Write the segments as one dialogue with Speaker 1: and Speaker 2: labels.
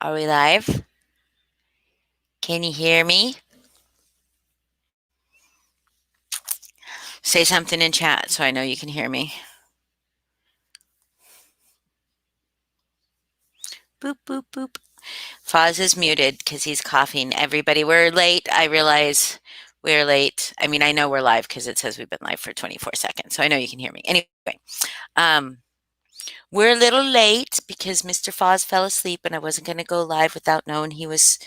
Speaker 1: Are we live? Can you hear me? Say something in chat so I know you can hear me. Boop, boop, boop. Foz is muted because he's coughing. Everybody, we're late. I realize we're late. I mean, I know we're live because it says we've been live for 24 seconds, so I know you can hear me. Anyway, um, we're a little late because Mr. Foz fell asleep and I wasn't going to go live without knowing he was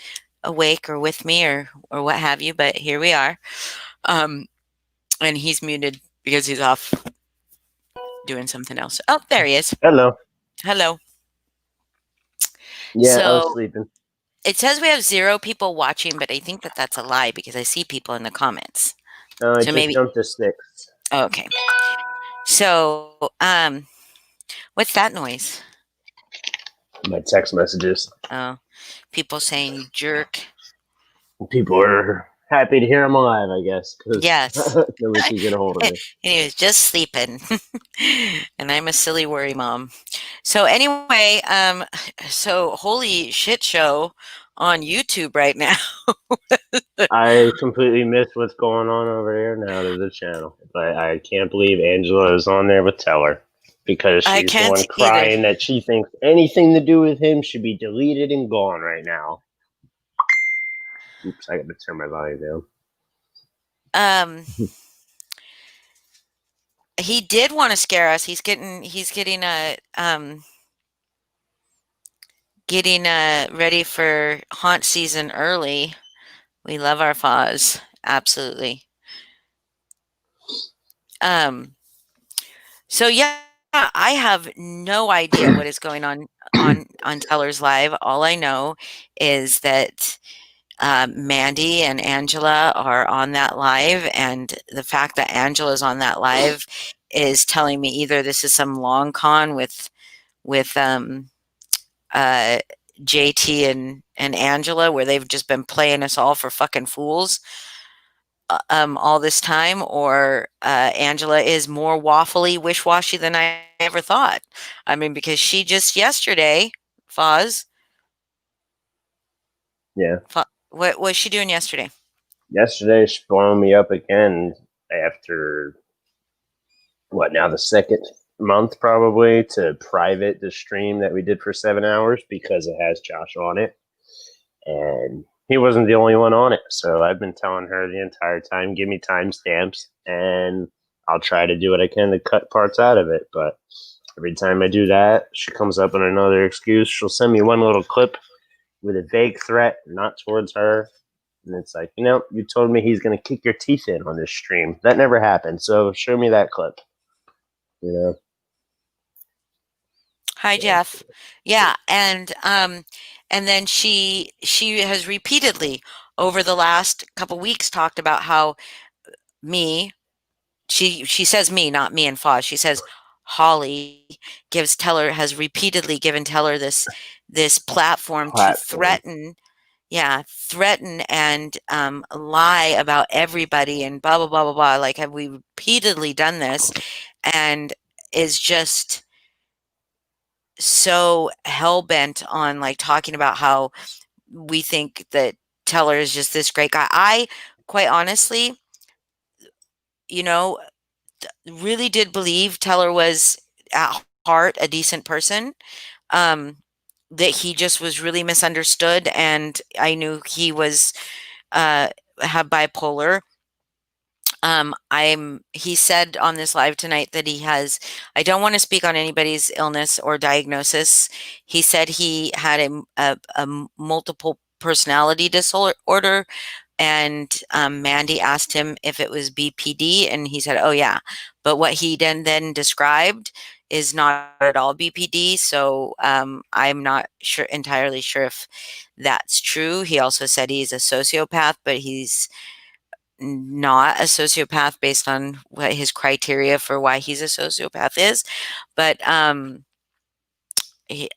Speaker 1: awake or with me or what have you, but here we are. Um, and he's muted because he's off doing something else. Oh, there he is.
Speaker 2: Hello.
Speaker 1: Hello.
Speaker 2: Yeah, I was
Speaker 1: So
Speaker 2: sleeping.
Speaker 1: it says we have 0 people watching, but I think that that's a lie because I see people in the comments.
Speaker 2: I
Speaker 1: So
Speaker 2: just
Speaker 1: maybe
Speaker 2: jumped to 6.
Speaker 1: okay. So, what's that noise?
Speaker 2: My text messages.
Speaker 1: Oh, people saying you jerk.
Speaker 2: People are happy to hear I'm alive, I guess, because
Speaker 1: Yes.
Speaker 2: nobody could get a hold of
Speaker 1: And
Speaker 2: me.
Speaker 1: he was just sleeping. And I'm a silly worry mom. So anyway, so holy shit show on YouTube right now.
Speaker 2: I completely missed what's going on over there now to the channel. But I can't believe Angela is on there with Teller because
Speaker 1: I
Speaker 2: she's the
Speaker 1: can't
Speaker 2: one
Speaker 1: either.
Speaker 2: crying that she thinks anything to do with him should be deleted and gone right now. Oops, I got to turn my volume down.
Speaker 1: Um, he did want to scare us. Getting ready for haunt season early. We love our Foz. Absolutely. Um, so yeah, I have no idea what is going on Teller's Live. All I know is that Mandy and Angela are on that live, and the fact that Angela is on that live is telling me either this is some long con with uh, JT and Angela, where they've just been playing us all for fucking fools all this time, or Angela is more waffly, wish-washy than I ever thought. I mean, because she just yesterday, Foz,
Speaker 2: Yeah.
Speaker 1: what was she doing yesterday?
Speaker 2: Yesterday, she blowing me up again after what now the second month probably to private the stream that we did for 7 hours because it has Josh on it, and he wasn't the only one on it. So I've been telling her the entire time, give me timestamps, and I'll try to do what I can to cut parts out of it. But every time I do that, she comes up with another excuse. She'll send me one little clip with a vague threat, not towards her. And it's like, you told me he's going to kick your teeth in on this stream. That never happened. So show me that clip. You know,
Speaker 1: Hi, Jeff. Yeah, and then she has repeatedly over the last couple weeks talked about how me she says me, not me and Foz. She says Holly gives Teller has repeatedly given Teller this platform to
Speaker 2: platform.
Speaker 1: threaten, yeah, threaten and lie about everybody and blah blah blah blah blah. Like, have we repeatedly done this? And is just so hell bent on like talking about how we think that Teller is just this great guy. I quite honestly, you know, really did believe Teller was at heart a decent person. Um, that he just was really misunderstood, and I knew he was uh, had bipolar. He said on this live tonight that he has, I don't want to speak on anybody's illness or diagnosis. He said he had a multiple personality disorder, and Mandy asked him if it was BPD, and he said, "Oh yeah," but what he then described is not at all BPD. So I'm not entirely sure if that's true. He also said he's a sociopath, but he's not a sociopath based on what his criteria for why he's a sociopath is. But he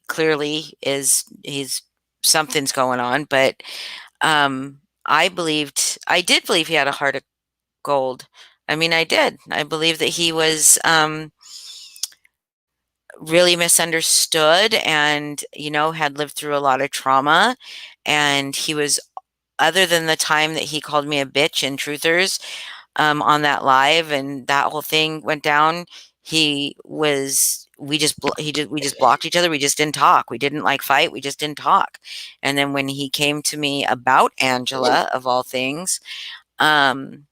Speaker 1: clearly he's something's going on. But I did believe he had a heart of gold. I mean, I did. I believe that he was really misunderstood and, had lived through a lot of trauma. And he was, other than the time that he called me a bitch in Truthers, on that live and that whole thing went down, we just blocked each other. We just didn't talk. We didn't like fight. We just didn't talk. And then when he came to me about Angela, of all things, um,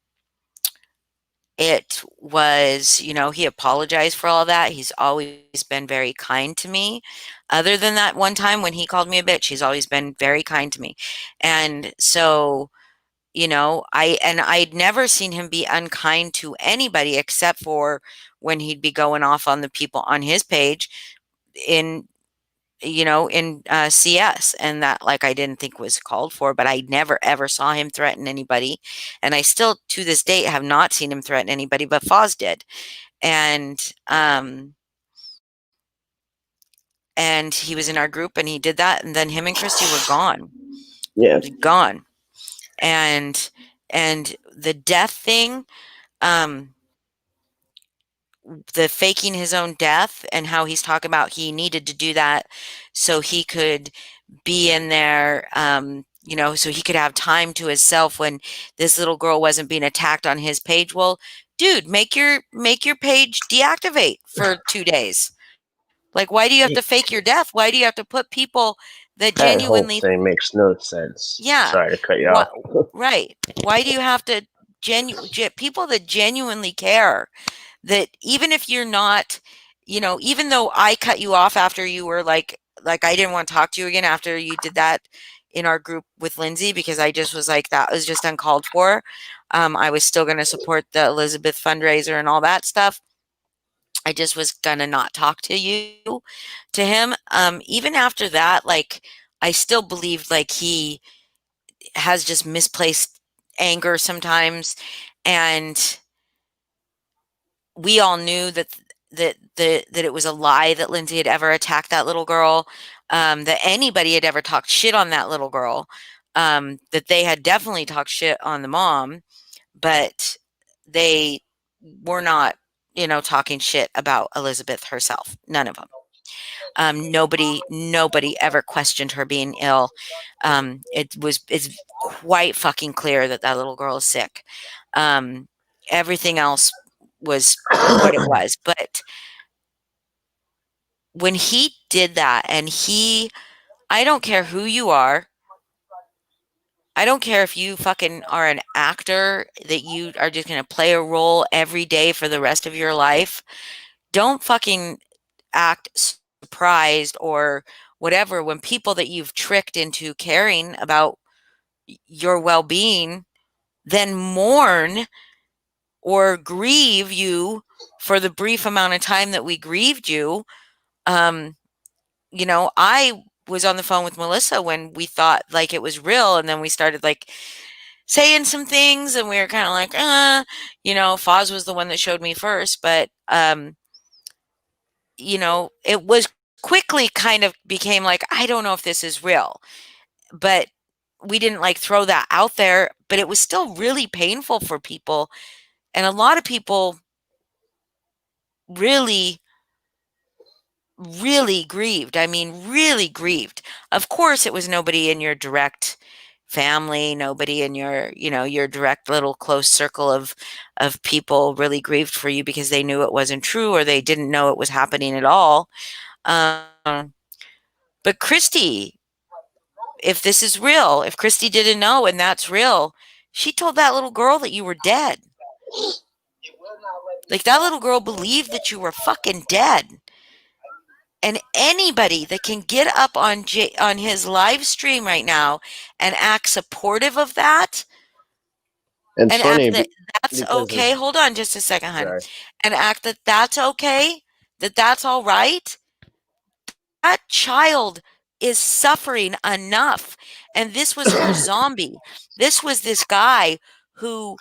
Speaker 1: it was, he apologized for all that. He's always been very kind to me. Other than that one time when he called me a bitch, he's always been very kind to me. And so, I'd never seen him be unkind to anybody except for when he'd be going off on the people on his page in, in CS, and that, like, I didn't think was called for, but I never ever saw him threaten anybody. And I still to this date have not seen him threaten anybody, but Foz did. And, and he was in our group and he did that. And then him and Christy were gone,
Speaker 2: Yeah.
Speaker 1: gone. And, the death thing, um, the faking his own death and how he's talking about he needed to do that so he could be in there, so he could have time to himself when this little girl wasn't being attacked on his page. Well, dude, make your page deactivate for 2 days. Like, why do you have to fake your death? Why do you have to put people that
Speaker 2: That whole
Speaker 1: genuinely,
Speaker 2: thing makes no sense.
Speaker 1: yeah,
Speaker 2: Sorry to cut you
Speaker 1: what,
Speaker 2: off.
Speaker 1: right? Why do you have to people that genuinely care, that even if you're not, even though I cut you off after you were like I didn't want to talk to you again after you did that in our group with Lindsay, because I just was like, that was just uncalled for. I was still going to support the Elizabeth fundraiser and all that stuff. I just was going to not talk to him. Even after that, like, I still believed like he has just misplaced anger sometimes. And we all knew that it was a lie that Lindsay had ever attacked that little girl, that anybody had ever talked shit on that little girl, that they had definitely talked shit on the mom, but they were not, talking shit about Elizabeth herself. None of them. Nobody ever questioned her being ill. It's quite fucking clear that that little girl is sick. Um, Everything else was what it was. But when he did that, and I don't care who you are. I don't care if you fucking are an actor that you are just going to play a role every day for the rest of your life. Don't fucking act surprised or whatever when people that you've tricked into caring about your well-being then mourn or grieve you for the brief amount of time that we grieved you. um I was on the phone with Melissa when we thought like it was real, and then we started like saying some things, and we were kind of like, Foz was the one that showed me first, but it was quickly kind of became like, I don't know if this is real, but we didn't like throw that out there, but it was still really painful for people. And a lot of people really, really grieved. I mean, really grieved. Of course, it was nobody in your direct family, nobody in your direct little close circle of people really grieved for you because they knew it wasn't true or they didn't know it was happening at all. Um, but Christy, if this is real, if Christy didn't know and that's real, she told that little girl that you were dead. Like, that little girl believed that you were fucking dead. And anybody that can get up on his live stream right now and act supportive of that,
Speaker 2: It's
Speaker 1: and act
Speaker 2: funny
Speaker 1: that that's
Speaker 2: because of
Speaker 1: okay. Hold on just a second, hun.
Speaker 2: sorry.
Speaker 1: And act that that's okay, that that's all right. That child is suffering enough. And this was her zombie. This was this guy who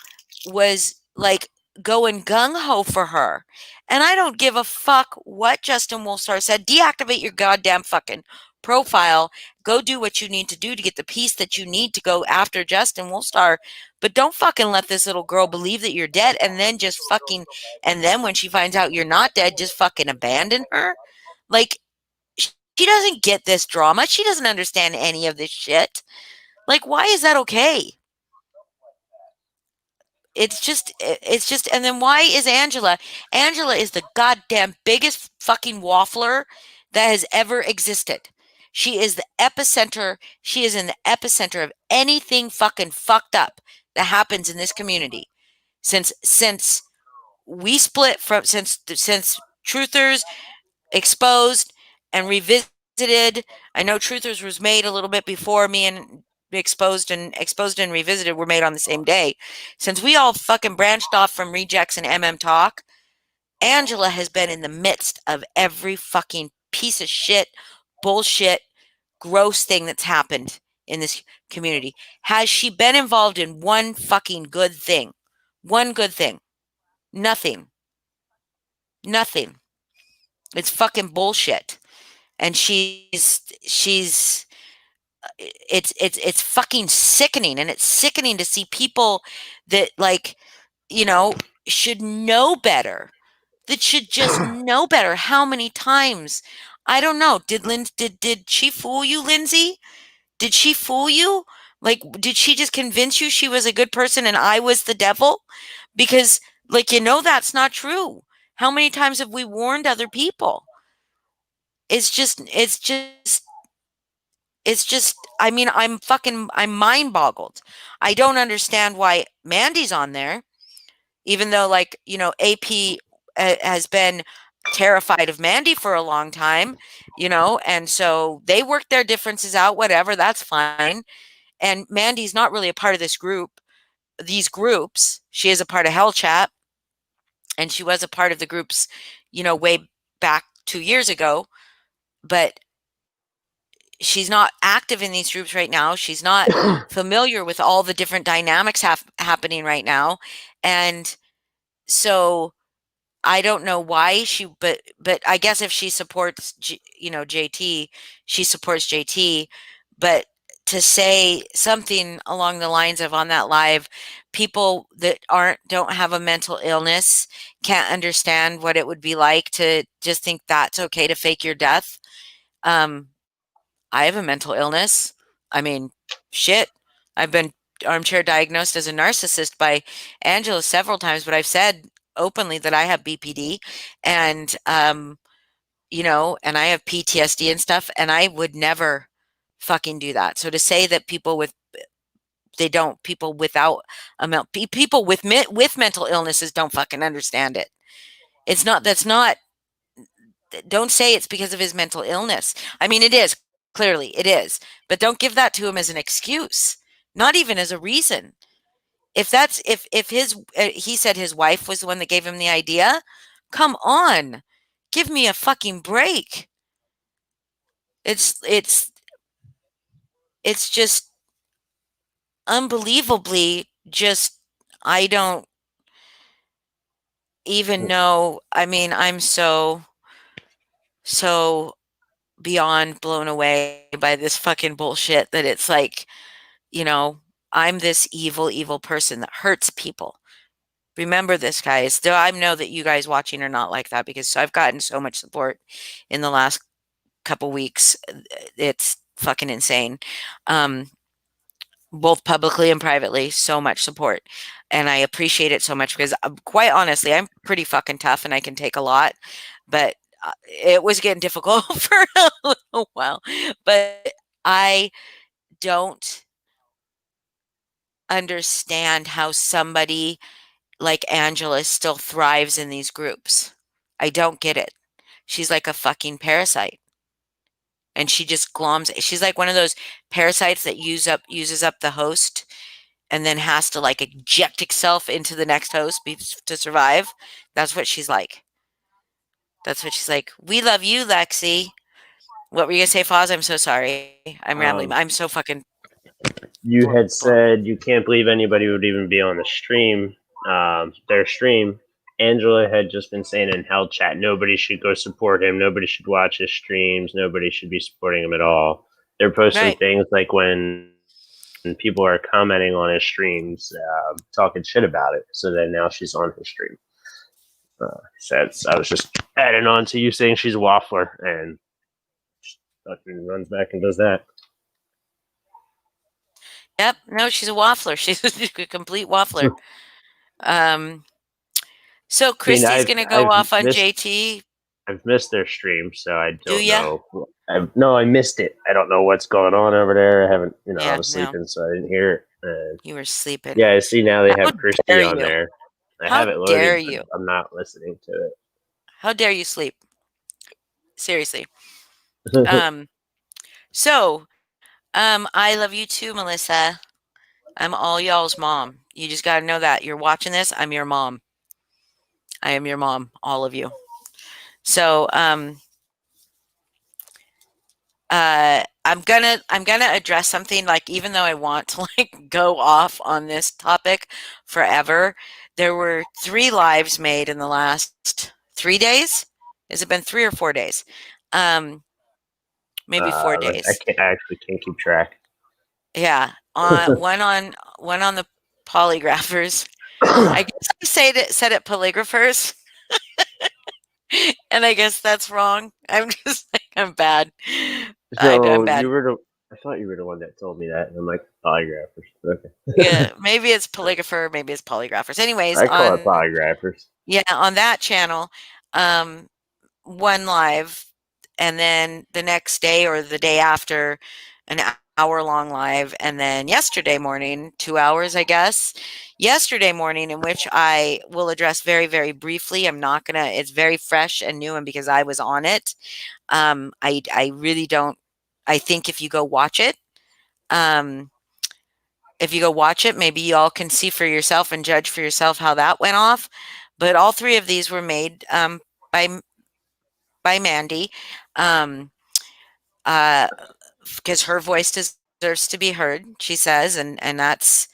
Speaker 1: was like going gung ho for her. And I don't give a fuck what Justin Wolfstar said. Deactivate your goddamn fucking profile. Go do what you need to do to get the peace that you need to go after Justin Wolfstar. But don't fucking let this little girl believe that you're dead and then just fucking, and then when she finds out you're not dead, just fucking abandon her. Like, she doesn't get this drama. She doesn't understand any of this shit. Like, why is that okay? It's just, and then why is Angela? Angela is the goddamn biggest fucking waffler that has ever existed. She is the epicenter. She is in the epicenter of anything fucking fucked up that happens in this community. Since we split from since Truthers exposed and revisited. I know Truthers was made a little bit before me, and exposed and revisited were made on the same day. Since we all fucking branched off from rejects and Talk, Angela has been in the midst of every fucking piece of shit, bullshit, gross thing that's happened in this community. Has she been involved in one fucking good thing? One good thing. Nothing. Nothing. It's fucking bullshit. And she's it's fucking sickening, and it's sickening to see people that, like, you know, should know better, that should just know better. How many times? I don't know. Did she fool you, Lindsay? Did she fool you? Like, did she just convince you she was a good person and I was the devil? Because, like, that's not true. How many times have we warned other people? It's just, I mean, I'm mind boggled. I don't understand why Mandy's on there, even though, like, AP has been terrified of Mandy for a long time, and so they work their differences out, whatever, that's fine. And Mandy's not really a part of these groups. She is a part of Hell Chat, and she was a part of the groups, way back 2 years ago, but she's not active in these groups right now. She's not familiar with all the different dynamics happening right now. And so I don't know why but I guess if she supports, JT, she supports JT. But to say something along the lines of, on that live, people that don't have a mental illness can't understand what it would be like to just think that's okay to fake your death. Um, I have a mental illness. I mean, shit. I've been armchair diagnosed as a narcissist by Angela several times, but I've said openly that I have BPD, and and I have PTSD and stuff, and I would never fucking do that. So to say that people without people with mental illnesses don't fucking understand it. It's not that's not Don't say it's because of his mental illness. I mean, it is. Clearly, it is. But don't give that to him as an excuse, not even as a reason. If his he said his wife was the one that gave him the idea, come on. Give me a fucking break. It's it's it's just unbelievably just I don't even know. I mean, I'm so beyond blown away by this fucking bullshit that it's like, you know, I'm this evil, evil person that hurts people. Remember this, guys. Though I know that you guys watching are not like that, because I've gotten so much support in the last couple weeks. It's fucking insane. Um, both publicly and privately, so much support. And I appreciate it so much, because quite honestly, I'm pretty fucking tough and I can take a lot. But it was getting difficult for a little while. But I don't understand how somebody like Angela still thrives in these groups. I don't get it. She's like a fucking parasite. And she just gloms. She's like one of those parasites that uses up the host and then has to, like, eject itself into the next host to survive. That's what she's like. That's what she's like. We love you, Lexi. What were you gonna say, Foz? I'm so sorry. I'm rambling.
Speaker 2: um,
Speaker 1: I'm so fucking.
Speaker 2: you had said you can't believe anybody would even be on the stream, their stream. Angela had just been saying in Hell Chat, nobody should go support him. Nobody should watch his streams. Nobody should be supporting him at all. They're posting
Speaker 1: Right.
Speaker 2: things like when people are commenting on his streams, talking shit about it. So then now she's on his stream. So I was just adding on to you saying she's a waffler, and fucking runs back and does that.
Speaker 1: Yep. No, she's a waffler. She's a complete waffler. Um, so
Speaker 2: I mean,
Speaker 1: Christy's gonna go off on JT.
Speaker 2: I've missed their stream, so I
Speaker 1: Do
Speaker 2: don't
Speaker 1: ya?
Speaker 2: know. No, I missed it. I don't know what's going on over there. I haven't, I
Speaker 1: Yeah,
Speaker 2: was
Speaker 1: no,
Speaker 2: sleeping, so I didn't hear it.
Speaker 1: you were sleeping.
Speaker 2: Yeah, I see now they
Speaker 1: How
Speaker 2: have Christy
Speaker 1: dare
Speaker 2: on
Speaker 1: you?
Speaker 2: there. I
Speaker 1: How
Speaker 2: have it
Speaker 1: dare
Speaker 2: loaded, but
Speaker 1: you?
Speaker 2: I'm not listening to
Speaker 1: How dare you sleep? Seriously.
Speaker 2: it.
Speaker 1: Um, so, I love you too, Melissa. I'm all y'all's mom. You just got to know that. You're watching this, I'm your mom. I am your mom, all of you. So, I'm gonna address something like even though I want to like go off on this topic forever, there were 3 lives made in the last 3 days. Has it been 3 or 4 days? Um, maybe four
Speaker 2: I
Speaker 1: days.
Speaker 2: can't. I actually can't keep track.
Speaker 1: Yeah, one on the polygraphers. I guess I said it polygraphers, and I guess that's wrong. I'm just like I'm bad. I'm
Speaker 2: So
Speaker 1: bad.
Speaker 2: you were the. I thought you were the one that told me that, and I'm like polygraphers. Okay,
Speaker 1: Yeah, maybe it's polygrapher, maybe it's polygraphers. Anyways,
Speaker 2: I call it
Speaker 1: on
Speaker 2: polygraphers.
Speaker 1: yeah, on that channel, um, one live, and then the next day or the day after, an hour long live, and then yesterday morning, 2 hours, I guess. Yesterday morning, in which I will address very, very briefly. I'm not gonna. It's very fresh and new, and because I was on it, I really don't. I think um, if you go watch it, maybe y'all can see for yourself and judge for yourself how that went off. But all 3 of these were made by by Mandy, um, uh, because her voice deserves to be heard. She says, and that's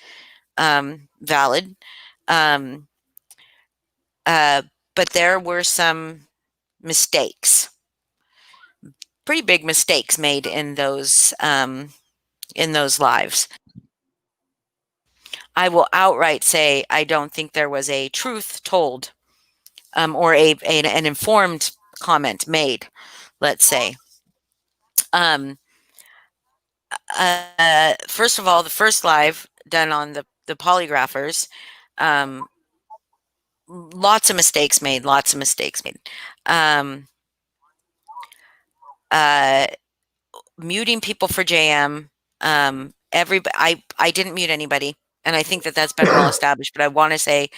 Speaker 1: valid. Um, uh, but there were some mistakes, pretty big mistakes made in those lives. I will outright say I don't think there was a truth told, or an informed comment made, let's say. Um, First of all, the first live done on the polygraphers, um, lots of mistakes made, lots of mistakes made. Um, uh, Muting people for JM. I didn't mute anybody, and I think that that's been well established. But I want to say,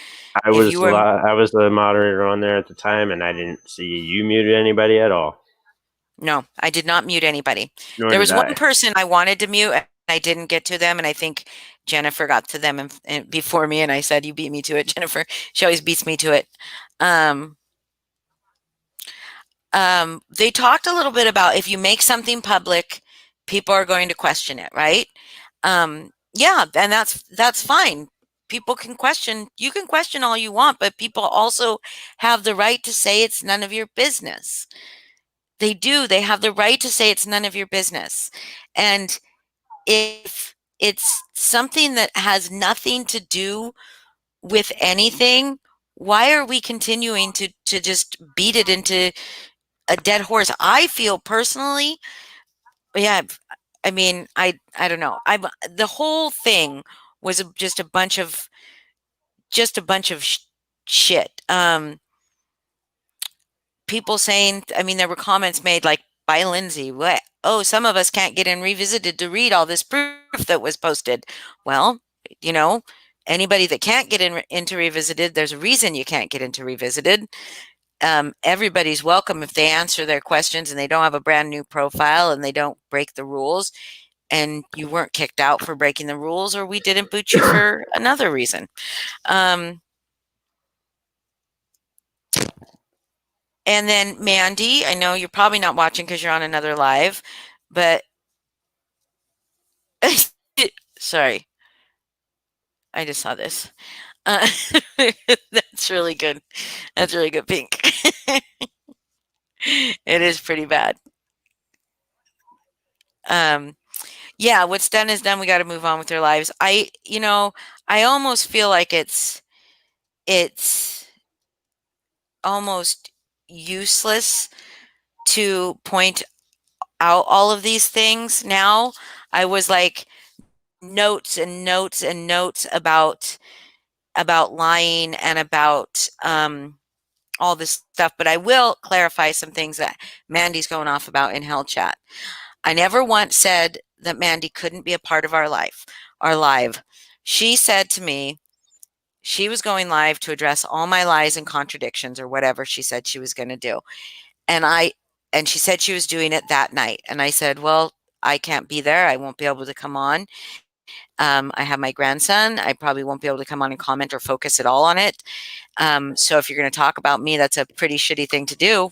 Speaker 1: if you were
Speaker 2: I was the moderator on there at the time, and I didn't see you muted anybody at all.
Speaker 1: no, I did not mute anybody.
Speaker 2: Nor
Speaker 1: There
Speaker 2: did
Speaker 1: was one
Speaker 2: I.
Speaker 1: person I wanted to mute, and I didn't get to them, and I think Jennifer got to them and before me, and I said, "You beat me to it, Jennifer." She always beats me to it. Um, they talked a little bit about if you make something public, people are going to question it, right? Yeah, and that's fine. People can question. You can question all you want, but people also have the right to say it's none of your business. They do. They have the right to say it's none of your business. And if it's something that has nothing to do with anything, why are we continuing to just beat it into a dead horse? I feel personally, yeah, I mean, I don't know. I The whole thing was just a bunch of shit. People saying, I mean, there were comments made like by Lindsay, what? Oh, some of us can't get in Revisited to read all this proof that was posted. Well, you know, anybody that can't get into Revisited, there's a reason you can't get into Revisited. Everybody's welcome if they answer their questions and they don't have a brand new profile and they don't break the rules, and you weren't kicked out for breaking the rules, or we didn't boot you for another reason. Um, And then Mandy, I know you're probably not watching because you're on another live, but sorry, I just saw this. Uh, that's really good. That's really good, Pink. It is pretty bad. Um, yeah, what's done is done. We got to move on with their lives. I almost feel like it's almost useless to point out all of these things now. I was like notes and notes and notes about lying and about all this stuff, but I will clarify some things that Mandy's going off about in Hell Chat. I never once said that Mandy couldn't be a part of our life, our live. She said to me she was going live to address all my lies and contradictions or whatever she said she was going to do. And she said she was doing it that night. And I said, "Well, I can't be there. I won't be able to come on. I have my grandson. I probably won't be able to come on and comment or focus at all on it. So if you're going to talk about me, that's a pretty shitty thing to do.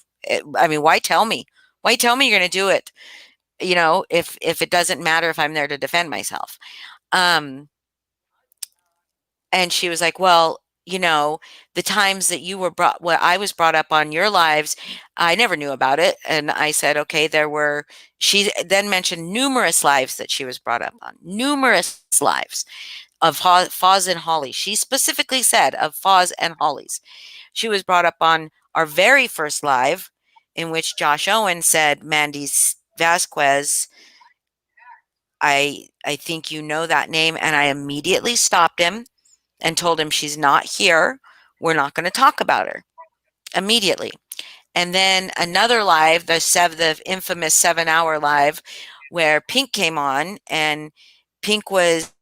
Speaker 1: I mean, why tell me? Why tell me you're going to do it? If it doesn't matter if I'm there to defend myself." Um, and she was like, "Well, the times that what I was brought up on your lives, I never knew about it." And I said, "Okay, she then mentioned numerous lives that she was brought up on, numerous lives of Foz and Holly. She specifically said of Foz and Holly's. She was brought up on our very first live in which Josh Owen said, Mandy's Vasquez, I think you know that name. And I immediately stopped him and told him she's not here. We're not going to talk about her immediately. And then another live, the infamous 7-hour live, where Pink came on, and Pink was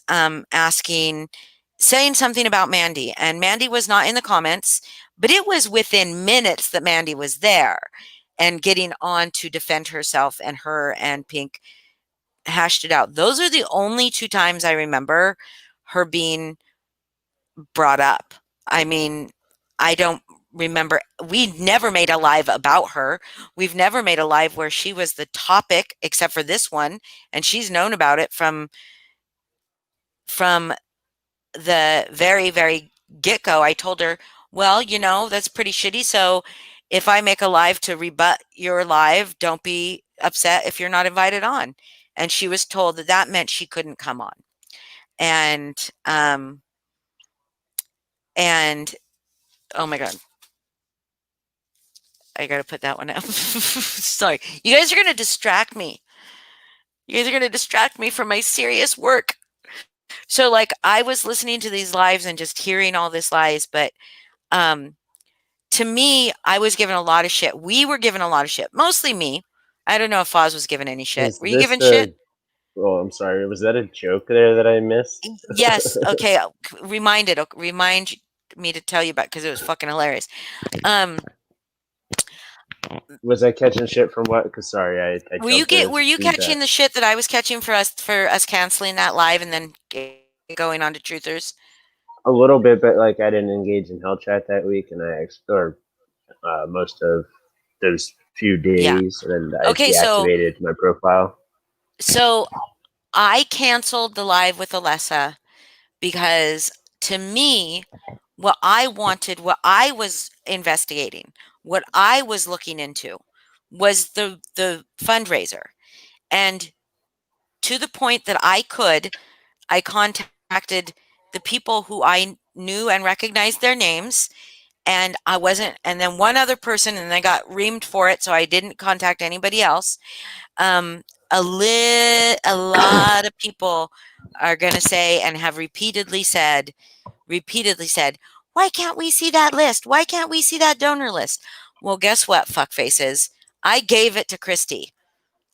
Speaker 1: asking, saying something about Mandy, and Mandy was not in the comments, but it was within minutes that Mandy was there and getting on to defend herself, and her and Pink hashed it out. Those are the only two times I remember her being brought up. I mean, I don't remember. We never made a live about her. We've never made a live where she was the topic, except for this one, and she's known about it from the very, very get-go. I told her, "Well, that's pretty shitty. So if I make a live to rebut your live, don't be upset if you're not invited on." And she was told that that meant she couldn't come on. And and oh my God, I gotta put that one out. Sorry. You guys are gonna distract me. You guys are gonna distract me from my serious work. So like I was listening to these lives and just hearing all this lies, but um to me, I was given a lot of shit. We were given a lot of shit. Mostly me. I don't know if Foz was given any shit.
Speaker 2: Was
Speaker 1: Were you
Speaker 2: this
Speaker 1: given shit?
Speaker 2: a? Oh, I'm sorry. Was that a joke there that I missed?
Speaker 1: Yes. Okay. Remind me to tell you about because it was fucking hilarious. Um
Speaker 2: Was I catching shit from what? Because sorry, I jumped in
Speaker 1: Were
Speaker 2: into
Speaker 1: you
Speaker 2: feedback
Speaker 1: catching the shit that I was catching for us canceling that live and then going on to truthers?
Speaker 2: a little bit, but like I didn't engage in Hell Chat that week, and I explored most of those few
Speaker 1: Yeah.
Speaker 2: days, and then I
Speaker 1: Okay,
Speaker 2: deactivated my profile.
Speaker 1: so I canceled the live with Alessa because to me, what I wanted, what I was investigating, what I was looking into was the fundraiser. And to the point that I contacted the people who I knew and recognized their names, and I wasn't, and then one other person, and I got reamed for it, so I didn't contact anybody else. Um, a lot of people are going to say and have repeatedly said, "Why can't we see that list? Why can't we see that donor list?" Well, guess what, fuckfaces? I gave it to Christy.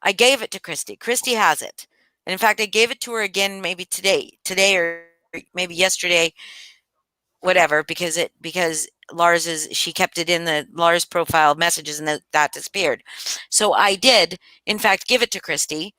Speaker 1: I gave it to Christy. Christy has it. And in fact, I gave it to her again maybe today or maybe yesterday, whatever, because she kept it in the Lars profile messages and that disappeared. So I did, in fact, give it to Christy.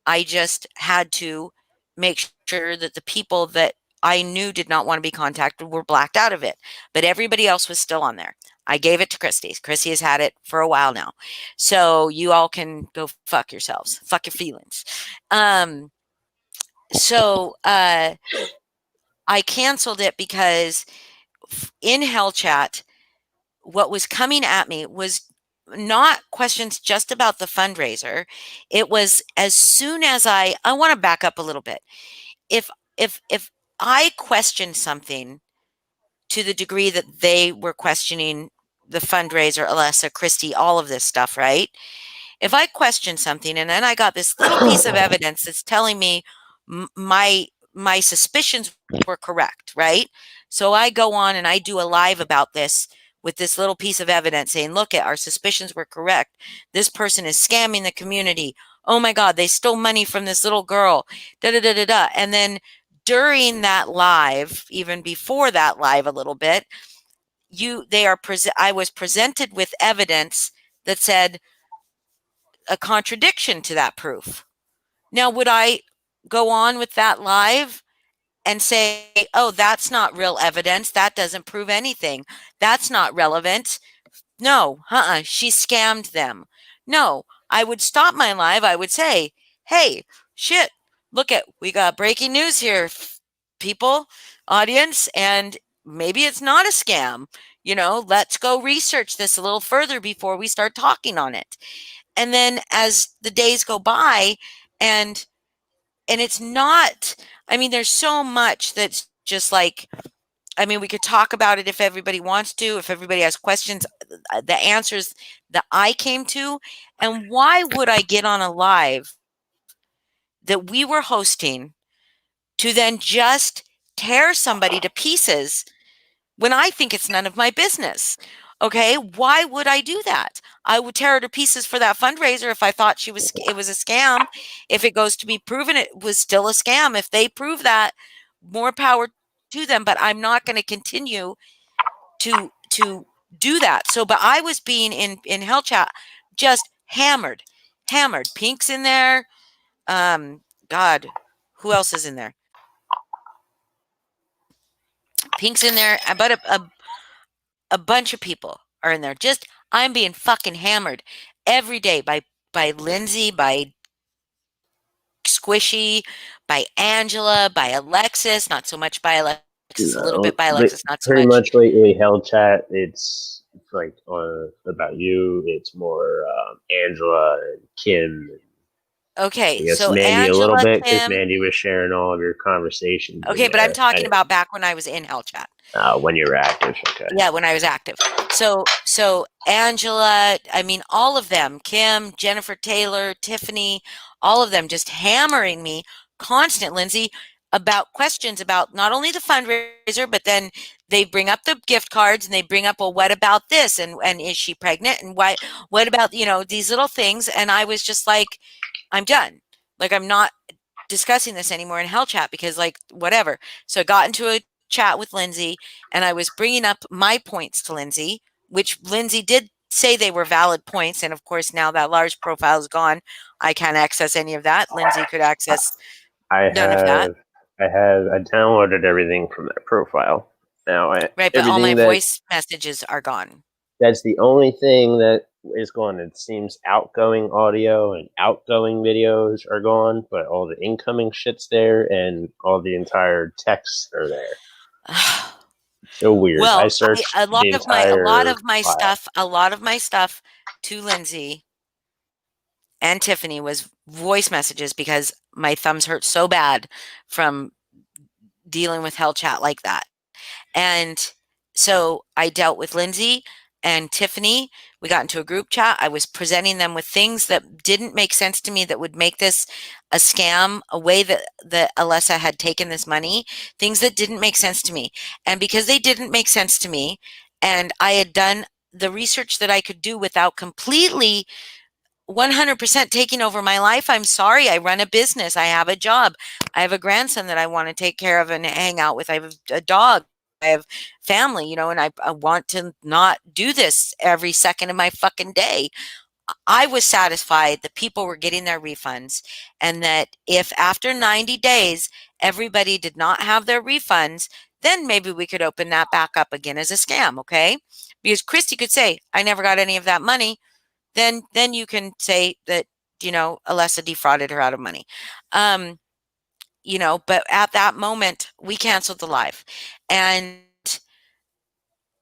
Speaker 1: I just had to make sure that the people that I knew did not want to be contacted were blacked out of it, but everybody else was still on there. I gave it to Christy. Christy has had it for a while now. So you all can go fuck yourselves. Fuck your feelings. Um, so I canceled it because in Hell Chat, what was coming at me was not questions just about the fundraiser. It was as soon as I want to back up a little bit. If I questioned something to the degree that they were questioning the fundraiser, Alessa, Christie, all of this stuff, right? If I question something and then I got this little piece of evidence that's telling me my suspicions were correct, right? So I go on and I do a live about this with this little piece of evidence saying, look, at our suspicions were correct. This person is scamming the community. Oh my God, they stole money from this little girl. Da da da da da. And then during that live, even before that live a little bit, I was presented with evidence that said a contradiction to that proof. Now, would I go on with that live and say, oh, that's not real evidence. That doesn't prove anything. That's not relevant. No, she scammed them. No, I would stop my live. I would say, hey, shit, we got breaking news here, people, audience, and maybe it's not a scam. Let's go research this a little further before we start talking on it. And then as the days go by, and it's not, I mean, there's so much that's just like, I mean, we could talk about it if everybody wants to, if everybody has questions, the answers that I came to. And why would I get on a live that we were hosting to then just tear somebody to pieces when I think it's none of my business? Okay, why would I do that? I would tear her to pieces for that fundraiser if I thought it was a scam. If it goes to be proven it was still a scam, if they prove that, more power to them. But I'm not going to continue to do that. So, but I was being in Hell Chat just hammered, hammered. Pink's in there. God, who else is in there? Pink's in there. But a bunch of people are in there. Just I'm being fucking hammered every day by Lindsay, by Squishy, by Angela, by Alexis. Not so much by Alexis. A little
Speaker 2: No,
Speaker 1: bit by
Speaker 2: but
Speaker 1: Alexis. Not so
Speaker 2: pretty
Speaker 1: much.
Speaker 2: much lately, Hell Chat, it's like about you. It's more Angela and Kim. I
Speaker 1: Okay,
Speaker 2: guess
Speaker 1: so
Speaker 2: Mandy a little
Speaker 1: Angela,
Speaker 2: bit because
Speaker 1: Kim.
Speaker 2: Mandy was sharing all of your conversations in
Speaker 1: Okay, but I'm
Speaker 2: there.
Speaker 1: talking about back when I was in Hell Chat.
Speaker 2: When you were active, okay.
Speaker 1: Yeah, when I was active. So Angela, I mean all of them, Kim, Jennifer Taylor, Tiffany, all of them just hammering me constant, Lindsay, about questions about not only the fundraiser, but then they bring up the gift cards and they bring up, well, what about this? And is she pregnant? And what about, these little things? And I was just like, I'm done. Like I'm not discussing this anymore in Hell Chat because like whatever. So I got into a chat with Lindsay and I was bringing up my points to Lindsay, which Lindsay did say they were valid points. And of course, now that large profile is gone, I can't access any of that. Lindsay could access
Speaker 2: I
Speaker 1: none of that.
Speaker 2: have, I downloaded everything from that profile. Now,
Speaker 1: Right. But all my
Speaker 2: everything that
Speaker 1: voice messages are gone.
Speaker 2: that's the only thing that is gone. It seems outgoing audio and outgoing videos are gone, but all the incoming shit's there and all the entire texts are there. So weird. I
Speaker 1: Well,
Speaker 2: searched
Speaker 1: a
Speaker 2: the
Speaker 1: lot of
Speaker 2: entire file.
Speaker 1: a lot of my stuff to Lindsay and Tiffany was voice messages because my thumbs hurt so bad from dealing with Hell Chat like that. And so I dealt with Lindsay and Tiffany. We got into a group chat. I was presenting them with things that didn't make sense to me that would make this a scam, a way that Alessa had taken this money, things that didn't make sense to me. And because they didn't make sense to me, and I had done the research that I could do without completely 100% taking over my life. I'm sorry. I run a business. I have a job. I have a grandson that I want to take care of and hang out with. I have a dog. I have family, and I want to not do this every second of my fucking day. I was satisfied that people were getting their refunds and that if after 90 days everybody did not have their refunds, then maybe we could open that back up again as a scam, okay? Because Christy could say, I never got any of that money, then you can say that, Alessa defrauded her out of money. But at that moment, we canceled the live. And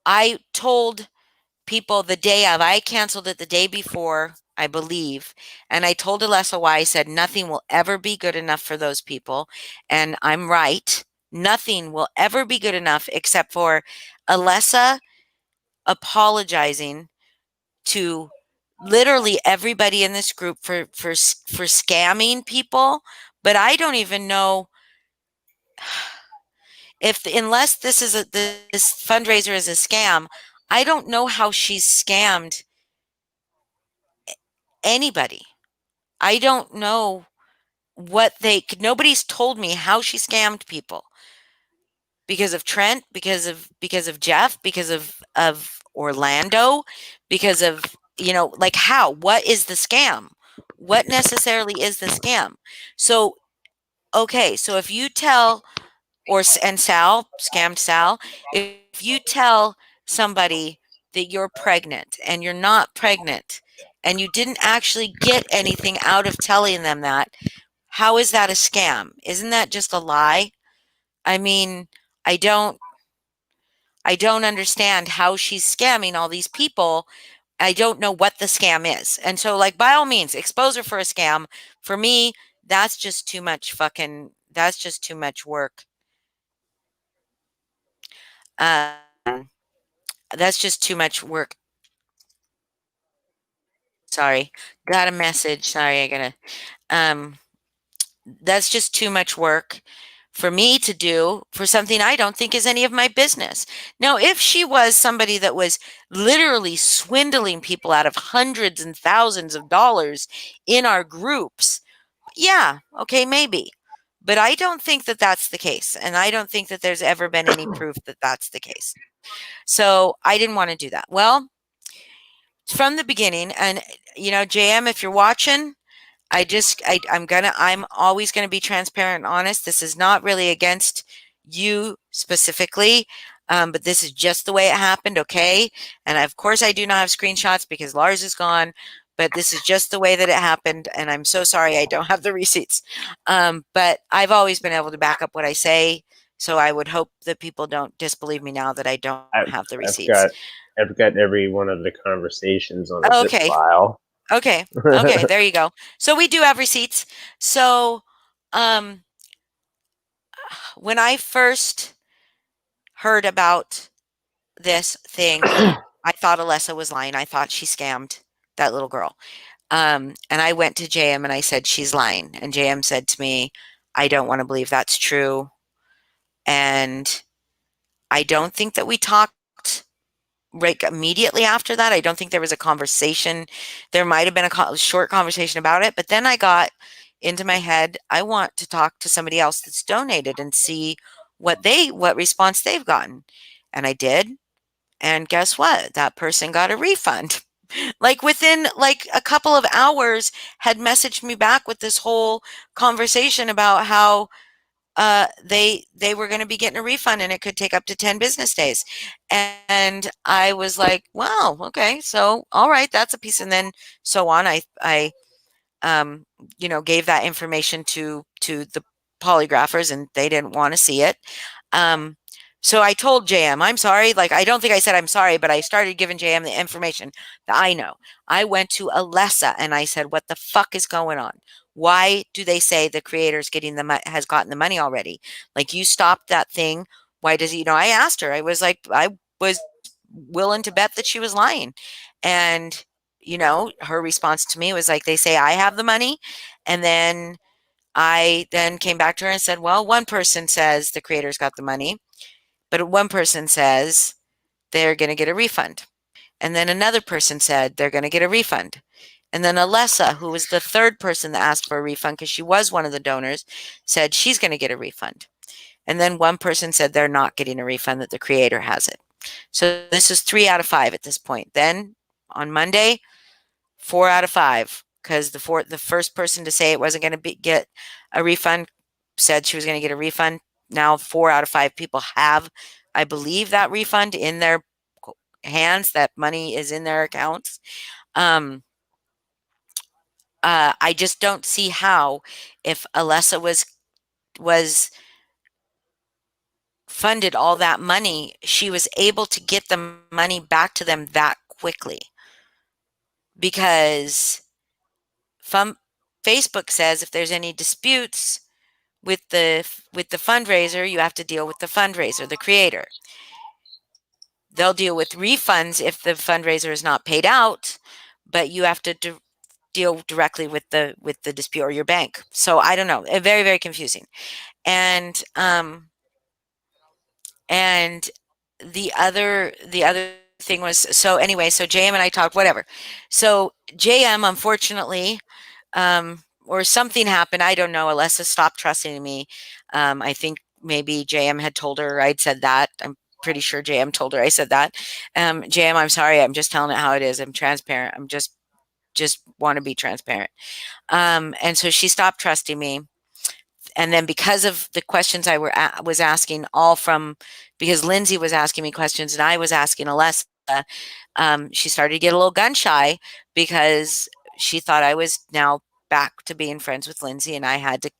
Speaker 1: I told people I canceled it the day before, I believe. And I told Alessa why. I said, nothing will ever be good enough for those people. And I'm right. Nothing will ever be good enough except for Alessa apologizing to literally everybody in this group for scamming people, but I don't even know if unless this fundraiser is a scam, I don't know how she's scammed anybody. I don't know what nobody's told me how she scammed people because of Trent, because of Jeff, because of Orlando, because of like how what is the scam? What necessarily is the scam? So okay, so if you tell and Sal scammed Sal, if you tell somebody that you're pregnant and you're not pregnant and you didn't actually get anything out of telling them that, how is that a scam? Isn't that just a lie? I mean, I don't I don't understand how she's scamming all these people. I don't know what the scam is. And so like by all means, expose her for a scam. For me, that's just too much that's just too much work. Um that's just too much work. Sorry. Got a message. Sorry, I gotta um that's just too much work for me to do for something I don't think is any of my business. Now, if she was somebody that was literally swindling people out of hundreds and thousands of dollars in our groups, yeah, okay, maybe. But I don't think that that's the case. And I don't think that there's ever been any proof that that's the case. So I didn't want to do that. Well, from the beginning, and JM, if you're watching, I'm always gonna be transparent and honest. This is not really against you specifically, but this is just the way it happened, okay? And of course, I do not have screenshots because Lars is gone, but this is just the way that it happened, and I'm so sorry I don't have the receipts. But I've always been able to back up what I say, so I would hope that people don't disbelieve me now that I don't
Speaker 2: I've,
Speaker 1: have the
Speaker 2: I've
Speaker 1: receipts.
Speaker 2: got I've got every one of the conversations on a zip
Speaker 1: Okay,
Speaker 2: file.
Speaker 1: okay, okay, there you go. So we do have receipts. So, um, when I first heard about this thing, I thought Alessa was lying. I thought she scammed that little girl. And I went to JM and I said, she's lying. And JM said to me, I don't want to believe that's true. And I don't think that we talked right immediately after that. I don't think there was a conversation. There might have been a short conversation about it, but then I got into my head, I want to talk to somebody else that's donated and see what response they've gotten. And I did. And guess what? That person got a refund. Like within like a couple of hours had messaged me back with this whole conversation about how they were going to be getting a refund and it could take up to 10 business days. And I was like, wow, okay, so all right, that's a piece. And then so on. I um, gave that information to the polygraphers and they didn't want to see it. Um, so I told JM, I'm sorry. Like, I don't think I said I'm sorry, but I started giving JM the information that I know. I went to Alessa and I said, what the fuck is going on? Why do they say the creator's has gotten the money already? Like, you stopped that thing. Why does he, I asked her, I was willing to bet that she was lying. And her response to me was like, they say I have the money. And then I then came back to her and said, well, one person says the creator's got the money, but one person says they're going to get a refund. And then another person said they're going to get a refund. And then Alessa, who was the third person that asked for a refund because she was one of the donors, said she's going to get a refund. And then one person said they're not getting a refund, that the creator has it. So this is 3 out of 5 at this point. Then on Monday, 4 out of 5, because the first person to say it wasn't going to get a refund said she was going to get a refund. Now 4 out of 5 people have, I believe, that refund in their hands. That money is in their accounts. I just don't see how, if Alessa was funded all that money, she was able to get the money back to them that quickly, because Facebook says if there's any disputes with the fundraiser, you have to deal with the fundraiser, the creator. they'll deal with refunds if the fundraiser is not paid out, but you have to deal directly with the dispute or your bank. So I don't know, very very confusing. And and the other thing was, so anyway, so JM and I talked, whatever. So JM, unfortunately, or something happened. I don't know. Alessa stopped trusting me. I think maybe JM had told her I'd said that. I'm pretty sure JM told her I said that. JM, I'm sorry. I'm just telling it how it is. I'm transparent. I'm just want to be transparent. And so she stopped trusting me. And then because of the questions was asking, all from because Lindsay was asking me questions and I was asking Alessa, she started to get a little gun shy because she thought I was now back to being friends with Lindsay, and I had to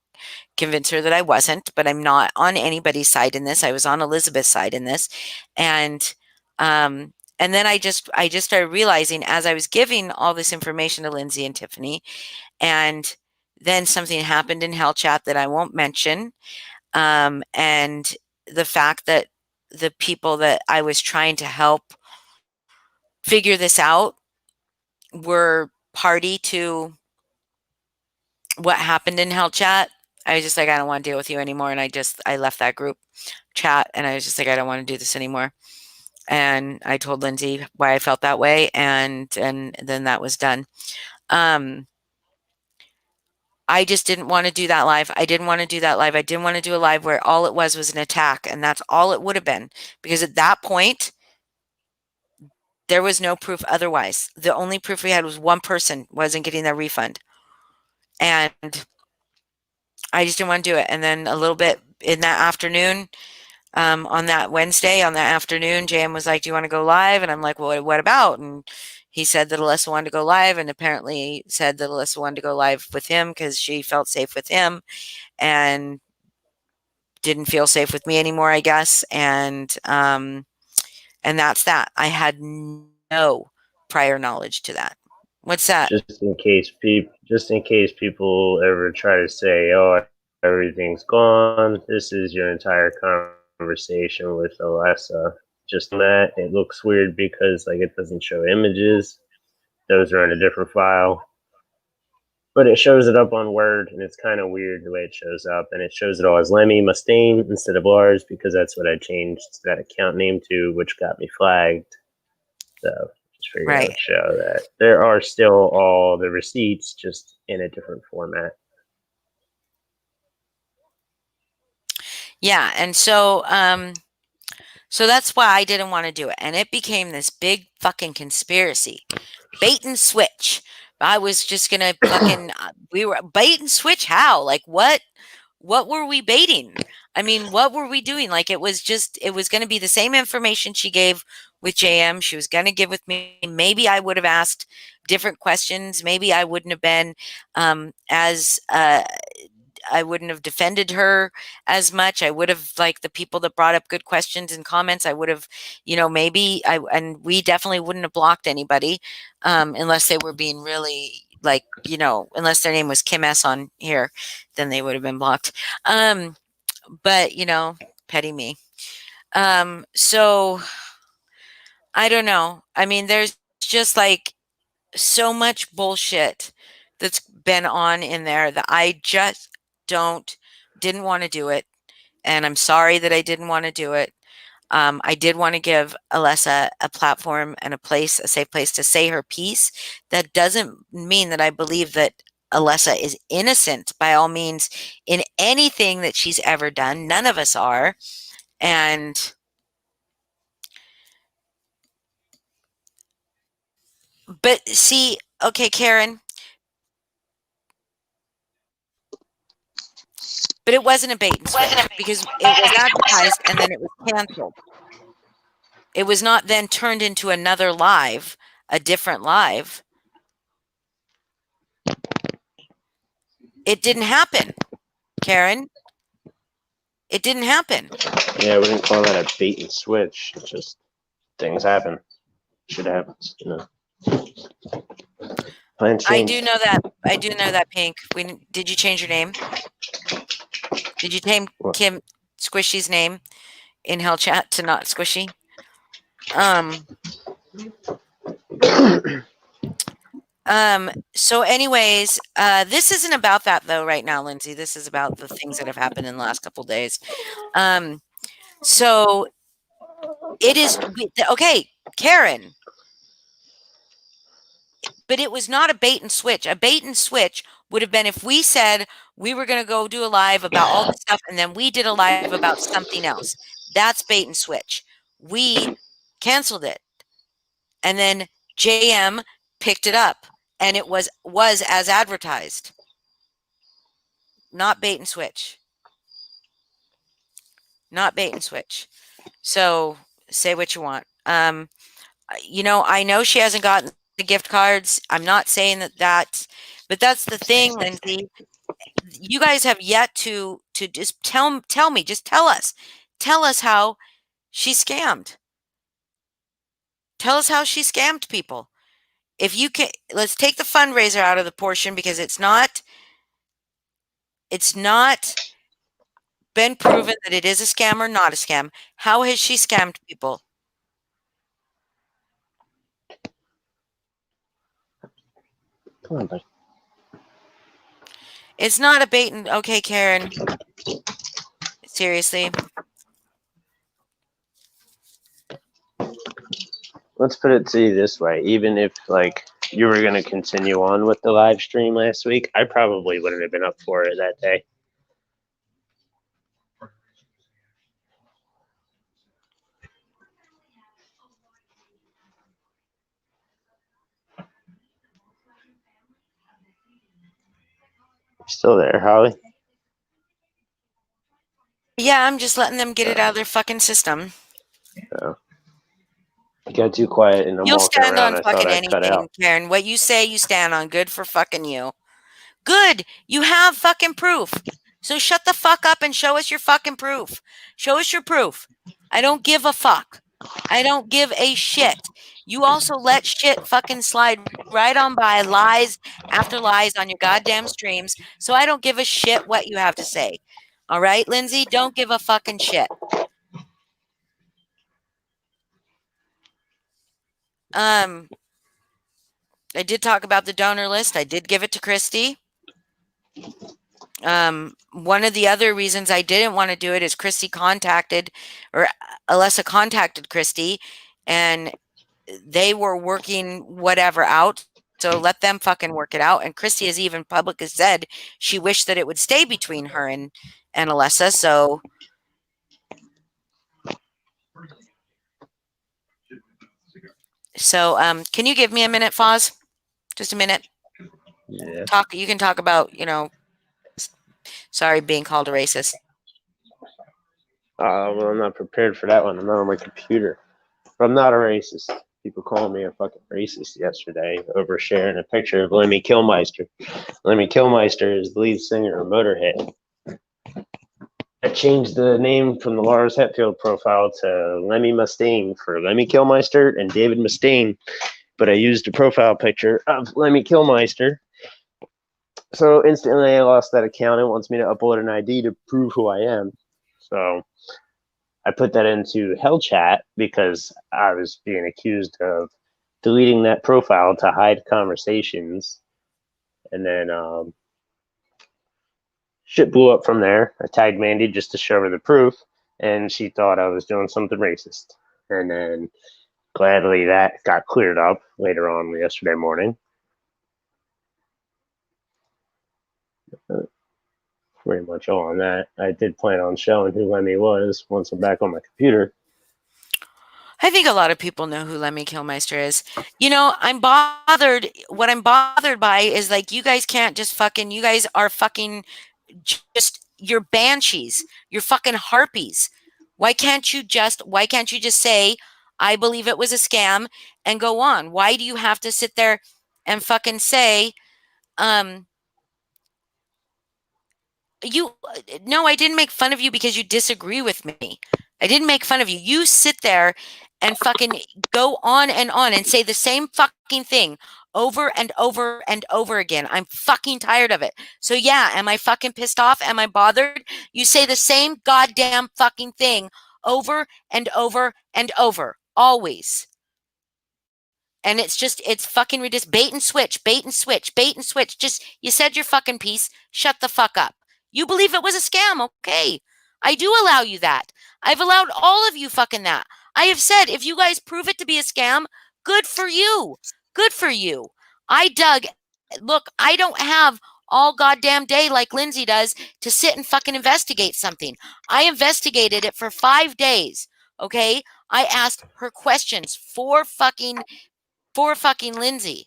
Speaker 1: convince her that I wasn't. But I'm not on anybody's side in this. I was on Elizabeth's side in this, and and then I just started realizing as I was giving all this information to Lindsay and Tiffany, and then something happened in Hell Chat that I won't mention, and the fact that the people that I was trying to help figure this out were party to what happened in Hell Chat. I was just like, I don't want to deal with you anymore. And I left that group chat and I was just like, I don't want to do this anymore. And I told Lindsay why I felt that way. And then that was done. Um, I just didn't want to do that live. I didn't want to do that live. I didn't want to do a live where all it was an attack. And that's all it would have been. Because at that point, there was no proof otherwise. The only proof we had was one person wasn't getting their refund. And I just didn't want to do it. And then a little bit in that afternoon, on that Wednesday, on that afternoon, JM was like, "Do you want to go live?" And I'm like, "Well, what about?" And he said that Alyssa wanted to go live, and apparently said that Alyssa wanted to go live with him because she felt safe with him and didn't feel safe with me anymore, I guess. And that's that. I had no prior knowledge to that. What's that?
Speaker 2: Just in case people ever try to say, "Oh, everything's gone." This is your entire conversation with Alessa. Just that it looks weird because like it doesn't show images; those are in a different file. But it shows it up on Word, and it's kind of weird the way it shows up. And it shows it all as Lemmy Mustaine instead of Lars because that's what I changed that account name to, which got me flagged. So just figured I
Speaker 1: Right.
Speaker 2: would show that there are still all the receipts, just in a different format.
Speaker 1: Yeah. And so that's why I didn't want to do it. And it became this big fucking conspiracy. Bait and switch. I was just going to fucking we were bait and switch how? Like what were we baiting? I mean, what were we doing? Like it was going to be the same information she gave with JM. She was going to give with me. Maybe I would have asked different questions. Maybe I wouldn't have been as I wouldn't have defended her as much. I would have like the people that brought up good questions and comments. I would have, maybe and we definitely wouldn't have blocked anybody unless they were being really like, unless their name was Kim S on here, then they would have been blocked. But petty me. So I don't know. I mean, there's just like so much bullshit that's been on in there that I just don't didn't want to do it, and I'm sorry that I didn't want to do it. I did want to give Alessa a platform and a safe place to say her piece. That doesn't mean that I believe that Alessa is innocent by all means in anything that she's ever done. None of us are. And but see, okay, Karen, but it wasn't a bait and switch because it was advertised and then it was canceled. It was not then turned into another live, a different live. It didn't happen, Karen. It didn't happen.
Speaker 2: Yeah, I wouldn't call that a bait and switch. It's just things happen. Shit happens, Plans
Speaker 1: I do
Speaker 2: change.
Speaker 1: know that. I do know that, Pink. Did you change your name? Did you change
Speaker 2: Well,
Speaker 1: Kim Squishy's name in Hell Chat to not Squishy? Um, so anyways, this isn't about that though right now, Lindsay. This is about the things that have happened in the last couple days. Um, so it is okay, Karen, but it was not a bait and switch. A bait and switch would have been if we said we were going to go do a live about all this stuff and then we did a live about something else. That's bait and switch. We canceled it. And then JM picked it up and it was as advertised. Not bait and switch. Not bait and switch. So say what you want. I know she hasn't gotten the gift cards. I'm not saying but that's the thing, Lindsay. You guys have yet to just tell me, just tell us how she scammed. Tell us how she scammed people. If you can, let's take the fundraiser out of the portion because it's not been proven that it is a scam or not a scam. How has she scammed people?
Speaker 2: Come on, buddy.
Speaker 1: It's not a bait and okay, Karen. Seriously.
Speaker 2: Let's put it to you this way: even if like you were going to continue on with the live stream last week, I probably wouldn't have been up for it that day. Still there, Holly?
Speaker 1: Yeah, I'm just letting them get it out of their fucking system.
Speaker 2: Oh. You got too quiet and I'm
Speaker 1: You'll
Speaker 2: walking
Speaker 1: stand
Speaker 2: around.
Speaker 1: on
Speaker 2: I thought
Speaker 1: fucking
Speaker 2: I'd cut
Speaker 1: anything,
Speaker 2: out.
Speaker 1: Karen. What you say, you stand on. Good for fucking you. Good. You have fucking proof. So shut the fuck up and show us your fucking proof. Show us your proof. I don't give a fuck. I don't give a shit. You also let shit fucking slide right on by lies after lies on your goddamn streams. So I don't give a shit what you have to say. All right, Lindsay? Don't give a fucking shit. I did talk about the donor list. I did give it to Christy. One of the other reasons I didn't want to do it is Christy or Alessa contacted Christy, and they were working whatever out. So let them fucking work it out. And Christy has even publicly said she wished that it would stay between her and Alessa. So can you give me a minute, Foz? Just a minute.
Speaker 2: Yeah.
Speaker 1: You can talk about, sorry, being called a racist.
Speaker 2: Well, I'm not prepared for that one. I'm not on my computer. But I'm not a racist. People called me a fucking racist yesterday over sharing a picture of Lemmy Kilmister. Lemmy Kilmister is the lead singer of Motorhead. I changed the name from the Lars Hetfield profile to Lemmy Mustaine for Lemmy Kilmister and David Mustaine, but I used a profile picture of Lemmy Kilmister. So instantly I lost that account. It wants me to upload an ID to prove who I am. So I put that into Hell Chat because I was being accused of deleting that profile to hide conversations. And then shit blew up from there. I tagged Mandy just to show her the proof, and she thought I was doing something racist. And then gladly that got cleared up later on yesterday morning. Pretty much all on that. I did plan on showing who Lemmy was once I'm back on my computer.
Speaker 1: I think a lot of people know who Lemmy Kilmister is. I'm bothered. What I'm bothered by is like you guys can't just fucking. You guys are fucking just you're banshees. You're fucking harpies. Why can't you just say I believe it was a scam and go on? Why do you have to sit there and fucking say no, I didn't make fun of you because you disagree with me. I didn't make fun of you. You sit there and fucking go on and say the same fucking thing over and over and over again. I'm fucking tired of it. So yeah, am I fucking pissed off? Am I bothered? You say the same goddamn fucking thing over and over and over. Always. And it's fucking ridiculous. Bait and switch, bait and switch, bait and switch. Just, you said your fucking piece. Shut the fuck up. You believe it was a scam. Okay. I do allow you that. I've allowed all of you fucking that. I have said, if you guys prove it to be a scam, good for you. Good for you. I dug, look, I don't have all goddamn day like Lindsay does to sit and fucking investigate something. I investigated it for 5 days. Okay. I asked her questions for fucking Lindsay.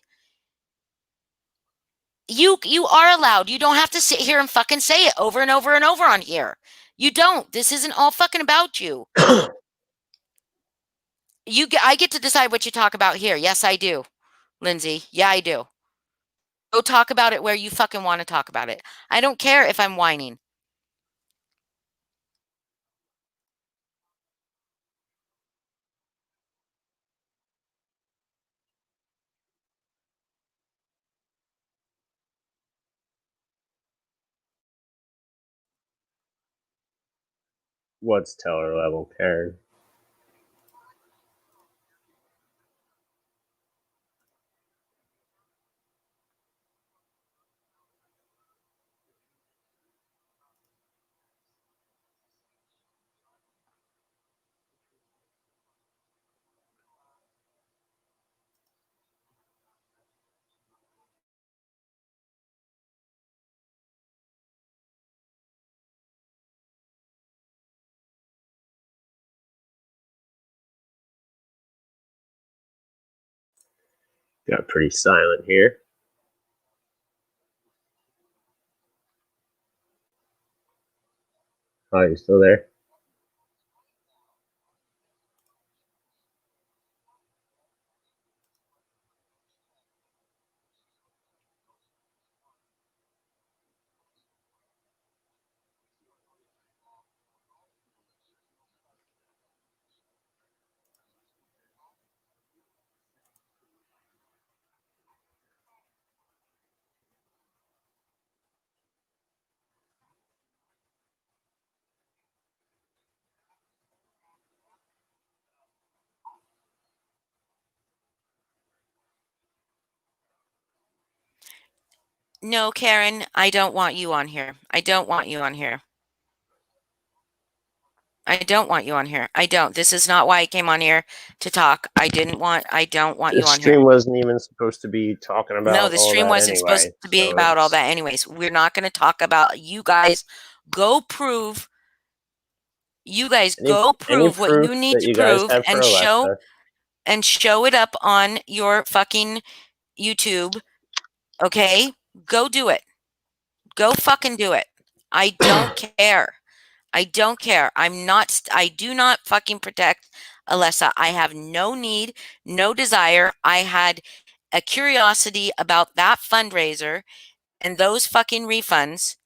Speaker 1: You are allowed. You don't have to sit here and fucking say it over and over and over on here. You don't. This isn't all fucking about you. I get to decide what you talk about here. Yes, I do, Lindsay. Yeah, I do. Go talk about it where you fucking want to talk about it. I don't care if I'm whining.
Speaker 2: What's teller level, Karen? Got pretty silent here. Oh, you still there?
Speaker 1: No, Karen, I don't want you on here. I don't want you on here. I don't want you on here. I don't. This is not why I came on here to talk. I don't want you
Speaker 2: This
Speaker 1: on here.
Speaker 2: stream wasn't even supposed to be talking
Speaker 1: No,
Speaker 2: about
Speaker 1: the
Speaker 2: all
Speaker 1: stream
Speaker 2: that
Speaker 1: wasn't supposed
Speaker 2: anyway.
Speaker 1: to be
Speaker 2: So
Speaker 1: about all
Speaker 2: it's
Speaker 1: that anyways. We're not going to talk about you guys. Go prove, you guys go
Speaker 2: any
Speaker 1: prove what
Speaker 2: proof
Speaker 1: you need
Speaker 2: that
Speaker 1: to
Speaker 2: you guys
Speaker 1: prove
Speaker 2: have for Alexa.
Speaker 1: and show it up on your fucking YouTube. Okay? Go do it. Go fucking do it. I don't care. I don't care. I do not fucking protect Alessa. I have no need, no desire. I had a curiosity about that fundraiser and those fucking refunds.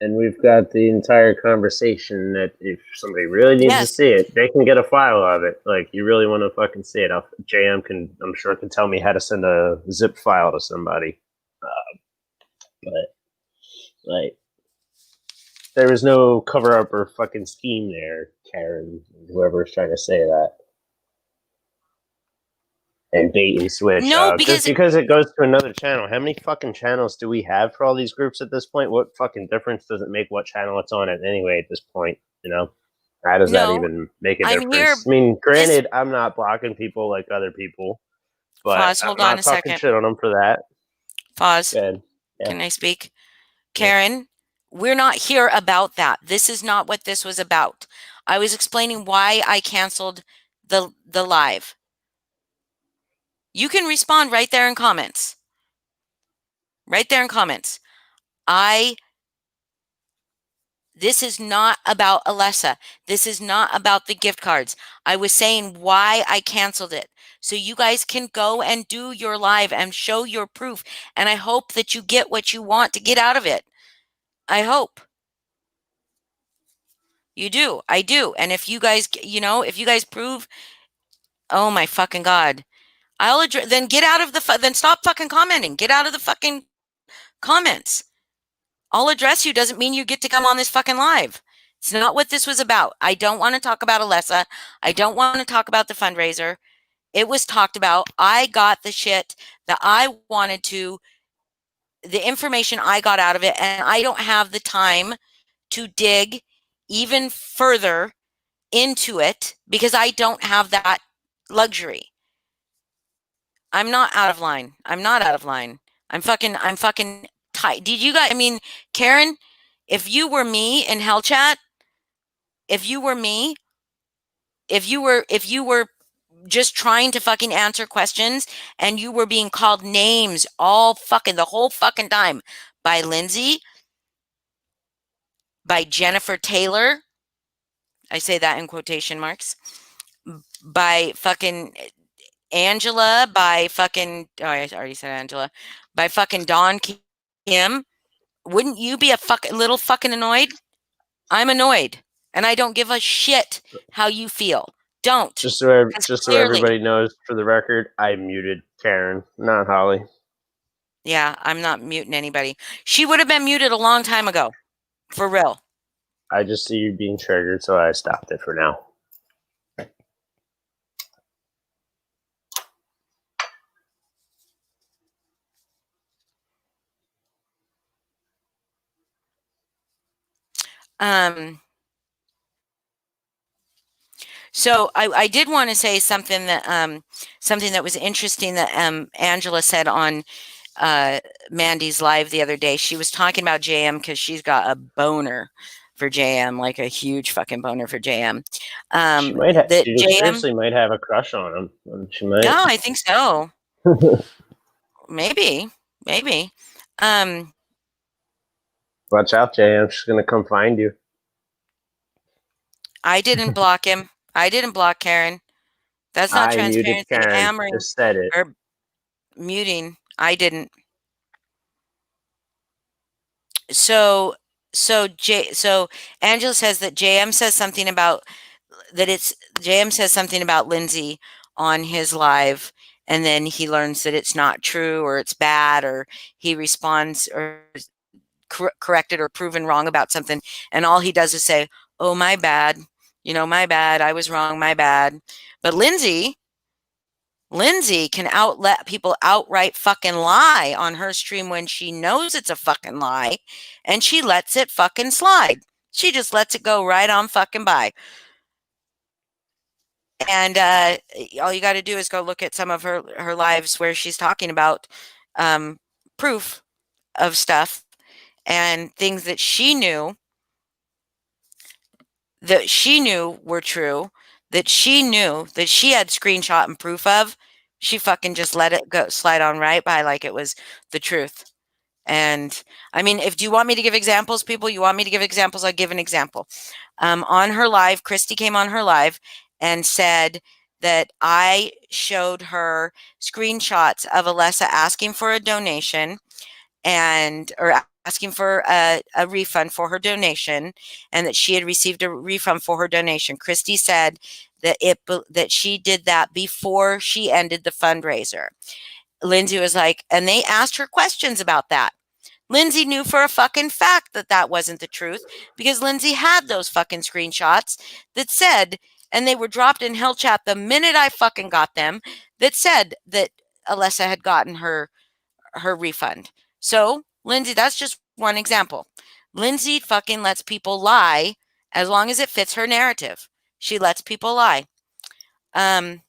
Speaker 2: And we've got the entire conversation that if somebody really needs to
Speaker 1: Yes.
Speaker 2: see it, they can get a file of it. Like, you really want to fucking see it? I'm sure, can tell me how to send a zip file to somebody. But like, there was no cover up or fucking scheme there, Karen. Whoever's trying to say that. And bait and switch.
Speaker 1: No,
Speaker 2: Just
Speaker 1: because
Speaker 2: because it goes to another channel. How many fucking channels do we have for all these groups at this point? What fucking difference does it make what channel it's on at anyway at this point? You know? How does that
Speaker 1: no,
Speaker 2: even make a
Speaker 1: I'm here.
Speaker 2: difference? I mean,
Speaker 1: This
Speaker 2: granted, I'm not blocking people like other people, but
Speaker 1: Pause,
Speaker 2: I'm
Speaker 1: hold on
Speaker 2: not
Speaker 1: a
Speaker 2: talking
Speaker 1: second.
Speaker 2: shit on them for that.
Speaker 1: Pause.
Speaker 2: Good. Yeah.
Speaker 1: Can I speak?
Speaker 2: Yeah.
Speaker 1: Karen, we're not here about that. This is not what this was about. I was explaining why I canceled the live. You can respond right there in comments. Right there in comments. I This is not about Alessa. This is not about the gift cards. I was saying why I canceled it. So you guys can go and do your live and show your proof. And I hope that you get what you want to get out of it. I hope. You do. I do. And if you guys, if you guys prove, oh my fucking God, I'll address, then get out of then stop fucking commenting. Get out of the fucking comments. I'll address you doesn't mean you get to come on this fucking live. It's not what this was about. I don't want to talk about Alessa. I don't want to talk about the fundraiser. It was talked about. I got the shit that I wanted to, the information I got out of it, and I don't have the time to dig even further into it because I don't have that luxury. I'm not out of line. I'm not out of line. I'm fucking tight. Did you guys, I mean, Karen, if you were me in Hell Chat, if you were me, if you were just trying to fucking answer questions and you were being called names all fucking the whole fucking time by Lindsay, by Jennifer Taylor, I say that in quotation marks, by fucking Angela, by fucking, oh, I already said Angela, by fucking Don Kim, wouldn't you be a little fucking annoyed? I'm annoyed, and I don't give a shit how you feel. Don't, because
Speaker 2: Just so
Speaker 1: clearly,
Speaker 2: everybody knows, for the record, I muted Karen, not Holly.
Speaker 1: yeah, I'm not muting anybody. She would have been muted a long time ago, for real.
Speaker 2: I just see you being triggered, so I stopped it for now.
Speaker 1: Um, so I did want to say something that was interesting that Angela said on uh, Mandy's live the other day. She was talking about JM because she's got a boner for JM, like a huge fucking boner for JM.
Speaker 2: She might have.
Speaker 1: That
Speaker 2: She
Speaker 1: JM,
Speaker 2: seriously might have a crush on him. She might.
Speaker 1: yeah, I think so. Maybe, maybe. Um,
Speaker 2: Watch out, JM. She's gonna come find you.
Speaker 1: I didn't block him. I didn't block Karen. That's not
Speaker 2: I muted
Speaker 1: transparency.
Speaker 2: Karen.
Speaker 1: Hammering
Speaker 2: Just said it.
Speaker 1: or muting. I didn't. So so Angela says that JM says something about that it's JM says something about Lindsay on his live, and then he learns that it's not true or it's bad, or he responds or corrected or proven wrong about something, and all he does is say, "Oh, my bad. My bad. I was wrong. My bad." But Lindsay can let people outright fucking lie on her stream when she knows it's a fucking lie, and she lets it fucking slide. She just lets it go right on fucking by. And all you got to do is go look at some of her lives where she's talking about um, proof of stuff and things that she knew were true, that she knew that she had screenshot and proof of. She fucking just let it go slide on right by like it was the truth. And I mean, if do you want me to give examples, people? You want me to give examples? I'll give an example. On her live, Christy came on her live and said that I showed her screenshots of Alessa asking for a donation or asking for a refund for her donation, and that she had received a refund for her donation. Christy said that she did that before she ended the fundraiser. Lindsay was like, and they asked her questions about that. Lindsay knew for a fucking fact that that wasn't the truth because Lindsay had those fucking screenshots that said, and they were dropped in Hell Chat the minute I fucking got them, that said that Alessa had gotten her refund. So, Lindsay, that's just one example. Lindsay fucking lets people lie as long as it fits her narrative. She lets people lie. Um,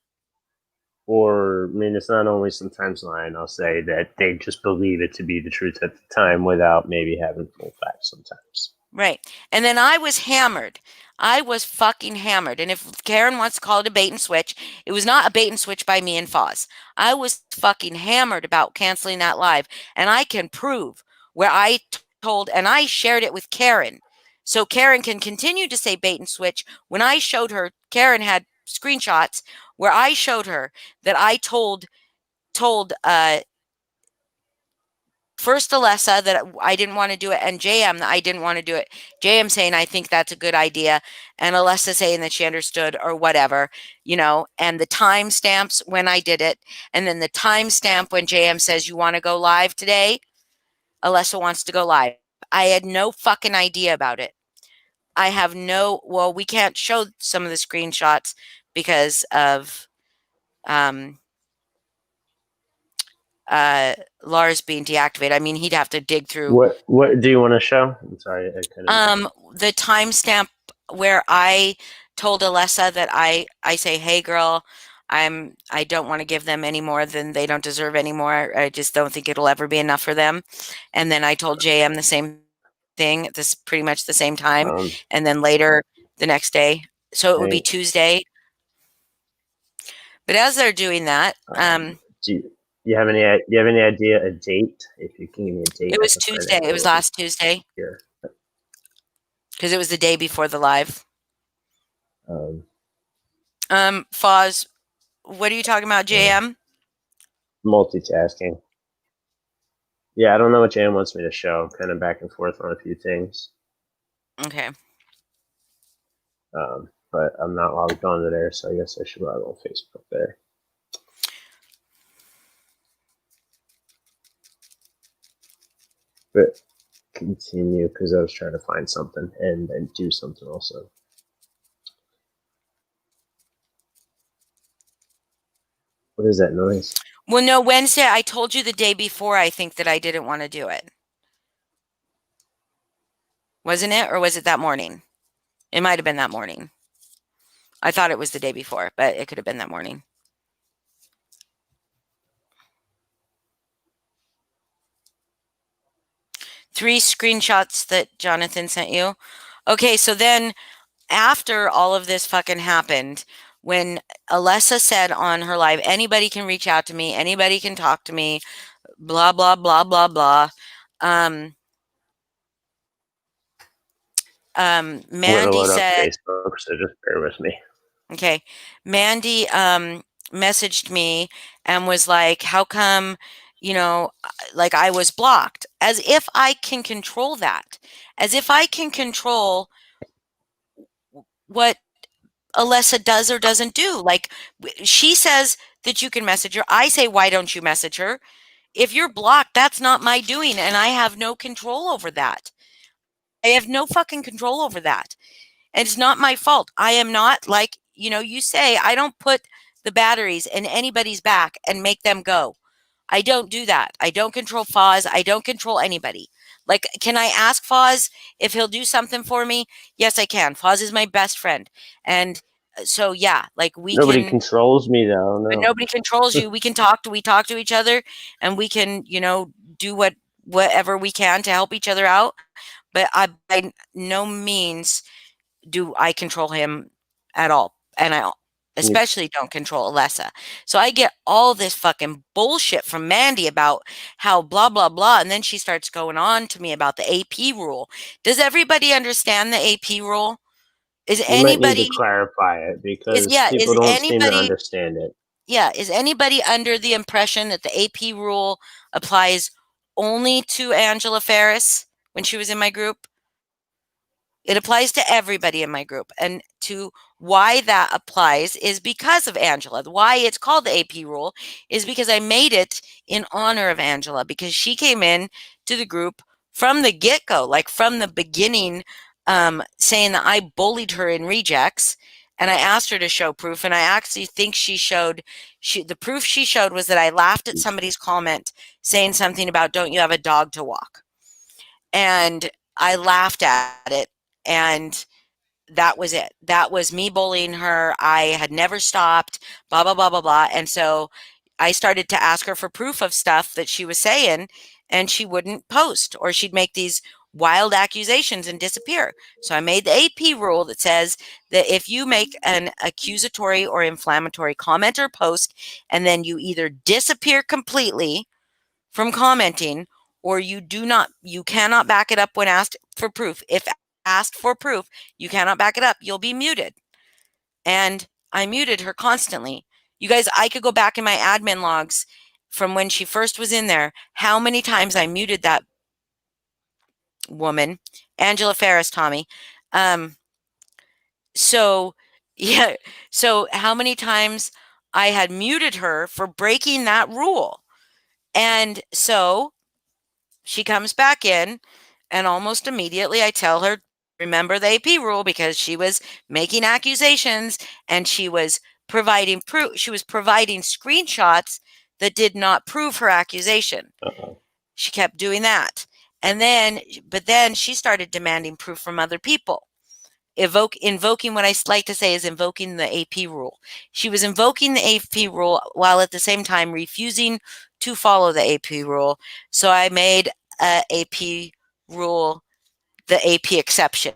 Speaker 2: Or, I mean, it's not only sometimes lying. I'll say that they just believe it to be the truth at the time without maybe having full facts sometimes.
Speaker 1: right. And then I was hammered. I was fucking hammered. And if Karen wants to call it a bait and switch, it was not a bait and switch by me and Foz. I was fucking hammered about canceling that live. And I can prove where I told, and I shared it with Karen. So Karen can continue to say bait and switch. When I showed her, Karen had screenshots where I showed her that I told first Alessa that I didn't want to do it, and JM that I didn't want to do it. JM saying I think that's a good idea, and Alessa saying that she understood or whatever, and the timestamps when I did it, and then the timestamp when JM says you want to go live today, Alessa wants to go live. I had no fucking idea about it. I have no, well, we can't show some of the screenshots because of um, uh, Lars being deactivated. I mean, he'd have to dig through
Speaker 2: What do you want to show? I'm sorry, I couldn't.
Speaker 1: the timestamp where I told Alessa that I say, "Hey, girl, I don't want to give them any more than they don't deserve anymore. I just don't think it'll ever be enough for them." And then I told JM the same thing at this pretty much the same time,
Speaker 2: Um,
Speaker 1: and then later the next day. So it would be
Speaker 2: hey,
Speaker 1: Tuesday. But as they're doing that,
Speaker 2: do you have any idea a date? If you can give me a date,
Speaker 1: it
Speaker 2: I
Speaker 1: was
Speaker 2: can find it
Speaker 1: Tuesday.
Speaker 2: a
Speaker 1: It was
Speaker 2: little
Speaker 1: last Tuesday
Speaker 2: easier.
Speaker 1: because it was the day before the live.
Speaker 2: Um,
Speaker 1: Foz, what are you talking about,
Speaker 2: uh,
Speaker 1: JM?
Speaker 2: multitasking. Yeah, I don't know what Jan wants me to show. I'm kind of back and forth on a few things.
Speaker 1: Okay.
Speaker 2: But I'm not logged onto there, so I guess I should log on Facebook there. But continue because I was trying to find something and then do something also. What is that noise?
Speaker 1: Well, no, Wednesday, I told you the day before, I think that I didn't want to do it. Wasn't it? Or was it that morning? It might have been that morning. I thought it was the day before, but it could have been that morning. Three screenshots that Jonathan sent you. Okay, so then after all of this fucking happened, when Alessa said on her live, anybody can reach out to me, anybody can talk to me, blah, blah, blah, blah, blah. Um,
Speaker 2: I'm gonna
Speaker 1: Mandy
Speaker 2: load up
Speaker 1: said,
Speaker 2: Facebook, so just bear with me.
Speaker 1: okay, Mandy messaged me and was like, how come, like I was blocked? As if I can control that. As if I can control what Alessa does or doesn't do. Like she says that you can message her. I say, why don't you message her? If you're blocked, that's not my doing, and I have no control over that. I have no fucking control over that. And it's not my fault. I am not like, you say, I don't put the batteries in anybody's back and make them go. I don't do that. I don't control Foz. I don't control anybody. Like, can I ask Foz if he'll do something for me? Yes, I can. Foz is my best friend. And so, yeah, like we
Speaker 2: Nobody
Speaker 1: can,
Speaker 2: controls me though.
Speaker 1: but
Speaker 2: No.
Speaker 1: nobody controls you. We talk to each other and we can, do whatever we can to help each other out. But I, by no means do I control him at all. And I
Speaker 2: You,
Speaker 1: especially don't control Alessa. So I get all this fucking bullshit from Mandy about how blah, blah, blah. And then she starts going on to me about the AP rule. Does everybody understand the AP rule? Is
Speaker 2: you might need to
Speaker 1: anybody,
Speaker 2: clarify it
Speaker 1: is,
Speaker 2: because
Speaker 1: yeah,
Speaker 2: people don't seem to understand it.
Speaker 1: is anybody under the impression that the AP rule applies only to Angela Ferris when she was in my group? It applies to everybody in my group. And to why that applies is because of Angela. Why it's called the AP rule is because I made it in honor of Angela because she came in to the group from the get-go, like from the beginning, saying that I bullied her in rejects. And I asked her to show proof. And I actually think the proof she showed was that I laughed at somebody's comment saying something about, don't you have a dog to walk? And I laughed at it. And that was it. That was me bullying her. I had never stopped, blah, blah, blah, blah, blah. And so I started to ask her for proof of stuff that she was saying, and she wouldn't post, or she'd make these wild accusations and disappear. So I made the AP rule that says that if you make an accusatory or inflammatory comment or post, and then you either disappear completely from commenting, or you cannot back it up when asked for proof. If asked for proof, you cannot back it up, you'll be muted. And I muted her constantly. You guys, I could go back in my admin logs from when she first was in there, how many times I muted that woman, Angela Ferris, Tommy. Um, so yeah, so how many times I had muted her for breaking that rule. And so she comes back in, and almost immediately I tell her remember the AP rule because she was making accusations and she was providing proof. She was providing screenshots that did not prove her accusation.
Speaker 2: Uh-oh.
Speaker 1: She kept doing that. And then, but then she started demanding proof from other people. Invoking what I like to say is invoking the AP rule. She was invoking the AP rule while at the same time refusing to follow the AP rule. So I made a AP rule the AP exception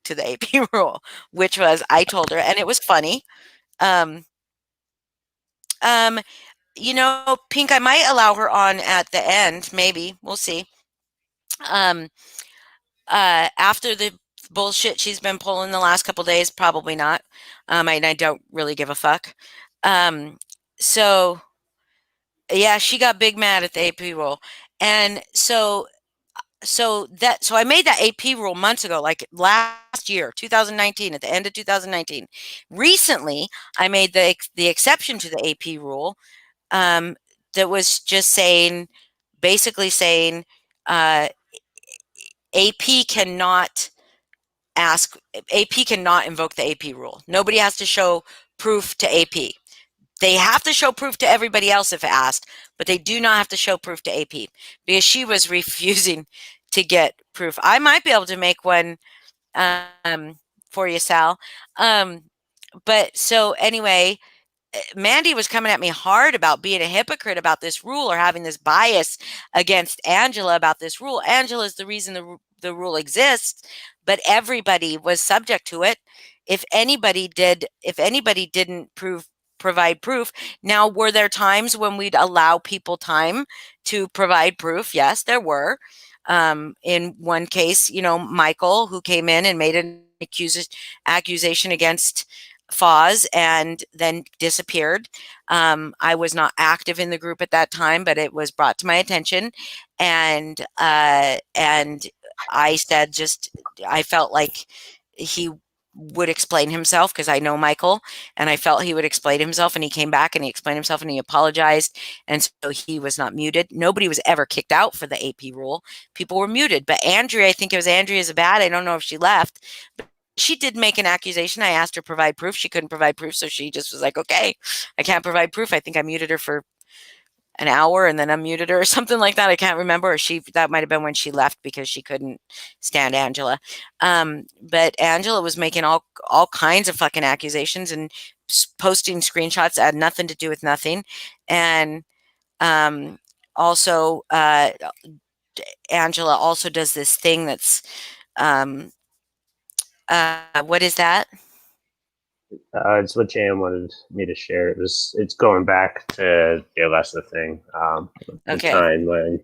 Speaker 1: to the AP rule, which was I told her, and it was funny. Um, um, Pink, I might allow her on at the end. Maybe we'll see. Um, After the bullshit she's been pulling the last couple days, probably not. I don't really give a fuck. Um, so yeah, she got big mad at the AP rule, and so I made that AP rule months ago, like last year, 2019, at the end of 2019. Recently, I made the exception to the AP rule, um, that was just saying, basically saying, uh, AP cannot ask AP cannot invoke the AP rule. Nobody has to show proof to AP. They have to show proof to everybody else if asked, but they do not have to show proof to AP because she was refusing to get proof. I might be able to make one um, for you, Sal. Um, but so anyway, Mandy was coming at me hard about being a hypocrite about this rule or having this bias against Angela about this rule. Angela is the reason the rule exists, but everybody was subject to it. If anybody didn't provide proof. Now, were there times when we'd allow people time to provide proof? Yes, there were. In one case, Michael, who came in and made an accusation against Foz and then disappeared. I was not active in the group at that time, but it was brought to my attention, and I said I felt like he would explain himself because I know Michael, and I felt he would explain himself, and he came back and he explained himself and he apologized, and so he was not muted. Nobody was ever kicked out for the AP rule. People were muted, but Andrea, I think it was Andrea Zabad. I don't know if she left, but she did make an accusation. I asked her to provide proof. She couldn't provide proof, so she just was like, "Okay, I can't provide proof." I think I muted her for an hour and then unmuted her or something like that. I can't remember. Or that might have been when she left because she couldn't stand Angela. But Angela was making all kinds of fucking accusations and posting screenshots that had nothing to do with nothing. And um, also, Angela also does this thing that's um, what is that?
Speaker 2: It's what Jan wanted me to share. It's going back to the Alessa thing. The
Speaker 1: Okay.
Speaker 2: timeline.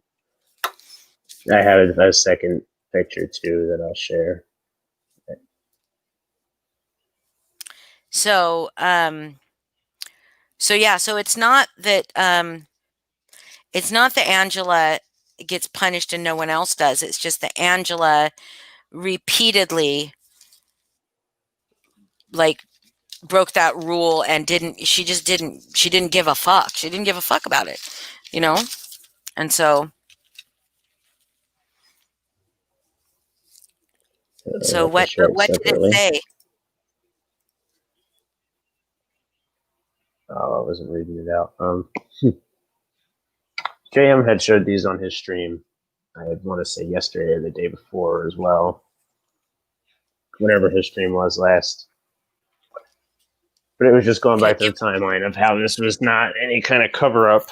Speaker 2: I have a second picture too that I'll share.
Speaker 1: So, so yeah, so it's not that Angela gets punished and no one else does. It's just that Angela repeatedly like broke that rule and she didn't give a fuck. She didn't give a fuck about it, you know? And so
Speaker 2: I have to share it
Speaker 1: what did it
Speaker 2: separately.
Speaker 1: say?
Speaker 2: Oh, I wasn't reading it out. JM had showed these on his stream. I want to say yesterday or the day before as well. Whenever his stream was last. But it was just going
Speaker 1: Okay,
Speaker 2: back to the timeline of how this was not any kind of cover up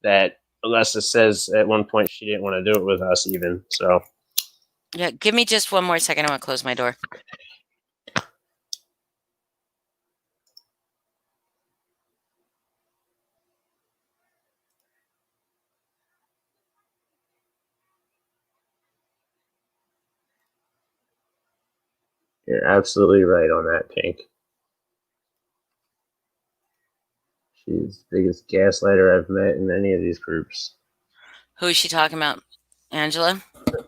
Speaker 2: that Alessa says at one point she didn't want to do it with us even. So
Speaker 1: yeah, give me just one more second. I want to close my door.
Speaker 2: you're absolutely right on that, Pink. She's the biggest gaslighter I've met in any of these groups.
Speaker 1: Who is she talking about? Angela?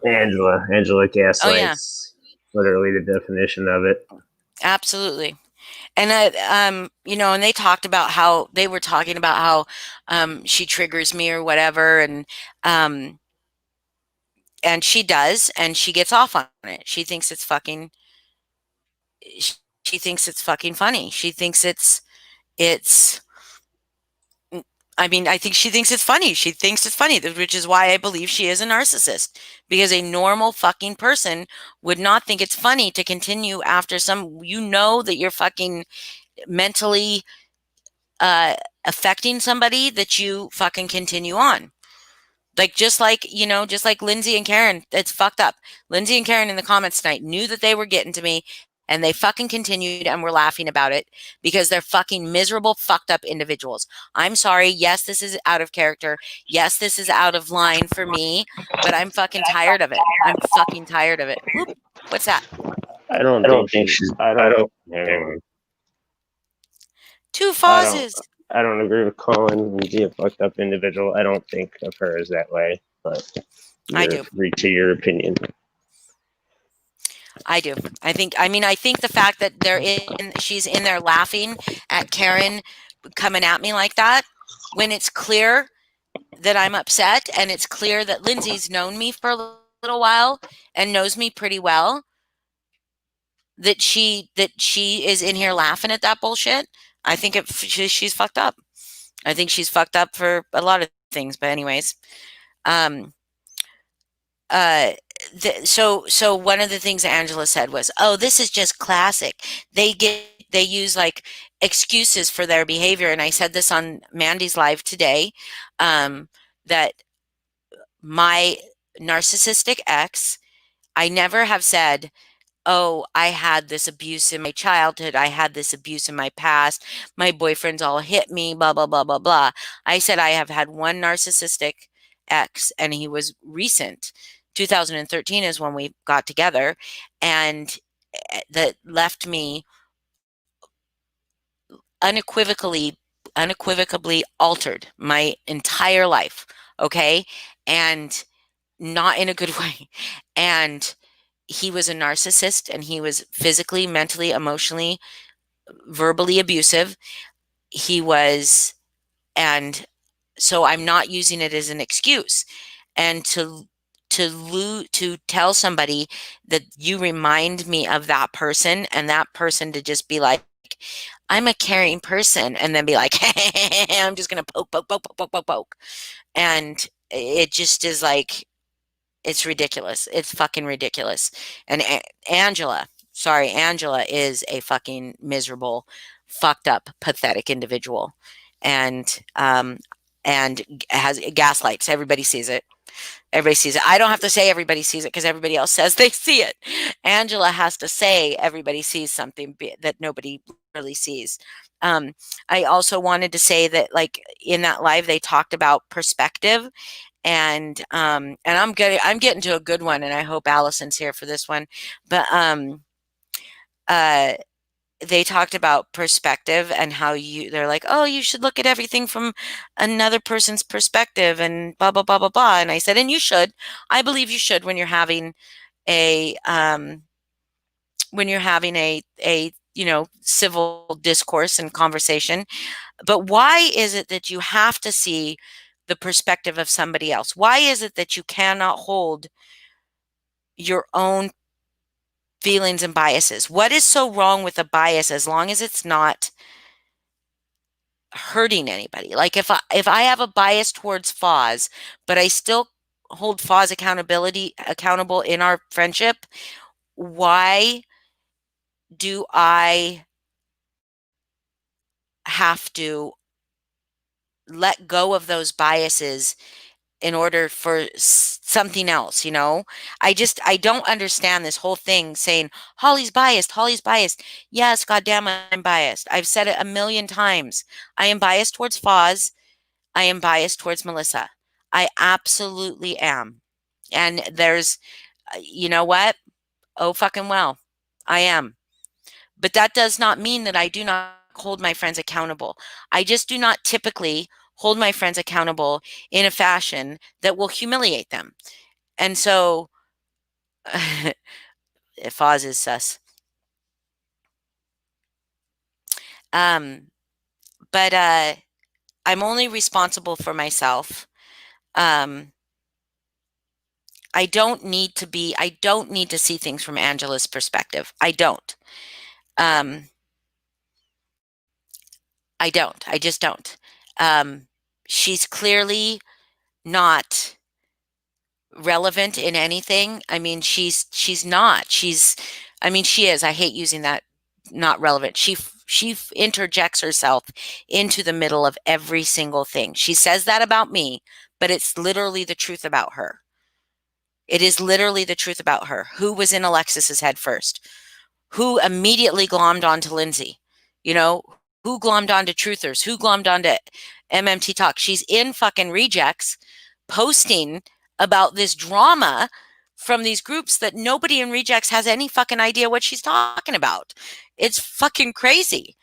Speaker 2: Angela
Speaker 1: Oh yeah,
Speaker 2: gaslights. Literally the definition of it.
Speaker 1: absolutely. And and they talked about how they were talking about how she triggers me or whatever, um and she does, and she gets off on it. She thinks it's fucking. She thinks it's fucking funny. She thinks it's. I mean, I think she thinks it's funny. She thinks it's funny, which is why I believe she is a narcissist. Because a normal fucking person would not think it's funny to continue after some. You know that you're fucking mentally uh, affecting somebody, that you fucking continue on. Like, just like, just like Lindsay and Karen, it's fucked up. Lindsay and Karen in the comments tonight knew that they were getting to me, and they fucking continued and were laughing about it because they're fucking miserable, fucked up individuals. I'm sorry. Yes, this is out of character. Yes, this is out of line for me, but I'm fucking tired of it. I'm fucking tired of it. Whoop. What's that?
Speaker 2: I don't
Speaker 3: I don't
Speaker 2: think
Speaker 3: think
Speaker 2: she's.
Speaker 3: she's.
Speaker 2: I
Speaker 3: I
Speaker 2: don't.
Speaker 3: don't.
Speaker 2: Hang
Speaker 3: Hang
Speaker 2: on.
Speaker 3: on.
Speaker 1: Two
Speaker 2: I don't.
Speaker 1: pauses.
Speaker 2: I don't agree with Colin and be a fucked up individual. I don't think of her as that way, but
Speaker 1: I
Speaker 2: you're
Speaker 1: do.
Speaker 2: free to your opinion.
Speaker 1: I do. I think the fact that she's in there laughing at Karen coming at me like that, when it's clear that I'm upset, and it's clear that Lindsay's known me for a little while and knows me pretty well, that she is in here laughing at that bullshit. I think she's fucked up. I think she's fucked up for a lot of things. But anyways, um, uh, so one of the things Angela said was, "Oh, this is just classic. They use like excuses for their behavior." And I said this on Mandy's live today, that my narcissistic ex, I never have said, "Oh, I had this abuse in my childhood. I had this abuse in my past. My boyfriends all hit me, blah, blah, blah, blah, blah." I said I have had one narcissistic ex, and he was recent. 2013 is when we got together, and that left me unequivocally, unequivocally altered my entire life. Okay. And not in a good way. And he was a narcissist, and he was physically, mentally, emotionally, verbally abusive. He was, and so I'm not using it as an excuse. And to tell somebody that you remind me of that person, and that person to just be like, "I'm a caring person," and then be like, "I'm just gonna poke, poke, poke, poke, poke, poke, poke," and it just is like, it's ridiculous. It's fucking ridiculous. And Angela is a fucking miserable, fucked up, pathetic individual, and has gaslights. Everybody sees it. Everybody sees it. I don't have to say everybody sees it because everybody else says they see it. Angela has to say everybody sees something that nobody really sees. Um, I also wanted to say that, like, in that live, they talked about perspective, and I'm getting to a good one, and I hope Allison's here for this one. But uh they talked about perspective, and how they're like, "Oh, you should look at everything from another person's perspective," and blah blah blah blah blah. And I said, "And you should. I believe you should when you're having a civil discourse and conversation. But why is it that you have to see the perspective of somebody else? Why is it that you cannot hold your own feelings and biases? What is so wrong with a bias, as long as it's not hurting anybody? Like, if I have a bias towards Foz, but I still hold Foz accountable in our friendship, why do I have to let go of those biases in order for something else? I don't understand this whole thing saying Holly's biased, Holly's biased. Yes, goddamn, I'm biased. I've said it a million times. I am biased towards Foz. I am biased towards Melissa. I absolutely am. And you know what? Oh, fucking well. I am. But that does not mean that I do not hold my friends accountable. I just do not typically hold my friends accountable in a fashion that will humiliate them. And so, Foz is sus. Um, but I'm only responsible for myself. Um, I don't need to see things from Angela's perspective. I don't. Um, I don't. I just don't. Um, she's clearly not relevant in anything. I mean, she's not. I mean, she is. I hate using that not relevant. Interjects herself into the middle of every single thing. She says that about me, but it's literally the truth about her. It is literally the truth about her. Who was in Alexis's head first? Who immediately glommed onto Lindsay? You know, who glommed onto Truthers? Who glommed onto MMT Talk? She's in fucking rejects posting about this drama from these groups that nobody in rejects has any fucking idea what she's talking about. It's fucking crazy.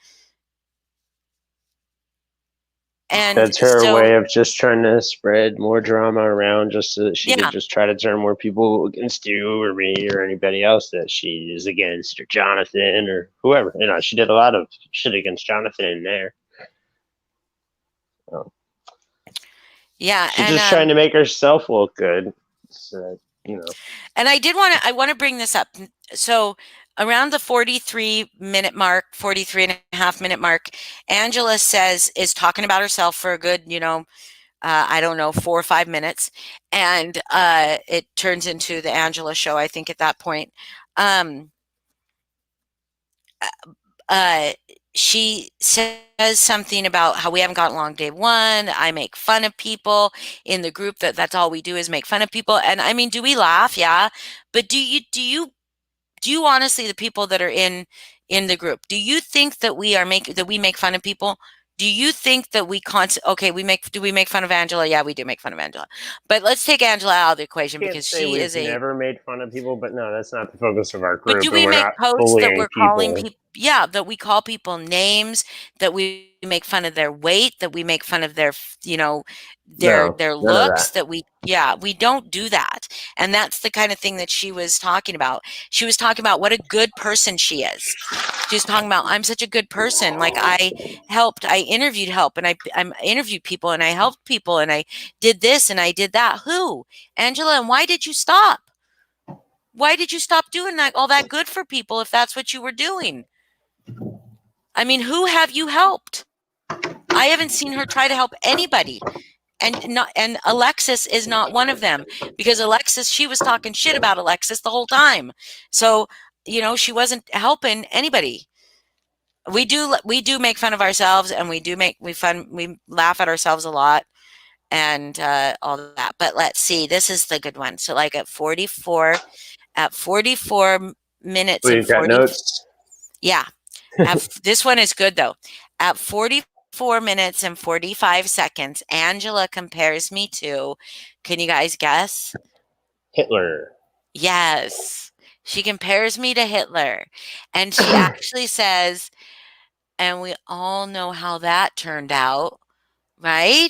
Speaker 1: And
Speaker 2: That's her
Speaker 1: so,
Speaker 2: way of just trying to spread more drama around just so that she could
Speaker 1: yeah,
Speaker 2: just try to turn more people against you or me or anybody else that she is against, or Jonathan or whoever. You know, she did a lot of shit against Jonathan in there. So
Speaker 1: yeah,
Speaker 2: she's just trying to make herself look good. So, you know.
Speaker 1: and I want to bring this up. So around the 43-minute mark, 43 and a half minute mark, Angela is talking about herself for a good, I don't know, 4 or 5 minutes. And it turns into the Angela show, I think, at that point. Um, uh, she says something about how we haven't gotten along day one. I make fun of people in the group. That's all we do is make fun of people. And I mean, do we laugh? Yeah. But do you honestly, the people that are in the group, do you think that we make fun of people? Do you think that okay, do we make fun of Angela? Yeah, we do make fun of Angela. But let's take Angela out of the equation
Speaker 2: Can't
Speaker 1: because
Speaker 2: say
Speaker 1: she
Speaker 2: we've
Speaker 1: is a
Speaker 2: never made fun of people, but no, that's not the focus of our
Speaker 1: but
Speaker 2: group,
Speaker 1: do
Speaker 2: and
Speaker 1: we
Speaker 2: we're
Speaker 1: make
Speaker 2: not
Speaker 1: posts that
Speaker 2: bullying
Speaker 1: we're calling
Speaker 2: people.
Speaker 1: people, yeah, that we call people names, that we make fun of their weight, that we make fun of
Speaker 2: No,
Speaker 1: their
Speaker 2: none of that.
Speaker 1: looks, yeah, we don't do that. And that's the kind of thing that she was talking about. She was talking about what a good person she is. She was talking about, I'm such a good person. Like I interviewed help and I interviewed people and I helped people and I did this and I did that. Who? Angela, and why did you stop? Why did you stop doing all that good for people if that's what you were doing? I mean, who have you helped? I haven't seen her try to help anybody. And Alexis is not one of them because Alexis, she was talking shit about Alexis the whole time. So, she wasn't helping anybody. We do make fun of ourselves and we laugh at ourselves a lot and all that. But let's see, this is the good one. So like at 44 minutes
Speaker 2: Well,
Speaker 1: and
Speaker 2: you've got
Speaker 1: 40
Speaker 2: notes.
Speaker 1: yeah, this one is good though. At 44 minutes and 45 seconds, Angela compares me to, can you guys guess?
Speaker 2: Hitler.
Speaker 1: Yes. She compares me to Hitler. And she actually says, and we all know how that turned out, right?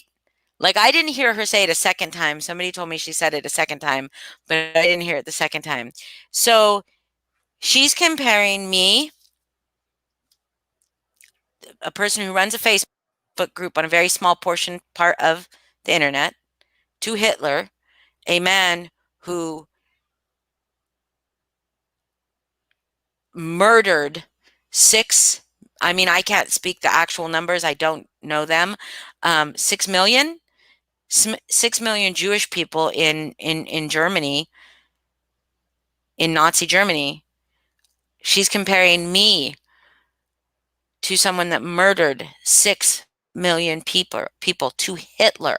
Speaker 1: Like I didn't hear her say it a second time. Somebody told me she said it a second time, but I didn't hear it the second time. So she's comparing me, a person who runs a Facebook group on a very small part of the internet, to Hitler, a man who murdered six, I mean, I can't speak the actual numbers, I don't know them, 6 million, 6 million Jewish people in Germany, in Nazi Germany. She's comparing me to someone that murdered 6 million people to Hitler.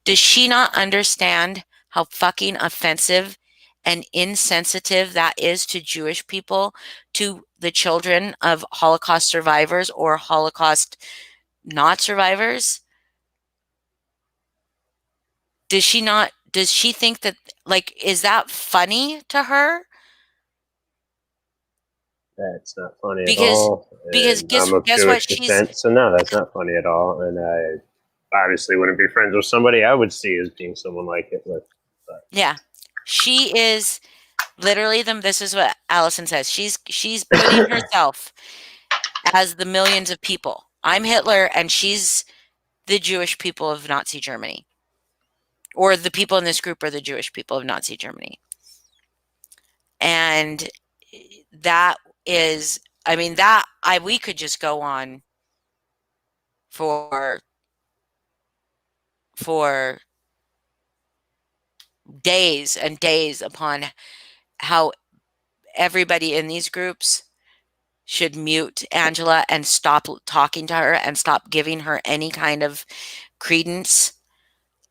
Speaker 1: Does she not understand how fucking offensive and insensitive that is to Jewish people, to the children of Holocaust survivors or Holocaust not survivors? Does she think that, like, is that funny to her?
Speaker 2: That's not funny at
Speaker 1: Because
Speaker 2: all.
Speaker 1: because
Speaker 2: And I'm of
Speaker 1: guess what
Speaker 2: Jewish
Speaker 1: she's
Speaker 2: descent, so no, that's not funny at all. And I obviously wouldn't be friends with somebody I would see as being someone like Hitler. But
Speaker 1: yeah. She is literally this is what Allison says. She's putting herself as the millions of people. I'm Hitler and she's the Jewish people of Nazi Germany. or the people in this group are the Jewish people of Nazi Germany. And that is, I mean, we could just go on for for days and days upon how everybody in these groups should mute Angela and stop talking to her and stop giving her any kind of credence,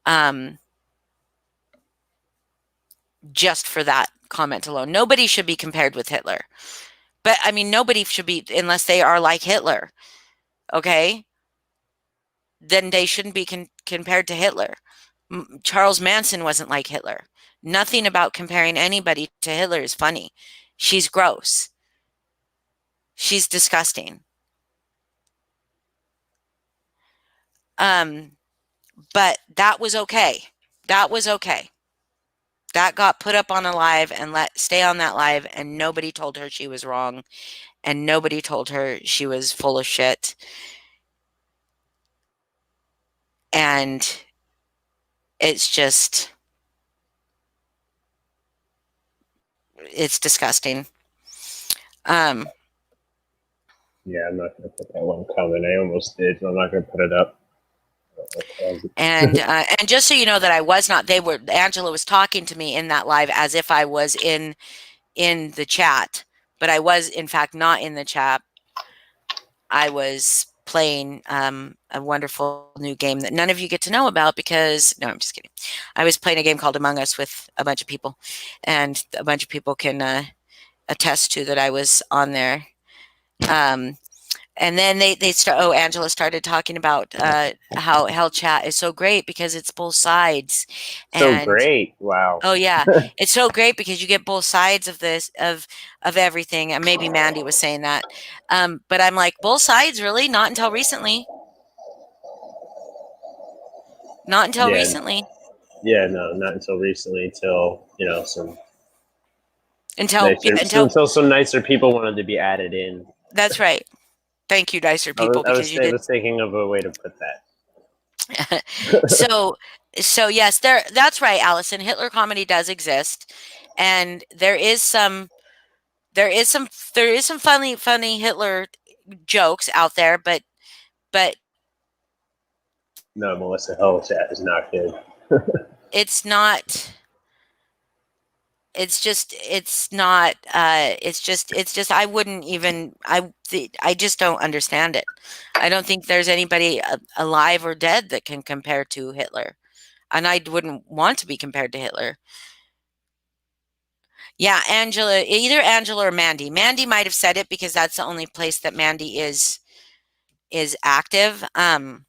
Speaker 1: um, just for that comment alone. Nobody should be compared with Hitler. But I mean, nobody should be, unless they are like Hitler, okay? Then they shouldn't be compared to Hitler. Charles Manson wasn't like Hitler. Nothing about comparing anybody to Hitler is funny. She's gross. She's disgusting. But that was okay. That was okay. That got put up on a live and let stay on that live, and nobody told her she was wrong, and nobody told her she was full of shit. And it's just, it's disgusting. Um,
Speaker 2: Yeah, I'm not going to put that one comment. I almost did, but I'm not going to put it up.
Speaker 1: and just so you know that I was not, Angela was talking to me in that live as if I was in the chat, but I was in fact not in the chat. I was playing a wonderful new game that none of you get to know about because, no, I'm just kidding. I was playing a game called Among Us with a bunch of people, and a bunch of people can attest to that I was on there. And then Angela started talking about how Hell Chat is so great because it's both sides.
Speaker 2: So
Speaker 1: And
Speaker 2: great. Wow.
Speaker 1: oh yeah, it's so great because you get both sides of this of everything. And maybe Mandy was saying that, but I'm like, both sides, really? Not until recently. Not until
Speaker 2: Yeah.
Speaker 1: recently.
Speaker 2: Yeah, no, not until recently. Till some
Speaker 1: Until
Speaker 2: nicer,
Speaker 1: until
Speaker 2: until some nicer people wanted to be added in.
Speaker 1: That's right. Thank you, nicer
Speaker 2: I was,
Speaker 1: people,
Speaker 2: I
Speaker 1: because
Speaker 2: was,
Speaker 1: you
Speaker 2: I
Speaker 1: did.
Speaker 2: was thinking of a way to put that.
Speaker 1: So yes, that's right, Allison. Hitler comedy does exist, and there is some funny Hitler jokes out there, but
Speaker 2: No, Melissa Hell Chat is not good.
Speaker 1: it's not. It's just I wouldn't even I just don't understand it. I don't think there's anybody alive or dead that can compare to Hitler, and I wouldn't want to be compared to Hitler. Yeah, either Angela or Mandy. Mandy might have said it because that's the only place that Mandy is active. Um,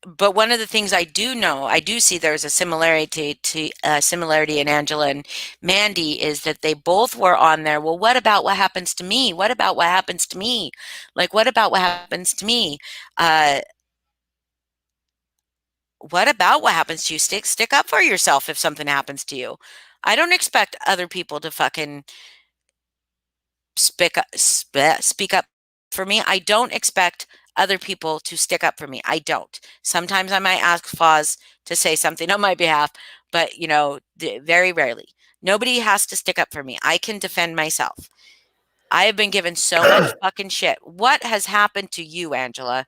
Speaker 1: but one of the things I do know, I do see there's a similarity in Angela and Mandy, is that they both were on there. Well, what about what happens to me? What about what happens to me? Like, what about what happens to me? Uh, what about what happens to you? Stick up for yourself if something happens to you. I don't expect other people to fucking speak up for me. I don't expect other people to stick up for me. I don't. Sometimes I might ask Foz to say something on my behalf, but very rarely. Nobody has to stick up for me. I can defend myself. I have been given so much fucking shit. What has happened to you, Angela,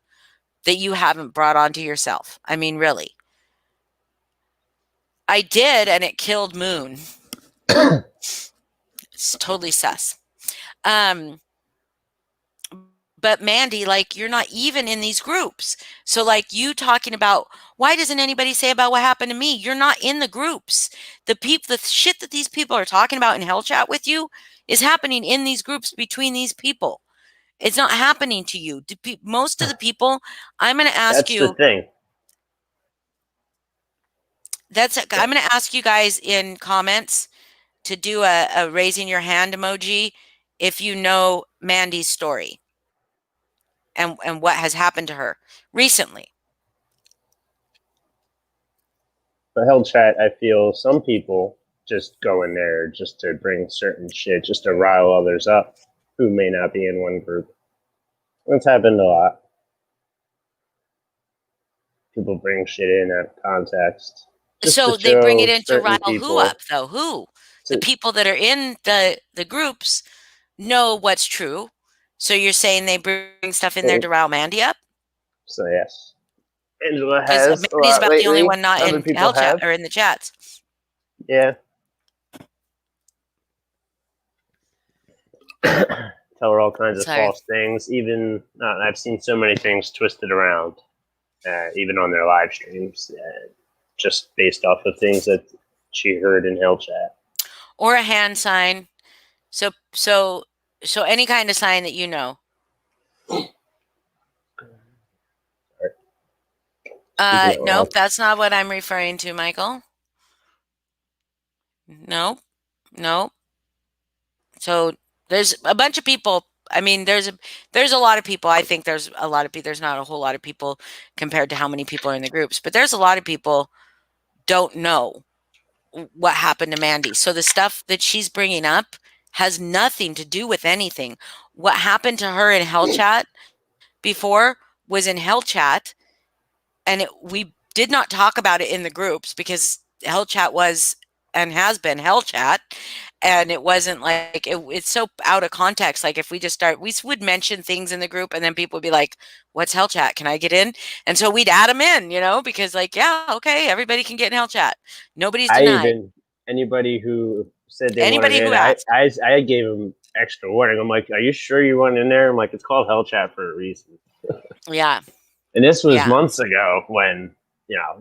Speaker 1: that you haven't brought onto yourself? I mean, really. I did, and it killed Moon. It's totally sus. Um, but Mandy, like, you're not even in these groups. So like, you talking about, why doesn't anybody say about what happened to me? You're not in the groups. The shit that these people are talking about in Hell Chat with you is happening in these groups between these people. It's not happening to you. Most of the people, I'm going to ask
Speaker 2: That's the
Speaker 1: you,
Speaker 2: thing.
Speaker 1: I'm going to ask you guys in comments to do a raising your hand emoji if you know Mandy's story and what has happened to her recently.
Speaker 2: But Hell Chat, I feel some people just go in there just to bring certain shit, just to rile others up who may not be in one group. That's happened a lot. People bring shit in out of context just to
Speaker 1: So they bring it
Speaker 2: show
Speaker 1: in to
Speaker 2: certain
Speaker 1: rile who up
Speaker 2: people.
Speaker 1: though? Who? The
Speaker 2: To,
Speaker 1: people that are in the groups know what's true. So you're saying they bring stuff in there to rile Mandy up?
Speaker 2: so yes, Angela
Speaker 1: Because
Speaker 2: has a
Speaker 1: Mandy's
Speaker 2: lot
Speaker 1: about the only
Speaker 2: lately.
Speaker 1: one not
Speaker 2: Other
Speaker 1: in
Speaker 2: people
Speaker 1: hell chat
Speaker 2: have.
Speaker 1: or in the chats.
Speaker 2: Yeah. Tell her all kinds of
Speaker 1: Sorry.
Speaker 2: false things. Even I've seen so many things twisted around, even on their live streams, just based off of things that she heard in Hell Chat.
Speaker 1: Or a hand sign. So so so any kind of sign that you know.
Speaker 2: Speaking of
Speaker 1: Nope,
Speaker 2: off,
Speaker 1: that's not what I'm referring to, Michael. Nope, nope. So there's a bunch of people. I mean, there's a lot of people. I think there's a lot of people. There's not a whole lot of people compared to how many people are in the groups, but there's a lot of people don't know what happened to Mandy. So the stuff that she's bringing up has nothing to do with anything. What happened to her in Hell Chat before was in Hell Chat, and we did not talk about it in the groups because Hell Chat was and has been Hell Chat, and it wasn't like it's so out of context. Like if we just start, we would mention things in the group, and then people would be like, "What's Hell Chat? Can I get in?" And so we'd add them in, because like, yeah, okay, everybody can get in Hell Chat. Nobody's
Speaker 2: I
Speaker 1: denied.
Speaker 2: even anybody who said they wanted
Speaker 1: Anybody
Speaker 2: in,
Speaker 1: who asked,
Speaker 2: I gave them extra warning. I'm like, are you sure you want in there? I'm like, it's called Hell Chat for a reason.
Speaker 1: yeah,
Speaker 2: And this was
Speaker 1: yeah,
Speaker 2: months ago when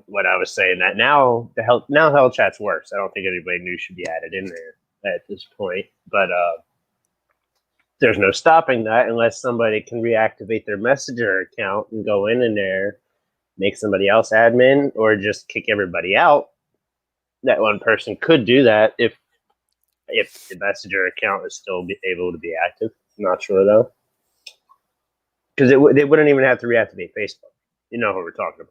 Speaker 2: when I was saying that. Now Hell Chat's worse. I don't think anybody new should be added in there at this point. But there's no stopping that unless somebody can reactivate their messenger account and go in there, make somebody else admin, or just kick everybody out. That one person could do that if the messenger account is still able to be active. I'm not sure though, because they wouldn't even have to reactivate Facebook. You know what we're talking about.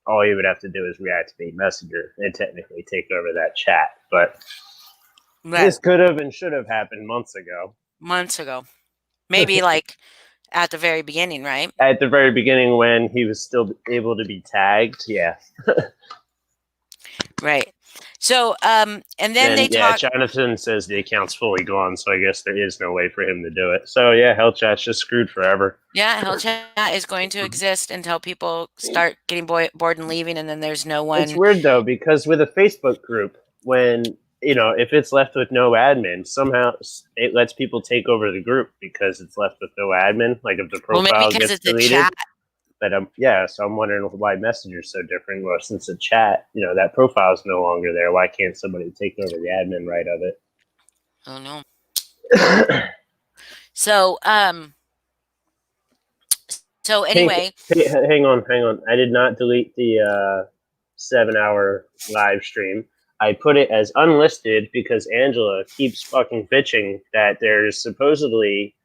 Speaker 2: All you would have to do is reactivate Messenger and technically take over that chat. But
Speaker 1: right,
Speaker 2: this could have and should have happened months ago.
Speaker 1: months ago, maybe like at the very beginning, right?
Speaker 2: At the very beginning, when he was still able to be tagged, yeah.
Speaker 1: Right. So, and then they
Speaker 2: And yeah,
Speaker 1: talk.
Speaker 2: Jonathan says the account's fully gone, so I guess there is no way for him to do it. So yeah, Hell Chat's just screwed forever.
Speaker 1: Yeah, Hell Chat is going to exist until people start getting bored and leaving, and then there's no
Speaker 2: It's
Speaker 1: one.
Speaker 2: weird though because with a Facebook group, when if it's left with no admin, somehow it lets people take over the group because it's left with no admin. Like if the
Speaker 1: Well, maybe
Speaker 2: profile
Speaker 1: because
Speaker 2: gets
Speaker 1: it's a chat.
Speaker 2: deleted, but yeah, so I'm wondering why Messenger's so different. Well, since the chat, that profile is no longer there. Why can't somebody take over the admin right of
Speaker 1: Oh no.
Speaker 2: it?
Speaker 1: So, so
Speaker 2: Pink,
Speaker 1: anyway,
Speaker 2: hang on, hang on. I did not delete the 7 hour live stream. I put it as unlisted because Angela keeps fucking bitching that there's supposedly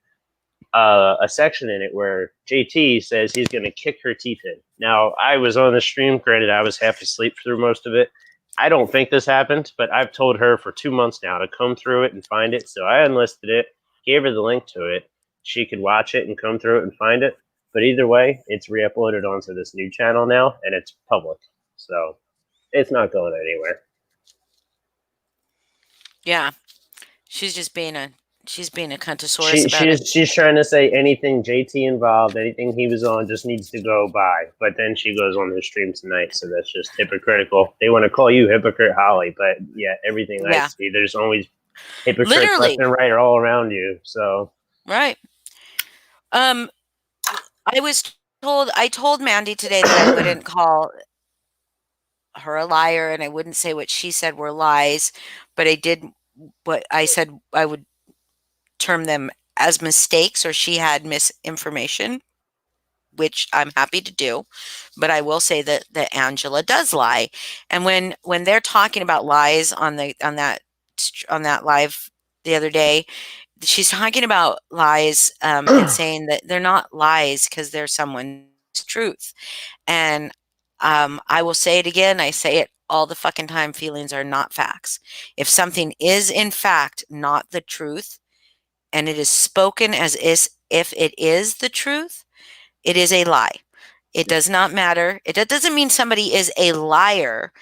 Speaker 2: a section in it where JT says he's going to kick her teeth in. Now, I was on the stream, granted, I was half asleep through most of it. I don't think this happened, but I've told her for 2 months now to come through it and find it. So I unlisted it, gave her the link to it. She could watch it and come through it and find it. But either way, it's re uploaded onto this new channel now and it's public. So it's not going anywhere.
Speaker 1: yeah, she's just being a cuntosaurus about it.
Speaker 2: She's trying to say anything JT involved, anything he was on, just needs to go by. But then she goes on his stream tonight, so that's just hypocritical. They want to call you hypocrite, Holly, but yeah, everything I
Speaker 1: Yeah,
Speaker 2: see, there's always hypocrites left
Speaker 1: literally,
Speaker 2: and right all around you. So
Speaker 1: right. Um, I was I told Mandy today that I wouldn't call her a liar and I wouldn't say what she said were lies, but I did what I said I would term them as mistakes or she had misinformation, which I'm happy to do. But I will say that Angela does lie. And when they're talking about lies on that live the other day, she's talking about lies and saying that they're not lies because they're someone's truth. And I will say it again. I say it all the fucking time. Feelings are not facts. If something is in fact not the truth, and it is spoken as if it is the truth, it is a lie. It does not matter. It doesn't mean somebody is a liar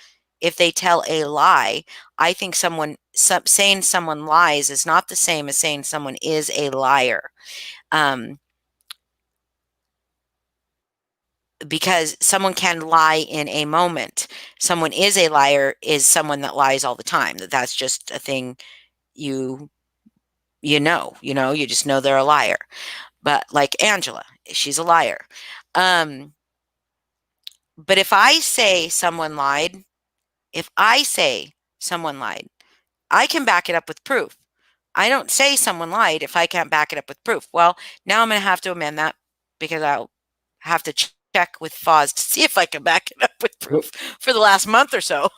Speaker 1: if they tell a lie. I think saying someone lies is not the same as saying someone is a liar. Um, because someone can lie in a moment. Someone is a liar is someone that lies all the time. That's just a thing you you just know they're a liar. But like Angela, she's a liar. Um, but if I say someone lied, I can back it up with proof. I don't say someone lied if I can't back it up with proof. Well, now I'm going to have to amend that because I'll have to check with Foz to see if I can back it up with proof for the last month or so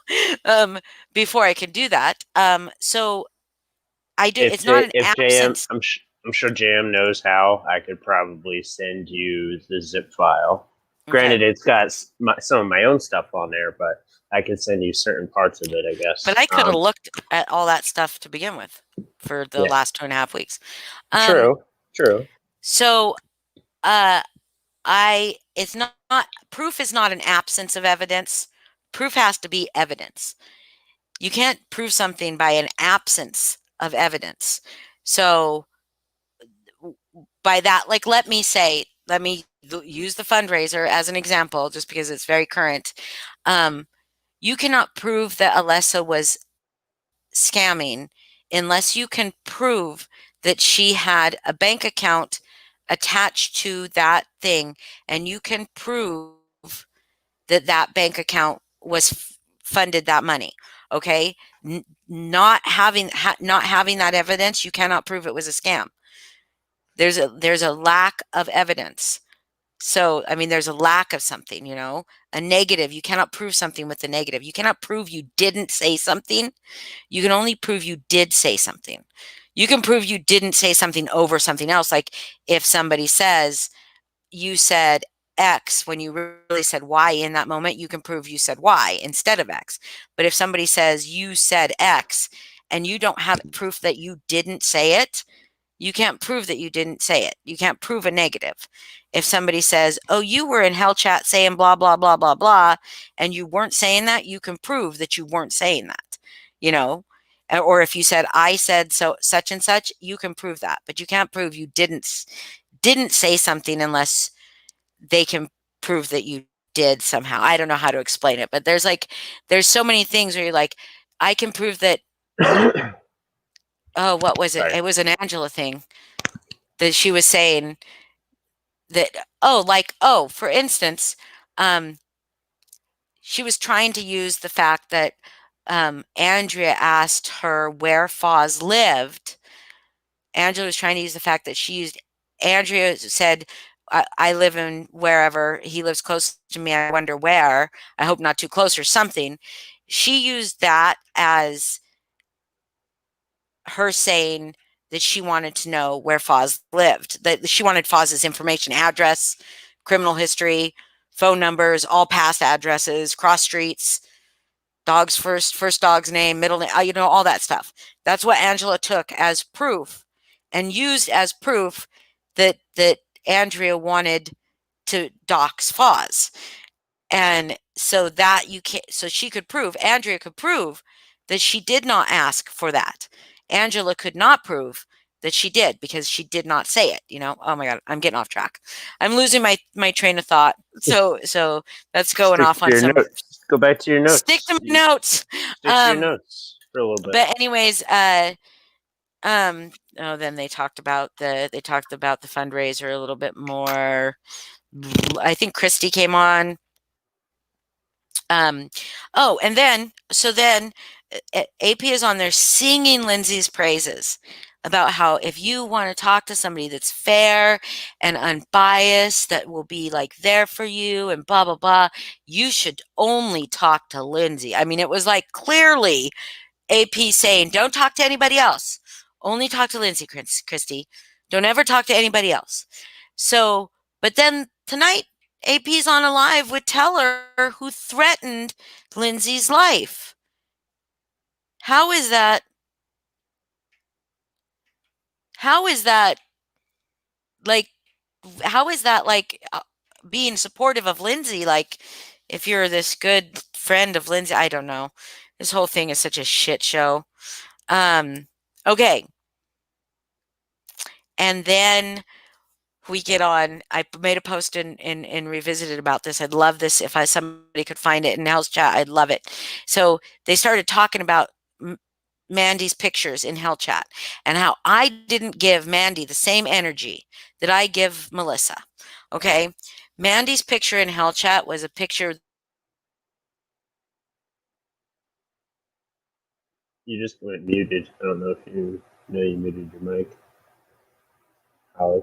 Speaker 1: um, before I can do that. So I do. It's not an
Speaker 2: If JM,
Speaker 1: absence.
Speaker 2: I'm sure JM knows how. I could probably send you the zip file.
Speaker 1: Okay.
Speaker 2: Granted, it's got some of my own stuff on there, but I can send you certain parts of it, I
Speaker 1: But
Speaker 2: guess.
Speaker 1: I could have looked at all that stuff to begin with for the
Speaker 2: Yeah,
Speaker 1: last 2.5 weeks. Um,
Speaker 2: true, true.
Speaker 1: so uh, it's not proof is not an absence of evidence. Proof has to be evidence. You can't prove something by an absence of evidence. So by that, like, let me use the fundraiser as an example, just because it's very current. Um, you cannot prove that Alessa was scamming unless you can prove that she had a bank account attached to that thing, and you can prove that that bank account was funded that money. Okay, not having that evidence, you cannot prove it was a scam. There's a lack of evidence. So, I mean, there's a lack of something, a negative. You cannot prove something with a negative. You cannot prove you didn't say something. You can only prove you did say something. You can prove you didn't say something over something else. Like if somebody says you said X when you really said Y in that moment, you can prove you said Y instead of X. But if somebody says you said X and you don't have proof that you didn't say it, you can't prove that you didn't say it. You can't prove a negative. If somebody says, "Oh, you were in hell chat saying blah blah blah blah blah," and you weren't saying that, you can prove that you weren't saying that. You know, or if you said I said so such and such, you can prove that, but you can't prove you didn't say something unless they can prove that you did somehow. I don't know how to explain it, but there's so many things where you're like, I can prove that. Oh, what was it?
Speaker 2: Sorry.
Speaker 1: It was an Angela thing that she was saying that, oh, like, oh, for instance, um, she was trying to use the fact that Andrea asked her where Foz lived. Angela was trying to use the fact that Andrea said, I live in wherever. He lives close to me. I wonder where. I hope not too close or something. She used that as her saying that she wanted to know where Foz lived, that she wanted Foz's information, address, criminal history, phone numbers, all past addresses, cross streets, dog's first dog's name, middle name, all that stuff. That's what Angela took as proof and used as proof that Andrea wanted to dox Foz. And so that you can so she could prove, Andrea could prove that she did not ask for that. Angela could not prove that she did because she did not say it. Oh my God, I'm getting off track. I'm losing my train of thought. So that's going
Speaker 2: Stick
Speaker 1: off
Speaker 2: to
Speaker 1: on
Speaker 2: your
Speaker 1: some
Speaker 2: notes. Go back to your
Speaker 1: stick
Speaker 2: notes.
Speaker 1: to my notes.
Speaker 2: Stick to your
Speaker 1: Um,
Speaker 2: notes for a little bit.
Speaker 1: but anyways, oh, then they talked about the fundraiser a little bit more. I think Christy came on. Um, oh, and then AP is on there singing Lindsay's praises about how if you want to talk to somebody that's fair and unbiased, that will be like there for you and blah, blah, blah, you should only talk to Lindsay. I mean, it was like clearly AP saying, don't talk to anybody else. Only talk to Lindsay, Christy. Don't ever talk to anybody else. So, but then tonight, AP's on a live with Teller who threatened Lindsay's life. How is that? How is that like? How is that like being supportive of Lindsay. Like, if you're this good friend of Lindsay, I don't know. This whole thing is such a shit show. Um, okay. And then we get on. I made a post in Revisited about this. I'd love this if somebody could find it in Hell's chat. I'd love it. So they started talking about Mandy's pictures in Hell chat and how I didn't give Mandy the same energy that I give Melissa. Okay. Mandy's picture in Hell chat was a picture.
Speaker 2: You just went muted. I don't know if you know you muted your mic. Holly.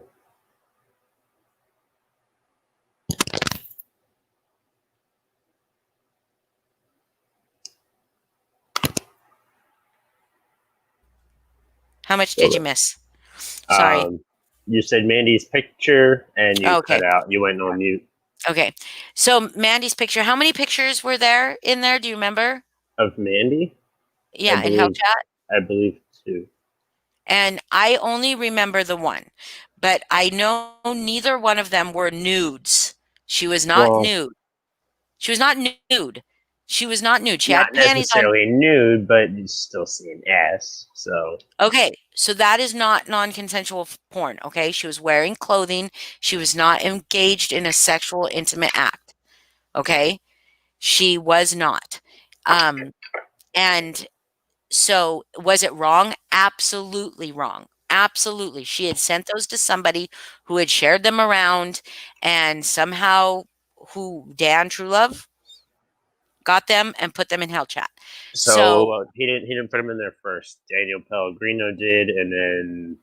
Speaker 1: How much
Speaker 2: Still
Speaker 1: did you
Speaker 2: there.
Speaker 1: miss? Sorry.
Speaker 2: You said Mandy's picture and you
Speaker 1: Okay.
Speaker 2: cut out. You went on mute.
Speaker 1: Okay. So Mandy's picture, how many pictures were there in there? Do you remember?
Speaker 2: Of Mandy, I
Speaker 1: Yeah, in Hell
Speaker 2: believe.
Speaker 1: chat.
Speaker 2: I believe two.
Speaker 1: And I only remember the one, but I know neither one of them were nudes. She was not
Speaker 2: Well,
Speaker 1: nude. She was not nude. She was not nude. She
Speaker 2: not
Speaker 1: had panties on.
Speaker 2: necessarily nude, but you still see an ass. So
Speaker 1: Okay, so that is not non-consensual porn, okay? She was wearing clothing. She was not engaged in a sexual intimate act, okay? She was not. Um, and so was it wrong? Absolutely wrong. Absolutely. She had sent those to somebody who had shared them around, and somehow Dan Truelove got them and put them in Hell chat. So,
Speaker 2: he didn't put him in there first. Daniel Pellegrino did, and then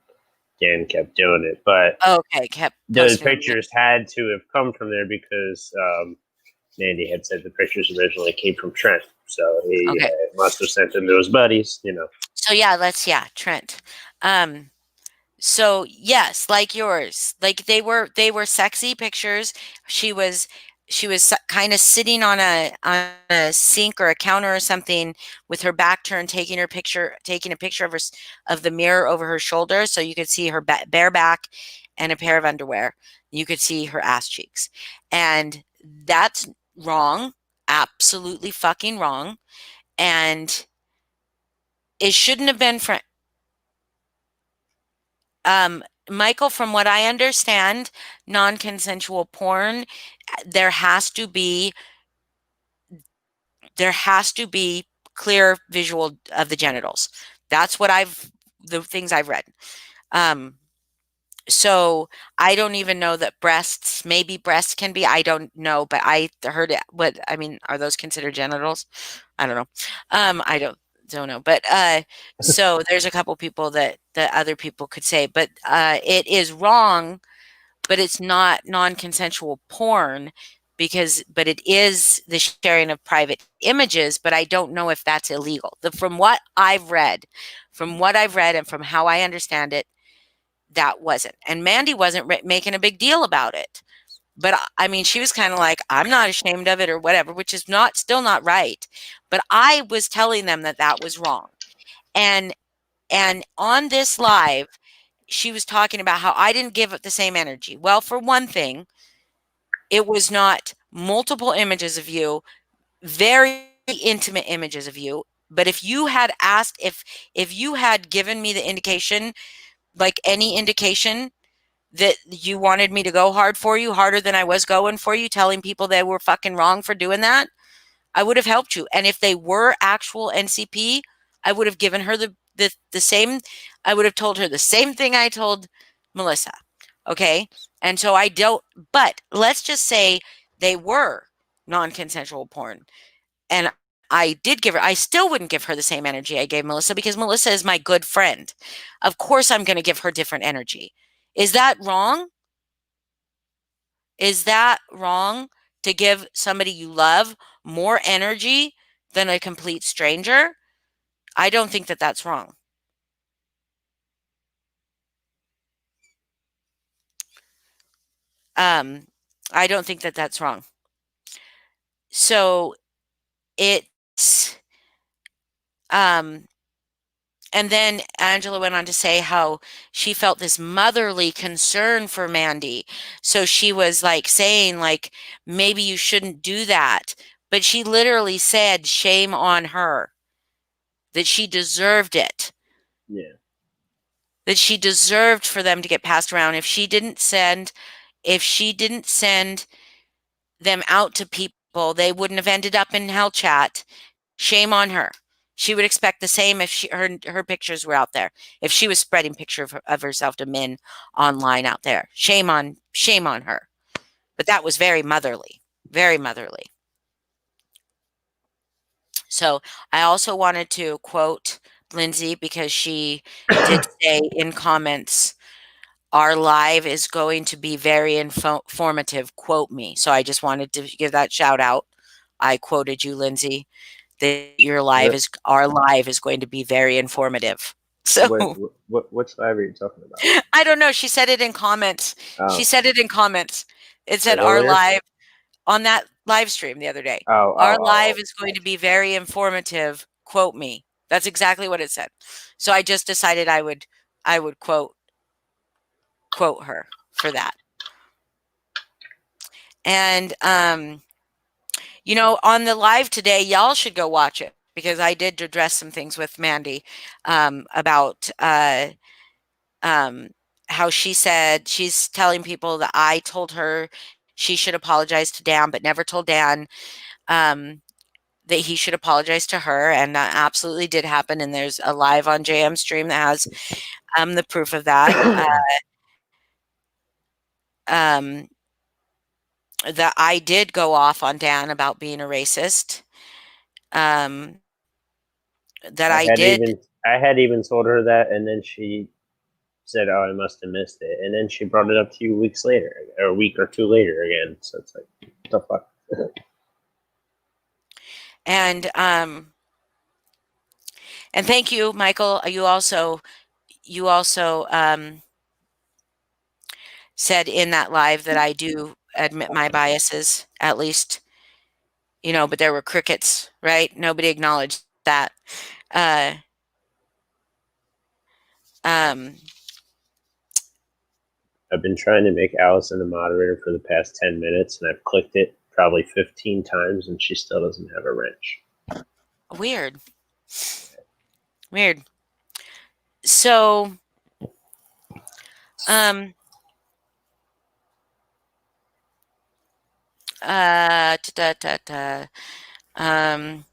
Speaker 2: Dan kept doing it. But
Speaker 1: okay, kept
Speaker 2: the
Speaker 1: posting them.
Speaker 2: pictures had to have come from there because Mandy had said the pictures originally came from Trent. So he
Speaker 1: Okay.
Speaker 2: must have sent them to his buddies.
Speaker 1: So yeah, Trent. Um, So yes, like yours, like they were sexy pictures. She was she was kind of sitting on a sink or a counter or something with her back turned, taking a picture of of the mirror over her shoulder, so you could see her bare back and a pair of underwear. You could see her ass cheeks, and that's wrong, absolutely fucking wrong, and it shouldn't have been for Um, Michael, from what I understand, non-consensual porn, there has to be there has to be clear visual of the genitals. That's what the things I've read. Um, so I don't even know that maybe breasts can be, I don't know, but I heard it. What I mean, are those considered genitals? I don't know. I don't know. But so there's a couple people that other people could say, but it is wrong, but it's not non-consensual porn but it is the sharing of private images, but I don't know if that's illegal. From what I've read and from how I understand it, that wasn't. And Mandy wasn't making a big deal about it. But I mean, she was kind of like, I'm not ashamed of it or whatever, which is still not right. But I was telling them that that was wrong. And on this live, she was talking about how I didn't give it the same energy. Well, for one thing, it was not multiple images of you, very intimate images of you. But if you had asked, if you had given me the indication, like any indication that you wanted me to go hard for you, harder than I was going for you, telling people they were fucking wrong for doing that, I would have helped you. And if they were actual NCP, I would have given her the same. I would have told her the same thing I told Melissa. Okay. And so I don't, but let's just say they were non-consensual porn. And I still wouldn't give her the same energy I gave Melissa because Melissa is my good friend. Of course, I'm going to give her different energy. Is that wrong? Is that wrong to give somebody you love more energy than a complete stranger? I don't think that that's wrong. Um, I don't think that that's wrong. So it's um And then Angela went on to say how she felt this motherly concern for Mandy. So she was like saying like maybe you shouldn't do that. But she literally said shame on her, that she deserved it,
Speaker 2: Yeah.
Speaker 1: that she deserved for them to get passed around. If she didn't send them out to people, they wouldn't have ended up in hell chat. Shame on her. She would expect the same if her pictures were out there. If she was spreading pictures of herself to men online out there. Shame on her. But that was very motherly. Very motherly. So I also wanted to quote Lindsay because she did say in comments, our live is going to be very informative. Quote me. So I just wanted to give that shout out. I quoted you, Lindsay, that
Speaker 2: What
Speaker 1: our live is going to be very informative. So
Speaker 2: which live are you talking about?
Speaker 1: I don't know. She said it in comments. She
Speaker 2: Oh,
Speaker 1: said it in comments. It said
Speaker 2: like
Speaker 1: our
Speaker 2: earlier?
Speaker 1: live on that live stream the other day.
Speaker 2: Oh,
Speaker 1: Our
Speaker 2: oh,
Speaker 1: live
Speaker 2: oh,
Speaker 1: is
Speaker 2: oh.
Speaker 1: going to be very informative. Quote me. That's exactly what it said. So I just decided I would quote her for that. And on the live today, y'all should go watch it because I did address some things with Mandy about um, how she said she's telling people that I told her she should apologize to Dan, but never told Dan um, that he should apologize to her, and that absolutely did happen. And there's a live on JM stream that has the proof of that. Um, that I did go off on Dan about being a racist. Um, that I did.
Speaker 2: I had even told her that, and then she said, "Oh, I must have missed it," and then she brought it up to you weeks later, or a week or two later again. So it's like, what the fuck?
Speaker 1: And thank you, Michael. You also said in that live that I do admit my biases, at least, but there were crickets, right? Nobody acknowledged that. Uh, um,
Speaker 2: I've been trying to make Allison a moderator for the past 10 minutes, and I've clicked it probably 15 times, and she still doesn't have a wrench.
Speaker 1: weird, weird. So, um, da, da, da, um,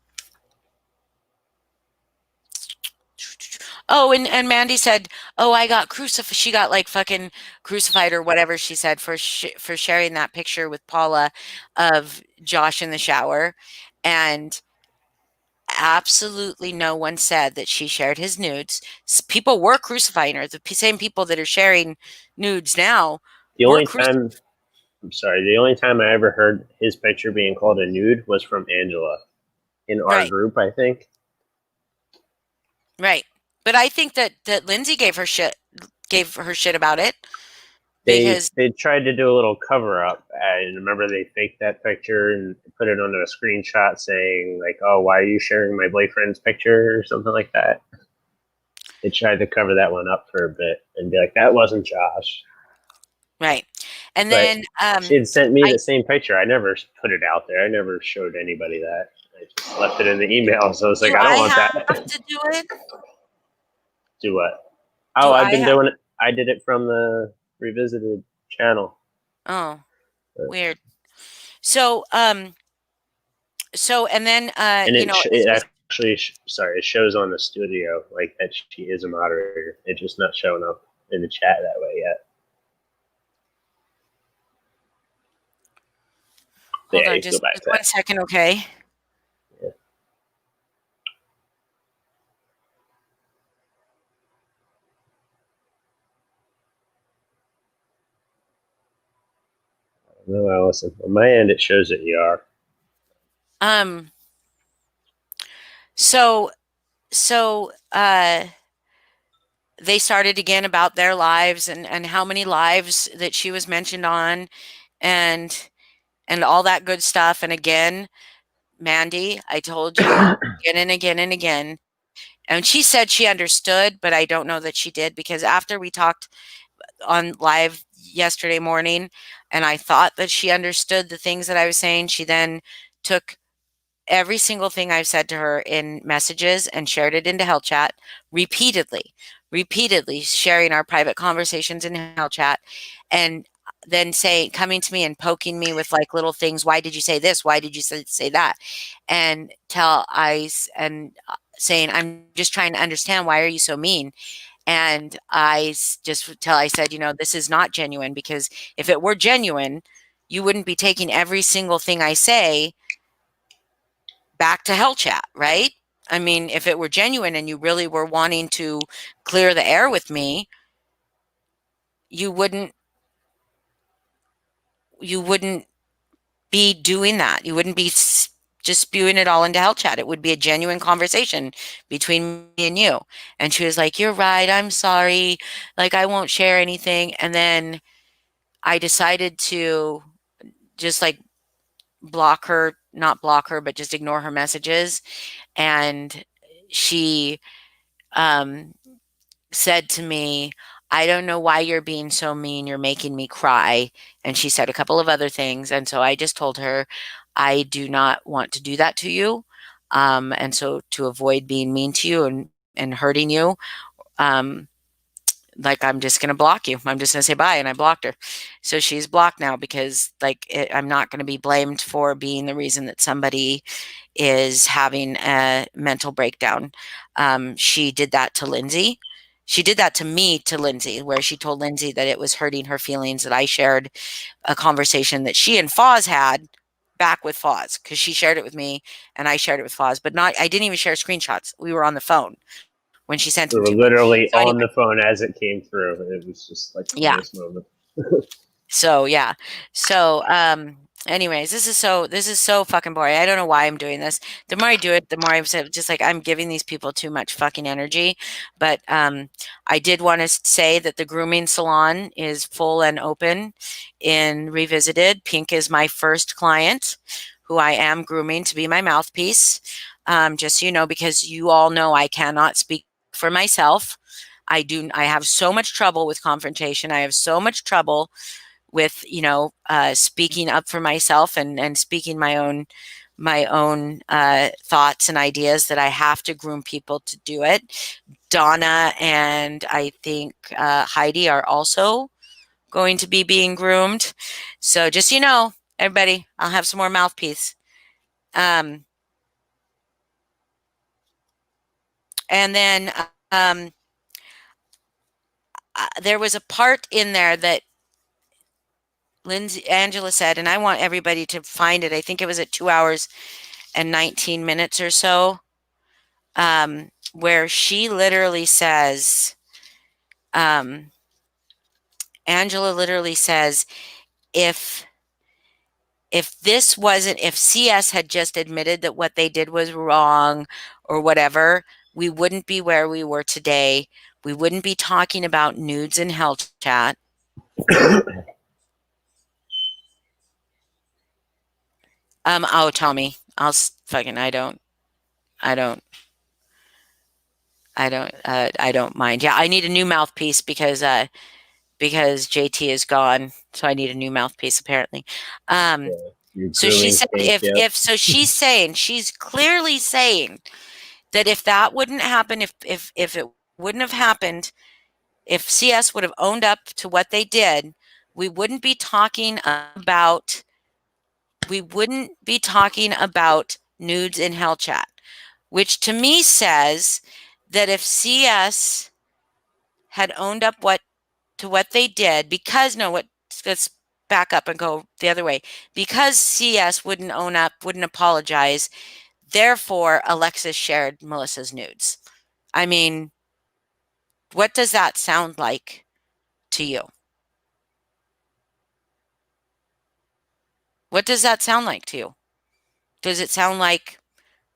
Speaker 1: oh, and Mandy said, "Oh, I got crucified." She got like fucking crucified or whatever she said for sharing that picture with Paula of Josh in the shower, and absolutely no one said that she shared his nudes. People were crucifying her. The same people that are sharing nudes now
Speaker 2: The
Speaker 1: were
Speaker 2: only
Speaker 1: crucified.
Speaker 2: time, I'm sorry, the only time I ever heard his picture being called a nude was from Angela in our
Speaker 1: Right,
Speaker 2: group, I think.
Speaker 1: right. But I think that Lindsay gave her shit about it
Speaker 2: They
Speaker 1: because
Speaker 2: they tried to do a little cover up, and remember they faked that picture and put it on a screenshot saying like, "Oh, why are you sharing my boyfriend's picture?" or something like that. They tried to cover that one up for a bit and be like, "That wasn't Josh,"
Speaker 1: right. And
Speaker 2: but
Speaker 1: then
Speaker 2: she had sent me
Speaker 1: I
Speaker 2: the same picture. I never put it out there. I never showed anybody that. I just left it in the email. So it's like,
Speaker 1: do
Speaker 2: I don't
Speaker 1: I
Speaker 2: want
Speaker 1: have
Speaker 2: that.
Speaker 1: to do it?
Speaker 2: Do what? Oh,
Speaker 1: Do
Speaker 2: I've
Speaker 1: I
Speaker 2: been
Speaker 1: have
Speaker 2: doing it. I did it from the revisited channel.
Speaker 1: Oh,
Speaker 2: But,
Speaker 1: weird. So and then
Speaker 2: and
Speaker 1: as
Speaker 2: it actually, sorry, it shows on the studio like that she is a moderator. It's just not showing up in the chat that way yet. But
Speaker 1: hold
Speaker 2: yeah,
Speaker 1: on
Speaker 2: you can go back
Speaker 1: just
Speaker 2: to
Speaker 1: one
Speaker 2: that.
Speaker 1: second, okay?
Speaker 2: Yeah. No, Allison. On my end, it shows that you are.
Speaker 1: Um so so they started again about their lives and how many lives that she was mentioned on and all that good stuff. And again, Mandy, I told you again and again and again, And she said she understood, but I don't know that she did because after we talked on live yesterday morning and I thought that she understood the things that I was saying, she then took every single thing I've said to her in messages and shared it into Hell Chat repeatedly, repeatedly sharing our private conversations in Hell Chat, and then coming to me and poking me with like little things. Why did you say this? Why did you say that? And saying, I'm just trying to understand. Why are you so mean? And just till I said, this is not genuine, because if it were genuine, you wouldn't be taking every single thing I say back to Hell Chat, right? I mean, if it were genuine and you really were wanting to clear the air with me, you wouldn't you wouldn't be doing that. You wouldn't be just spewing it all into Hell Chat. It would be a genuine conversation between me and you. And she was like, "You're right. I'm sorry. Like, I won't share anything." And then I decided to just like block her, not block her, but just ignore her messages. And she um said to me, "I don't know why you're being so mean. You're making me cry." And she said a couple of other things. And so I just told her, "I do not want to do that to you. And so to avoid being mean to you and hurting you, um, like, I'm just going to block you. I'm just going to say bye." And I blocked her. So she's blocked now because, like, I'm not going to be blamed for being the reason that somebody is having a mental breakdown. She did that to Lindsay. She did that to me, to Lindsay, where she told Lindsay that it was hurting her feelings that I shared a conversation that she and Foz had back with Foz, because she shared it with me and I shared it with Foz, but not, I didn't even share screenshots. We were on the phone when she sent
Speaker 2: We
Speaker 1: them
Speaker 2: were
Speaker 1: to me.
Speaker 2: literally
Speaker 1: So
Speaker 2: on
Speaker 1: anyway,
Speaker 2: the phone as it came through. It was just like the
Speaker 1: yeah.
Speaker 2: funniest moment.
Speaker 1: So yeah. So anyways, this is so fucking boring. I don't know why I'm doing this. The more I do it, the more I'm just like I'm giving these people too much fucking energy. But I did want to say that the grooming salon is full and open in Revisited. Pink is my first client who I am grooming to be my mouthpiece. Just so you know, because you all know I cannot speak for myself. I have so much trouble with confrontation. I have so much trouble with speaking up for myself and speaking my own thoughts and ideas, that I have to groom people to do it. Donna and I think Heidi are also going to be being groomed. So just everybody, I'll have some more mouthpiece. Um, and then um, there was a part in there that Angela said, and I want everybody to find it. I think it was at 2 hours and 19 minutes or so, where she literally says, um, Angela literally says, if if CS had just admitted that what they did was wrong or whatever, we wouldn't be where we were today. We wouldn't be talking about nudes in Hell Chat. Oh, Tommy, fucking, I don't, I don't mind. Yeah, I need a new mouthpiece because JT is gone, so I need a new mouthpiece apparently.
Speaker 2: Yeah,
Speaker 1: Um,
Speaker 2: you're
Speaker 1: so she
Speaker 2: grooming
Speaker 1: said,
Speaker 2: pink. Yep.
Speaker 1: she's clearly saying that if that wouldn't happen, if it wouldn't have happened, if CS would have owned up to what they did, we wouldn't be talking about nudes in Hell Chat, which to me says that if CS had owned up what they did, because no, let's back up and go the other way. Because CS wouldn't own up, wouldn't apologize, therefore Alexis shared Melissa's nudes. I mean, what does that sound like to you? What does that sound like to you? Does it sound like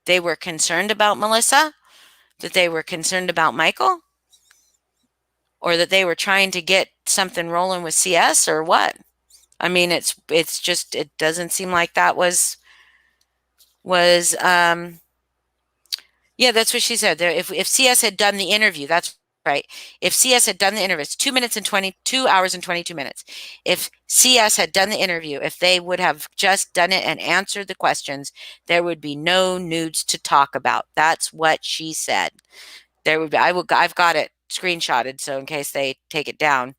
Speaker 1: they were concerned about Melissa? That they were concerned about Michael? Or that they were trying to get something rolling with CS, or what? I mean, it's just, it doesn't seem like that was Yeah, that's what she said. There, if CS had done the interview, that's right. If CS had done the interview, it's 2 minutes and 22 hours and 22 minutes. If CS had done the interview, if they would have just done it and answered the questions, there would be no nudes to talk about. That's what she said. There would be. I've got it screenshotted, so in case they take it down.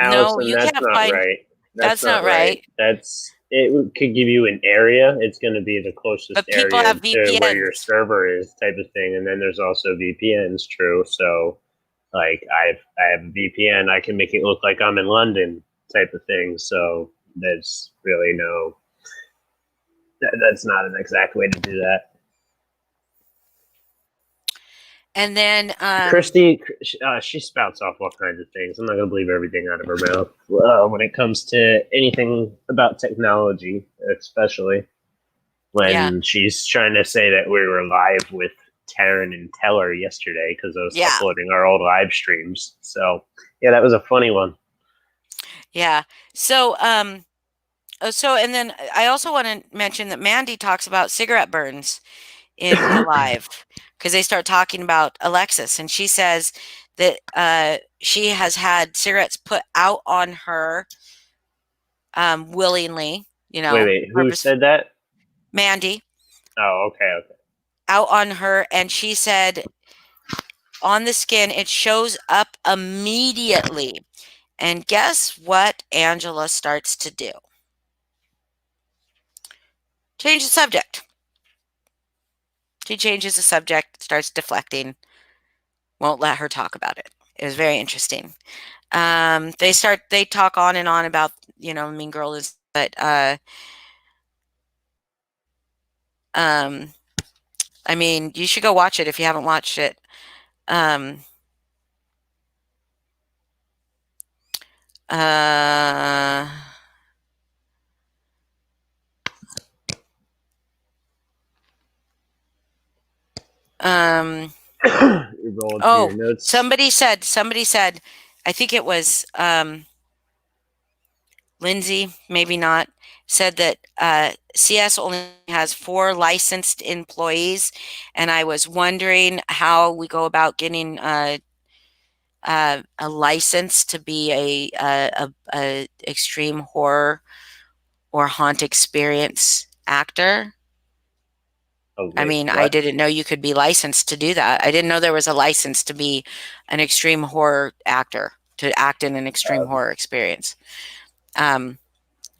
Speaker 1: No,
Speaker 2: Allison,
Speaker 1: you
Speaker 2: that's
Speaker 1: can't
Speaker 2: not
Speaker 1: find.
Speaker 2: right. That's
Speaker 1: That's
Speaker 2: not
Speaker 1: not
Speaker 2: right.
Speaker 1: right.
Speaker 2: Could give you an area. It's going to be the closest
Speaker 1: But people
Speaker 2: area
Speaker 1: have
Speaker 2: to where your
Speaker 1: VPNs.
Speaker 2: server is, type of thing. And then there's also VPNs. True. So, like, I have a VPN. I can make it look like I'm in London, type of thing. So there's really no. That's not an exact way to do that.
Speaker 1: And then,
Speaker 2: Christy, she spouts off all kinds of things. I'm not going to believe everything out of her mouth when it comes to anything about technology, especially
Speaker 1: yeah,
Speaker 2: when she's trying to say that we were live with Taryn and Teller yesterday because I was
Speaker 1: yeah,
Speaker 2: uploading our old live streams. So, yeah, that was a funny one.
Speaker 1: yeah. So, and then I also want to mention that Mandy talks about cigarette burns in the live because they start talking about Alexis, and she says that she has had cigarettes put out on her willingly,
Speaker 2: Wait, who
Speaker 1: purpose.
Speaker 2: said that?
Speaker 1: Mandy
Speaker 2: Oh, okay, okay.
Speaker 1: out on her, and she said on the skin it shows up immediately. And guess what Angela starts to do? Change the subject. She changes the subject, starts deflecting, won't let her talk about it. It was very interesting. They talk on and on about, Mean Girl is, but, um, I mean, you should go watch it if you haven't watched it. Um, uh, um,
Speaker 2: You're rolling through your
Speaker 1: oh,
Speaker 2: notes.
Speaker 1: somebody said, I think it was, Lindsay, maybe not, said that CS only has 4 licensed employees, and I was wondering how we go about getting a license to be a extreme horror or haunt experience actor.
Speaker 2: Oh,
Speaker 1: I
Speaker 2: wait,
Speaker 1: mean, I
Speaker 2: what?
Speaker 1: didn't know you could be licensed to do that. I didn't know there was a license to be an extreme horror actor, to act in an extreme
Speaker 2: Um,
Speaker 1: horror experience. Um,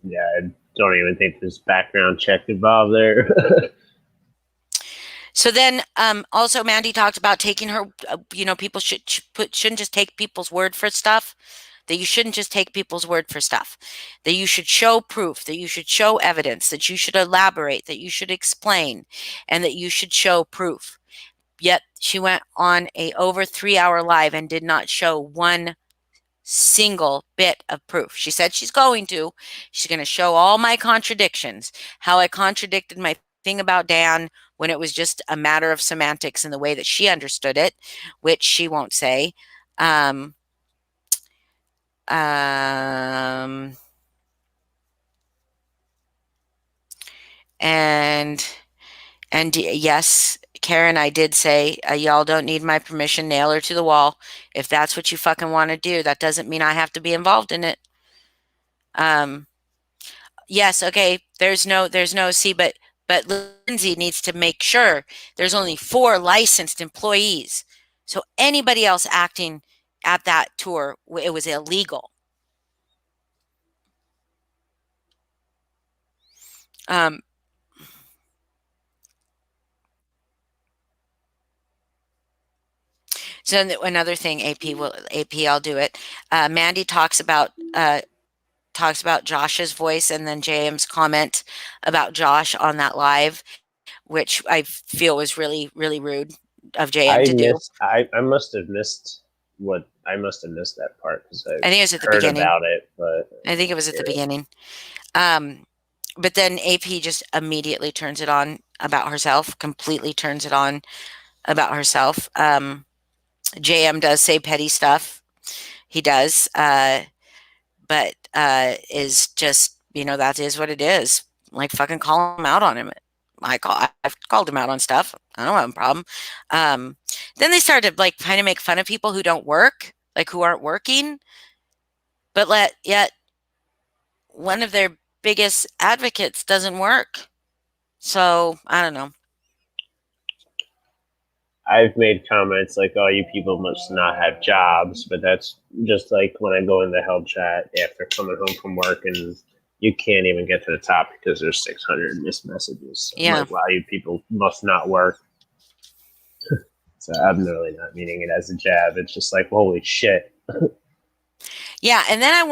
Speaker 2: yeah, I don't even think there's background check involved there.
Speaker 1: So then, also Mandy talked about taking her. People shouldn't just take people's word for stuff. That you shouldn't just take people's word for stuff. That you should show proof. That you should show evidence. That you should elaborate. That you should explain, and that you should show proof. Yet she went on a over 3 hour live and did not show one single bit of proof. She said she's going to. She's going to show all my contradictions, how I contradicted my thing about Dan when it was just a matter of semantics in the way that she understood it, which she won't say. Um, um, and yes, Karen, I did say, y'all don't need my permission. Nail her to the wall. If that's what you fucking want to do, that doesn't mean I have to be involved in it. Um, Yes, okay. There's no see, but Lindsay needs to make sure there's only 4 licensed employees. So anybody else acting at that tour, it was illegal. Um, so another thing, AP, I'll do it. Mandy talks about Josh's voice, and then JM's comment about Josh on that live, which I feel was really, really rude of JM to do.
Speaker 2: I must have missed what I must have missed that part because
Speaker 1: I
Speaker 2: I've
Speaker 1: think it was at the
Speaker 2: heard
Speaker 1: beginning.
Speaker 2: about it, but
Speaker 1: I think it was at the
Speaker 2: yeah.
Speaker 1: beginning. Um, but then AP just immediately turns it on about herself, completely turns it on about herself. JM does say petty stuff. He does. but is just, that is what it is. Like, fucking call him out on him. I've called him out on stuff. I don't have a problem. Um, then they started to like kind of make fun of people who don't work, like who aren't working, but yet one of their biggest advocates doesn't work. So I don't know.
Speaker 2: I've made comments like, "Oh, you people must not have jobs," but that's just like when I go in the help chat after coming home from work and you can't even get to the top because there's 600 missed messages. So I'm
Speaker 1: Yeah.
Speaker 2: like, "Wow, you people must not work." So I'm really not meaning it as a jab. It's just like, holy shit.
Speaker 1: Yeah, and then I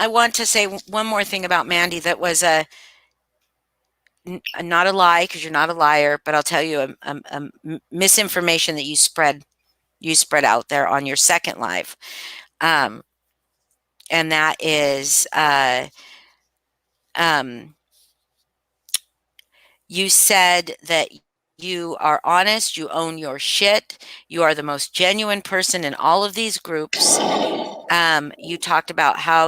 Speaker 1: want to say one more thing about Mandy that was not a lie, because you're not a liar, but I'll tell you a misinformation that you spread out there on your second live. Um, and that is um, you said that you are honest, you own your shit, you are the most genuine person in all of these groups. You talked about how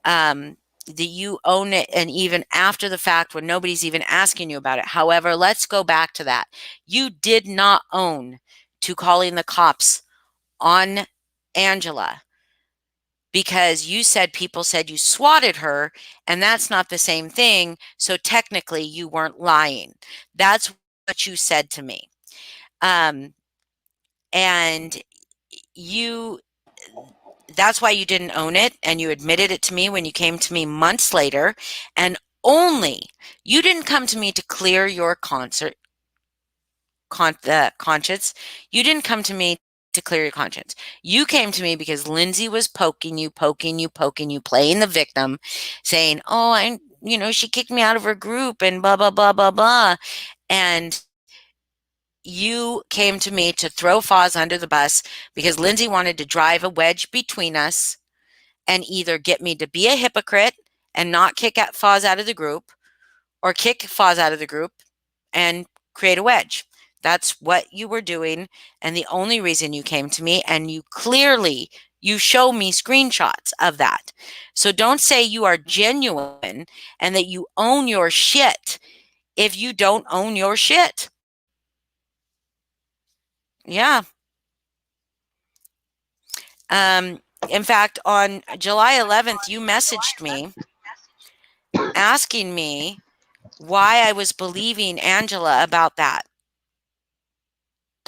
Speaker 1: um, you own it, and even after the fact, when nobody's even asking you about it. However, let's go back to that. You did not own to calling the cops on Angela, because you said people said you swatted her, and that's not the same thing. So technically, you weren't lying. That's what you said to me. Um, and you that's why you didn't own it, and you admitted it to me when you came to me months later, and only you didn't come to me to clear your conscience. You didn't come to me to clear your conscience. You came to me because Lindsay was poking you, poking you, poking you, playing the victim, saying, "Oh, she kicked me out of her group and blah blah blah blah blah," and you came to me to throw Foz under the bus because Lindsay wanted to drive a wedge between us and either get me to be a hypocrite and not kick Foz out of the group, or kick Foz out of the group and create a wedge. That's what you were doing, and the only reason you came to me, and you show me screenshots of that. So don't say you are genuine and that you own your shit if you don't own your shit. Yeah. In fact, on July 11th, you messaged me asking me why I was believing Angela about that.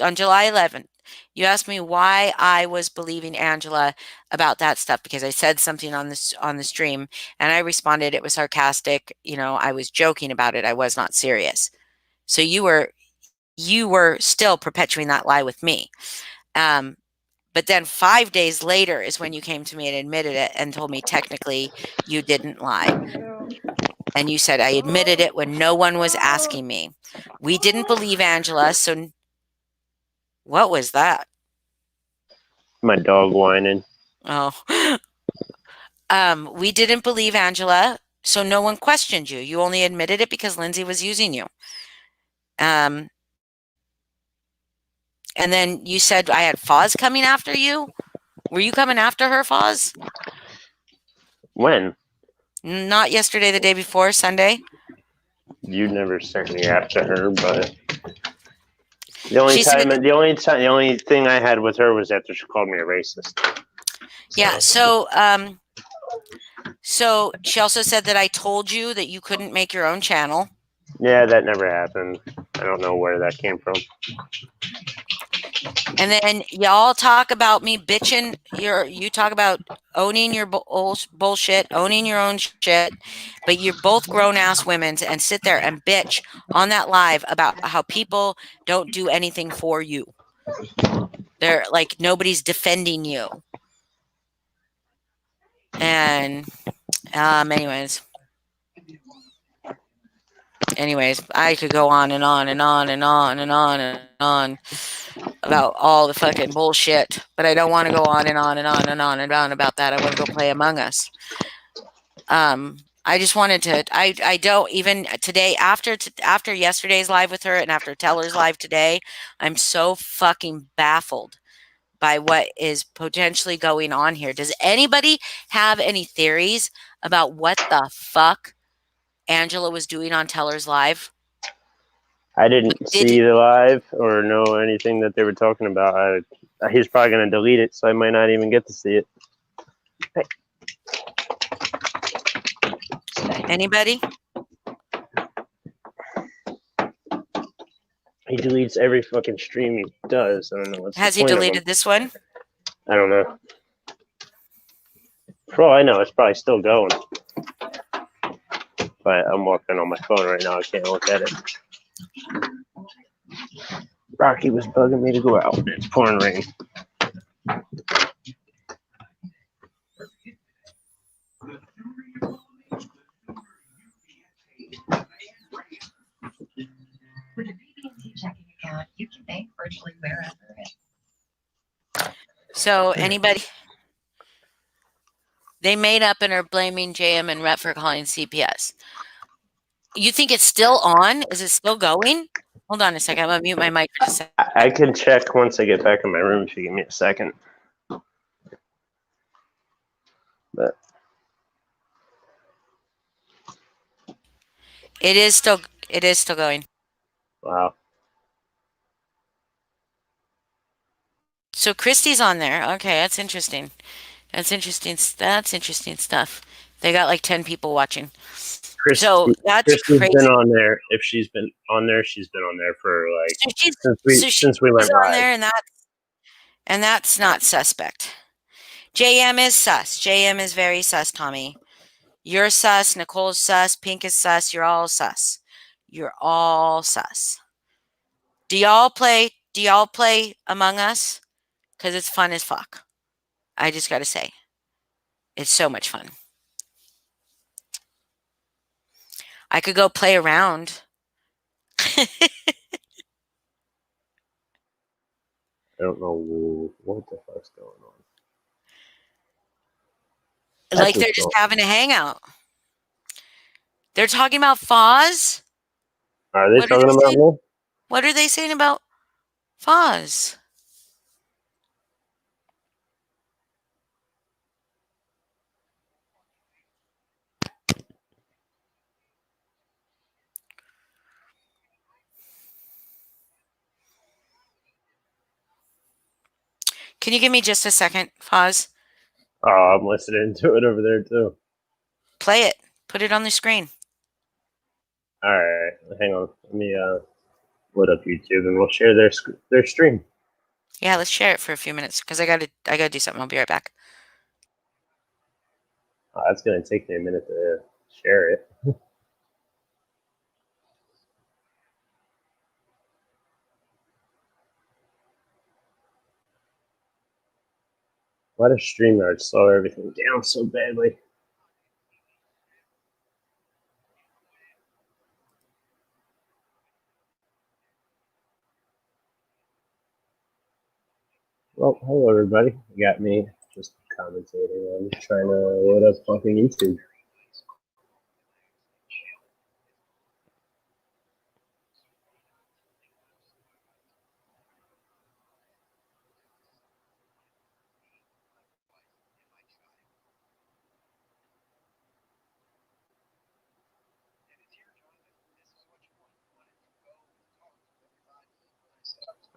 Speaker 1: On July 11th, you asked me why I was believing Angela about that stuff, because I said something on the stream, and I responded it was sarcastic. I was joking about it. I was not serious. So you were still perpetuating that lie with me. But then 5 days later is when you came to me and admitted it and told me technically you didn't lie. And you said, I admitted it when no one was asking me. We didn't believe Angela. So what was that?
Speaker 2: My dog whining.
Speaker 1: Oh, we didn't believe Angela. So no one questioned you. You only admitted it because Lindsay was using you. Um, and then you said I had Foz coming after you. Were you coming after her, Foz?
Speaker 2: When?
Speaker 1: Not yesterday, the day before, Sunday.
Speaker 2: You never sent me after her, but
Speaker 1: She said,
Speaker 2: the only thing I had with her was after she called me a racist.
Speaker 1: yeah. So she also said that I told you that you couldn't make your own channel.
Speaker 2: Yeah, that never happened. I don't know where that came from.
Speaker 1: And then y'all talk about me bitching. You talk about owning your bullshit, owning your own shit, but you're both grown ass women and sit there and bitch on that live about how people don't do anything for you. They're like, nobody's defending you. And anyways, I could go on and on and on and on and on and on about all the fucking bullshit, but I don't want to go on and on and on and on and on about that. I want to go play Among Us. I just wanted to. I don't even today, after yesterday's live with her and after Teller's live today, I'm so fucking baffled by what is potentially going on here. Does anybody have any theories about what the fuck Angela was doing on Teller's Live?
Speaker 2: I didn't
Speaker 1: Did
Speaker 2: see the live or know anything that they were talking about. He's probably going to delete it, so I might not even get to see it.
Speaker 1: anybody?
Speaker 2: He deletes every fucking stream he does. I don't know what's
Speaker 1: Has
Speaker 2: the
Speaker 1: he
Speaker 2: point of him.
Speaker 1: deleted this one?
Speaker 2: I don't know. For all I know, it's probably still going. But I'm working on my phone right now. I can't look at it. Rocky was bugging me to go out. It's pouring rain.
Speaker 3: With a BB&T checking account, you can bank virtually wherever.
Speaker 1: So anybody? They made up and are blaming JM and Rhett for calling CPS. You think it's still on? Is it still going? Hold on a second. I'm gonna mute my mic for just a second.
Speaker 2: I can check once I get back in my room if you give me a second. But
Speaker 1: It is still going.
Speaker 2: wow.
Speaker 1: So Christy's on there. Okay, that's interesting. That's interesting. That's interesting stuff. They got like 10 people watching. So that's
Speaker 2: Christy's
Speaker 1: crazy.
Speaker 2: been on there. If she's been on there, she's been on there for like since we went
Speaker 1: on
Speaker 2: live.
Speaker 1: there, and that's not suspect. JM is sus. JM is very sus, Tommy. You're sus. Nicole's sus. Pink is sus. You're all sus. You're all sus. Do y'all play Among Us? Because it's fun as fuck. I just gotta say. It's so much fun. I could go play around.
Speaker 2: I don't know what the fuck's going on.
Speaker 1: Like they're just having a hangout. They're talking about Foz.
Speaker 2: Are they talking about me?
Speaker 1: What are they saying about Foz? Can you give me just a second, Foz?
Speaker 2: Oh, I'm listening to it over there too.
Speaker 1: Play it. Put it on the screen.
Speaker 2: All right, hang on. Let me load up YouTube and we'll share their stream.
Speaker 1: Yeah, let's share it for a few minutes because I gotta do something. I'll be right back.
Speaker 2: Oh, that's gonna take me a minute to share it. Why does StreamYard slow everything down so badly? Well, hello everybody. You got me just commentating. I'm trying to load up fucking YouTube.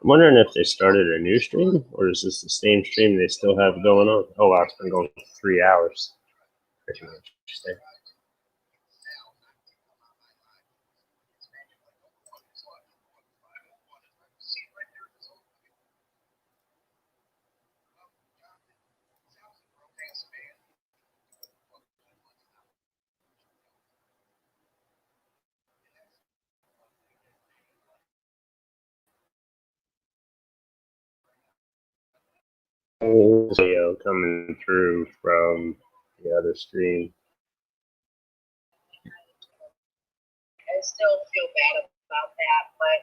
Speaker 2: I'm wondering if they started a new stream or is this the same stream they still have going on? Oh wow, it's been going for 3 hours. Pretty interesting. Video coming through from the other stream.
Speaker 4: I still feel bad about that, but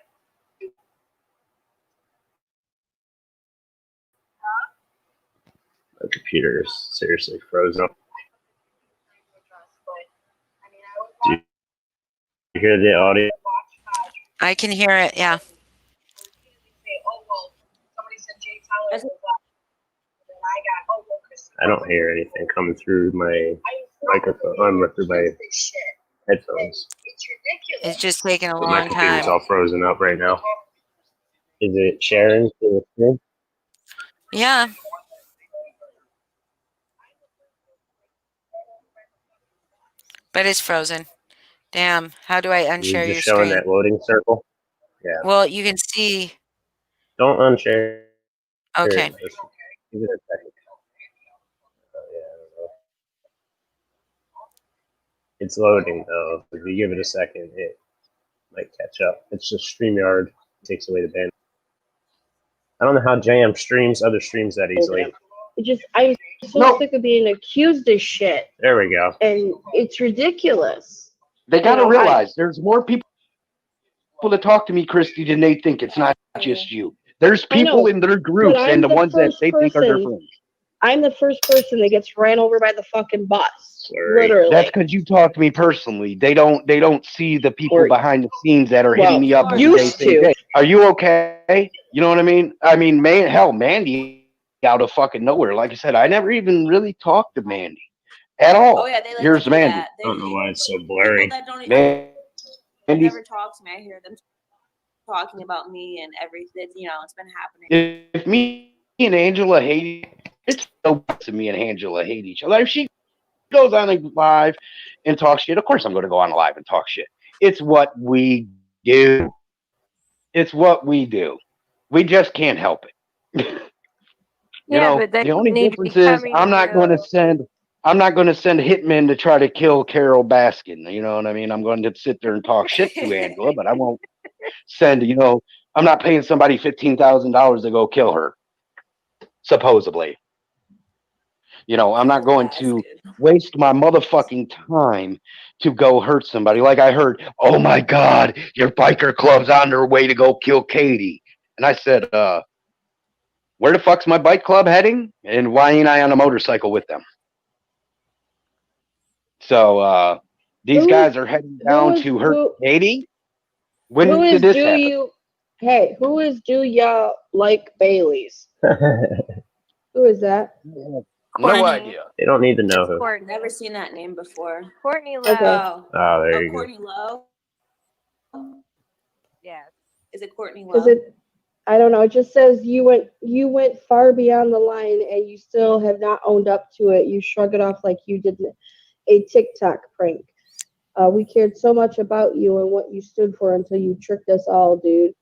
Speaker 2: My computer is seriously frozen up. Do you hear the audio?
Speaker 1: I can hear it. Yeah.
Speaker 4: oh well, somebody said Jay Tyler.
Speaker 2: I don't hear anything coming through my microphone, through my headphones.
Speaker 1: It's just taking a
Speaker 2: But my
Speaker 1: long
Speaker 2: computer's
Speaker 1: time.
Speaker 2: all frozen up right now. Is it sharing?
Speaker 1: Yeah. But it's frozen. Damn. How do I
Speaker 2: You're
Speaker 1: unshare
Speaker 2: just
Speaker 1: your
Speaker 2: showing
Speaker 1: screen?
Speaker 2: that loading circle? Yeah.
Speaker 1: Well, you can see.
Speaker 2: Don't unshare it.
Speaker 1: Okay.
Speaker 2: Just give it a second. Yeah, I don't know. It's loading though. If you give it a second, it might catch up. It's just StreamYard. It takes away the bandwidth. I don't know how Jam streams other streams that easily.
Speaker 5: I'm so sick of being accused of shit,
Speaker 2: There we go.
Speaker 5: and it's ridiculous.
Speaker 6: They got to realize there's more people to talk to me, Christy, than they think. It's not just you. There's people in their groups and the ones that they think are their friends.
Speaker 5: I'm the first person that gets ran over by the fucking bus.
Speaker 2: Sorry.
Speaker 5: Literally.
Speaker 6: That's because you talk to me personally. They don't see the people behind the scenes that are hitting me up every day saying, "Hey, are you okay?" You know what I mean? I mean, Mandy out of fucking nowhere. Like I said, I never even really talked to Mandy at all.
Speaker 7: Oh yeah, they like
Speaker 6: Here's
Speaker 7: to do
Speaker 6: Mandy.
Speaker 7: that.
Speaker 2: I don't know why it's so blurry.
Speaker 7: People that don't
Speaker 6: Mandy
Speaker 7: never talk to me. I hear them talking about me and everything. You know, it's been happening.
Speaker 6: If me and Angela hate, it's so to me and Angela hate each other. If she goes on a live and talks shit, of course I'm going to go on a live and talk shit. It's what we do. It's what we do. We just can't help it. You know, the only difference is I'm not going to send hitmen to try to kill Carol Baskin. You know what I mean? I'm going to sit there and talk shit to Angela, but I won't send, I'm not paying somebody $15,000 to go kill her, supposedly. I'm not going to waste my motherfucking time to go hurt somebody. Like I heard, oh my God, your biker club's on their way to go kill Katie. And I said, where the fuck's my bike club heading? And why ain't I on a motorcycle with them? So these guys are heading down to hurt Katie. When did this happen?
Speaker 5: Who is do y'all like Bailey's? Who is that?
Speaker 6: No idea.
Speaker 2: They don't need to know who.
Speaker 7: I've never seen that name before.
Speaker 8: Courtney Lowe.
Speaker 5: Okay.
Speaker 2: Oh, there you go.
Speaker 7: Courtney Lowe.
Speaker 8: Yes.
Speaker 7: Is it Courtney
Speaker 5: Is
Speaker 7: Lowe?
Speaker 5: it? I don't know. It just says you went far beyond the line, and you still have not owned up to it. You shrug it off like you did a TikTok prank. We cared so much about you and what you stood for until you tricked us all, dude.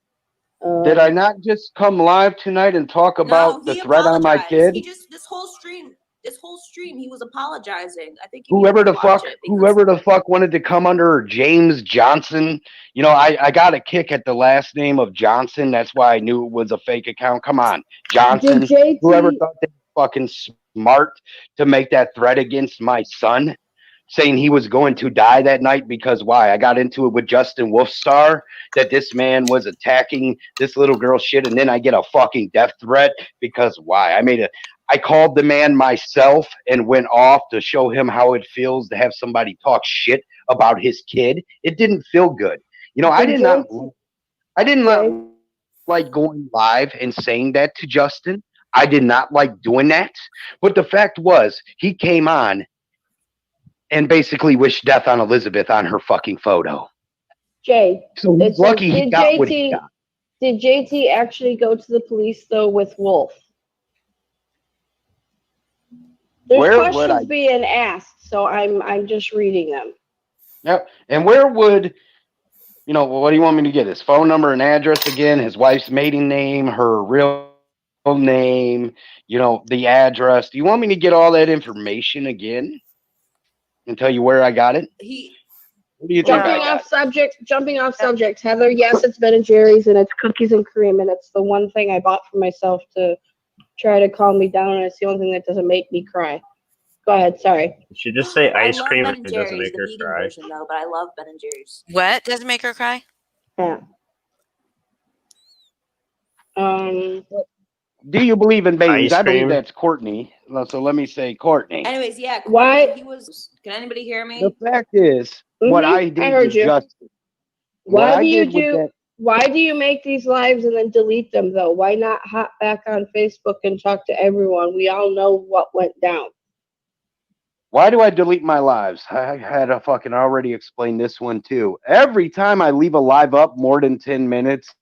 Speaker 6: Did I not just come live tonight and talk about the threat on my kid?
Speaker 7: He just this whole stream, he was apologizing. I think
Speaker 6: Whoever the fuck wanted to come under James Johnson. I got a kick at the last name of Johnson. That's why I knew it was a fake account. Come on, Johnson. Whoever thought they were fucking smart to make that threat against my son, saying he was going to die that night because why? I got into it with Justin Wolfstar that this man was attacking this little girl shit, and then I get a fucking death threat because why? I called the man myself and went off to show him how it feels to have somebody talk shit about his kid. It didn't feel good. I didn't like going live and saying that to Justin. I did not like doing that. But the fact was, he came on and basically wished death on Elizabeth on her fucking photo.
Speaker 5: Jay,
Speaker 6: so he's lucky he got what he got.
Speaker 5: Did JT actually go to the police though with Wolf? There's questions being asked, so I'm just reading them.
Speaker 6: Yep. And where would what do you want me to get? His phone number and address again, his wife's maiden name, her real name, the address. Do you want me to get all that information again? And tell you where I got it?
Speaker 5: Jumping off subject, Heather, yes, it's Ben and Jerry's and it's cookies and cream, and it's the one thing I bought for myself to try to calm me down, and it's the only thing that doesn't make me cry. Go ahead, sorry.
Speaker 2: You should just say ice cream
Speaker 7: Ben
Speaker 2: if
Speaker 7: and
Speaker 2: it doesn't
Speaker 7: Jerry's,
Speaker 2: make her cry.
Speaker 7: version, though, but I love Ben and Jerry's.
Speaker 1: What doesn't make her cry?
Speaker 5: Yeah.
Speaker 6: Do you believe in babies?
Speaker 2: Ice
Speaker 6: I believe
Speaker 2: cream.
Speaker 6: that's Courtney. So let me say Courtney.
Speaker 7: Anyways, yeah. Courtney,
Speaker 5: Why?
Speaker 7: Can anybody hear me?
Speaker 6: The fact is, what I did
Speaker 5: I heard
Speaker 6: with
Speaker 5: you.
Speaker 6: Justin.
Speaker 5: Why do you do? Why do you make these lives and then delete them though? Why not hop back on Facebook and talk to everyone? We all know what went down.
Speaker 6: Why do I delete my lives? I had to fucking already explain this one too. Every time I leave a live up more than 10 minutes,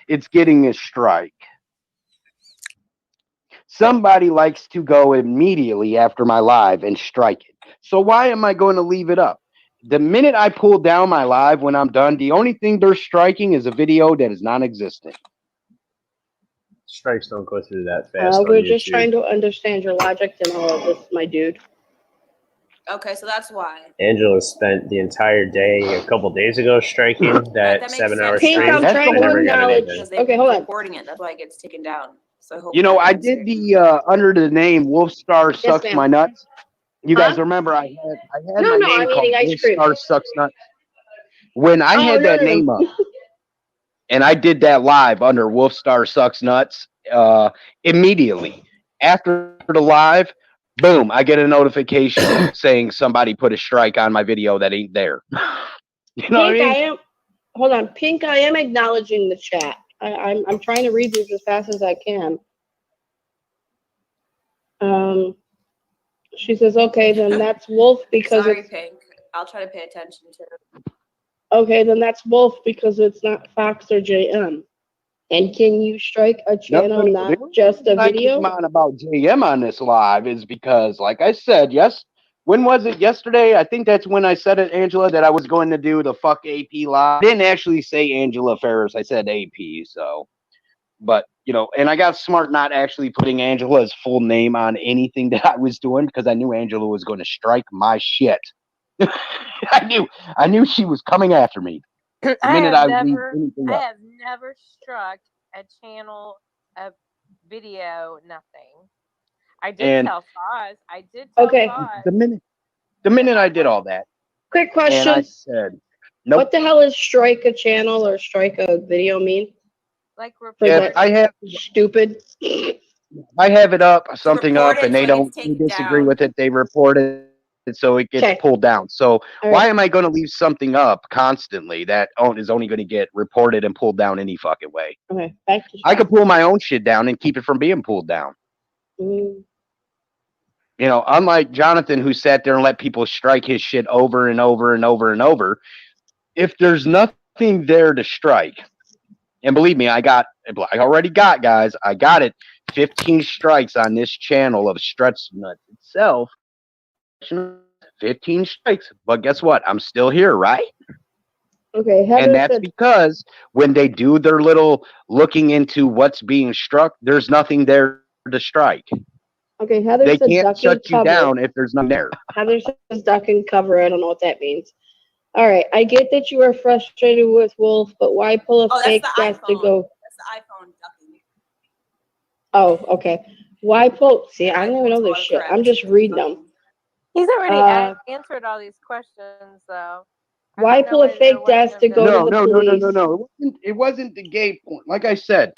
Speaker 6: it's getting a strike. Somebody likes to go immediately after my live and strike it. So why am I going to leave it up? The minute I pull down my live when I'm done, the only thing they're striking is a video that is non-existent.
Speaker 2: Strikes don't go through that fast on
Speaker 5: We're just
Speaker 2: YouTube.
Speaker 5: trying to understand your logic in all of this, my dude.
Speaker 7: Okay, so that's why.
Speaker 2: Angela spent the entire day a couple days ago striking
Speaker 7: That
Speaker 2: that
Speaker 7: makes
Speaker 2: 7-hour
Speaker 7: sense.
Speaker 5: Pink,
Speaker 2: stream.
Speaker 5: I'm
Speaker 6: That's
Speaker 5: trying
Speaker 6: the
Speaker 5: to
Speaker 2: I never got
Speaker 5: acknowledge.
Speaker 2: anything.
Speaker 7: Because they
Speaker 5: Okay, hold on.
Speaker 7: reporting it, that's why it gets taken down. So I hope
Speaker 6: You know,
Speaker 7: that
Speaker 6: I
Speaker 7: answered.
Speaker 6: did the under the name Wolfstar Sucks
Speaker 5: ma'am.
Speaker 6: My Nuts. You guys
Speaker 5: Huh?
Speaker 6: remember I had
Speaker 5: No,
Speaker 6: my
Speaker 5: no,
Speaker 6: name
Speaker 5: I'm
Speaker 6: called
Speaker 5: eating ice cream.
Speaker 6: Wolfstar Sucks Nuts. When I
Speaker 5: Oh,
Speaker 6: had
Speaker 5: no,
Speaker 6: that
Speaker 5: no, no.
Speaker 6: name up and I did that live under Wolfstar Sucks Nuts, immediately after the live, boom, I get a notification saying somebody put a strike on my video that ain't there. You know what I
Speaker 5: Pink, I
Speaker 6: mean?
Speaker 5: am. Hold on, Pink. I am acknowledging the chat. I'm trying to read these as fast as I can. She says, okay, then that's Wolf because
Speaker 7: Sorry,
Speaker 5: it's
Speaker 7: Pink. I'll try to pay attention to.
Speaker 5: okay. Then that's Wolf because it's not Fox or JM. And can you strike a channel,
Speaker 6: No.
Speaker 5: not
Speaker 6: The only
Speaker 5: just a
Speaker 6: reason I
Speaker 5: video?
Speaker 6: came on about JM on this live is because, like I said, yes. When was it? Yesterday? I think that's when I said it, Angela, that I was going to do the fuck AP live. I didn't actually say Angela Ferris. I said AP. So, but you know, and I got smart not actually putting Angela's full name on anything that I was doing because I knew Angela was going to strike my shit. I knew she was coming after me. The minute I leave anything
Speaker 8: I
Speaker 6: up.
Speaker 8: have never struck a channel, a video, nothing. I did
Speaker 6: And
Speaker 8: tell Foz. I did tell
Speaker 5: Okay,
Speaker 8: Foz.
Speaker 6: the minute I did all that,
Speaker 5: quick
Speaker 6: and I
Speaker 5: question.
Speaker 6: said, nope.
Speaker 5: What the hell is strike a channel or strike a video mean?
Speaker 8: Like
Speaker 5: For
Speaker 6: If
Speaker 5: that
Speaker 6: I have
Speaker 5: stupid.
Speaker 6: it up, something
Speaker 7: report
Speaker 6: up,
Speaker 7: it
Speaker 6: and
Speaker 7: so
Speaker 6: they
Speaker 7: it gets
Speaker 6: don't
Speaker 7: taken
Speaker 6: disagree
Speaker 7: down.
Speaker 6: with it, they report it so it gets
Speaker 5: Okay.
Speaker 6: pulled down. So
Speaker 5: All
Speaker 6: why
Speaker 5: right.
Speaker 6: am I going to leave something up constantly that is only going to get reported and pulled down any fucking way?
Speaker 5: Okay. Back to
Speaker 6: I could pull my own shit down and keep it from being pulled down.
Speaker 5: Mm.
Speaker 6: You know, unlike Jonathan, who sat there and let people strike his shit over and over and over and over. If there's nothing there to strike, and believe me, I already got, guys, I got it. 15 strikes on this channel of Stretch Nuts itself. 15 strikes. But guess what? I'm still here, right?
Speaker 5: Okay.
Speaker 6: And
Speaker 5: Heather
Speaker 6: that's
Speaker 5: said,
Speaker 6: because when they do their little looking into what's being struck, there's nothing there to strike.
Speaker 5: okay, Heather
Speaker 6: They
Speaker 5: said
Speaker 6: can't
Speaker 5: duck and
Speaker 6: shut you
Speaker 5: cover.
Speaker 6: down if there's nothing there.
Speaker 5: Heather says duck and cover. I don't know what that means. All right. I get that you are frustrated with Wolf, but why pull a
Speaker 7: Oh, that's
Speaker 5: fake
Speaker 7: the
Speaker 5: death to
Speaker 7: iPhone.
Speaker 5: go?
Speaker 7: That's the iPhone ducking.
Speaker 5: Oh, okay. Why pull? See, I don't even know
Speaker 7: iPhone's
Speaker 5: this shit.
Speaker 7: autocorrect.
Speaker 5: I'm just reading them.
Speaker 8: He's already
Speaker 5: Uh,
Speaker 8: answered all these questions, though. I
Speaker 5: Why
Speaker 8: have no
Speaker 5: pull a
Speaker 8: idea
Speaker 5: fake
Speaker 8: what
Speaker 5: death
Speaker 8: him
Speaker 5: to go to the police?
Speaker 6: No. It wasn't the gay point. Like I said,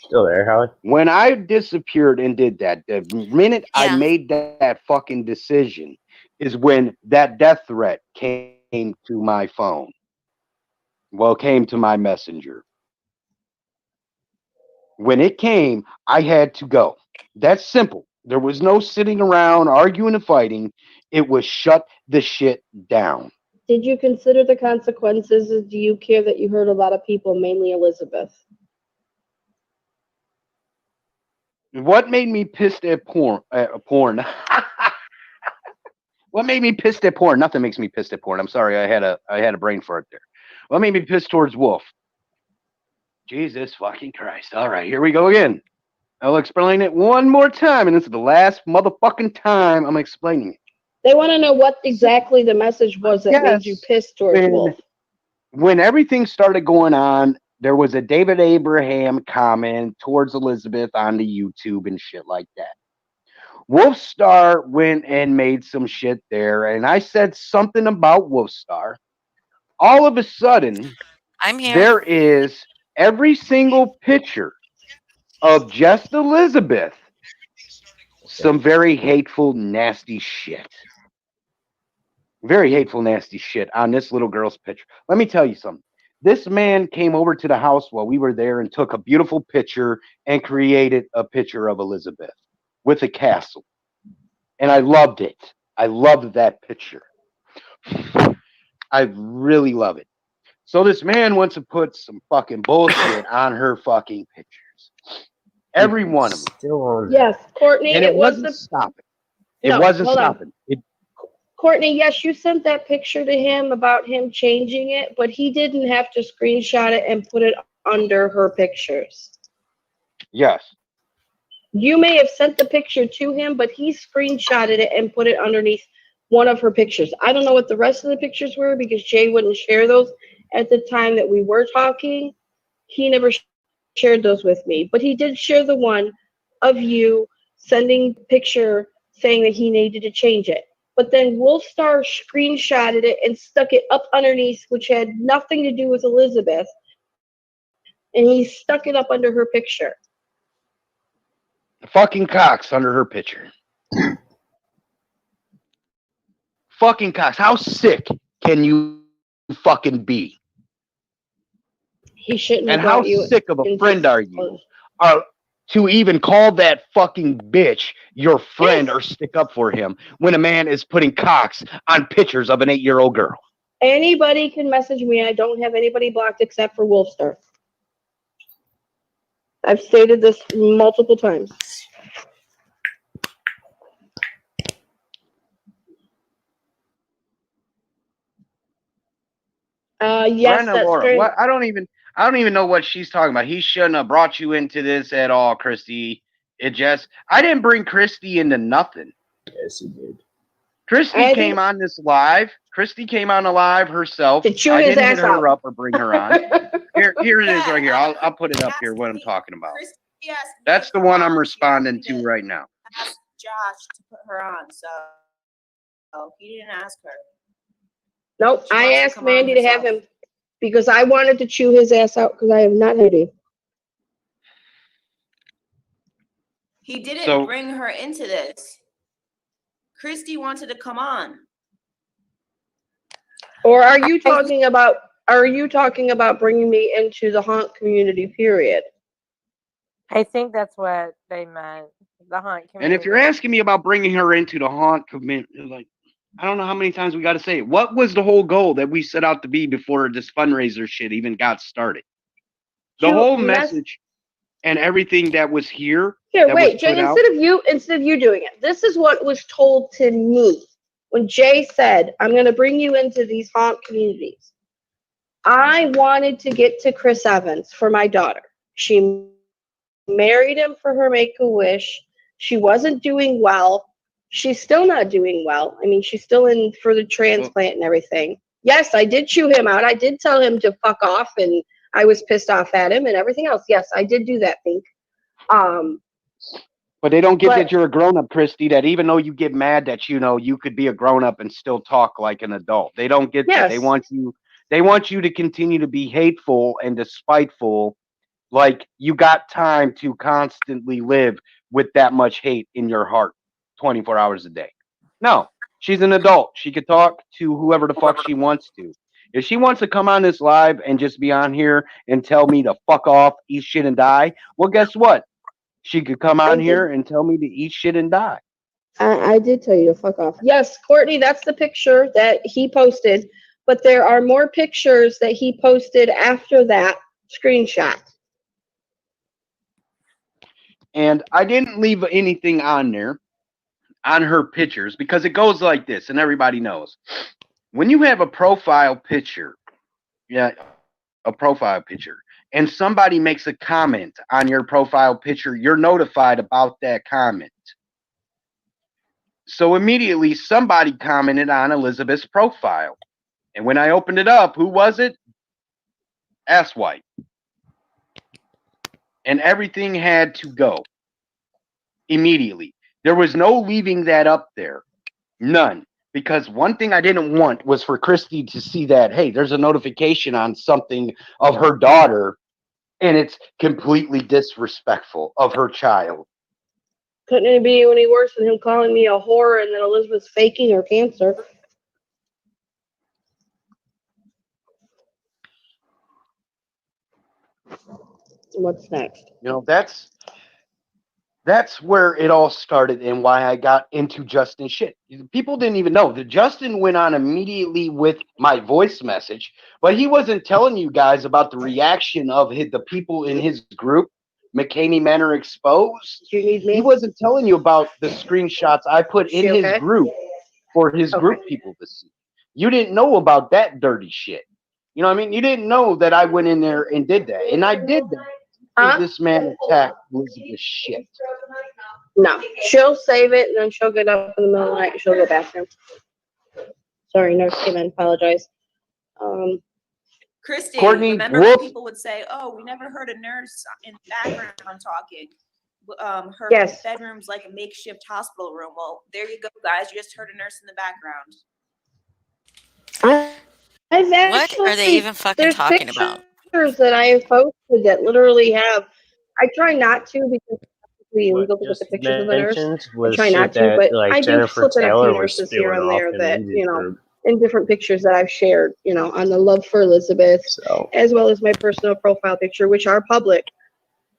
Speaker 2: Still there, Howie?
Speaker 6: when I disappeared and did that, the minute I
Speaker 1: Yeah.
Speaker 6: made that fucking decision is when that death threat came to my phone. Well, came to my messenger. When it came, I had to go. That's simple. There was no sitting around arguing and fighting. It was shut the shit down.
Speaker 5: Did you consider the consequences? Do you care that you hurt a lot of people, mainly Elizabeth?
Speaker 6: What made me pissed at porn? What made me pissed at porn? Nothing makes me pissed at porn. I'm sorry, I had a brain fart there. What made me pissed towards Wolf? Jesus fucking Christ! All right, here we go again. I'll explain it one more time, and this is the last motherfucking time I'm explaining it.
Speaker 5: They want to know what exactly the message was that made you
Speaker 6: Yes,
Speaker 5: pissed towards Wolf.
Speaker 6: when everything started going on, there was a David Abraham comment towards Elizabeth on the YouTube and shit like that. Wolfstar went and made some shit there, and I said something about Wolfstar. All of a sudden,
Speaker 1: I'm here.
Speaker 6: there is every single picture of just Elizabeth. Some very hateful, nasty shit. Very hateful, nasty shit on this little girl's picture. Let me tell you something. This man came over to the house while we were there and took a beautiful picture and created a picture of Elizabeth with a castle. And I loved it. I loved that picture. I really love it. So this man wants to put some fucking bullshit on her fucking pictures. Every one of them.
Speaker 2: Still on
Speaker 5: Yes, Courtney,
Speaker 6: And
Speaker 5: it
Speaker 6: it
Speaker 5: was
Speaker 6: wasn't
Speaker 5: the
Speaker 6: stopping. It
Speaker 5: no.
Speaker 6: wasn't
Speaker 5: Hold on,
Speaker 6: stopping. It,
Speaker 5: Courtney. Yes, you sent that picture to him about him changing it, but he didn't have to screenshot it and put it under her pictures.
Speaker 6: yes.
Speaker 5: You may have sent the picture to him, but he screenshotted it and put it underneath one of her pictures. I don't know what the rest of the pictures were because Jay wouldn't share those at the time that we were talking. He never shared those with me, but he did share the one of you sending picture saying that he needed to change it. But then Wolfstar screenshotted it and stuck it up underneath, which had nothing to do with Elizabeth, and he stuck it up under her picture.
Speaker 6: Fucking cocks under her picture. Fucking cocks. How sick can you fucking be?
Speaker 5: He shouldn't
Speaker 6: And
Speaker 5: have
Speaker 6: how
Speaker 5: brought you
Speaker 6: sick of a
Speaker 5: into.
Speaker 6: friend are you to even call that fucking bitch your friend or stick up for him when a man is putting cocks on pictures of an 8-year-old girl?
Speaker 5: Anybody can message me. I don't have anybody blocked except for Wolfstar. I've stated this multiple times. Yes,
Speaker 6: Brenda
Speaker 5: that's
Speaker 6: Laura,
Speaker 5: great.
Speaker 6: what? I don't even know what she's talking about. He shouldn't have brought you into this at all, Christy. I didn't bring Christy into nothing.
Speaker 2: Yes, he did.
Speaker 6: Christy came on this live. Christy came on the live herself.
Speaker 5: To chew
Speaker 6: I
Speaker 5: his
Speaker 6: didn't hit
Speaker 5: ass
Speaker 6: her
Speaker 5: out.
Speaker 6: up or bring her on. Here it is right here. I'll put it up here what I'm talking about. That's the one I'm responding to right now.
Speaker 7: Ask Josh to put her on, so he didn't ask her.
Speaker 5: Nope,
Speaker 7: She
Speaker 5: I
Speaker 7: wants to
Speaker 5: asked
Speaker 7: come on
Speaker 5: Mandy to have
Speaker 7: herself.
Speaker 5: him because I wanted to chew his ass out because I have not heard him.
Speaker 7: He didn't
Speaker 6: So-
Speaker 7: bring her into this. Christy wanted to come on.
Speaker 5: Or are you talking about bringing me into the haunt community, period?
Speaker 8: I think that's what they meant. The haunt community.
Speaker 6: And if you're asking me about bringing her into the haunt community, like, I don't know how many times we got to say it. What was the whole goal that we set out to be before this fundraiser shit even got started? The whole message and everything that was here.
Speaker 5: Here,
Speaker 6: that
Speaker 5: wait,
Speaker 6: was
Speaker 5: Jay,
Speaker 6: put out,
Speaker 5: instead of you doing it, this is what was told to me when Jay said, I'm going to bring you into these haunt communities. I wanted to get to Chris Evans for my daughter. She married him for her Make-A-Wish. She wasn't doing well. She's still not doing well. I mean, she's still in for the transplant and everything. Yes, I did chew him out. I did tell him to fuck off, and I was pissed off at him and everything else. Yes, I did do that, Pink.
Speaker 6: but they don't get that you're a grown-up, Christy, that even though you get mad that, you could be a grown-up and still talk like an adult. They don't get that. They want you to continue to be hateful and despiteful, like you got time to constantly live with that much hate in your heart 24 hours a day. No, she's an adult. She could talk to whoever the fuck she wants to. If she wants to come on this live and just be on here and tell me to fuck off, eat shit, and die, well, guess what? She could come on here and tell me to eat shit and die.
Speaker 5: I did tell you to fuck off. Yes, Courtney, that's the picture that he posted, but there are more pictures that he posted after that screenshot.
Speaker 6: And I didn't leave anything on there on her pictures because it goes like this, and everybody knows. When you have a profile picture, and somebody makes a comment on your profile picture, you're notified about that comment. So immediately somebody commented on Elizabeth's profile. And when I opened it up, who was it? Asswipe. And everything had to go immediately. There was no leaving that up there. None. Because one thing I didn't want was for Christy to see that, hey, there's a notification on something of her daughter, and it's completely disrespectful of her child.
Speaker 5: Couldn't it be any worse than him calling me a whore and then Elizabeth's faking her cancer? What's next?
Speaker 6: You know, that's where it all started and why I got into Justin shit. People didn't even know that Justin went on immediately with my voice message, but he wasn't telling you guys about the reaction of the people in his group, McCaney Manor Exposed.
Speaker 5: Do you need me?
Speaker 6: He wasn't telling you about the screenshots I put in his
Speaker 5: okay?
Speaker 6: group for his group people to see. You didn't know about that dirty shit. You know what I mean? You didn't know that I went in there and did that. And I did that.
Speaker 5: Huh?
Speaker 6: This man attacked Elizabeth shit.
Speaker 5: No. She'll save it and then she'll get up in the middle of the night and she'll go bathroom. Sorry, nurse came in. Apologize.
Speaker 7: Christy,
Speaker 6: Courtney,
Speaker 7: remember when people would say, "Oh, we never heard a nurse in the background talking." Her
Speaker 5: Yes.
Speaker 7: bedroom's like a makeshift hospital room. Well, there you go, guys. You just heard a nurse in the background.
Speaker 5: I've
Speaker 1: What are they
Speaker 5: actually,
Speaker 1: even fucking
Speaker 5: there's
Speaker 1: talking about?
Speaker 5: pictures that I have posted that literally have. I try not to because it's
Speaker 2: What
Speaker 5: illegal to look
Speaker 2: just
Speaker 5: at pictures of the nurse.
Speaker 2: mentioned
Speaker 5: I
Speaker 2: was
Speaker 5: try
Speaker 2: shit
Speaker 5: not to,
Speaker 2: that
Speaker 5: but
Speaker 2: like
Speaker 5: I do
Speaker 2: Jennifer
Speaker 5: slip in a few
Speaker 2: Taylor was
Speaker 5: nurses here
Speaker 2: spewing
Speaker 5: and
Speaker 2: off
Speaker 5: there
Speaker 2: in
Speaker 5: that,
Speaker 2: Lindsay's group.
Speaker 5: in different pictures that I've shared, on the Love for Elizabeth,
Speaker 2: So
Speaker 5: as well as my personal profile picture, which are public.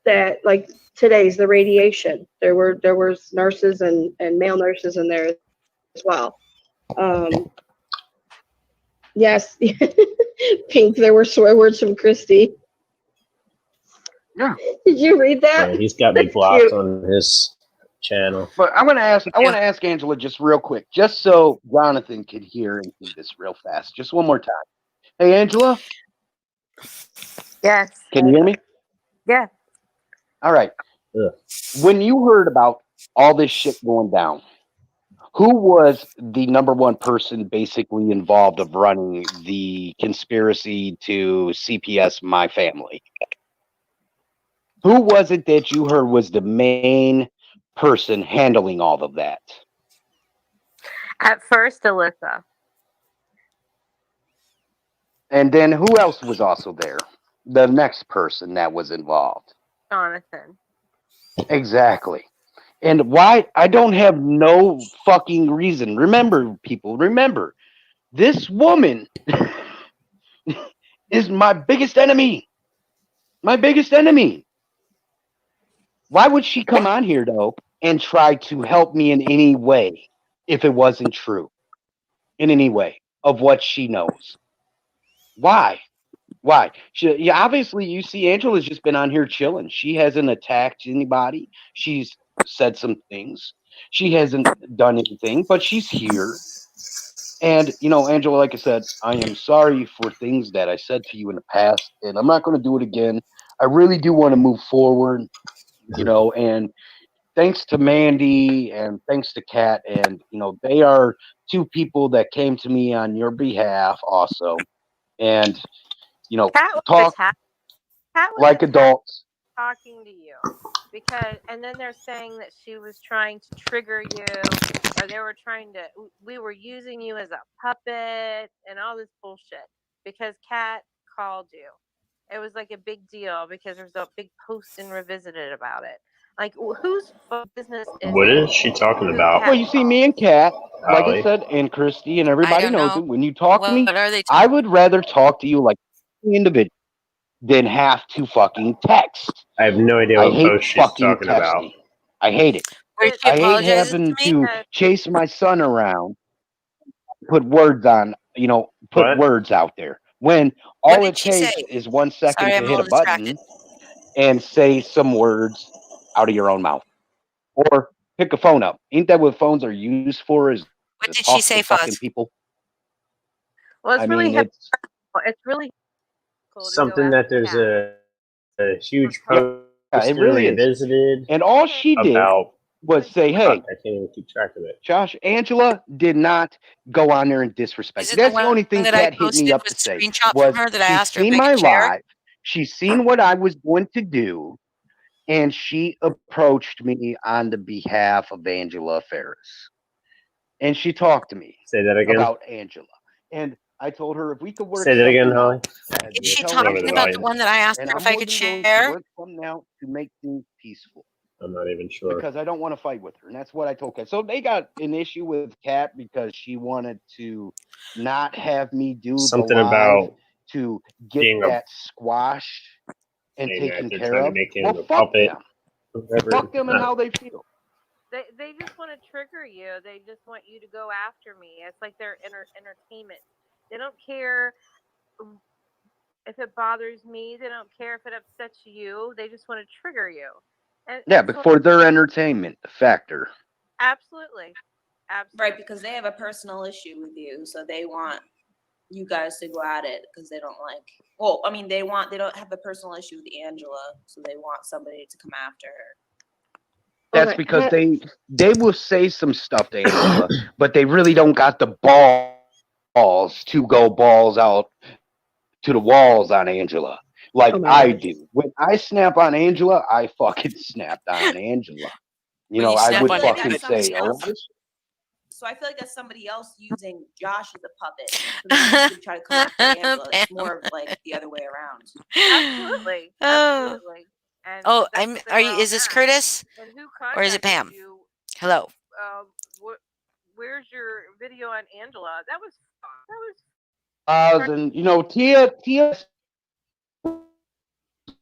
Speaker 5: That like today's the radiation. There was nurses and male nurses in there as well. Yes, Pink. There were swear words from Christy.
Speaker 6: Yeah.
Speaker 5: Did you read that?
Speaker 2: yeah, he's got me
Speaker 5: That's
Speaker 2: blocked
Speaker 5: cute.
Speaker 2: on his channel.
Speaker 6: But I want to ask Angela just real quick, just so Jonathan could hear and see this real fast. Just one more time. Hey, Angela,
Speaker 8: Yes.
Speaker 6: can you hear me?
Speaker 8: Yeah.
Speaker 6: All right.
Speaker 2: Ugh.
Speaker 6: When you heard about all this shit going down, who was the number one person basically involved of running the conspiracy to CPS My Family? Who was it that you heard was the main person handling all of that?
Speaker 8: At first, Alyssa.
Speaker 6: And then who else was also there? The next person that was involved.
Speaker 8: Jonathan.
Speaker 6: Exactly. And why? I don't have no fucking reason. Remember, people, remember, this woman is my biggest enemy. My biggest enemy. Why would she come on here, though, and try to help me in any way if it wasn't true? In any way of what she knows? Why? Why? Yeah, obviously, you see, Angela's just been on here chilling. She hasn't attacked anybody. She's said some things. She hasn't done anything, but she's here. And, Angela, like I said, I am sorry for things that I said to you in the past, and I'm not going to do it again. I really do want to move forward, and thanks to Mandy and thanks to Kat, and, they are two people that came to me on your behalf also. And,
Speaker 8: Cat was
Speaker 6: talk
Speaker 8: attacked. Cat was
Speaker 6: like
Speaker 8: attacked
Speaker 6: adults.
Speaker 8: talking to you because, and then they're saying that she was trying to trigger you, or they were trying to. We were using you as a puppet and all this bullshit because Cat called you. It was like a big deal because there was a big post in Revisited about it. Like, whose business is
Speaker 2: What
Speaker 8: it?
Speaker 2: is she talking
Speaker 8: Who
Speaker 2: about?
Speaker 8: Cat
Speaker 6: Well, you see,
Speaker 8: called?
Speaker 6: me and Kat, like I
Speaker 2: Holly?
Speaker 6: said, and Christy, and
Speaker 1: I
Speaker 6: everybody
Speaker 1: don't
Speaker 6: knows
Speaker 1: know.
Speaker 6: it. When you talk to me,
Speaker 1: What are they
Speaker 6: I would rather talk to you like an individual than have to fucking text.
Speaker 2: I have no idea
Speaker 6: I
Speaker 2: what
Speaker 6: hate
Speaker 2: post she's
Speaker 6: fucking
Speaker 2: talking about.
Speaker 6: texting. I hate it.
Speaker 1: Where she
Speaker 6: I hate
Speaker 1: apologizes
Speaker 6: having
Speaker 1: to me?
Speaker 6: to chase my son around, put words on, put
Speaker 2: What?
Speaker 6: words out there. When
Speaker 1: What
Speaker 6: all
Speaker 1: did
Speaker 6: it
Speaker 1: she say?
Speaker 6: takes is 1 second
Speaker 1: Sorry,
Speaker 6: to
Speaker 1: I'm a
Speaker 6: hit a
Speaker 1: little distracted.
Speaker 6: button and say some words out of your own mouth. Or pick a phone up. Ain't that what phones are used for, is
Speaker 1: What
Speaker 6: to
Speaker 1: did she
Speaker 6: talk
Speaker 1: say,
Speaker 6: to fucking
Speaker 1: Foz?
Speaker 6: people?
Speaker 8: Well,
Speaker 6: I mean, it's
Speaker 8: really cool to go
Speaker 2: Something
Speaker 8: after
Speaker 2: that there's
Speaker 8: Cat.
Speaker 2: a huge
Speaker 6: yeah,
Speaker 2: post
Speaker 6: it
Speaker 2: in
Speaker 6: really is.
Speaker 2: Revisited
Speaker 6: And all she did
Speaker 2: about.
Speaker 6: was say,
Speaker 2: Fuck,
Speaker 6: hey,
Speaker 2: I can't even keep track of it.
Speaker 6: Josh, Angela did not go on there and disrespect
Speaker 1: Is
Speaker 6: you.
Speaker 1: it the
Speaker 6: That's the
Speaker 1: one
Speaker 6: only thing
Speaker 1: that I
Speaker 6: Kat hit me
Speaker 1: posted
Speaker 6: up
Speaker 1: with
Speaker 6: to say
Speaker 1: screenshot from
Speaker 6: was
Speaker 1: her that I
Speaker 6: she's
Speaker 1: asked her if
Speaker 6: seen
Speaker 1: I
Speaker 6: my
Speaker 1: could share?
Speaker 6: live, she's seen what I was going to do, and she approached me on the behalf of Angela Ferris. And she talked to me
Speaker 2: Say that again.
Speaker 6: about Angela. And I told her if we could work
Speaker 2: Say that again,
Speaker 6: something
Speaker 2: Holly.
Speaker 6: out, as
Speaker 1: Is
Speaker 6: we
Speaker 1: she
Speaker 6: tell
Speaker 2: Lower the
Speaker 1: talking about the
Speaker 2: volume.
Speaker 1: one that I asked
Speaker 6: and
Speaker 1: her
Speaker 6: I'm
Speaker 1: if I
Speaker 6: more
Speaker 1: could
Speaker 6: than willing to
Speaker 1: share?
Speaker 6: work something out to make things peaceful.
Speaker 2: I'm not even sure.
Speaker 6: Because I don't want to fight with her. And that's what I told Kat. So they got an issue with Kat because she wanted to not have me do the
Speaker 2: Something
Speaker 6: live
Speaker 2: about
Speaker 6: to get
Speaker 2: being a
Speaker 6: that squashed. and
Speaker 2: saying that
Speaker 6: taken
Speaker 2: they're
Speaker 6: care
Speaker 2: trying to
Speaker 6: of,
Speaker 2: make him
Speaker 6: well,
Speaker 2: a
Speaker 6: fuck
Speaker 2: puppet.
Speaker 6: them.
Speaker 2: Whatever.
Speaker 6: Fuck them and how they feel.
Speaker 8: They just want to trigger you. They just want you to go after me. It's like their entertainment. They don't care if it bothers me. They don't care if it upsets you. They just want to trigger you. And
Speaker 6: Yeah,
Speaker 8: it's
Speaker 6: but for their entertainment factor.
Speaker 8: absolutely, absolutely.
Speaker 7: Right, because they have a personal issue with you, so they want you guys to go at it because they don't like. Well, I mean, they don't have a personal issue with Angela, so they want somebody to come after her.
Speaker 6: That's
Speaker 5: Okay.
Speaker 6: because they will say some stuff to Angela, but they really don't got the balls to go balls out to the walls on Angela like
Speaker 5: Oh my
Speaker 6: I
Speaker 5: gosh.
Speaker 6: do. When I snap on Angela, I fucking snapped on Angela.
Speaker 1: When you
Speaker 6: I
Speaker 1: snap
Speaker 6: would
Speaker 1: on
Speaker 7: like
Speaker 6: fucking
Speaker 7: that's
Speaker 1: anybody,
Speaker 6: say
Speaker 7: somebody
Speaker 6: a lot
Speaker 7: else.
Speaker 6: of
Speaker 7: So I feel like that's somebody else using Josh as a puppet, so then you can try to come after Angela. It's more of like the other way around.
Speaker 8: Absolutely,
Speaker 1: Oh,
Speaker 8: absolutely. And
Speaker 1: oh,
Speaker 8: that's what
Speaker 1: are
Speaker 8: they're
Speaker 1: you?
Speaker 8: all
Speaker 1: Is this
Speaker 8: at.
Speaker 1: Curtis
Speaker 8: And who
Speaker 1: or is it
Speaker 8: contacted
Speaker 1: Pam?
Speaker 8: you?
Speaker 1: Hello.
Speaker 8: What? Where's your video on Angela? That was
Speaker 6: and Tia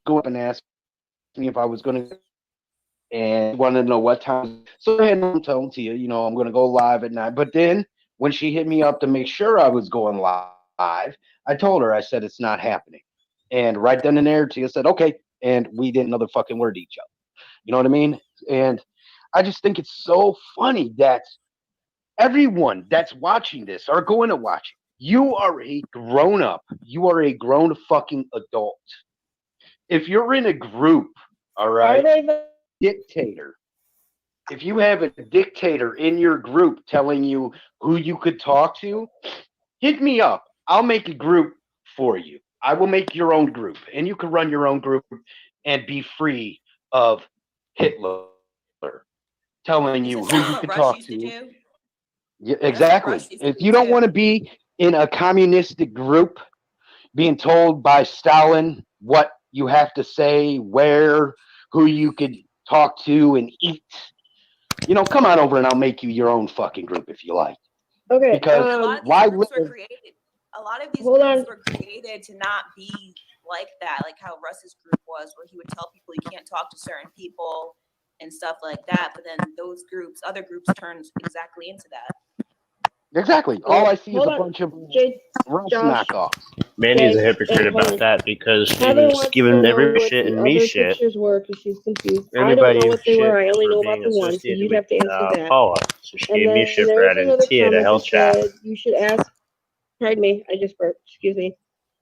Speaker 6: go up and ask me if I was going to, and wanted to know what time. So I had no telling Tia, I'm going to go live at 9. But then when she hit me up to make sure I was going live, I told her, I said, it's not happening. And right then and there, Tia said, okay. And we didn't know the fucking word to each other. You know what I mean? And I just think it's so funny that everyone that's watching this are going to watch it. You are a grown up. You are a grown fucking adult. If you're in a group, all
Speaker 5: Are
Speaker 6: right,
Speaker 5: they the
Speaker 6: dictator, if you have a dictator in your group telling you who you could talk to, hit me up. I'll make a group for you. I will make your own group, and you can run your own group and be free of Hitler telling
Speaker 7: Is
Speaker 6: you
Speaker 7: this
Speaker 6: who
Speaker 7: not
Speaker 6: you
Speaker 7: what
Speaker 6: could
Speaker 7: Rush
Speaker 6: talk
Speaker 7: used to
Speaker 6: to.
Speaker 7: do?
Speaker 6: Yeah,
Speaker 7: That's what Rush
Speaker 6: exactly.
Speaker 7: used to
Speaker 6: If
Speaker 7: do
Speaker 6: you don't
Speaker 7: too.
Speaker 6: want to be in a communistic group being told by Stalin what you have to say, where, who you could talk to and eat, come on over and I'll make you your own fucking group if you like.
Speaker 5: okay?
Speaker 6: Because
Speaker 7: And a lot of these
Speaker 6: why
Speaker 7: groups were
Speaker 6: live?
Speaker 7: created. A lot of these
Speaker 5: Hold
Speaker 7: groups
Speaker 5: on.
Speaker 7: were created to not be like that, like how Russ's group was, where he would tell people you can't talk to certain people and stuff like that. But then those groups, other groups, turned exactly into that.
Speaker 6: Exactly.
Speaker 5: All
Speaker 6: All
Speaker 5: right.
Speaker 6: I see is
Speaker 5: Hold
Speaker 6: a
Speaker 5: on.
Speaker 6: bunch of
Speaker 5: Josh,
Speaker 6: knockoffs.
Speaker 2: Mandy's a
Speaker 5: Jay,
Speaker 2: hypocrite
Speaker 5: hold
Speaker 2: about
Speaker 5: on.
Speaker 2: that because she
Speaker 5: Heather
Speaker 2: was
Speaker 5: wants to
Speaker 2: giving
Speaker 5: know
Speaker 2: every
Speaker 5: what
Speaker 2: shit
Speaker 5: the
Speaker 2: and me
Speaker 5: other
Speaker 2: shit.
Speaker 5: pictures were because she's confused. I don't know
Speaker 2: Everybody
Speaker 5: what they
Speaker 2: shit
Speaker 5: were. I only
Speaker 2: for
Speaker 5: know about
Speaker 2: being
Speaker 5: the one, so
Speaker 2: associated
Speaker 5: you'd
Speaker 2: with
Speaker 5: have to answer that.
Speaker 2: Paula. So she
Speaker 5: And
Speaker 2: gave me
Speaker 5: then
Speaker 2: shit for
Speaker 5: there's
Speaker 2: adding
Speaker 5: another
Speaker 2: Tia to
Speaker 5: comment
Speaker 2: Hell
Speaker 5: that
Speaker 2: Chat.
Speaker 5: said you should ask. Pardon me, I just burped. Excuse me.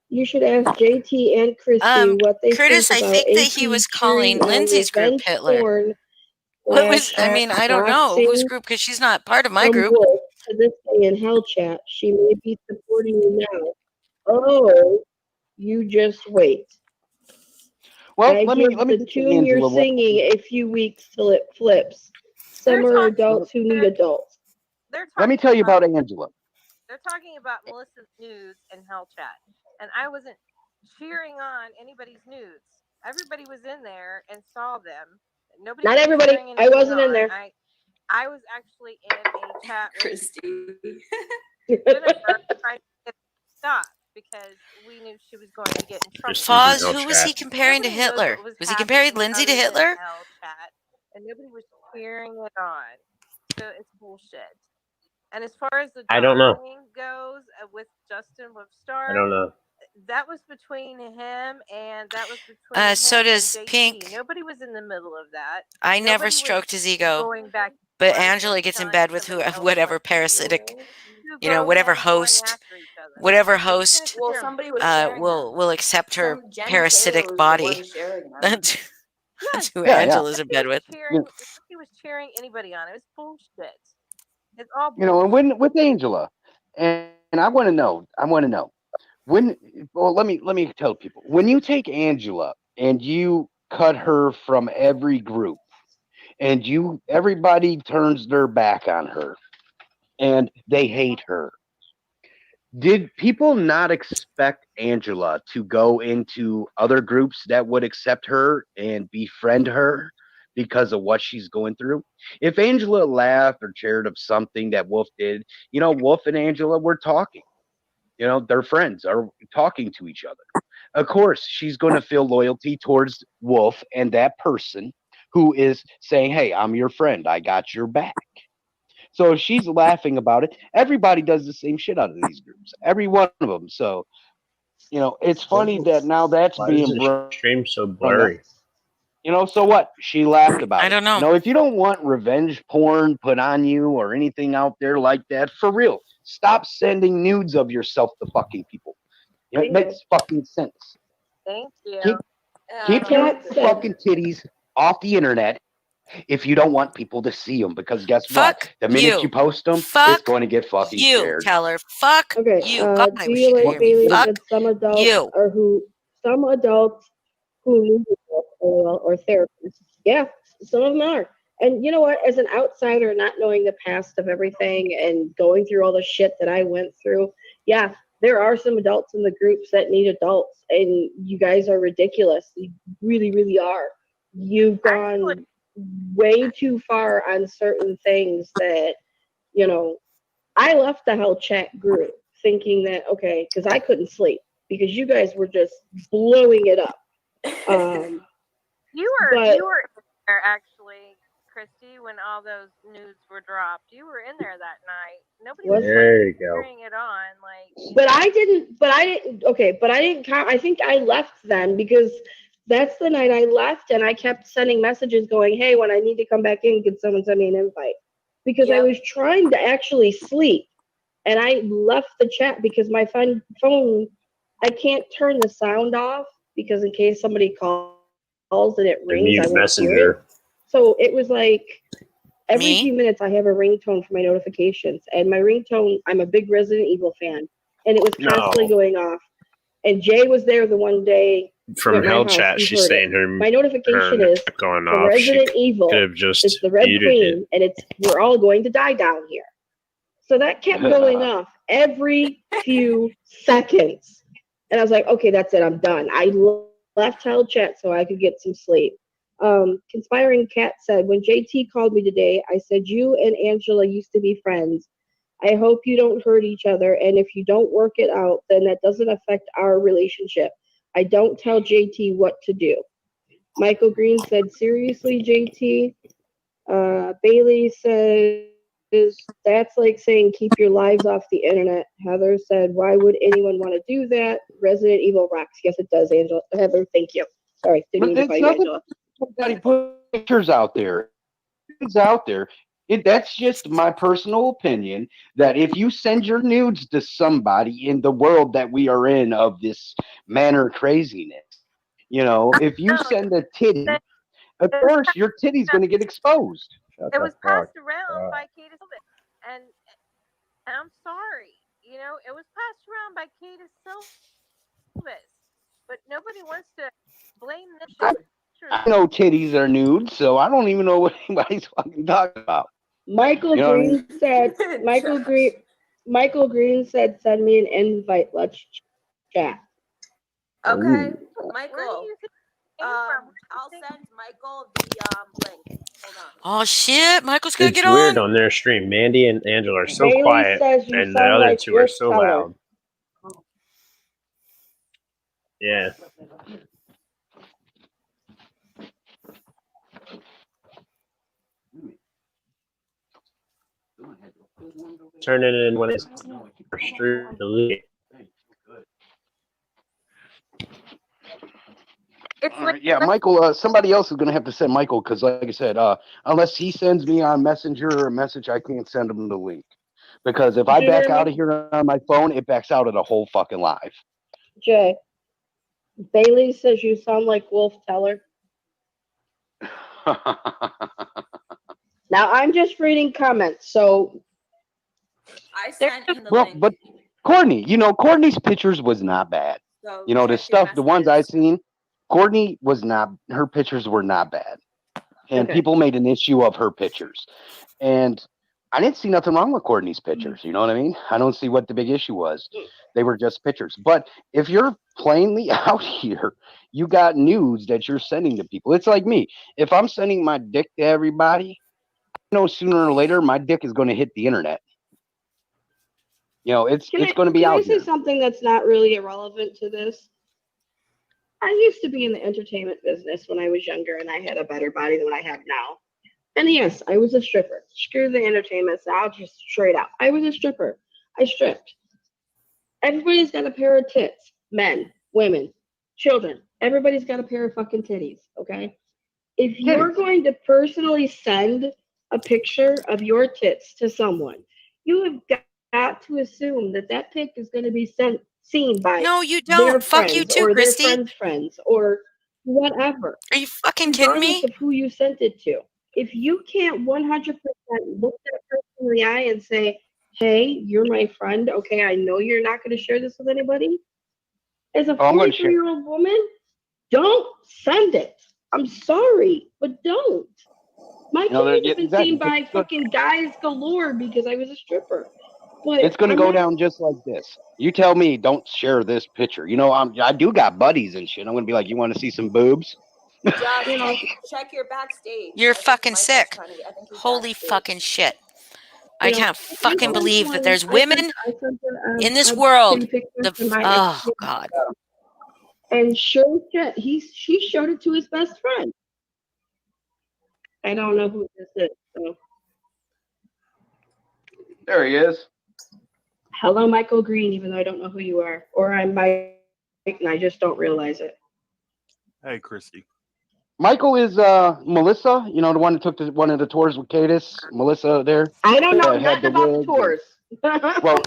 Speaker 5: You should ask JT and Christy what they think
Speaker 1: Curtis, I
Speaker 5: about
Speaker 1: think that he
Speaker 5: AP
Speaker 1: was calling
Speaker 5: cheering on
Speaker 1: Lindsay's group
Speaker 5: revenge
Speaker 1: Hitler.
Speaker 5: porn
Speaker 1: What was?
Speaker 5: slash
Speaker 1: I mean, I don't know whose
Speaker 5: boxing
Speaker 1: group because she's not part of my
Speaker 5: from
Speaker 1: group.
Speaker 5: Wolf to this day in Hell Chat. She may be supporting you now. Oh, you just wait.
Speaker 6: Well,
Speaker 5: I
Speaker 6: let me
Speaker 5: give the
Speaker 6: get to
Speaker 5: tune you're
Speaker 6: Angela.
Speaker 5: singing a few weeks till it flips.
Speaker 8: they're
Speaker 5: Some are
Speaker 8: talking.
Speaker 5: adults who need adults.
Speaker 8: They're
Speaker 6: Let me
Speaker 8: talking
Speaker 6: tell you
Speaker 8: about.
Speaker 6: about Angela.
Speaker 8: They're talking about Melissa's nudes and Hell Chat, and I wasn't cheering on anybody's nudes. Everybody was in there and saw them. Nobody
Speaker 5: Not
Speaker 8: was
Speaker 5: everybody.
Speaker 8: cheering
Speaker 5: I
Speaker 8: anything
Speaker 5: wasn't in
Speaker 8: on.
Speaker 5: there.
Speaker 8: I was actually in a chat with
Speaker 7: Christy.
Speaker 8: Jennifer trying to get stopped because we knew she was going to get in trouble.
Speaker 2: Christy's in
Speaker 1: Foz,
Speaker 2: Hell
Speaker 1: who was he
Speaker 2: Chat.
Speaker 1: comparing to
Speaker 8: Nobody knows
Speaker 1: Hitler?
Speaker 8: what was
Speaker 1: Was he comparing
Speaker 8: happening
Speaker 1: Lindsay to
Speaker 8: other than
Speaker 1: Hitler?
Speaker 8: Hell Chat, and nobody was cheering it on. So it's bullshit. And as far as the
Speaker 2: I don't know.
Speaker 8: drawing goes with Justin
Speaker 2: I
Speaker 8: Webstar,
Speaker 2: don't know.
Speaker 8: that was between him and between
Speaker 1: So
Speaker 8: him and
Speaker 1: does
Speaker 8: JT.
Speaker 1: Pink.
Speaker 8: Nobody was in the middle of that.
Speaker 1: I never
Speaker 8: Nobody was
Speaker 1: stroked his ego,
Speaker 8: going back and
Speaker 1: but
Speaker 8: forth
Speaker 1: Angela
Speaker 8: and
Speaker 1: gets in
Speaker 8: telling
Speaker 1: bed with
Speaker 8: somebody else what
Speaker 1: whatever
Speaker 8: to
Speaker 1: parasitic,
Speaker 8: do. Two grown
Speaker 1: whatever
Speaker 8: men going
Speaker 1: host,
Speaker 8: after each other. If you're gonna sit
Speaker 7: Well,
Speaker 8: there and
Speaker 7: somebody was sharing them.
Speaker 1: will accept her
Speaker 7: Jen Taylor
Speaker 1: parasitic
Speaker 7: was the
Speaker 1: body.
Speaker 7: one sharing them.
Speaker 1: That's
Speaker 8: yes,
Speaker 1: who
Speaker 6: Yeah, yeah.
Speaker 1: Angela's in bed with.
Speaker 8: Nobody was cheering anybody on. It was bullshit. It's all
Speaker 6: And
Speaker 8: bullshit.
Speaker 6: with Angela, and I want to know. When. Well, let me tell people. When you take Angela and you cut her from every group, and everybody turns their back on her, and they hate her. Did people not expect Angela to go into other groups that would accept her and befriend her because of what she's going through? If Angela laughed or cheered of something that Wolf did, Wolf and Angela were talking. They're friends, are talking to each other. of course she's going to feel loyalty towards Wolf and that person who is saying, "Hey, I'm your friend. I got your back." So if she's laughing about it, everybody does the same shit out of these groups. Every one of them. So, it's funny that now that's
Speaker 2: Why is
Speaker 6: being
Speaker 2: the
Speaker 6: brought
Speaker 2: stream so
Speaker 6: up.
Speaker 2: blurry?
Speaker 6: So what? She laughed
Speaker 1: I
Speaker 6: about it.
Speaker 1: don't know.
Speaker 6: If you don't want revenge porn put on you or anything out there like that, for real, stop sending nudes of yourself to fucking people. It makes fucking sense.
Speaker 8: Thank you.
Speaker 6: Keep your
Speaker 5: Cat said,
Speaker 6: fucking titties off the internet if you don't want people to see them. Because guess what?
Speaker 1: Fuck
Speaker 6: The minute you
Speaker 1: you.
Speaker 6: post them, it's
Speaker 1: Fuck
Speaker 6: going to get fucking
Speaker 1: you,
Speaker 6: shared.
Speaker 1: Teller. Fuck
Speaker 5: okay,
Speaker 1: you. God, I
Speaker 5: do
Speaker 1: wish
Speaker 5: you
Speaker 1: you could
Speaker 5: like
Speaker 1: hear me.
Speaker 5: Bailey
Speaker 1: Fuck
Speaker 5: said some adults
Speaker 1: you.
Speaker 5: some adults who need help or therapists. Yeah, some of them are. And you know what? As an outsider, not knowing the past of everything and going through all the shit that I went through, yeah, there are some adults in the groups that need adults, and you guys are ridiculous. You really, really are. You've
Speaker 8: Actually,
Speaker 5: gone way too far on certain things that, you know, I left the Hell Chat group thinking that, okay, because I couldn't sleep because you guys were just blowing it up. Um,
Speaker 8: you
Speaker 5: but
Speaker 8: were in there actually, Christy, when all those nudes were dropped. You were in there that night. Nobody was
Speaker 5: was
Speaker 2: There you go.
Speaker 8: cheering it on, like.
Speaker 5: but I didn't. Okay, but I didn't count. I think I left then because that's the night I left, and I kept sending messages going, "Hey, when I need to come back in, could someone send me an invite?" Because I
Speaker 7: Yep.
Speaker 5: was trying to actually sleep, and I left the chat because my phone, I can't turn the sound off because in case somebody calls and it
Speaker 2: The
Speaker 5: rings, I
Speaker 2: mute
Speaker 5: won't hear it.
Speaker 2: messenger.
Speaker 5: So it was like every
Speaker 1: Me?
Speaker 5: few minutes I have a ringtone for my notifications, and my ringtone, I'm a big Resident Evil fan, and it was constantly
Speaker 2: No.
Speaker 5: going off. And Jay was there the one day
Speaker 2: From
Speaker 5: at my
Speaker 2: Hell
Speaker 5: house.
Speaker 2: Chat,
Speaker 5: He
Speaker 2: she's
Speaker 5: heard it.
Speaker 2: saying her
Speaker 5: My notification is
Speaker 2: going
Speaker 5: from
Speaker 2: off. She
Speaker 5: Resident
Speaker 2: could
Speaker 5: Evil.
Speaker 2: have just
Speaker 5: It's the Red
Speaker 2: muted
Speaker 5: Queen, and it's we're all going to die down here. So that kept going off every few seconds. And I was like, okay, that's it. I'm done. I left Hell Chat so I could get some sleep. Conspiring Cat said, when JT called me today, I said, you and Angela used to be friends. I hope you don't hurt each other. And if you don't work it out, then that doesn't affect our relationship. I don't tell JT what to do. Michael Green said, seriously, JT? Bailey says, that's like saying keep your lives off the internet. Heather said, why would anyone want to do that? Resident Evil rocks. Yes, it does, Angela. Heather, thank you. Sorry, didn't
Speaker 6: But
Speaker 5: mean to
Speaker 6: it's
Speaker 5: call you
Speaker 6: nothing.
Speaker 5: Angela.
Speaker 6: Somebody put pictures out there. It's out there. That's just my personal opinion that if you send your nudes to somebody in the world that we are in of this manner craziness, if you
Speaker 8: No,
Speaker 6: send a titty,
Speaker 8: it
Speaker 6: of
Speaker 8: was
Speaker 6: course your titty's going to get exposed.
Speaker 2: Shut
Speaker 8: it
Speaker 2: the
Speaker 8: was
Speaker 2: fuck
Speaker 8: passed around
Speaker 2: up.
Speaker 8: by Katie Silva, and I'm sorry, it was passed around by Katie Silvis, but nobody wants to blame this
Speaker 6: I,
Speaker 8: pictures.
Speaker 6: I know titties are nude, so I don't even know what anybody's fucking talking about.
Speaker 5: Michael
Speaker 6: You know what I mean?
Speaker 5: Green said, Michael Green said, send me an invite. Let's chat.
Speaker 7: Okay,
Speaker 6: Ooh.
Speaker 8: Where do
Speaker 7: Michael.
Speaker 8: you think it came from? Where do you
Speaker 7: I'll
Speaker 8: think-
Speaker 7: send Michael the link. Hold on.
Speaker 1: Oh shit! Michael's gonna
Speaker 2: It's
Speaker 1: get
Speaker 2: weird
Speaker 1: on.
Speaker 2: on their stream. Mandy and Angela are so
Speaker 5: Bailey
Speaker 2: quiet,
Speaker 5: says you
Speaker 2: and the
Speaker 5: sound
Speaker 2: other
Speaker 5: like
Speaker 2: two are
Speaker 5: Wolf
Speaker 2: so
Speaker 5: Teller.
Speaker 2: loud. Yeah. Turn it in when it's stream delete.
Speaker 8: It's
Speaker 6: All
Speaker 8: like
Speaker 6: right, yeah, Michael. Somebody else is going to have to send Michael because, like I said, unless he sends me on Messenger or a message, I can't send him the link. Because if I
Speaker 5: Did you
Speaker 6: back
Speaker 5: hear
Speaker 6: out
Speaker 5: me?
Speaker 6: of here on my phone, it backs out of the whole fucking live.
Speaker 5: Jay. Bailey says you sound like Wolf Teller. Now I'm just reading comments, so
Speaker 7: I sent him the
Speaker 6: Well,
Speaker 7: link.
Speaker 6: but Courtney's pictures was not bad.
Speaker 7: So
Speaker 6: The
Speaker 7: check your
Speaker 6: stuff, the ones I
Speaker 7: messages.
Speaker 6: seen, Courtney was not. Her pictures were not bad, and
Speaker 5: okay.
Speaker 6: people made an issue of her pictures. And I didn't see nothing wrong with Courtney's pictures. You know what I mean? I don't see what the big issue was. They were just pictures. But if you're plainly out here, you got news that you're sending to people. It's like me. If I'm sending my dick to everybody, sooner or later my dick is going to hit the internet. It's going to be
Speaker 5: Can I
Speaker 6: out
Speaker 5: say
Speaker 6: here.
Speaker 5: something that's not really irrelevant to this? I used to be in the entertainment business when I was younger, and I had a better body than I have now. And yes, I was a stripper. Screw the entertainment. So I'll just straight out. I was a stripper. I stripped. Everybody's got a pair of tits. Men, women, children. Everybody's got a pair of fucking titties. Okay. If you're
Speaker 6: Titties.
Speaker 5: going to personally send a picture of your tits to someone, you have got to assume that that pic is going to be seen by
Speaker 1: No, you
Speaker 5: their
Speaker 1: don't. Fuck you
Speaker 5: friends
Speaker 1: too,
Speaker 5: or their
Speaker 1: Christy.
Speaker 5: friends' friends or whatever,
Speaker 1: Are you fucking kidding
Speaker 5: regardless
Speaker 1: me?
Speaker 5: of who you sent it to. If you can't 100% look that person in the eye and say, hey, you're my friend, okay, I know you're not going to share this with anybody, as a
Speaker 6: Oh, I'm going to share.
Speaker 5: 43-year-old woman, don't send it. I'm sorry, but don't. My
Speaker 6: You know, they're
Speaker 5: kid has
Speaker 6: getting
Speaker 5: been seen
Speaker 6: exactly.
Speaker 5: by fucking guys galore because I was a stripper. But
Speaker 6: It's going to
Speaker 5: I'm
Speaker 6: go
Speaker 5: not.
Speaker 6: down just like this. You tell me, don't share this picture. You know, I do got buddies and shit. I'm going to be like, you want to see some boobs?
Speaker 7: Josh,
Speaker 5: You know,
Speaker 7: check your backstage.
Speaker 1: You're
Speaker 7: I think
Speaker 1: fucking
Speaker 7: Michael's
Speaker 1: sick.
Speaker 7: trying to. I think he's
Speaker 1: Holy
Speaker 7: backstage.
Speaker 1: fucking shit.
Speaker 5: you
Speaker 1: I
Speaker 5: know.
Speaker 1: can't
Speaker 5: I
Speaker 1: fucking
Speaker 5: sent
Speaker 1: believe that
Speaker 5: one.
Speaker 1: there's women
Speaker 5: I sent
Speaker 1: in this
Speaker 5: a
Speaker 1: world.
Speaker 5: shitty picture
Speaker 1: The
Speaker 5: to my
Speaker 1: oh
Speaker 5: ex,
Speaker 1: god.
Speaker 5: and sure shit, she showed it to his best friend. I don't know who this is. So
Speaker 6: There he is.
Speaker 5: hello, Michael Green. Even though I don't know who you are, or I'm Mike, and I just don't realize it.
Speaker 9: Hey, Christy.
Speaker 6: Michael is Melissa, you know, the one that took one of the tours with Cadis. Melissa there.
Speaker 5: I don't know
Speaker 6: That had
Speaker 5: nothing
Speaker 6: the
Speaker 5: about the
Speaker 6: wigs.
Speaker 5: tours.
Speaker 6: Well,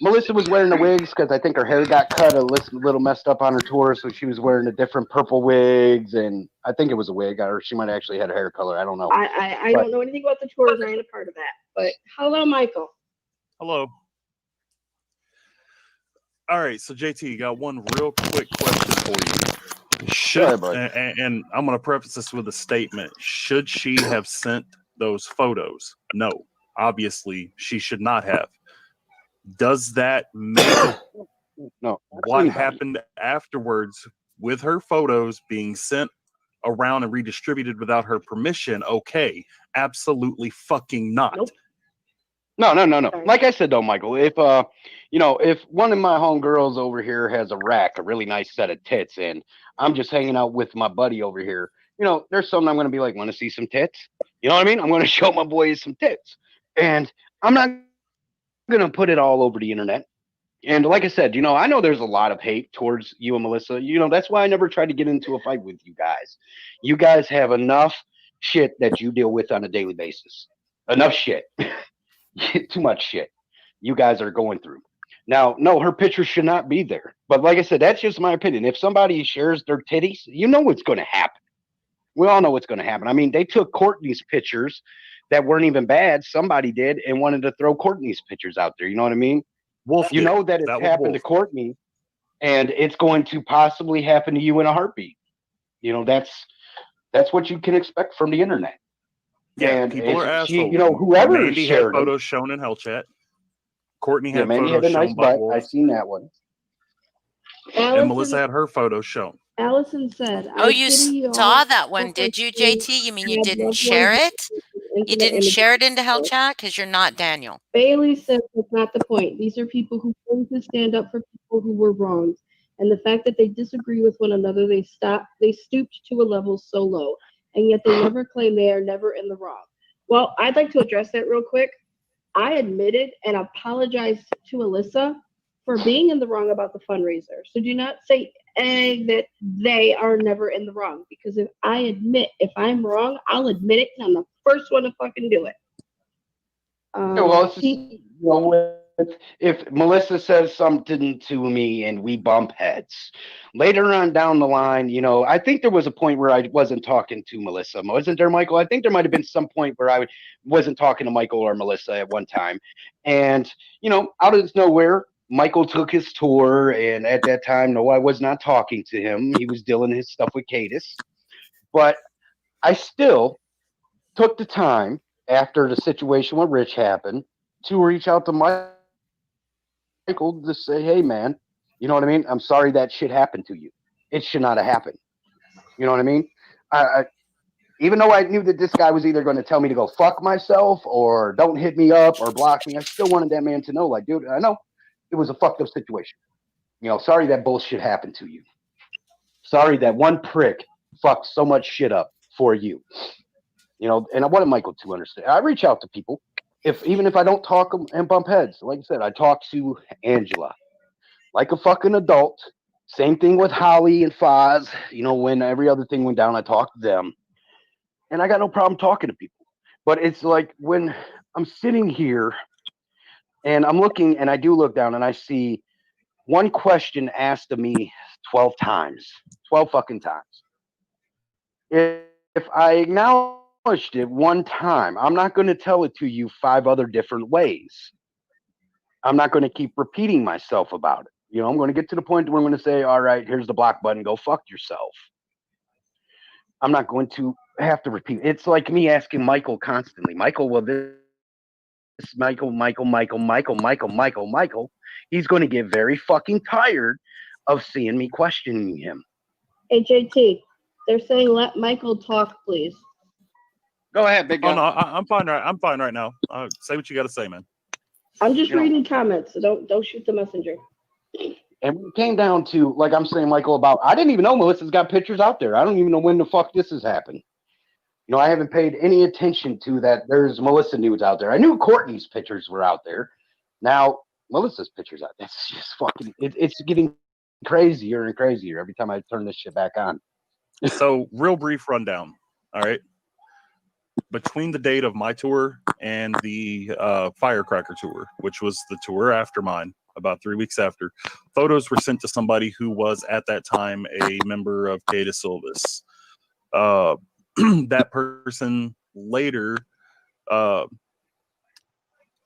Speaker 6: Melissa was wearing the wigs because I think her hair got cut a little messed up on her tour, so she was wearing the different purple wigs, and I think it was a wig, or she might have actually had a hair color. I don't know.
Speaker 5: I
Speaker 6: But
Speaker 5: don't know anything about the tours. I ain't a part of that. But hello, Michael.
Speaker 9: Hello. All right, so JT, got one real quick question for you.
Speaker 6: Sorry, bud.
Speaker 9: And I'm going to preface this with a statement. Should she have sent those photos? No, obviously she should not have. Does that make
Speaker 6: No,
Speaker 9: what happened afterwards with her photos being sent around and redistributed without her permission okay? Absolutely fucking not.
Speaker 5: Nope.
Speaker 6: No.
Speaker 5: Sorry.
Speaker 6: Like I said though, Michael, if if one of my homegirls over here has a rack, a really nice set of tits, and I'm just hanging out with my buddy over here, there's something I'm gonna be like, want to see some tits? You know what I mean? I'm gonna show my boys some tits, and I'm not gonna put it all over the internet. And like I said, I know there's a lot of hate towards you and Melissa. That's why I never tried to get into a fight with you guys. You guys have enough shit that you deal with on a daily basis. Enough shit. Too much shit you guys are going through. Now, no, her picture should not be there. But like I said, that's just my opinion. If somebody shares their titties, you know what's going to happen. We all know what's going to happen. I mean, they took Courtney's pictures that weren't even bad. Somebody did and wanted to throw Courtney's pictures out there. You know what I mean?
Speaker 9: Wolf
Speaker 6: You
Speaker 9: did.
Speaker 6: know that it's
Speaker 9: That was
Speaker 6: happened
Speaker 9: Wolf.
Speaker 6: to Courtney, and it's going to possibly happen to you in a heartbeat. That's what you can expect from the internet.
Speaker 9: Yeah,
Speaker 6: And
Speaker 9: people are
Speaker 6: she,
Speaker 9: assholes.
Speaker 6: whoever
Speaker 9: Mandy had
Speaker 6: shared them.
Speaker 9: photos shown in Hell Chat. Courtney
Speaker 6: Yeah,
Speaker 9: had
Speaker 6: Mandy
Speaker 9: photos
Speaker 6: had a nice
Speaker 9: shown by
Speaker 6: butt. I
Speaker 9: Wolf.
Speaker 6: seen that one.
Speaker 9: And Melissa had her photos shown.
Speaker 5: Allison said,
Speaker 1: Oh,
Speaker 5: I
Speaker 1: you
Speaker 5: pity you
Speaker 1: saw
Speaker 5: all
Speaker 1: that one,
Speaker 5: for
Speaker 1: did you,
Speaker 5: seeing
Speaker 1: JT? You mean you
Speaker 5: had
Speaker 1: didn't
Speaker 5: loved
Speaker 1: share
Speaker 5: ones
Speaker 1: it?
Speaker 5: with
Speaker 1: You
Speaker 5: intimate
Speaker 1: didn't
Speaker 5: images.
Speaker 1: share it into Hell Chat because you're not Daniel.
Speaker 5: Bailey says that's not the point. These are people who came to stand up for people who were wronged. And the fact that they disagree with one another, they stooped to a level so low. And yet they never claim they are never in the wrong. Well, I'd like to address that real quick. I admitted and apologized to Alyssa for being in the wrong about the fundraiser. So do not say that they are never in the wrong. Because if I'm wrong, I'll admit it and I'm the first one to fucking do it.
Speaker 6: Yeah, well, it's just, if Melissa says something to me and we bump heads later on down the line, I think there was a point where I wasn't talking to Melissa. Wasn't there, Michael? I think there might have been some point where I wasn't talking to Michael or Melissa at one time. And, out of nowhere, Michael took his tour. And at that time, no, I was not talking to him. He was dealing his stuff with Cadis. But I still took the time after the situation with Rich happened to reach out to Michael to say, hey, man, you know what I mean? I'm sorry that shit happened to you. It should not have happened. You know what I mean? Even though I knew that this guy was either going to tell me to go fuck myself or don't hit me up or block me, I still wanted that man to know, like, dude, I know it was a fucked up situation. Sorry that bullshit happened to you. Sorry that one prick fucked so much shit up for you. You know, and I wanted Michael to understand. I reach out to people, even if I don't talk and bump heads. Like I said, I talk to Angela like a fucking adult. Same thing with Holly and Foz. You know, when every other thing went down, I talked to them, and I got no problem talking to people. But it's like when I'm sitting here and I'm looking, and I do look down, and I see one question asked of me 12 times, 12 fucking times. If I acknowledged it one time, I'm not going to tell it to you 5 other different ways. I'm not going to keep repeating myself about it. You know, I'm going to get to the point where I'm going to say, all right, here's the block button, go fuck yourself. I'm not going to have to repeat. It's like me asking Michael constantly, Michael, will this Michael. He's going to get very fucking tired of seeing me questioning him.
Speaker 5: Hey, JT, they're saying let Michael talk, please.
Speaker 6: Go ahead, big guy.
Speaker 9: Oh no, I'm fine. I'm fine right now. Say what you got to say, man.
Speaker 5: I'm just
Speaker 6: You know-
Speaker 5: reading comments, so don't shoot the messenger.
Speaker 6: And it came down to, like I'm saying, Michael, about I didn't even know Melissa's got pictures out there. I don't even know when the fuck this has happened. You know, I haven't paid any attention to that. There's Melissa nudes out there. I knew Courtney's pictures were out there. Now Melissa's pictures out. That's just fucking. It's getting crazier and crazier every time I turn this shit back on.
Speaker 9: So, real brief rundown. All right. Between the date of my tour and the Firecracker tour, which was the tour after mine, about 3 weeks after, photos were sent to somebody who was at that time a member of Beta Silvis. That person later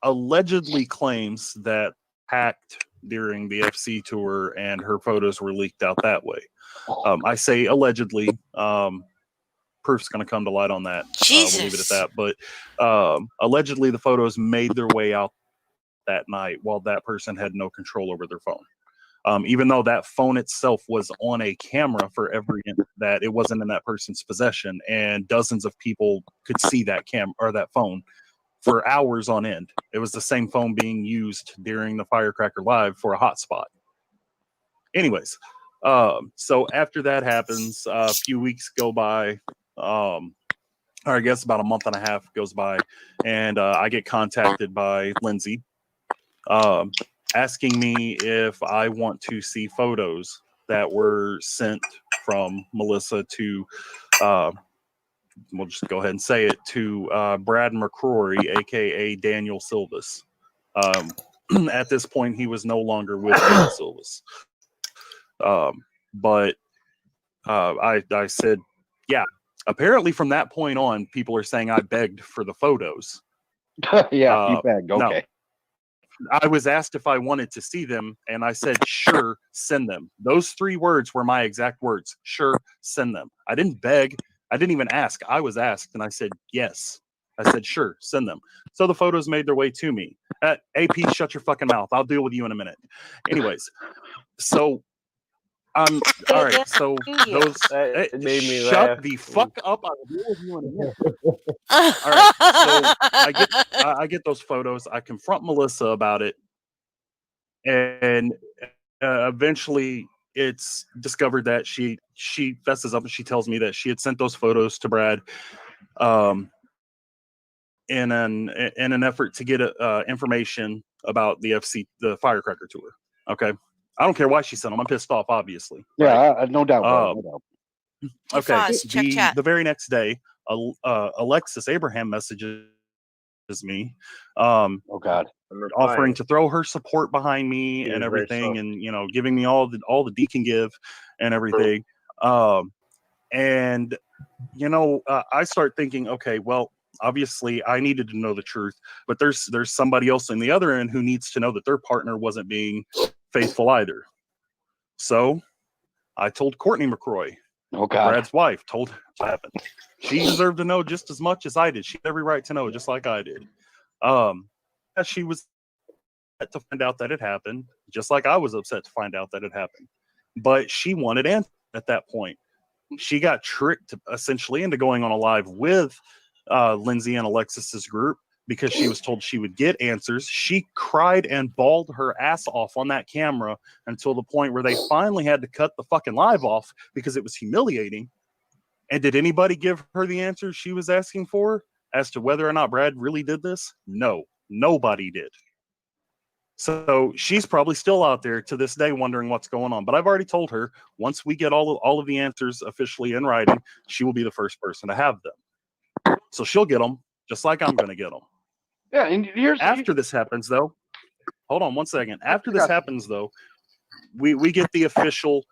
Speaker 9: allegedly claims that hacked during the FC tour and her photos were leaked out that way. I say allegedly. Proof's going to come to light on that.
Speaker 1: Jesus.
Speaker 9: We'll leave it at that. But allegedly, the photos made their way out that night while that person had no control over their phone. Even though that phone itself was on a camera for every that it wasn't in that person's possession, and dozens of people could see that or that phone for hours on end. It was the same phone being used during the Firecracker Live for a hotspot. Anyways, so after that happens, a few weeks go by. Or I guess about a month and a half goes by, and I get contacted by Lindsay, asking me if I want to see photos that were sent from Melissa to, we'll just go ahead and say it, to Brad McCrory, aka Daniel Silvis. At this point, he was no longer with Daniel Silvis. But I said, yeah. Apparently, from that point on, people are saying I begged for the photos.
Speaker 6: Yeah, you begged. Okay.
Speaker 9: No. I was asked if I wanted to see them, and I said, sure, send them. Those 3 words were my exact words. Sure, send them. I didn't beg. I didn't even ask. I was asked, and I said, yes. I said, sure, send them. So the photos made their way to me. AP, shut your fucking mouth. I'll deal with you in a minute. Anyways, so all right, so those
Speaker 2: It made me
Speaker 9: shut
Speaker 2: laugh.
Speaker 9: the fuck up. I'll deal with you in a minute. All right, so I get those photos. I confront Melissa about it, and eventually it's discovered that she fesses up and she tells me that she had sent those photos to Brad, in an effort to get information about the Firecracker tour. Okay. I don't care why she sent them. I'm pissed off, obviously.
Speaker 6: Yeah,
Speaker 9: right?
Speaker 6: no doubt. No doubt.
Speaker 1: Hey,
Speaker 9: Okay.
Speaker 1: Foz, check chat.
Speaker 9: The very next day, Alexis Abraham messages me,
Speaker 6: Oh God.
Speaker 9: offering to throw her support behind me
Speaker 2: He
Speaker 9: and
Speaker 2: was very
Speaker 9: everything,
Speaker 2: soft.
Speaker 9: and giving me all the D can give and everything. And I start thinking, okay, well, obviously I needed to know the truth, but there's somebody else on the other end who needs to know that their partner wasn't being faithful either. So I told Courtney McCroy,
Speaker 6: Oh God.
Speaker 9: Brad's wife, told her what happened. She deserved to know just as much as I did. She had every right to know, just like I did. She was upset to find out that it happened, just like I was upset to find out that it happened. But she wanted answers at that point. She got tricked essentially into going on a live with Lindsay and Alexis's group because she was told she would get answers. She cried and bawled her ass off on that camera until the point where they finally had to cut the fucking live off because it was humiliating. And did anybody give her the answers she was asking for as to whether or not Brad really did this? No, nobody did. So she's probably still out there to this day wondering what's going on. But I've already told her once we get all of the answers officially in writing, she will be the first person to have them. So she'll get them just like I'm going to get them.
Speaker 6: Yeah, and here's
Speaker 9: After this happens, though, hold on one second. After this happens, though, we get the official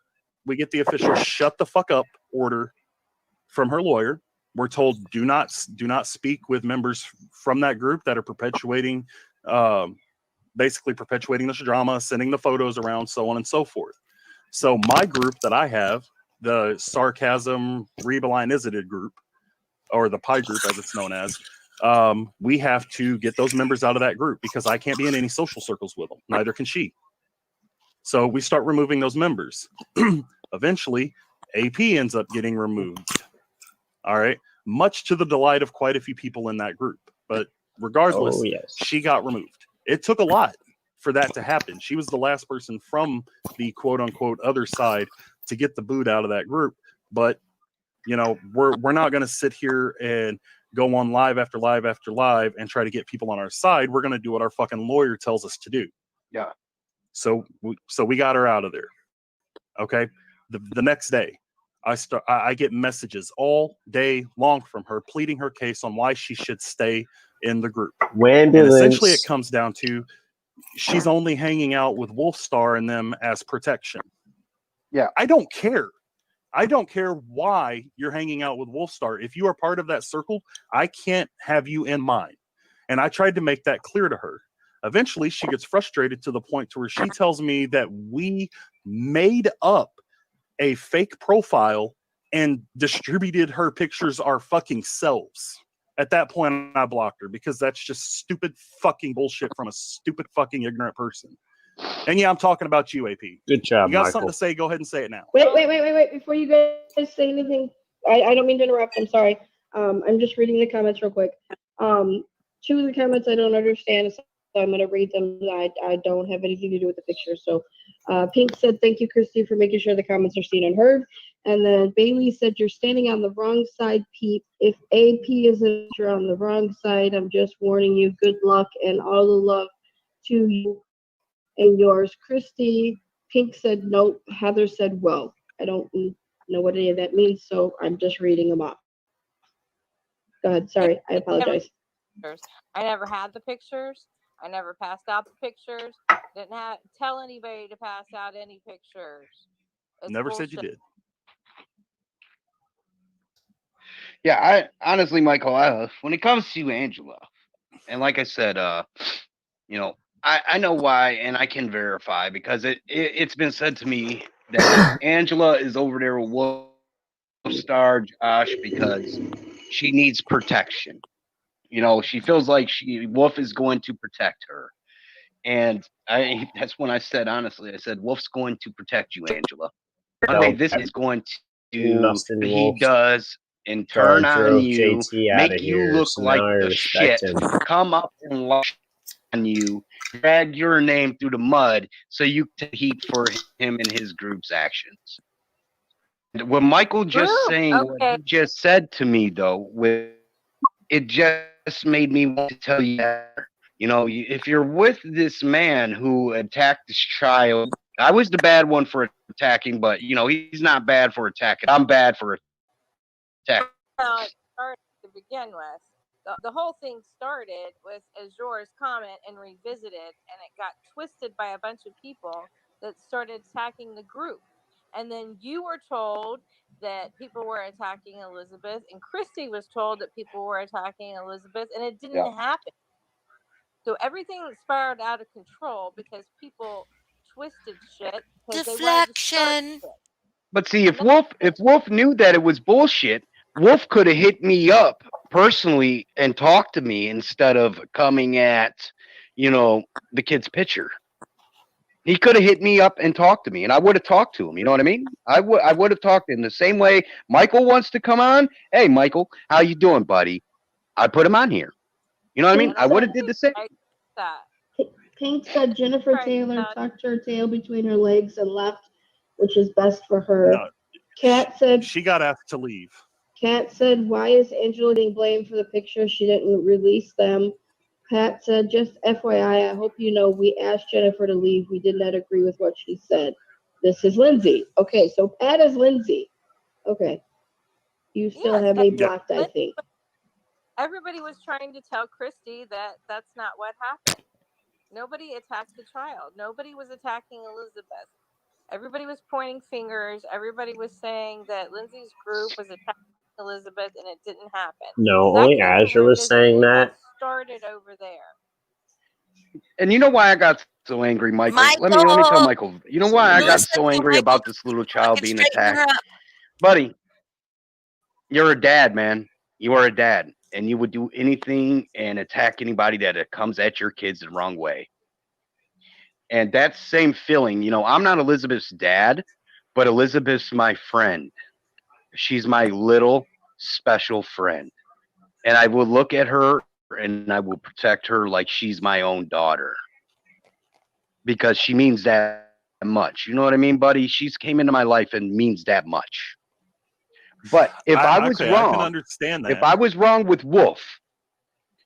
Speaker 9: shut the fuck up order from her lawyer. We're told do not speak with members from that group that are perpetuating basically perpetuating this drama, sending the photos around, so on and so forth. So my group that I have, the Sarcasm Rebeline Isited group, or the Pi group as it's known as, we have to get those members out of that group because I can't be in any social circles with them. Neither can she. So we start removing those members. Eventually, AP ends up getting removed. All right. Much to the delight of quite a few people in that group. But regardless, she got removed. It took a lot for that to happen. She was the last person from the quote unquote other side to get the boot out of that group. But, you know, we're not going to sit here and go on live after live after live and try to get people on our side. We're going to do what our fucking lawyer tells us to do.
Speaker 6: Yeah.
Speaker 9: So we got her out of there. Okay. The next day, I get messages all day long from her pleading her case on why she should stay in the group. And essentially it comes down to she's only hanging out with Wolfstar and them as protection.
Speaker 6: Yeah.
Speaker 9: I don't care. I don't care why you're hanging out with Wolfstar. If you are part of that circle, I can't have you in mine. And I tried to make that clear to her. Eventually, she gets frustrated to the point to where she tells me that we made up a fake profile and distributed her pictures our fucking selves. At that point, I blocked her because that's just stupid fucking bullshit from a stupid fucking ignorant person. And yeah, I'm talking about you, AP.
Speaker 2: Good job,
Speaker 9: You got
Speaker 2: Michael.
Speaker 9: something to say? Go ahead and say it now.
Speaker 5: Wait. Before you guys say anything, I don't mean to interrupt. I'm sorry. I'm just reading the comments real quick. Two of the comments I don't understand, so I'm going to read them. I don't have anything to do with the picture. So Pink said, thank you, Christy, for making sure the comments are seen and heard. And then Bailey said, you're standing on the wrong side, Pete. If AP isn't you're on the wrong side, I'm just warning you. Good luck and all the love to you and yours. Christy, Pink said, nope. Heather said, well. I don't know what any of that means, so I'm just reading them off. Go ahead. Sorry. I apologize.
Speaker 8: I never had the pictures. I never passed out the pictures. Didn't tell anybody to pass out any pictures. It's
Speaker 9: Never
Speaker 8: bullshit.
Speaker 9: said you did.
Speaker 6: Yeah, I honestly, Michael, when it comes to Angela, and like I said, you know, I know why, and I can verify because it's been said to me that Angela is over there with Wolfstar Josh because she needs protection. You know, she feels like Wolf is going to protect her. And that's when I said, honestly, I said, Wolf's going to protect you, Angela. Okay, this is going to he does and turn on you, make you look like the shit, come up and lie on you, drag your name through the mud so you take heat for him and his group's actions. What Michael just saying, what he just said to me, though, it just made me want to tell you that, you know, if you're with this man who attacked this child, I was the bad one for attacking, but, you know, he's not bad for attacking. I'm bad for attacking.
Speaker 8: Well, it started to begin with. The whole thing started with Azor's comment and revisited, and it got twisted by a bunch of people that started attacking the group. And then you were told that people were attacking Elizabeth, and Christy was told that people were attacking Elizabeth, and it didn't happen. So everything spiraled out of control because people twisted shit.
Speaker 1: Deflection.
Speaker 6: But see, if Wolf knew that it was bullshit, Wolf could have hit me up personally and talked to me instead of coming at, you know, the kid's picture. He could have hit me up and talked to me, and I would have talked to him. You know what I mean? I would have talked to him the same way Michael wants to come on. Hey, Michael, how you doing, buddy? I put him on here. You know what I mean?
Speaker 5: Pink
Speaker 6: I would
Speaker 5: said,
Speaker 6: have did the same.
Speaker 8: I get that.
Speaker 5: Pink said Jennifer
Speaker 8: Right,
Speaker 5: Taylor
Speaker 8: that-
Speaker 5: tucked her tail between her legs and left, which is best for her.
Speaker 9: No,
Speaker 5: Kat said,
Speaker 9: she got asked to leave.
Speaker 5: why is Angela getting blamed for the pictures? She didn't release them. Pat said, just FYI, I hope you know we asked Jennifer to leave. We did not agree with what she said. This is Lindsay. Okay, so Pat is Lindsay. Okay. You still
Speaker 8: Yes,
Speaker 5: have
Speaker 8: and
Speaker 5: me blocked, I
Speaker 8: Lindsay
Speaker 5: think.
Speaker 8: everybody was trying to tell Christy that that's not what happened. Nobody attacked the child. Nobody was attacking Elizabeth. Everybody was pointing fingers. Everybody was saying that Lindsay's group was attacking Elizabeth, and it didn't happen.
Speaker 2: No,
Speaker 8: That
Speaker 2: only
Speaker 8: came from
Speaker 2: Azure
Speaker 8: where
Speaker 2: was saying
Speaker 8: that
Speaker 2: that.
Speaker 8: started over there.
Speaker 6: And you know why I got so angry, Michael? Let me tell Michael. You know why I got so angry about this little child being attacked? Buddy, you're a dad, man. You are a dad, and you would do anything and attack anybody that comes at your kids the wrong way. And that same feeling, you know, I'm not Elizabeth's dad, but Elizabeth's my friend. She's my little special friend. And I will look at her and I will protect her like she's my own daughter because she means that much. You know what I mean, buddy? She's came into my life and means that much. But if I was
Speaker 9: I can
Speaker 6: wrong,
Speaker 9: understand that.
Speaker 6: if I was wrong with Wolf,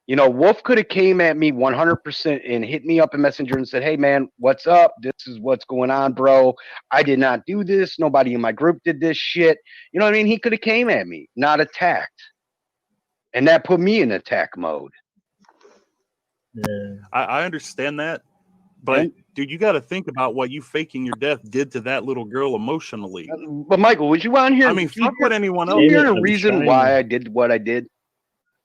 Speaker 6: you know, Wolf could have came at me 100% and hit me up in Messenger and said, "Hey, man, what's up? This is what's going on, bro. I did not do this. Nobody in my group did this shit." You know what I mean? He could have came at me, not attacked. And that put me in attack mode.
Speaker 2: Yeah.
Speaker 9: I understand that, but dude, you got to think about what you faking your death did to that little girl emotionally.
Speaker 6: But Michael, was you on here?
Speaker 9: I mean, fuck what anyone else.
Speaker 6: You hear the reason why I did what I did?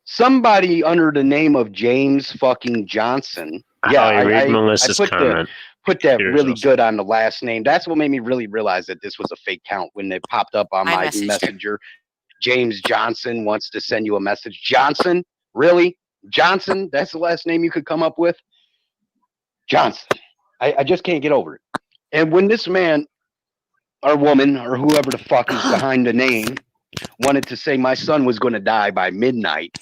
Speaker 6: Somebody under the name of James fucking Johnson. Yeah,
Speaker 2: Oh, you read Melissa's
Speaker 6: I
Speaker 2: comment.
Speaker 6: put that
Speaker 2: Here's
Speaker 6: really
Speaker 2: us.
Speaker 6: good on the last name. That's what made me really realize that this was a fake count when it popped up on my messenger. James Johnson wants to send you a message. Johnson? Really? Johnson? That's the last name you could come up with? Johnson. I just can't get over it. And when this man or woman or whoever the fuck is behind the name wanted to say my son was going to die by midnight,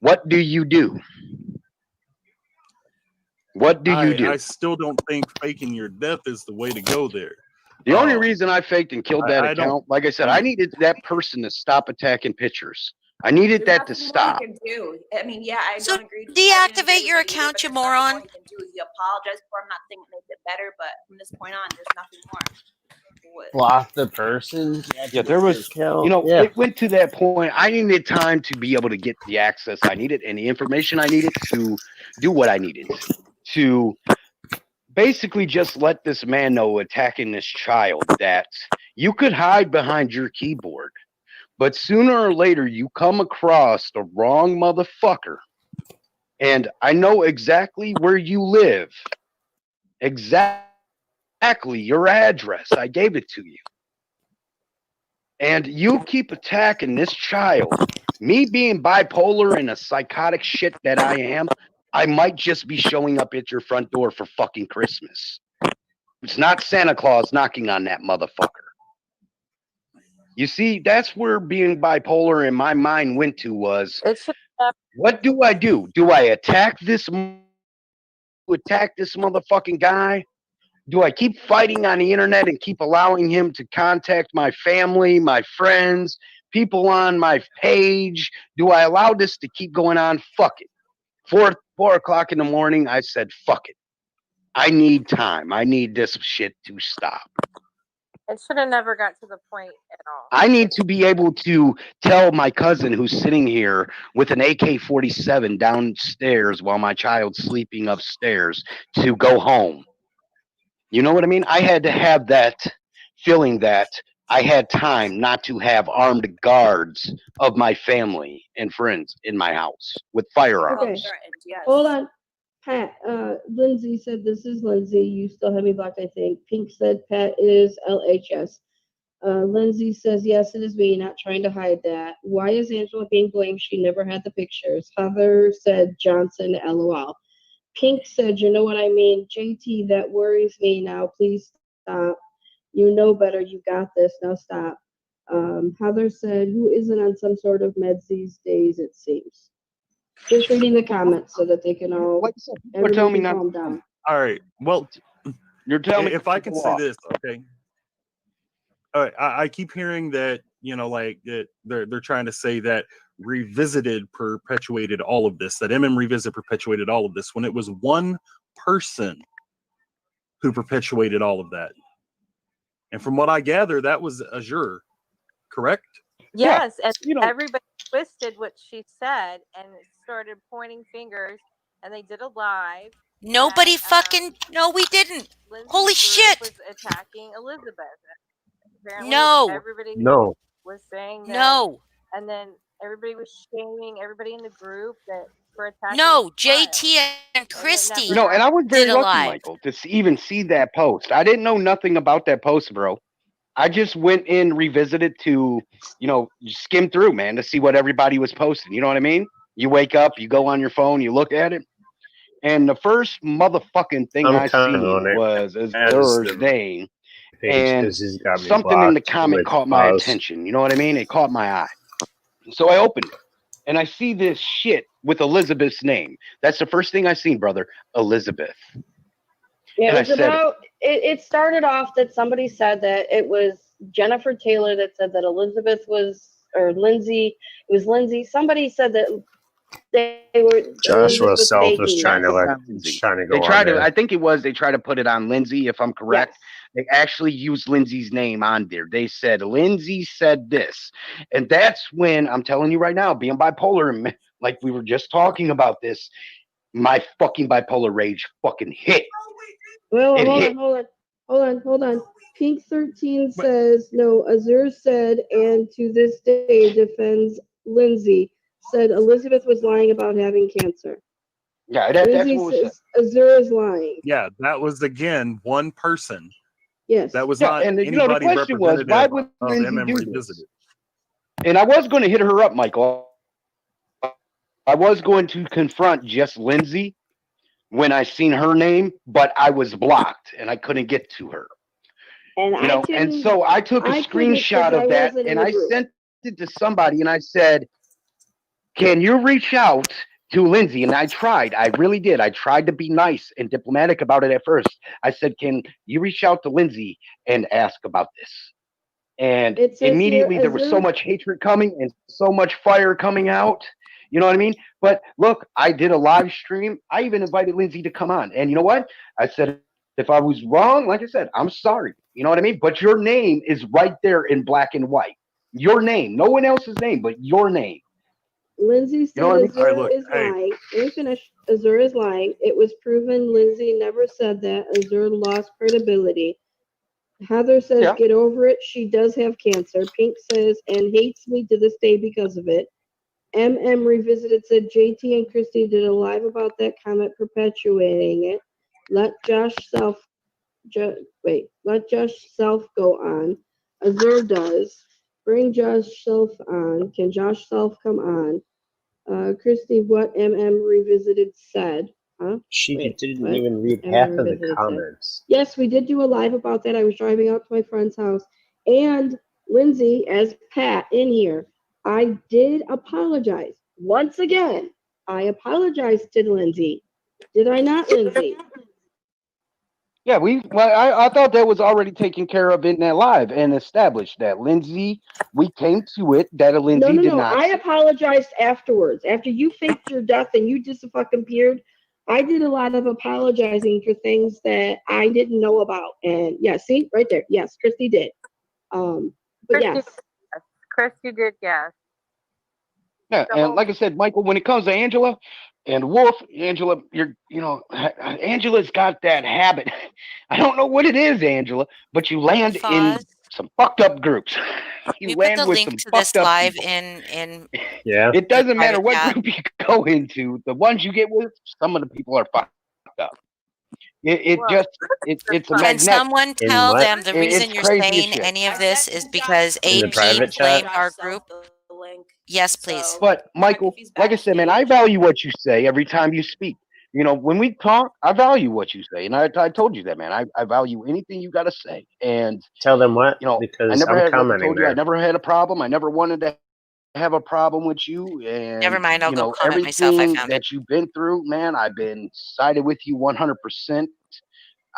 Speaker 6: what do you do? What do you do?
Speaker 9: I still don't think faking your death is the way to go there.
Speaker 6: The only reason I faked and killed that account, like I said, I needed that person to stop attacking pictures. I needed that to stop.
Speaker 7: Can do. I mean, yeah, I
Speaker 1: So
Speaker 7: don't agree.
Speaker 1: deactivate your account, you moron.
Speaker 7: What he can do is he apologized for. I'm not saying it makes it better, but from this point on, there's nothing more.
Speaker 2: Block the person.
Speaker 6: Yeah, there was, you know, it went to that point. I needed time to be able to get the access I needed and the information I needed to do what I needed to basically just let this man know attacking this child that you could hide behind your keyboard, but sooner or later you come across the wrong motherfucker. And I know exactly where you live, exactly your address. I gave it to you. And you keep attacking this child. Me being bipolar and a psychotic shit that I am, I might just be showing up at your front door for fucking Christmas. It's not Santa Claus knocking on that motherfucker. You see, that's where being bipolar in my mind went to was, what do I do? Do I attack this motherfucking guy? Do I keep fighting on the internet and keep allowing him to contact my family, my friends, people on my page? Do I allow this to keep going on? Fuck it. 4 o'clock in the morning, I said, fuck it. I need time. I need this shit to stop.
Speaker 8: It should have never got to the point at all.
Speaker 6: I need to be able to tell my cousin who's sitting here with an AK-47 downstairs while my child's sleeping upstairs to go home. You know what I mean? I had to have that feeling that I had time not to have armed guards of my family and friends in my house with firearms.
Speaker 5: Okay. Hold on. Pat, Lindsay said this is Lindsay. You still have me blocked, I think. Pink said Pat is LHS. Lindsay says, yes, it is me, not trying to hide that. Why is Angela being blamed? She never had the pictures. Heather said Johnson, LOL. Pink said, you know what I mean? JT, that worries me now. Please stop. You know better. You got this. Now stop. Heather said, who isn't on some sort of meds these days, it seems. Just reading the comments so that they can all
Speaker 6: Like I said, people are telling me
Speaker 5: everybody
Speaker 6: not.
Speaker 5: calm down.
Speaker 9: All right. Well,
Speaker 6: You're telling me
Speaker 9: if I
Speaker 6: to
Speaker 9: can
Speaker 6: go
Speaker 9: say
Speaker 6: off.
Speaker 9: this, okay. All right, I keep hearing that, like that they're trying to say that Revisited perpetuated all of this, that Revisit perpetuated all of this, when it was one person who perpetuated all of that. And from what I gather, that was Azure, correct?
Speaker 6: Yeah,
Speaker 8: Yes, and
Speaker 6: you know,
Speaker 8: everybody twisted what she said and started pointing fingers, and they did a live.
Speaker 1: Nobody
Speaker 8: that
Speaker 1: fucking. No, we didn't.
Speaker 8: Lindsay's
Speaker 1: Holy
Speaker 8: group
Speaker 1: shit.
Speaker 8: was attacking Elizabeth. Apparently,
Speaker 1: No.
Speaker 8: everybody
Speaker 2: No.
Speaker 8: was saying that,
Speaker 1: No.
Speaker 8: and then everybody was shaming everybody in the group that for attacking
Speaker 1: No.
Speaker 8: the child,
Speaker 1: JT and
Speaker 8: and it
Speaker 1: Christy
Speaker 8: never
Speaker 6: and I was
Speaker 1: did
Speaker 6: very
Speaker 1: a
Speaker 6: lucky,
Speaker 1: live.
Speaker 6: Michael, to even see that post. I didn't know nothing about that post, bro. I just went in, revisited to, skim through, man, to see what everybody was posting. You know what I mean? You wake up, you go on your phone, you look at it, and the first motherfucking thing
Speaker 2: I'm
Speaker 6: I
Speaker 2: commenting
Speaker 6: seen
Speaker 2: on it
Speaker 6: was
Speaker 2: as
Speaker 6: Azur's
Speaker 2: the
Speaker 6: name,
Speaker 2: page
Speaker 6: and
Speaker 2: because he's got me
Speaker 6: something in the
Speaker 2: blocked
Speaker 6: comment
Speaker 2: with
Speaker 6: caught my
Speaker 2: pause.
Speaker 6: attention. You know what I mean? It caught my eye. So I opened it, and I see this shit with Elizabeth's name. That's the first thing I seen, brother. Elizabeth.
Speaker 5: Yeah,
Speaker 6: And
Speaker 5: it
Speaker 6: I
Speaker 5: was
Speaker 6: said it.
Speaker 5: about. It started off that somebody said that it was Jennifer Taylor that said that Elizabeth was, or Lindsay. It was Lindsay. Somebody said that they were
Speaker 2: Joshua
Speaker 5: Elizabeth was
Speaker 2: Self was
Speaker 5: faking
Speaker 2: trying to
Speaker 5: this.
Speaker 6: Lindsay.
Speaker 2: trying to
Speaker 6: They
Speaker 2: go
Speaker 6: tried
Speaker 2: on
Speaker 6: to.
Speaker 2: there.
Speaker 6: I think it was. They tried to put it on Lindsay, if I'm correct.
Speaker 5: Yes.
Speaker 6: They actually used Lindsay's name on there. They said Lindsay said this, and that's when I'm telling you right now, being bipolar, and like we were just talking about this, my fucking bipolar rage fucking hit.
Speaker 5: Well,
Speaker 6: It hit.
Speaker 5: hold on. Pink 13 says no. Azure said, and to this day defends Lindsay. Said Elizabeth was lying about having cancer.
Speaker 6: Yeah, that's
Speaker 5: Lindsay
Speaker 6: what was said.
Speaker 5: says Azure is lying.
Speaker 9: Yeah, that was again one person.
Speaker 5: Yes.
Speaker 9: That was
Speaker 6: Yeah,
Speaker 9: not
Speaker 6: and the
Speaker 9: anybody
Speaker 6: question was, why
Speaker 9: representative
Speaker 6: would
Speaker 9: of
Speaker 6: Lindsay do this?
Speaker 9: Revisited.
Speaker 6: And I was going to hit her up, Michael. I was going to confront just Lindsay when I seen her name, but I was blocked and I couldn't get to her.
Speaker 5: And
Speaker 6: And so I took a screenshot of that and I sent it to somebody and I said, "Can you reach out to Lindsay?" And I tried. I really did. I tried to be nice and diplomatic about it at first. I said, "Can you reach out to Lindsay and ask about this?" And immediately there was so much hatred coming and so much fire coming out. You know what I mean? But look, I did a live stream. I even invited Lindsay to come on. And you know what? I said, if I was wrong, like I said, I'm sorry. You know what I mean? But your name is right there in black and white. Your name, no one else's name, but your name.
Speaker 5: Lindsay said Azure is lying. Let me finish. Azure is lying. It was proven Lindsay never said that. Azure lost credibility. Heather says, get over it. She does have cancer. Pink says, and hates me to this day because of it. Revisited said, JT and Christy did a live about that comment perpetuating it. Let Josh Self go on. Azure does. Bring Josh Self on. Can Josh Self come on? Christy, what Revisited said. Huh?
Speaker 2: She didn't even read half of the comments.
Speaker 5: Yes, we did do a live about that. I was driving out to my friend's house. And Lindsay, as Pat in here, I did apologize. Once again, I apologized to Lindsay. Did I not, Lindsay?
Speaker 6: Yeah, I thought that was already taken care of in that live and established that Lindsay, we came to it that a Lindsay did not.
Speaker 5: I apologized afterwards. After you faked your death and you just fucking appeared, I did a lot of apologizing for things that I didn't know about. And yeah, see right there. Yes, Christy did. But yes.
Speaker 8: Christy did, yes.
Speaker 6: Yeah, and like I said, Michael, when it comes to Angela and Wolf, Angela, Angela's got that habit. I don't know what it is, Angela, but you land in some fucked up groups. You land with some fucked up
Speaker 1: live
Speaker 6: people.
Speaker 1: in
Speaker 2: yeah.
Speaker 6: It doesn't matter what group you go into. The ones you get with, some of the people are fucked up. It's a magnetic.
Speaker 1: Can someone tell them the reason you're saying
Speaker 6: shit.
Speaker 1: any of this is because
Speaker 2: In the
Speaker 1: AT
Speaker 2: private
Speaker 1: blamed
Speaker 2: chat?
Speaker 1: our group? Yes, please.
Speaker 6: But Michael, like I said, man, I value what you say every time you speak. You know, when we talk, I value what you say, and I told you that, man. I value anything you got to say, and
Speaker 2: tell them what.
Speaker 6: You know,
Speaker 2: because
Speaker 6: I never
Speaker 2: I'm
Speaker 6: had, like I
Speaker 2: commenting
Speaker 6: told you,
Speaker 2: there.
Speaker 6: I never had a problem. I never wanted to have a problem with you,
Speaker 1: Never
Speaker 6: and
Speaker 1: mind, I'll
Speaker 6: you
Speaker 1: go
Speaker 6: know
Speaker 1: comment myself. I
Speaker 6: everything
Speaker 1: found it.
Speaker 6: that you've been through, man. I've been sided with you 100%.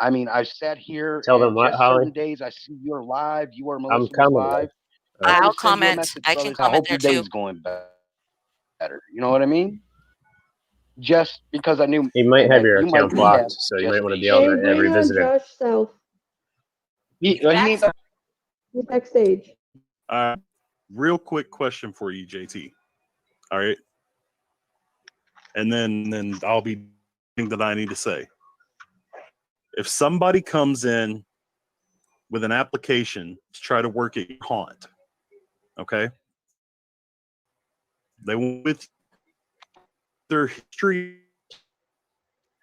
Speaker 6: I mean, I've sat here
Speaker 2: Tell them
Speaker 6: and
Speaker 2: what,
Speaker 6: just
Speaker 2: Holly?
Speaker 6: certain days I see you're live, you or
Speaker 2: I'm
Speaker 6: Melissa was
Speaker 2: coming
Speaker 6: live.
Speaker 2: there.
Speaker 6: I
Speaker 1: I'll
Speaker 6: always send you a
Speaker 1: comment.
Speaker 6: message,
Speaker 1: I can
Speaker 6: brothers. I
Speaker 1: comment
Speaker 6: hope
Speaker 1: there
Speaker 6: your
Speaker 1: too.
Speaker 6: day's going better. You know what I mean? Just because I knew
Speaker 2: He might have
Speaker 6: that
Speaker 2: your
Speaker 6: you might
Speaker 2: account
Speaker 6: just have
Speaker 2: blocked, so you might want to be able
Speaker 5: Hey,
Speaker 6: gestation.
Speaker 2: to
Speaker 5: bring on
Speaker 2: revisit it.
Speaker 5: Josh Self.
Speaker 6: He,
Speaker 7: Back,
Speaker 6: he,
Speaker 7: so
Speaker 5: He's backstage.
Speaker 9: Real quick question for you, JT. All right, and then I'll be thing that I need to say. If somebody comes in with an application to try to work at your haunt, okay, they went with their history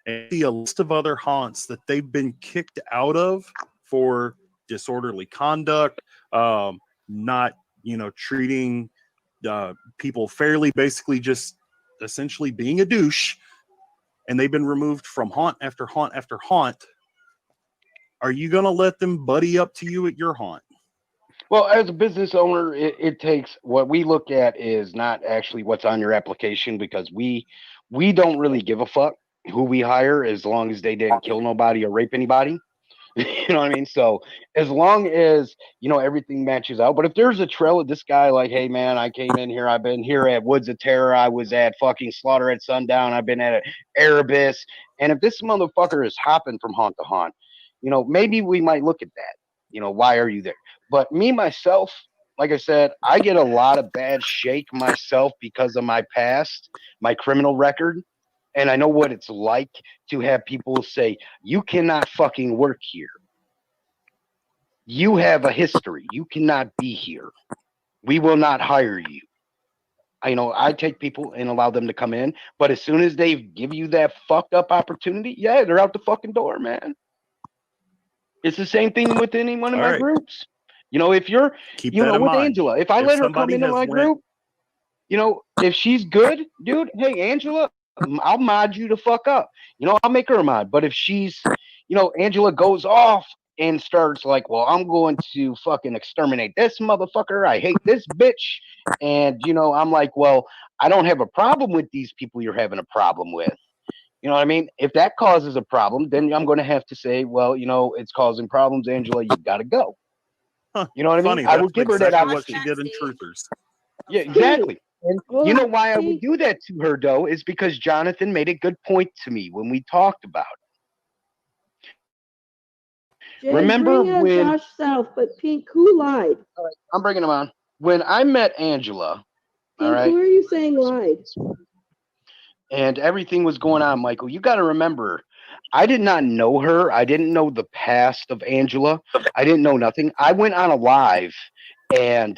Speaker 9: and see a list of other haunts that they've been kicked out of for disorderly conduct, not treating people fairly, basically just essentially being a douche, and they've been removed from haunt after haunt after haunt. Are you gonna let them buddy up to you at your haunt?
Speaker 6: well, as a business owner, it takes what we look at is not actually what's on your application because we don't really give a fuck who we hire as long as they didn't kill nobody or rape anybody. You know what I mean? So as long as everything matches out. But if there's a trail of this guy, like, hey man, I came in here, I've been here at Woods of Terror, I was at fucking Slaughter at Sundown, I've been at Erebus, and if this motherfucker is hopping from haunt to haunt, maybe we might look at that. Why are you there? But me myself, like I said, I get a lot of bad shake myself because of my past, my criminal record. And I know what it's like to have people say, you cannot fucking work here. You have a history. You cannot be here. We will not hire you. I take people and allow them to come in, but as soon as they give you that fucked up opportunity, yeah, they're out the fucking door, man. It's the same thing with any one of
Speaker 9: All
Speaker 6: my
Speaker 9: right,
Speaker 6: groups. If you're,
Speaker 9: keep that in
Speaker 6: with
Speaker 9: mind.
Speaker 6: Angela, if I
Speaker 9: If
Speaker 6: let her come
Speaker 9: somebody
Speaker 6: into
Speaker 9: has
Speaker 6: my
Speaker 9: went,
Speaker 6: group, if she's good, dude, hey, Angela, I'll mod you to fuck up. I'll make her a mod. But if she's, Angela goes off and starts like, well, I'm going to fucking exterminate this motherfucker. I hate this bitch. And, I'm like, well, I don't have a problem with these people you're having a problem with. You know what I mean? If that causes a problem, then I'm going to have to say, well, it's causing problems, Angela. You got to go.
Speaker 9: huh,
Speaker 6: You know what I mean?
Speaker 9: funny,
Speaker 6: I
Speaker 9: that's
Speaker 6: will give her that
Speaker 9: exactly what
Speaker 6: opportunity.
Speaker 9: she did in
Speaker 7: backstage.
Speaker 9: Truthers.
Speaker 6: Yeah,
Speaker 7: sorry.
Speaker 6: exactly. And
Speaker 5: Hold
Speaker 6: you know
Speaker 5: on.
Speaker 6: why I would
Speaker 5: Pink,
Speaker 6: do that to her, though, is because Jonathan made a good point to me when we talked about it.
Speaker 5: Jay,
Speaker 6: Remember
Speaker 5: bring on
Speaker 6: when
Speaker 5: Josh Self, but Pink, who lied?
Speaker 6: I'm bringing him on? When I met Angela, all
Speaker 5: Pink, who
Speaker 6: right,
Speaker 5: are you saying lied?
Speaker 6: and everything was going on, Michael, you got to remember, I did not know her. I didn't know the past of Angela. I didn't know nothing. I went on a live, and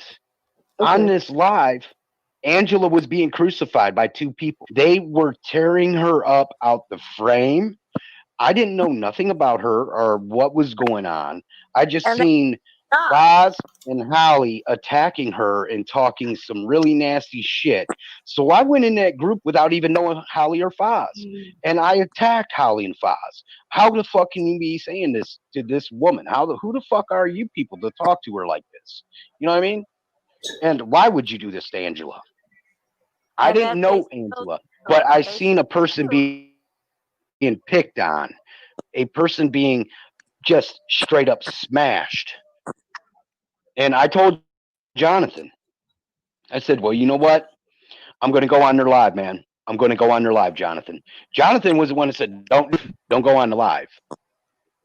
Speaker 6: on
Speaker 5: Okay.
Speaker 6: this live, Angela was being crucified by two people. They were tearing her up out the frame. I didn't know nothing about her or what was going on. I just
Speaker 7: And then
Speaker 6: seen
Speaker 7: stop.
Speaker 6: Foz and Holly attacking her and talking some really nasty shit. So I went in that group without even knowing Holly or Foz. And I attacked Holly and Foz. How the fuck can you be saying this to this woman? Who the fuck are you people to talk to her like this? You know what I mean? And why would you do this to Angela? I
Speaker 8: I
Speaker 6: didn't
Speaker 8: bet they
Speaker 6: know
Speaker 8: still
Speaker 6: Angela,
Speaker 8: do.
Speaker 6: but I
Speaker 8: They
Speaker 6: seen a person
Speaker 8: still do.
Speaker 6: being picked on, a person being just straight up smashed. And I told Jonathan, I said, well, you know what? I'm going to go on their live, man. I'm going to go on their live, Jonathan. Jonathan was the one that said, don't go on the live.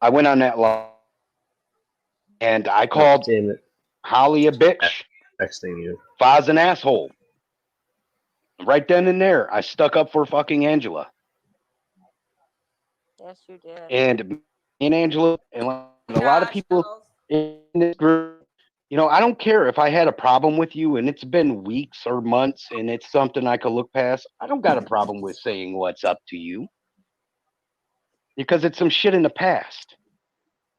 Speaker 6: I went on that live and I
Speaker 2: Oh,
Speaker 6: called
Speaker 2: damn it.
Speaker 6: Holly a bitch,
Speaker 2: Texting you.
Speaker 6: Foz an asshole. Right then and there, I stuck up for fucking Angela.
Speaker 8: Yes, you did.
Speaker 6: And me and Angela and a lot of
Speaker 7: Josh
Speaker 6: people
Speaker 7: Sells.
Speaker 6: in this group, I don't care if I had a problem with you and it's been weeks or months and it's something I could look past. I don't got a problem with saying what's up to you because it's some shit in the past.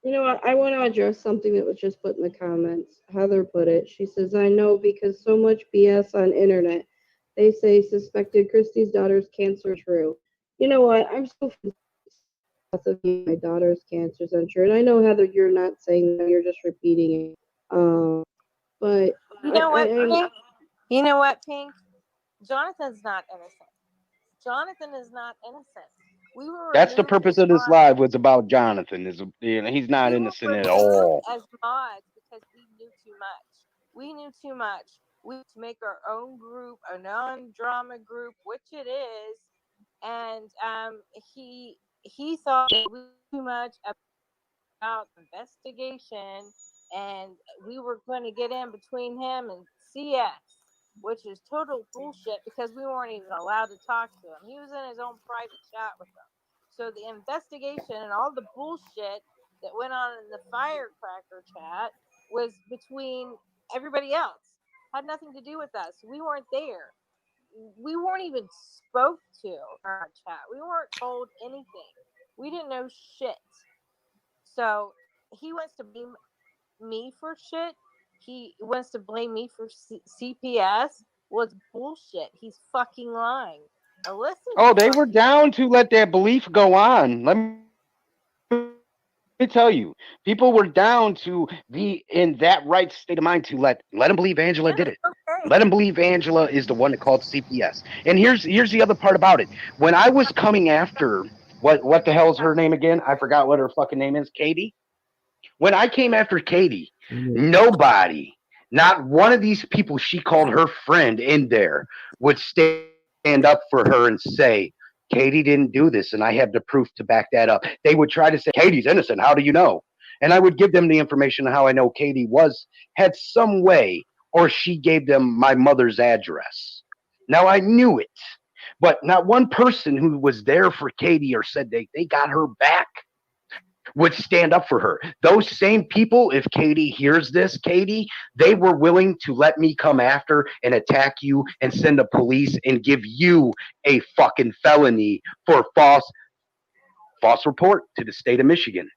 Speaker 5: You know what? I want to address something that was just put in the comments. Heather put it. She says, I know because so much BS on internet. They say suspected Christy's daughter's cancer true. You know what? I'm so of my daughter's cancer is untrue. And I know, Heather, you're not saying that, you're just repeating it. But
Speaker 8: You know what,
Speaker 5: I'm
Speaker 8: Pink? You know what, Pink? Jonathan's not innocent. Jonathan is not innocent. We were
Speaker 6: That's the
Speaker 8: removed
Speaker 6: purpose
Speaker 8: as
Speaker 6: of this
Speaker 8: mods.
Speaker 6: live was about Jonathan. He's not
Speaker 8: We were
Speaker 6: innocent at
Speaker 8: removed
Speaker 6: all.
Speaker 8: as mods because we knew too much. We knew too much. We had to make our own group, a non-drama group, which it is. And he thought that we knew too much about investigation, and we were going to get in between him and CS, which is total bullshit because we weren't even allowed to talk to him. He was in his own private chat with them. So the investigation and all the bullshit that went on in the firecracker chat was between everybody else. Had nothing to do with us. We weren't there. We weren't even spoke to in our chat. We weren't told anything. We didn't know shit. So he wants to blame me for shit. He wants to blame me for CPS. Well, it's bullshit. He's fucking lying. Alyssa's
Speaker 6: Oh, they were
Speaker 8: fucking
Speaker 6: down to let that belief go on. Let me tell you, people were down to be in that right state of mind to let him believe Angela
Speaker 8: yeah,
Speaker 6: did it.
Speaker 8: okay.
Speaker 6: Let him believe Angela is the one that called CPS. And here's the other part about it. When I was coming after what the hell's her name again? I forgot what her fucking name is. Katie. When I came after Katie, nobody, not one of these people she called her friend in there would stand up for her and say, Katie didn't do this, and I have the proof to back that up. They would try to say, Katie's innocent. How do you know? And I would give them the information on how I know Katie had some way, or she gave them my mother's address. Now I knew it, but not one person who was there for Katie or said they got her back would stand up for her. Those same people, if Katie hears this, Katie, they were willing to let me come after and attack you and send the police and give you a fucking felony for false report to the state of Michigan.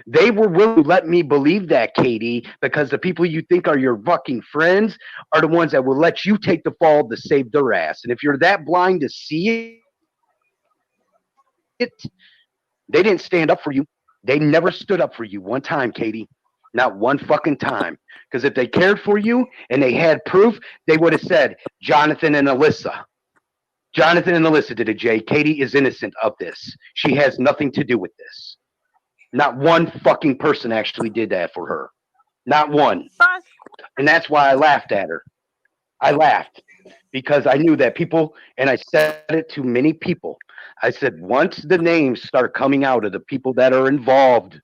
Speaker 6: They were willing to let me believe that, Katie, because the people you think are your fucking friends are the ones that will let you take the fall to save their ass. And if you're that blind to see it, they didn't stand up for you. They never stood up for you one time, Katie. Not one fucking time. Because if they cared for you and they had proof, they would have said, Jonathan and Alyssa. Jonathan and Alyssa did it, Jay. Katie is innocent of this. She has nothing to do with this. Not one fucking person actually did that for her. Not one.
Speaker 8: Boss,
Speaker 6: And that's why I laughed at her. I laughed because I knew that people, and I said it to many people. I said, once the names start coming out of the people that are involved,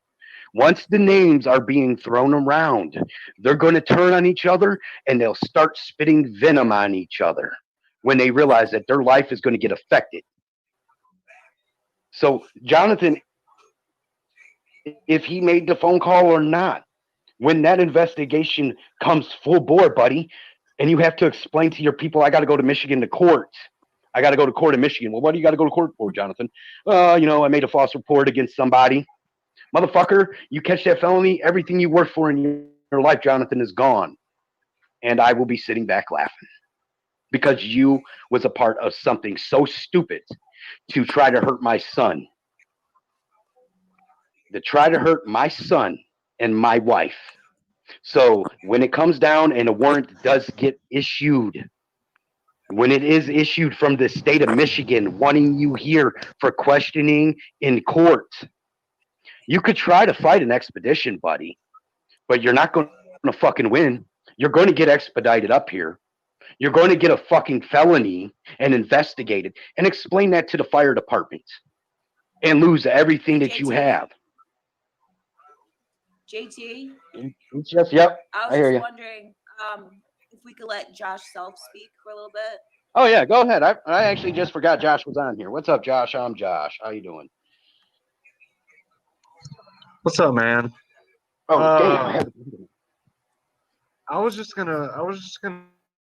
Speaker 6: once the names are being thrown around, they're going to turn on each other and they'll start spitting venom on each other when they realize that their life is going to get affected. So, Jonathan, if he made the phone call or not, when that investigation comes full bore, buddy, and you have to explain to your people, I got to go to Michigan to court. I got to go to court in Michigan. Well, what do you got to go to court for, Jonathan? I made a false report against somebody. Motherfucker, you catch that felony, everything you worked for in your life, Jonathan, is gone. And I will be sitting back laughing because you was a part of something so stupid to try to hurt my son, and my wife. So when it comes down and a warrant does get issued, when it is issued from the state of Michigan wanting you here for questioning in court, you could try to fight an expedition, buddy, but you're not going to fucking win. You're going to get expedited up here. You're going to get a fucking felony and investigated and explain that to the fire department and lose everything that you have.
Speaker 7: JT,
Speaker 6: It's just, yep,
Speaker 7: I
Speaker 6: I
Speaker 7: was
Speaker 6: hear
Speaker 7: just
Speaker 6: you.
Speaker 7: wondering if we could let Josh Self speak for a little bit.
Speaker 6: Oh yeah, go ahead. I actually just forgot Josh was on here. What's up, Josh? I'm Josh. How you doing?
Speaker 10: What's up, man?
Speaker 6: Oh damn.
Speaker 10: I was just gonna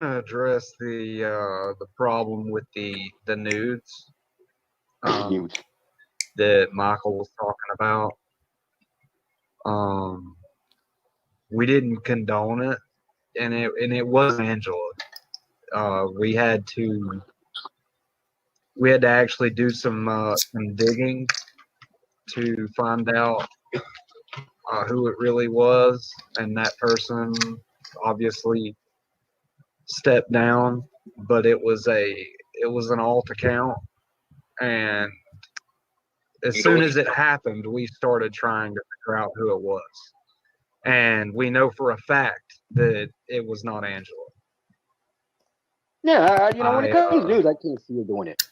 Speaker 10: address the problem with the nudes
Speaker 6: Mute.
Speaker 10: that Michael was talking about. We didn't condone it, and it was Angela. We had to actually do some digging to find out who it really was, and that person obviously step down, but it was an alt account, and as soon as it happened, we started trying to figure out who it was, and we know for a fact that it was not Angela.
Speaker 6: Yeah, when it
Speaker 10: I,
Speaker 6: comes to news, I can't see her doing it.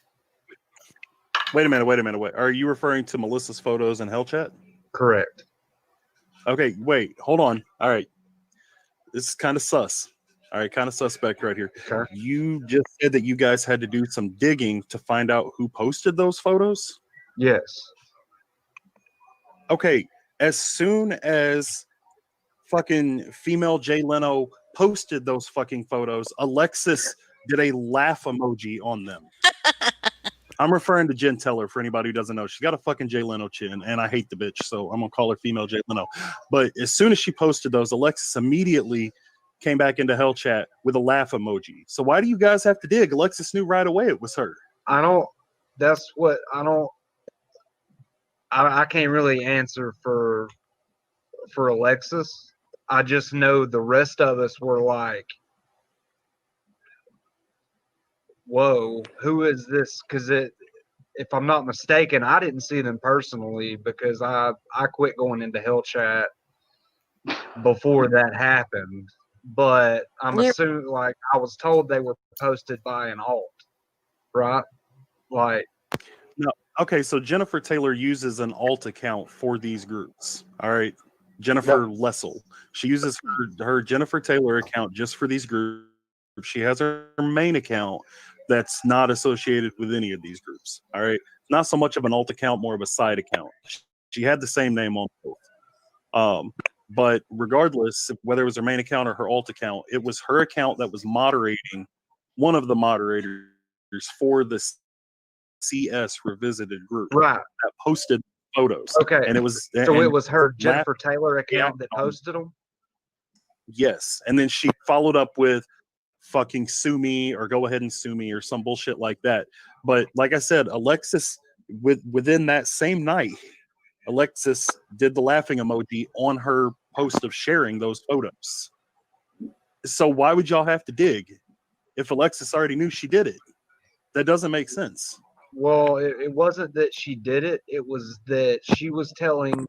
Speaker 9: Wait a minute. Wait. Are you referring to Melissa's photos in Hell Chat?
Speaker 10: Correct.
Speaker 9: Okay, wait, hold on. All right. This is kind of sus. All right, kind of suspect right here.
Speaker 10: Okay.
Speaker 9: You just said that you guys had to do some digging to find out who posted those photos?
Speaker 10: Yes.
Speaker 9: Okay, as soon as fucking female Jay Leno posted those fucking photos, Alexis did a laugh emoji on them. I'm referring to Jen Teller for anybody who doesn't know. She's got a fucking Jay Leno chin, and I hate the bitch, so I'm gonna call her female Jay Leno. But as soon as she posted those, Alexis immediately came back into Hell Chat with a laugh emoji. So why do you guys have to dig? Alexis knew right away it was her.
Speaker 10: I don't. That's what I don't. I can't really answer for Alexis. I just know the rest of us were like, "Whoa, who is this?" Because if I'm not mistaken, I didn't see them personally because I quit going into Hell Chat before that happened. But I'm
Speaker 1: You're-
Speaker 10: assuming, like, I was told they were posted by an alt, right? Like,
Speaker 9: No, okay, so Jennifer Taylor uses an alt account for these groups. All right. Jennifer Lessel. She uses her Jennifer Taylor account just for these groups. She has her main account that's not associated with any of these groups. All right. Not so much of an alt account, more of a side account. She had the same name on both. But regardless, whether it was her main account or her alt account, it was her account that was moderating, one of the moderators for the CS Revisited group
Speaker 10: right.
Speaker 9: that posted photos.
Speaker 10: Okay.
Speaker 9: And it was
Speaker 10: So it was her
Speaker 9: laugh-
Speaker 10: Jennifer Taylor account that posted them?
Speaker 9: Yes. And then she followed up with fucking sue me or go ahead and sue me or some bullshit like that. But like I said, Alexis within that same night, Alexis did the laughing emoji on her post of sharing those photos. So why would y'all have to dig if Alexis already knew she did it? That doesn't make sense.
Speaker 10: Well, it wasn't that she did it. It was that she was telling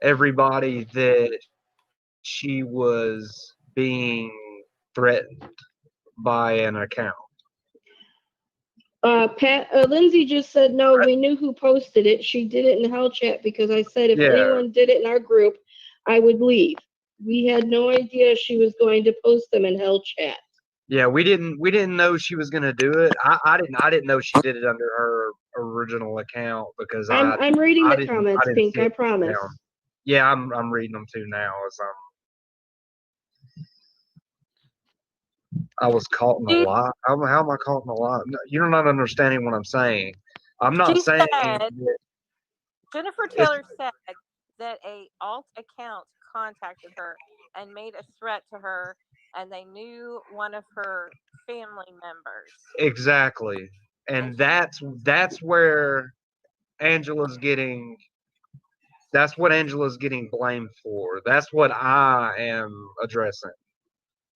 Speaker 10: everybody that she was being threatened by an account.
Speaker 5: Lindsay just said no. We knew who posted it. She did it in Hell Chat because I said if
Speaker 10: Yeah.
Speaker 5: anyone did it in our group, I would leave. We had no idea she was going to post them in Hell Chat.
Speaker 10: Yeah, we didn't know she was gonna do it. I didn't know she did it under her original account because
Speaker 5: I'm reading
Speaker 10: I
Speaker 5: the
Speaker 10: didn't-
Speaker 5: comments,
Speaker 10: I didn't
Speaker 5: Pink.
Speaker 10: see
Speaker 5: I
Speaker 10: it
Speaker 5: promise.
Speaker 10: down. Yeah, I'm reading them too now as I was caught in a lie. How am I caught in a lie? No, you're not understanding what I'm saying. I'm not
Speaker 8: She
Speaker 10: saying
Speaker 8: said-
Speaker 10: that
Speaker 8: Jennifer Taylor said that a alt account contacted her and made a threat to her, and they knew one of her family members.
Speaker 10: exactly, and that's where Angela's getting. That's what Angela's getting blamed for. That's what I am addressing.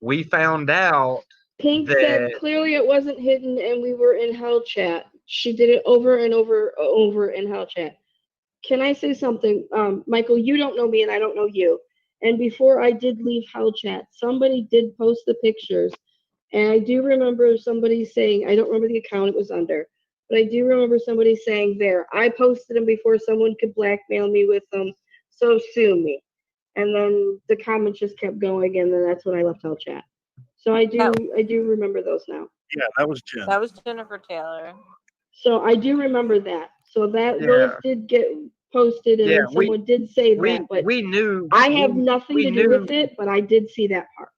Speaker 10: We found out
Speaker 5: Pink said
Speaker 10: that
Speaker 5: clearly it wasn't hidden and we were in Hell Chat. She did it over and over in Hell Chat. Can I say something? Michael, you don't know me and I don't know you. And before I did leave Hell Chat, somebody did post the pictures. And I do remember somebody saying, I don't remember the account it was under, but I do remember somebody saying there, I posted them before someone could blackmail me with them, so sue me. And then the comments just kept going, and then that's when I left Hell Chat. So I do remember those now.
Speaker 9: Yeah, that was Jen.
Speaker 8: That was Jennifer Taylor.
Speaker 5: So I do remember that. So that
Speaker 10: Yeah.
Speaker 5: those did get posted, and
Speaker 10: Yeah,
Speaker 5: then someone did say that, but
Speaker 10: we knew
Speaker 5: I have nothing
Speaker 10: we
Speaker 5: to
Speaker 10: knew,
Speaker 5: do with it, but I did see that part.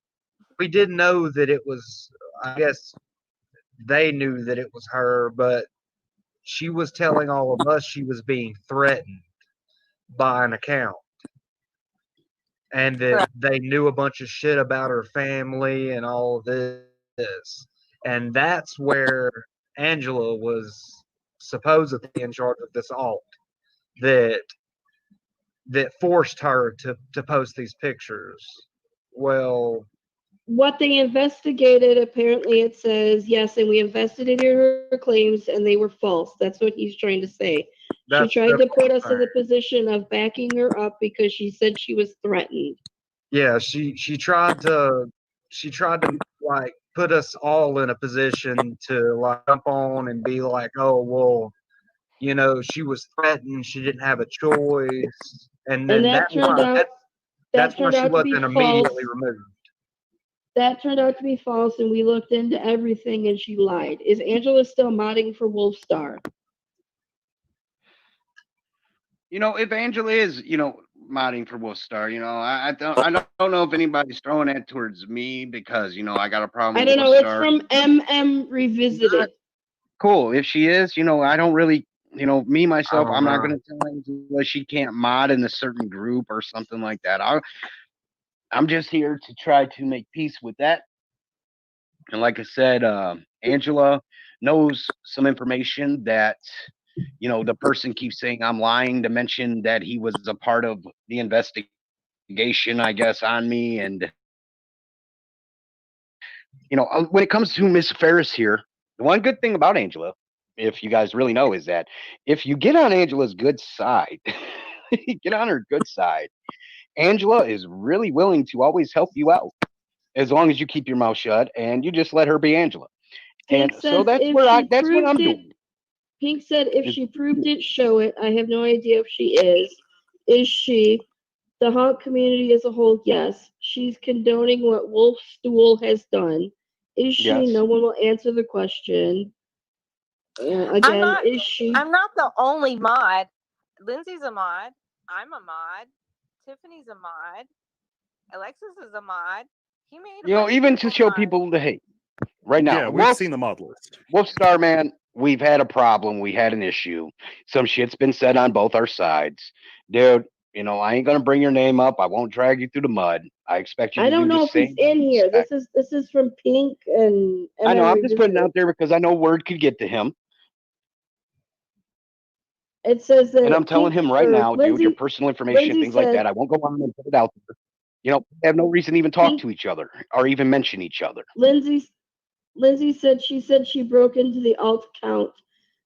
Speaker 10: We did know that it was. I guess they knew that it was her, but she was telling all of us she was being threatened by an account, and that they knew a bunch of shit about her family and all of this, and that's where Angela was supposedly in charge of this alt that forced her to post these pictures. Well,
Speaker 5: what they investigated, apparently it says, yes, and we investigated her claims and they were false. That's what he's trying to say. She tried to put us in the position of backing her up because she said she was threatened.
Speaker 10: Yeah, she tried to like put us all in a position to like jump on and be like, oh well, you know, she was threatened, she didn't have a choice, and
Speaker 5: And
Speaker 10: then
Speaker 5: that turned out
Speaker 10: that's
Speaker 5: that
Speaker 10: why
Speaker 5: turned
Speaker 10: she
Speaker 5: out to be
Speaker 10: wasn't
Speaker 5: false.
Speaker 10: immediately removed.
Speaker 5: That turned out to be false, and we looked into everything, and she lied. Is Angela still modding for Wolfstar?
Speaker 6: You know, if Angela is, you know, modding for Wolfstar, you know, I don't know if anybody's throwing that towards me because, you know, I got a problem
Speaker 5: I
Speaker 6: with
Speaker 5: don't know. It's
Speaker 6: Wolfstar.
Speaker 5: from MM Revisited.
Speaker 6: Cool. If she is, you know, I don't really, you know, me myself, I'm not
Speaker 10: know.
Speaker 6: going to tell Angela she can't mod in a certain group or something like that. I'm just here to try to make peace with that. And like I said, Angela knows some information that, you know, the person keeps saying I'm lying to mention that he was a part of the investigation, I guess, on me. And, you know, when it comes to Miss Ferris here, the one good thing about Angela, if you guys really know, is that if you get on Angela's good side, get on her good side, Angela is really willing to always help you out as long as you keep your mouth shut and you just let her be Angela.
Speaker 5: Pink
Speaker 6: And so
Speaker 5: says
Speaker 6: that's
Speaker 5: if
Speaker 6: what
Speaker 5: she
Speaker 6: that's what I'm
Speaker 5: proved it.
Speaker 6: doing.
Speaker 5: Pink said if
Speaker 6: Is-
Speaker 5: she proved it, show it. I have no idea if she is. Is she? The honk community as a whole, yes. She's condoning what Wolf Stool has done. Is she?
Speaker 6: Yes.
Speaker 5: No one will answer the question. Again, is she?
Speaker 8: I'm not the only mod. Lindsay's a mod. I'm a mod. Tiffany's a mod. Alexis is a mod. He made a
Speaker 6: You know,
Speaker 8: bunch of
Speaker 6: even to
Speaker 8: people
Speaker 6: show
Speaker 8: mod.
Speaker 6: people the hate. Right now,
Speaker 9: Yeah, we've seen the mod list.
Speaker 6: Wolfstar, man, we've had a problem. We had an issue. Some shit's been said on both our sides. Dude, you know, I ain't gonna bring your name up. I won't drag you through the mud. I expect you
Speaker 5: I
Speaker 6: to
Speaker 5: don't
Speaker 6: do the
Speaker 5: know if he's
Speaker 6: same
Speaker 5: in here.
Speaker 6: respect.
Speaker 5: This is from Pink and
Speaker 6: I know,
Speaker 5: MM
Speaker 6: I'm just putting it
Speaker 5: Revisited.
Speaker 6: out there because I know word could get to him.
Speaker 5: It says that
Speaker 6: And I'm telling
Speaker 5: Pink
Speaker 6: him right
Speaker 5: or
Speaker 6: now, dude, your
Speaker 5: Lindsay.
Speaker 6: personal information,
Speaker 5: Lindsay
Speaker 6: things like
Speaker 5: said
Speaker 6: that. I won't go on and put it out there. You know, have no reason to even talk
Speaker 5: Pink.
Speaker 6: to each other or even mention each other.
Speaker 5: Lindsay said she broke into the alt account.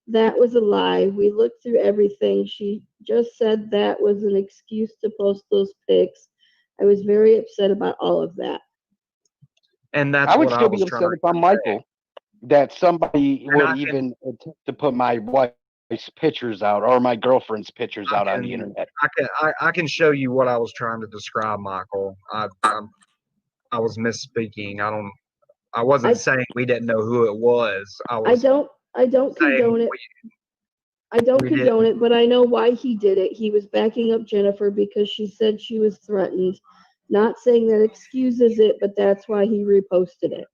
Speaker 5: That was a lie. We looked through everything. She just said that was an excuse to post those pics. I was very upset about all of that.
Speaker 10: And that's
Speaker 6: I would
Speaker 10: what I
Speaker 6: still
Speaker 10: was
Speaker 6: be
Speaker 10: trying
Speaker 6: upset
Speaker 10: to
Speaker 6: if I'm
Speaker 10: say.
Speaker 6: Michael that somebody
Speaker 10: And
Speaker 6: would even attempt to put my wife's pictures out or my girlfriend's pictures out on the internet.
Speaker 10: I can show you what I was trying to describe, Michael. I was misspeaking. I wasn't saying we didn't know who it was.
Speaker 5: I don't condone it. I don't
Speaker 10: we
Speaker 5: condone
Speaker 10: didn't.
Speaker 5: it, but I know why he did it. He was backing up Jennifer because she said she was threatened. Not saying that excuses it, but that's why he reposted it.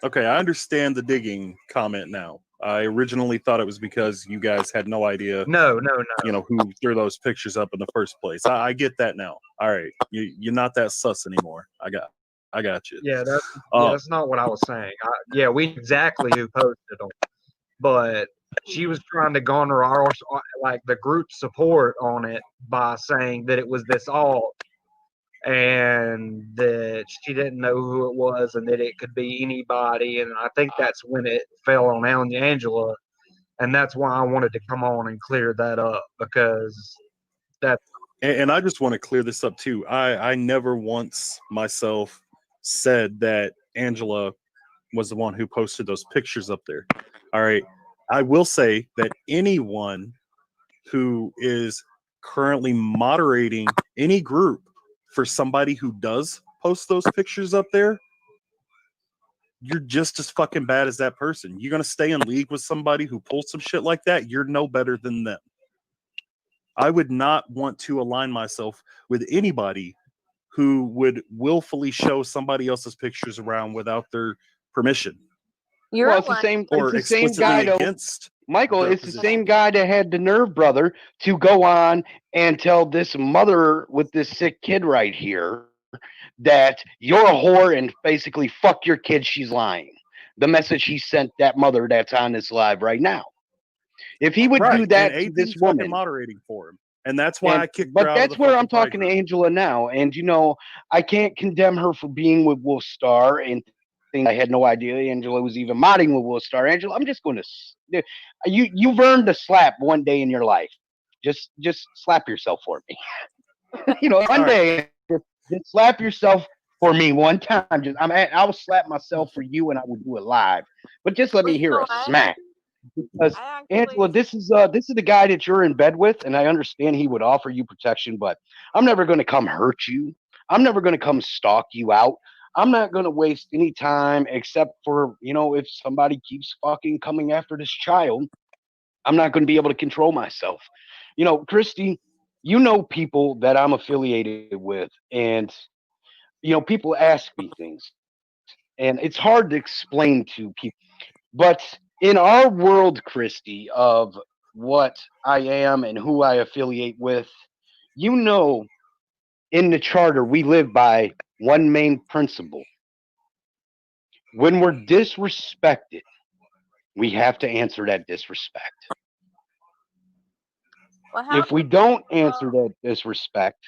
Speaker 9: Okay, I understand the digging comment now. I originally thought it was because you guys had no idea,
Speaker 10: No.
Speaker 9: you know, who threw those pictures up in the first place. I get that now. All right, you're not that sus anymore. I got you.
Speaker 10: Yeah, that's not what I was saying. We knew exactly who posted them, but she was trying to garner our like the group support on it by saying that it was this alt and that she didn't know who it was and that it could be anybody. And I think that's when it fell on Angela, and that's why I wanted to come on and clear that up because that.
Speaker 9: And I just want to clear this up too. I never once myself said that Angela was the one who posted those pictures up there. All right. I will say that anyone who is currently moderating any group for somebody who does post those pictures up there, you're just as fucking bad as that person. You're going to stay in league with somebody who pulls some shit like that. You're no better than them. I would not want to align myself with anybody who would willfully show somebody else's pictures around without their permission.
Speaker 6: Well, it's the same.
Speaker 9: Or
Speaker 6: It's the same
Speaker 9: explicitly
Speaker 6: guy, though.
Speaker 9: against
Speaker 6: Michael,
Speaker 9: their
Speaker 6: it's the
Speaker 9: position.
Speaker 6: same guy that had the nerve, brother, to go on and tell this mother with this sick kid right here that you're a whore and basically fuck your kid. She's lying. The message he sent that mother that's on this live right now. If he would do
Speaker 9: Right.
Speaker 6: that
Speaker 9: And
Speaker 6: to this
Speaker 9: AP's fucking
Speaker 6: woman,
Speaker 9: moderating for him. And that's why I kicked her
Speaker 6: But
Speaker 9: out of
Speaker 6: that's
Speaker 9: the
Speaker 6: where I'm
Speaker 9: fucking
Speaker 6: talking to
Speaker 9: group.
Speaker 6: Angela now. And, I can't condemn her for being with Wolf Star and think I had no idea Angela was even modding with Wolf Star. Angela, I'm just going to. You've earned a slap one day in your life. Just slap yourself for me. One day, just slap yourself for me one time. I will slap myself for you, and I will do it live. But just let me
Speaker 8: You
Speaker 6: hear
Speaker 8: know
Speaker 6: a
Speaker 8: what?
Speaker 6: smack, because
Speaker 8: I
Speaker 6: Angela,
Speaker 8: actually,
Speaker 6: this is the guy that you're in bed with, and I understand he would offer you protection, but I'm never going to come hurt you. I'm never going to come stalk you out. I'm not going to waste any time except for if somebody keeps fucking coming after this child. I'm not going to be able to control myself. Christy, people that I'm affiliated with, and people ask me things, and it's hard to explain to people. But in our world, Christy, of what I am and who I affiliate with, in the charter, we live by one main principle. When we're disrespected, we have to answer that disrespect.
Speaker 8: well, how
Speaker 6: If we don't answer that disrespect,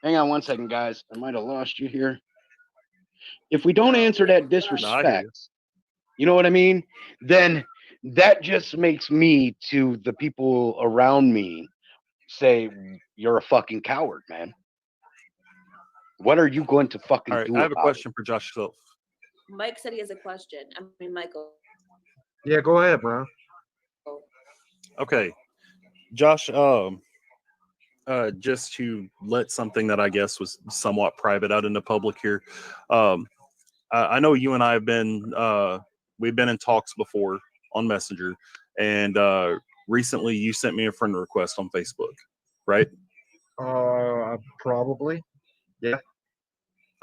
Speaker 6: hang on one second, guys. I might have lost you here. If we don't answer that
Speaker 9: No, I hear
Speaker 6: disrespect,
Speaker 9: you.
Speaker 6: you know what I mean? Then that just makes me, to the people around me, say, you're a fucking coward, man. What are you going to
Speaker 9: All
Speaker 6: fucking
Speaker 9: right,
Speaker 6: do
Speaker 9: I have a
Speaker 6: about it?
Speaker 9: question for Josh Self.
Speaker 7: Mike said he has a question. I mean, Michael.
Speaker 10: Yeah, go ahead, bro.
Speaker 9: Okay, Josh. Just to let something that I guess was somewhat private out into public here. I know you and I have been we've been in talks before on Messenger, and recently you sent me a friend request on Facebook, right?
Speaker 10: Probably. Yeah.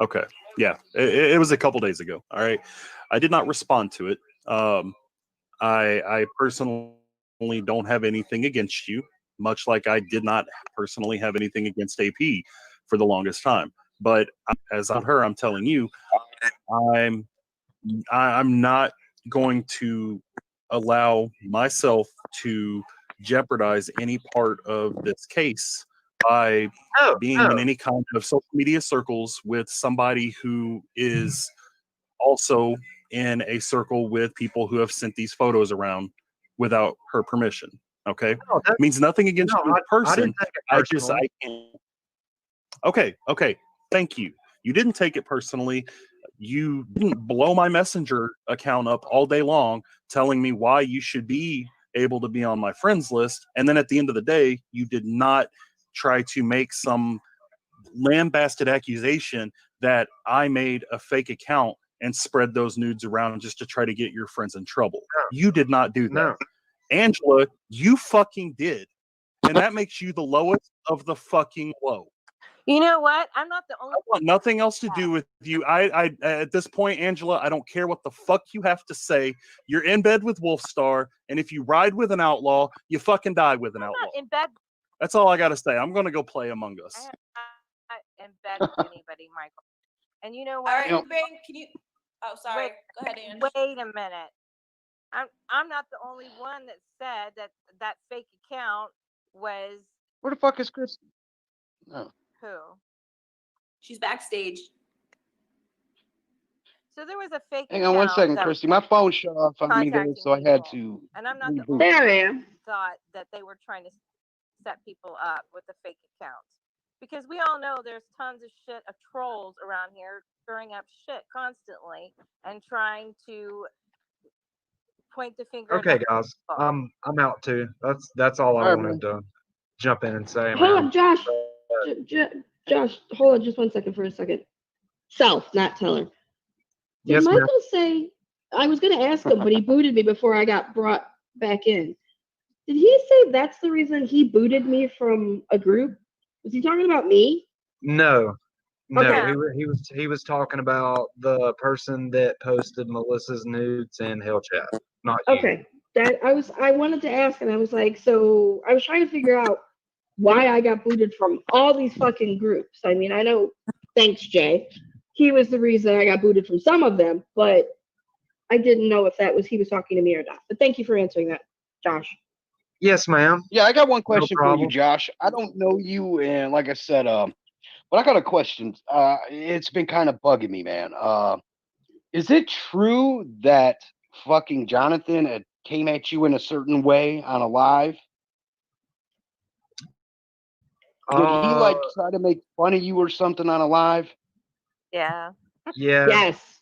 Speaker 9: Okay, yeah, it was a couple days ago. All right, I did not respond to it. I personally don't have anything against you, much like I did not personally have anything against AP for the longest time. But as on her, I'm telling you, I'm not going to allow myself to jeopardize any part of this case by being in any kind of social media circles with somebody who is also in a circle with people who have sent these photos around without her permission. Okay, means nothing against you as a
Speaker 10: I didn't
Speaker 9: person.
Speaker 10: take it
Speaker 9: I
Speaker 10: personally.
Speaker 9: can't. Okay. Thank you. You didn't take it personally. You didn't blow my Messenger account up all day long telling me why you should be able to be on my friends list. And then at the end of the day, you did not try to make some lambasted accusation that I made a fake account and spread those nudes around just to try to get your friends in trouble. You did not do that.
Speaker 10: No.
Speaker 9: Angela, you fucking did. And that makes you the lowest of the fucking low.
Speaker 8: you know what? I'm not the only
Speaker 9: I want nothing else to do with you. I at this point, Angela, I don't care what the fuck you have to say. You're in bed with Wolfstar, and if you ride with an outlaw, you fucking die with an
Speaker 8: I'm
Speaker 9: outlaw.
Speaker 8: not in bed.
Speaker 9: That's all I got to say. I'm going to go play Among Us.
Speaker 8: I'm not in bed with anybody, Michael. And you know
Speaker 7: All
Speaker 8: what?
Speaker 7: right, Bang, can you? Oh, sorry. Go ahead, Ange.
Speaker 8: Wait a minute. I'm not the only one that said that fake account was
Speaker 6: Where the fuck is Chris? No.
Speaker 8: who?
Speaker 7: She's backstage.
Speaker 8: So there was a fake
Speaker 6: Hang
Speaker 8: account
Speaker 6: on one second,
Speaker 8: that was
Speaker 6: Christy. My phone shut off on me there,
Speaker 8: contacting
Speaker 6: so I had
Speaker 8: people.
Speaker 6: to.
Speaker 8: And I'm not the
Speaker 6: reboot.
Speaker 8: only
Speaker 5: There I
Speaker 8: one
Speaker 5: am.
Speaker 8: that thought that they were trying to set people up with the fake accounts. Because we all know there's tons of shit of trolls around here stirring up shit constantly and trying to point the finger
Speaker 10: Okay,
Speaker 8: at
Speaker 10: guys.
Speaker 8: people.
Speaker 10: I'm out too. That's all I
Speaker 6: All right,
Speaker 10: wanted to jump in and say,
Speaker 5: Hold
Speaker 10: man.
Speaker 5: on, Josh. Josh, hold on just 1 second for a second. Self, not Teller. Did
Speaker 10: Yes, ma'am.
Speaker 5: Michael say, I was going to ask him, but he booted me before I got brought back in. Did he say that's the reason he booted me from a group? Was he talking about me?
Speaker 10: No.
Speaker 8: Okay.
Speaker 10: He was talking about the person that posted Melissa's nudes in Hill Chat, not you.
Speaker 5: Okay. I wanted to ask, and I was like, so I was trying to figure out why I got booted from all these fucking groups. I mean, I know, thanks, Jay. He was the reason I got booted from some of them, but I didn't know if he was talking to me or not. But thank you for answering that, Josh.
Speaker 10: Yes, ma'am.
Speaker 6: Yeah, I got one
Speaker 10: No
Speaker 6: question for you,
Speaker 10: problem.
Speaker 6: Josh. I don't know you, and like I said, but I got a question. It's been kind of bugging me, man. Is it true that fucking Jonathan came at you in a certain way on a live? Did he
Speaker 10: Uh,
Speaker 6: like try to make fun of you or something on a live?
Speaker 8: Yeah.
Speaker 10: yeah.
Speaker 5: Yes.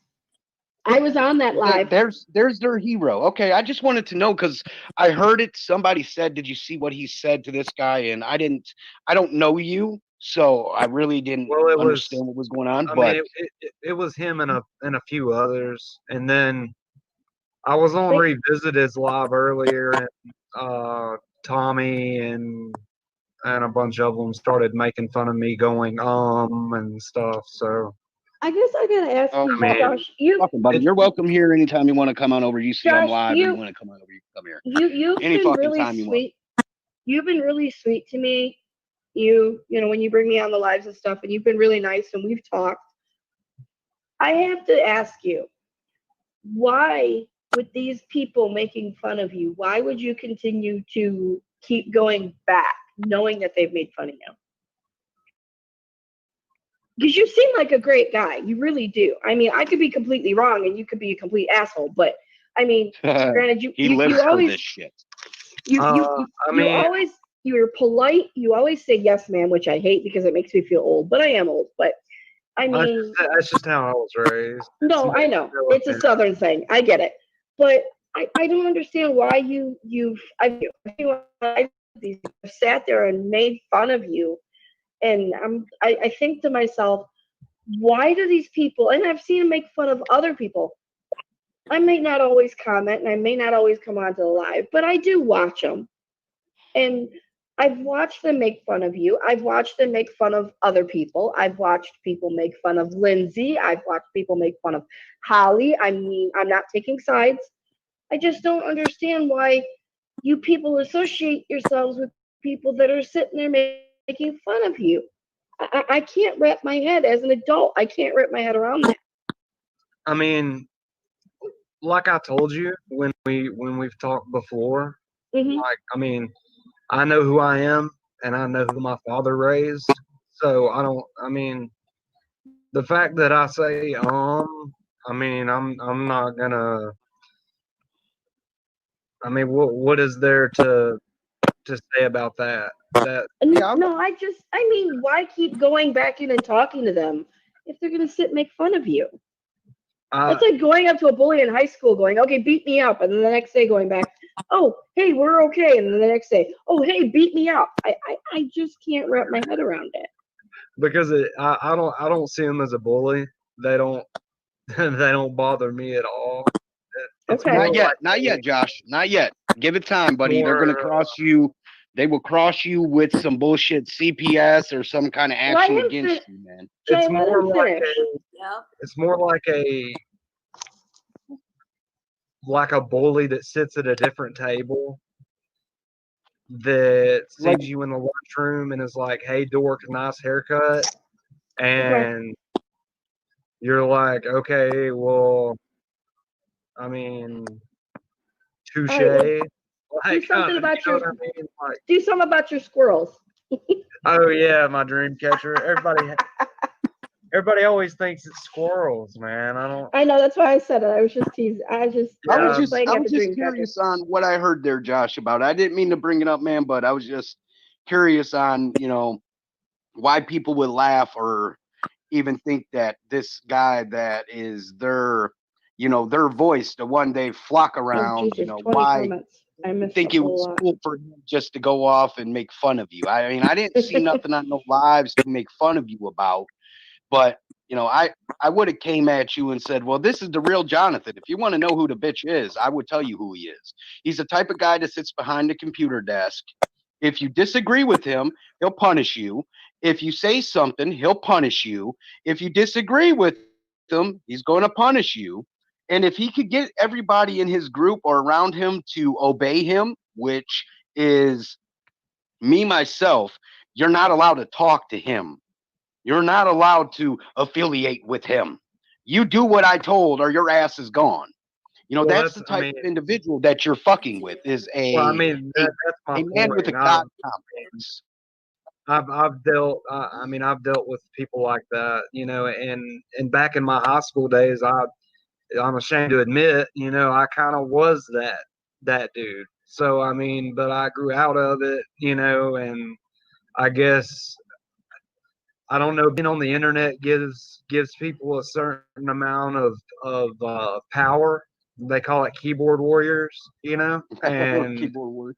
Speaker 5: I was on that live.
Speaker 6: There's their hero. Okay, I just wanted to know because I heard it. Somebody said, "Did you see what he said to this guy?" And I didn't. I don't know you, so I really didn't
Speaker 10: Well, it was.
Speaker 6: understand what was going on.
Speaker 10: I mean,
Speaker 6: But
Speaker 10: it was him and a few others, and then I was on
Speaker 5: They,
Speaker 10: Revisited's live earlier, and Tommy and a bunch of them started making fun of me, going and stuff. So
Speaker 5: I guess I gotta ask
Speaker 6: oh,
Speaker 5: you,
Speaker 10: I mean,
Speaker 5: Josh. You,
Speaker 6: fucking buddy,
Speaker 10: it's
Speaker 6: you're welcome here anytime you want to come on over. You see I'm
Speaker 5: Josh,
Speaker 6: live, or you want to come on over, you can come here
Speaker 5: you've
Speaker 6: any
Speaker 5: been
Speaker 6: fucking
Speaker 5: really
Speaker 6: time you want.
Speaker 5: sweet. You've been really sweet to me. You know, when you bring me on the lives and stuff, and you've been really nice, and we've talked. I have to ask you, why, with these people making fun of you, why would you continue to keep going back, knowing that they've made fun of you? Because you seem like a great guy. You really do. I mean, I could be completely wrong and you could be a complete asshole, but I mean, granted,
Speaker 6: He lives
Speaker 5: you
Speaker 6: for
Speaker 5: always
Speaker 6: this shit.
Speaker 5: you
Speaker 10: I mean,
Speaker 5: always, you're polite. You always say yes, ma'am, which I hate because it makes me feel old, but I am old. But I mean,
Speaker 10: that's just how I was raised.
Speaker 5: no, I know it's a Southern thing. I get it, but I don't understand why I've sat there and made fun of you, and I think to myself, why do these people? And I've seen them make fun of other people. I may not always comment, and I may not always come onto the live, but I do watch them, and I've watched them make fun of you. I've watched them make fun of other people. I've watched people make fun of Lindsay. I've watched people make fun of Holly. I mean, I'm not taking sides. I just don't understand why you people associate yourselves with people that are sitting there making fun of you. I can't wrap my head as an adult. I can't wrap my head around that.
Speaker 10: I mean, like I told you when we've talked before,
Speaker 5: Hmm.
Speaker 10: like I mean, I know who I am and I know who my father raised. So I don't. I mean, the fact that I say I mean, I'm not gonna. I mean, what is there to say about that? That
Speaker 6: Yeah,
Speaker 5: No, I mean, why keep going back in and talking to them if they're going to sit and make fun of you? That's like going up to a bully in high school going, okay, beat me up. And then the next day going back, oh, hey, we're okay. And then the next day, oh, hey, beat me up. I just can't wrap my head around it.
Speaker 10: because I don't see them as a bully. They don't they don't bother me at all. It's
Speaker 5: Okay.
Speaker 10: more
Speaker 6: not yet,
Speaker 10: like
Speaker 6: not yet, Josh, not yet. Give it time, buddy. They're gonna
Speaker 10: more.
Speaker 6: cross you. They will cross you with some bullshit CPS or some kind of
Speaker 5: Let
Speaker 6: action
Speaker 5: him
Speaker 6: against
Speaker 5: finish.
Speaker 6: you, man.
Speaker 5: Jay,
Speaker 10: It's
Speaker 5: let
Speaker 10: more
Speaker 5: him
Speaker 10: like
Speaker 5: finish.
Speaker 7: Yep.
Speaker 10: it's more like a bully that sits at a different table that
Speaker 6: Like,
Speaker 10: sees you in the lunchroom and is like, "Hey, dork, nice haircut,"
Speaker 5: Okay.
Speaker 10: and you're like, "Okay, well, I mean,
Speaker 5: All
Speaker 10: touche."
Speaker 5: right. Well,
Speaker 10: Like,
Speaker 5: do something
Speaker 10: you
Speaker 5: about
Speaker 10: know
Speaker 5: your
Speaker 10: what I mean? Like,
Speaker 5: do something about your squirrels.
Speaker 10: oh yeah, my dream catcher. Everybody always thinks it's squirrels, man. I don't.
Speaker 5: I know that's why I said it. I was just teasing. I was
Speaker 10: Yeah,
Speaker 5: just playing
Speaker 6: I
Speaker 5: at
Speaker 6: was
Speaker 5: the
Speaker 6: just
Speaker 5: dream catcher.
Speaker 6: curious on what I heard there, Josh. About. I didn't mean to bring it up, man, but I was just curious on why people would laugh or even think that this guy that is their voice, the one they flock
Speaker 5: Oh
Speaker 6: around,
Speaker 5: Jesus, 20
Speaker 6: why
Speaker 5: comments. I missed
Speaker 6: think
Speaker 5: a
Speaker 6: it
Speaker 5: whole
Speaker 6: was
Speaker 5: lot.
Speaker 6: cool for him just to go off and make fun of you. I mean, I didn't see nothing on no lives to make fun of you about, but I would have came at you and said, well, this is the real Jonathan. If you want to know who the bitch is, I would tell you who he is. He's the type of guy that sits behind the computer desk. If you disagree with him, he'll punish you. If you say something, he'll punish you. If you disagree with him, he's going to punish you. And if he could get everybody in his group or around him to obey him, which is me, myself, you're not allowed to talk to him. You're not allowed to affiliate with him. You do what I told or your ass is gone. You know,
Speaker 10: Well,
Speaker 6: that's the type of individual that you're fucking with, is
Speaker 10: well, I
Speaker 6: a
Speaker 10: mean, that's my
Speaker 6: man with a
Speaker 10: point.
Speaker 6: god complex.
Speaker 10: I've dealt. I mean, I've dealt with people like that, you know, and back in my high school days, I'm ashamed to admit, you know, I kind of was that dude. So I mean, but I grew out of it, you know, and I guess I don't know. Being on the internet gives people a certain amount of power. They call it keyboard warriors, you know, and
Speaker 6: Keyboard word.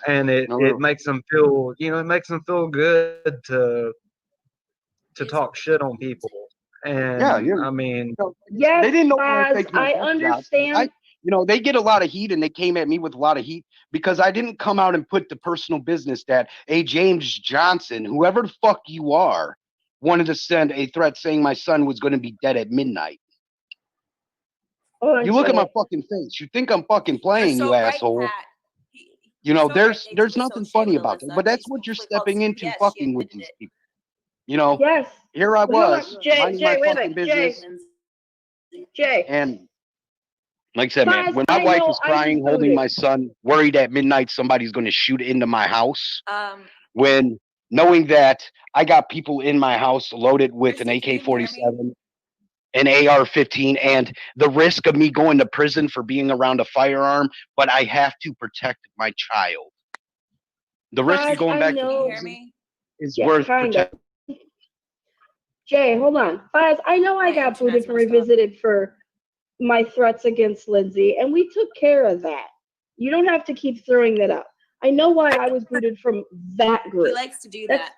Speaker 10: it makes them feel, you know, it makes them feel good to talk shit on people. And
Speaker 6: Yeah,
Speaker 10: I mean,
Speaker 5: Yes,
Speaker 6: they didn't know where to
Speaker 5: Faz,
Speaker 6: take no
Speaker 5: I
Speaker 6: headshots.
Speaker 5: understand.
Speaker 6: You know, they get a lot of heat, and they came at me with a lot of heat because I didn't come out and put the personal business that a James Johnson, whoever the fuck you are, wanted to send a threat saying my son was going to be dead at midnight.
Speaker 5: Hold on,
Speaker 6: You look at my
Speaker 5: Jay.
Speaker 6: fucking face. You think I'm fucking
Speaker 7: You're
Speaker 6: playing,
Speaker 7: so
Speaker 6: you
Speaker 7: right,
Speaker 6: asshole.
Speaker 7: Pat.
Speaker 6: You
Speaker 7: You're
Speaker 6: know,
Speaker 7: so right. They
Speaker 6: there's
Speaker 7: took
Speaker 6: nothing
Speaker 7: associate
Speaker 6: funny
Speaker 7: with
Speaker 6: about it,
Speaker 7: Alyssa.
Speaker 6: but that's
Speaker 7: They
Speaker 6: what you're
Speaker 7: specifically called
Speaker 6: stepping into
Speaker 7: CPS. She
Speaker 6: fucking with
Speaker 7: admitted
Speaker 6: these
Speaker 7: it.
Speaker 6: people. You know,
Speaker 5: Yes.
Speaker 6: here I
Speaker 5: Hold
Speaker 6: was
Speaker 5: on, Jay.
Speaker 6: minding my
Speaker 5: Jay, wait a
Speaker 6: fucking
Speaker 5: minute. Jay.
Speaker 6: business,
Speaker 5: Jay.
Speaker 6: and like I said, man,
Speaker 5: Faz,
Speaker 6: when my
Speaker 5: I
Speaker 6: wife
Speaker 5: know
Speaker 6: is
Speaker 5: I was
Speaker 6: crying, holding
Speaker 5: booted.
Speaker 6: my son, worried at midnight somebody's going to shoot into my house,
Speaker 7: Um,
Speaker 6: when knowing that I got people in my house loaded with an
Speaker 7: Christy, can you hear me?
Speaker 6: AK-47, an AR-15, and the risk of me going to prison for being around a firearm, but I have to protect my child. The risk of
Speaker 5: Faz,
Speaker 6: going
Speaker 5: I
Speaker 6: back to
Speaker 7: Can you hear
Speaker 5: know.
Speaker 6: prison
Speaker 7: me?
Speaker 6: is
Speaker 5: Yeah,
Speaker 6: worth
Speaker 5: kind of.
Speaker 6: protecting.
Speaker 5: Jay, hold on. Faz, I know I
Speaker 7: My
Speaker 5: got booted
Speaker 7: internet's
Speaker 5: from
Speaker 7: messed up.
Speaker 5: Revisited for my threats against Lindsay, and we took care of that. You don't have to keep throwing that up. I know why I was booted from that
Speaker 7: He
Speaker 5: group.
Speaker 7: likes to do
Speaker 5: That's
Speaker 7: that.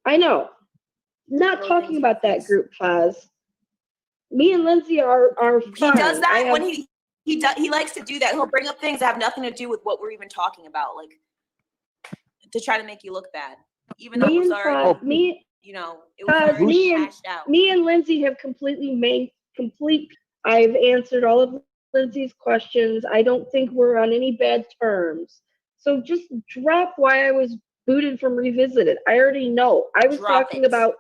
Speaker 5: I know. Not
Speaker 7: Throw
Speaker 5: talking
Speaker 7: things in your
Speaker 5: about that
Speaker 7: face.
Speaker 5: group, Faz. Me and Lindsay are
Speaker 7: He does
Speaker 5: fine.
Speaker 7: that when he likes to do that. He'll bring up things that have nothing to do with what we're even talking about, like to try to make you look bad, even though it
Speaker 5: me
Speaker 7: was
Speaker 5: and
Speaker 7: already,
Speaker 5: Faz, me
Speaker 7: you know, it was
Speaker 5: Faz,
Speaker 7: already hashed out.
Speaker 5: me and Lindsay have completely made complete. I've answered all of Lindsay's questions. I don't think we're on any bad terms. So just drop why I was booted from Revisited. I already know. I was
Speaker 7: Drop
Speaker 5: talking
Speaker 7: it.
Speaker 5: about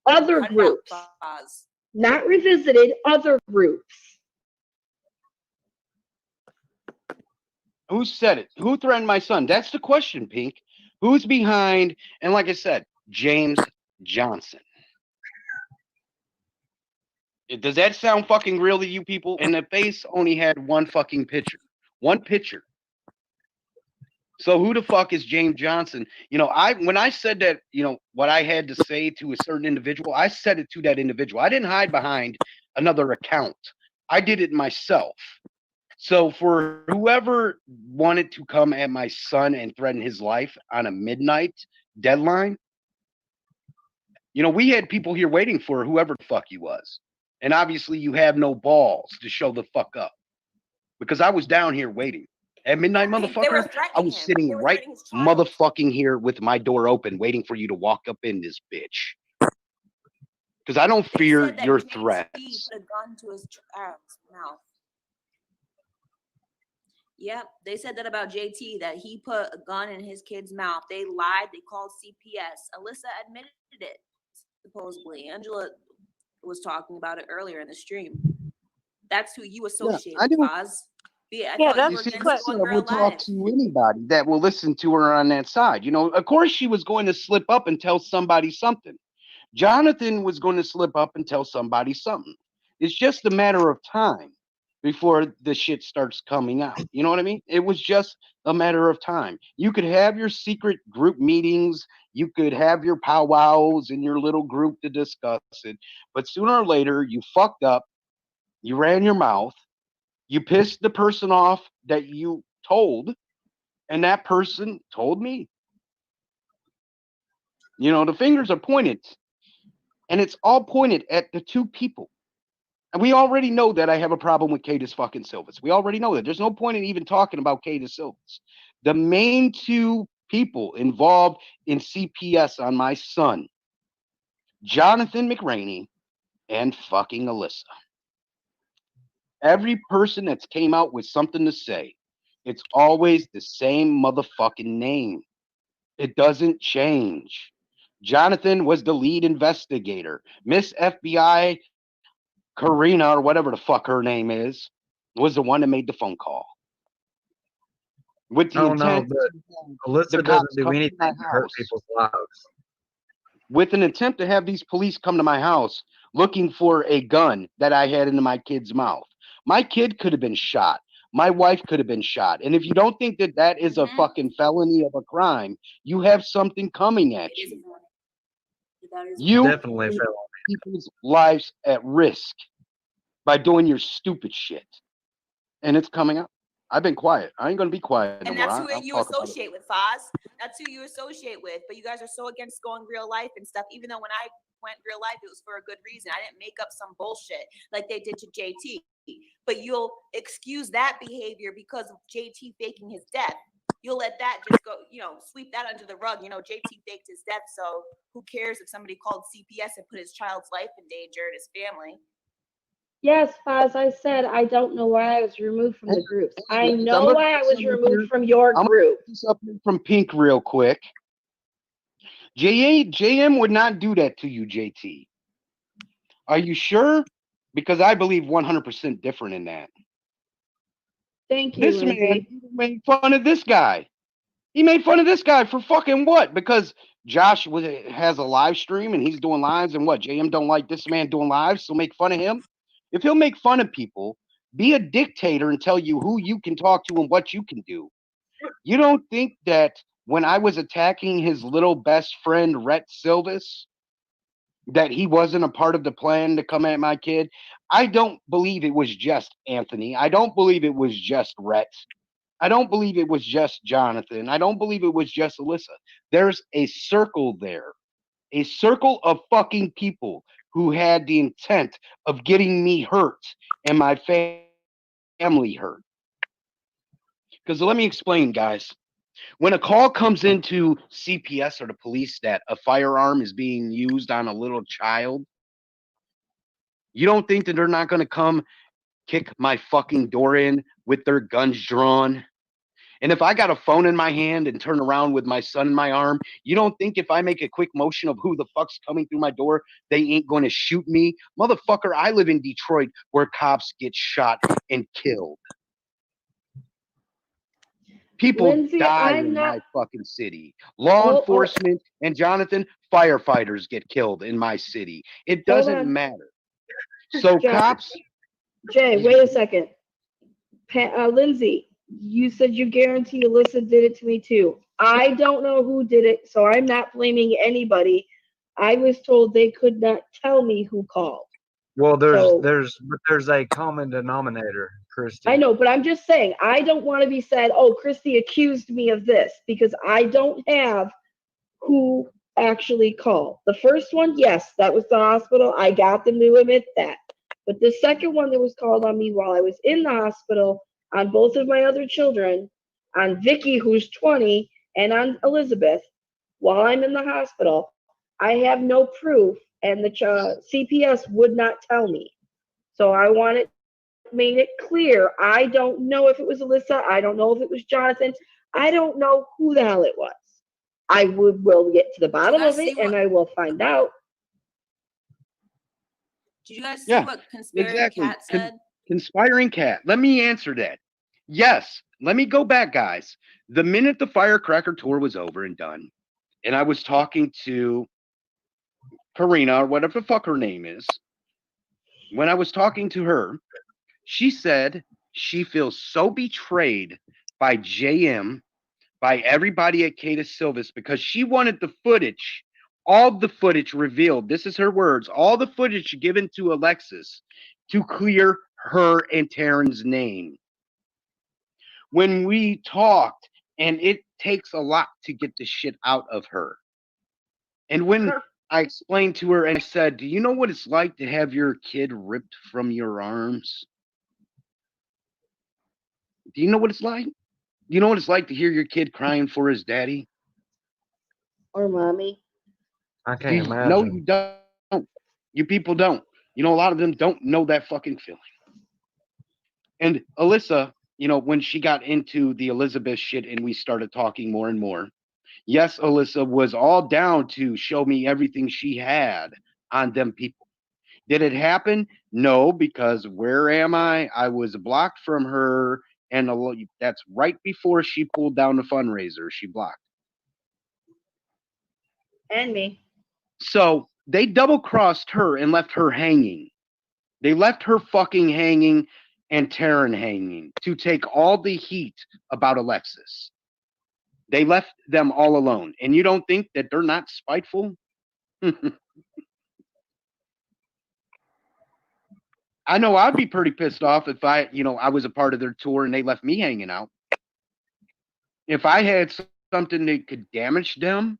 Speaker 5: other
Speaker 7: Cut it out,
Speaker 5: groups,
Speaker 7: Foz.
Speaker 5: not Revisited, other groups.
Speaker 6: Who said it? Who threatened my son? That's the question, Pink. Who's behind? And like I said, James Johnson. Does that sound fucking real to you people? And the face only had one fucking picture. One picture. So who the fuck is James Johnson? You know, when I said that, you know, what I had to say to a certain individual, I said it to that individual. I didn't hide behind another account. I did it myself. So for whoever wanted to come at my son and threaten his life on a midnight deadline, you know, we had people here waiting for whoever the fuck he was. And obviously you have no balls to show the fuck up. Because I was down here waiting. At midnight,
Speaker 7: They were
Speaker 6: motherfucker, I
Speaker 7: threatening
Speaker 6: was
Speaker 7: him.
Speaker 6: sitting
Speaker 7: They were
Speaker 6: right
Speaker 7: threatening his child.
Speaker 6: motherfucking here with my door open, waiting for you to walk up in this bitch. Because I don't
Speaker 7: They
Speaker 6: fear
Speaker 7: said that
Speaker 6: your
Speaker 7: JT
Speaker 6: threats.
Speaker 7: put a gun to his mouth. Yep, they said that about JT, that he put a gun in his kid's mouth. They lied. They called CPS. Alyssa admitted it, supposedly. Angela was talking about it earlier in the stream. That's who you associate
Speaker 6: I
Speaker 7: with,
Speaker 6: don't.
Speaker 7: Foz. I
Speaker 8: Yeah,
Speaker 7: thought you
Speaker 6: You
Speaker 7: were
Speaker 6: see,
Speaker 7: against
Speaker 6: Alyssa
Speaker 7: one girl
Speaker 6: will talk
Speaker 7: live.
Speaker 6: to anybody that will listen to her on that side. You know, of course, she was going to slip up and tell somebody something. Jonathan was going to slip up and tell somebody something. It's just a matter of time before the shit starts coming out. You know what I mean? It was just a matter of time. You could have your secret group meetings, you could have your powwows in your little group to discuss it, but sooner or later, you fucked up, you ran your mouth, you pissed the person off that you told, and that person told me. You know, the fingers are pointed, and it's all pointed at the two people. And we already know that I have a problem with Cadis fucking Silvas. We already know that. There's no point in even talking about Cadis Silvas. The main two people involved in CPS on my son, Jonathan McRaney and fucking Alyssa. Every person that's came out with something to say, it's always the same motherfucking name. It doesn't change. Jonathan was the lead investigator. Miss FBI Karina, or whatever the fuck her name is, was the one that made the phone call with the
Speaker 10: Oh no,
Speaker 6: intent
Speaker 10: but
Speaker 6: to have
Speaker 10: Alyssa
Speaker 6: the
Speaker 10: doesn't
Speaker 6: cops
Speaker 10: do
Speaker 6: come to my
Speaker 10: anything to hurt
Speaker 6: house
Speaker 10: people's lives.
Speaker 6: with an attempt to have these police come to my house looking for a gun that I had into my kid's mouth. My kid could have been shot. My wife could have been shot. And if you don't think that that is a fucking felony of a crime, you have something coming at
Speaker 7: It is a
Speaker 6: you.
Speaker 7: felony. That is a
Speaker 6: You
Speaker 10: Definitely
Speaker 6: put
Speaker 10: fell.
Speaker 6: people's lives at risk by doing your stupid shit. And it's coming up. I've been quiet. I ain't gonna be quiet no
Speaker 7: And
Speaker 6: more.
Speaker 7: that's who
Speaker 6: I'll
Speaker 7: you
Speaker 6: talk about it.
Speaker 7: associate with, Foz. That's who you associate with. But you guys are so against going real life and stuff. Even though when I went real life, it was for a good reason. I didn't make up some bullshit like they did to JT. But you'll excuse that behavior because of JT faking his death. You'll let that just go, sweep that under the rug. JT faked his death, so who cares if somebody called CPS and put his child's life in danger and his family?
Speaker 5: Yes, as I said, I don't know why I was removed from the groups. I
Speaker 6: Anyways,
Speaker 5: know
Speaker 6: gonna
Speaker 5: why I
Speaker 6: put
Speaker 5: was
Speaker 6: some up
Speaker 5: removed
Speaker 6: here.
Speaker 5: from your
Speaker 6: I'm gonna
Speaker 5: group.
Speaker 6: put this up here from Pink real quick. JM would not do that to you, JT. Are you sure? Because I believe 100% different in that.
Speaker 5: Thank you,
Speaker 6: This man
Speaker 5: Lindsay.
Speaker 6: made fun of this guy. He made fun of this guy for fucking what? Because Josh has a live stream and he's doing lives, and what? JM don't like this man doing lives, so make fun of him. If he'll make fun of people, be a dictator and tell you who you can talk to and what you can do. You don't think that when I was attacking his little best friend Rhett Silvis, that he wasn't a part of the plan to come at my kid? I don't believe it was just Anthony. I don't believe it was just Rhett. I don't believe it was just Jonathan. I don't believe it was just Alyssa. There's a circle there, a circle of fucking people who had the intent of getting me hurt and my family hurt. Because let me explain, guys. When a call comes into CPS or the police that a firearm is being used on a little child, you don't think that they're not going to come kick my fucking door in with their guns drawn? And if I got a phone in my hand and turn around with my son in my arm, you don't think if I make a quick motion of who the fuck's coming through my door, they ain't going to shoot me? Motherfucker, I live in Detroit where cops get shot and killed. People
Speaker 5: Lindsay,
Speaker 6: die
Speaker 5: I'm
Speaker 6: in
Speaker 5: not.
Speaker 6: my fucking city. Law
Speaker 5: Oh,
Speaker 6: enforcement and Jonathan, firefighters get killed in my city. It
Speaker 5: hold
Speaker 6: doesn't
Speaker 5: on.
Speaker 6: matter. So
Speaker 5: John,
Speaker 6: cops,
Speaker 5: Jay, wait a second. Lindsay, you said you guarantee Alyssa did it to me too. I don't know who did it, so I'm not blaming anybody. I was told they could not tell me who called.
Speaker 10: Well,
Speaker 5: So
Speaker 10: there's a common denominator, Christy.
Speaker 5: I know, but I'm just saying, I don't want to be said, oh, Christy accused me of this, because I don't have who actually called. The first one, yes, that was the hospital. I got them to admit that. But the second one that was called on me while I was in the hospital, on both of my other children, on Vicky, who's 20, and on Elizabeth, while I'm in the hospital, I have no proof, and the CPS would not tell me. So I want it made it clear. I don't know if it was Alyssa. I don't know if it was Jonathan. I don't know who the hell it was. I will get to the bottom of it, and I will find out.
Speaker 7: Did you guys see
Speaker 6: yeah,
Speaker 7: what Conspiracy
Speaker 6: exactly.
Speaker 7: Cat said?
Speaker 6: Conspiring cat. Let me answer that. Yes, let me go back, guys. The minute the firecracker tour was over and done, and I was talking to Karina, or whatever the fuck her name is, when I was talking to her, she said she feels so betrayed by JM, by everybody at Cada Silvis, because she wanted the footage, all the footage revealed. This is her words, all the footage given to Alexis to clear her and Taryn's name. When we talked, and it takes a lot to get the shit out of her. And when I explained to her and I said, do you know what it's like to have your kid ripped from your arms? Do you know what it's like? Do you know what it's like to hear your kid crying for his daddy?
Speaker 5: Or mommy.
Speaker 10: I can't imagine.
Speaker 6: No, you don't. You people don't. A lot of them don't know that fucking feeling. And Alyssa, when she got into the Elizabeth shit and we started talking more and more, yes, Alyssa was all down to show me everything she had on them people. Did it happen? No, because where am I? I was blocked from her, and that's right before she pulled down the fundraiser. She blocked.
Speaker 5: And me.
Speaker 6: So they double crossed her and left her hanging. They left her fucking hanging and Taryn hanging to take all the heat about Alexis. They left them all alone. And you don't think that they're not spiteful? I know I'd be pretty pissed off if I was a part of their tour and they left me hanging out. If I had something that could damage them,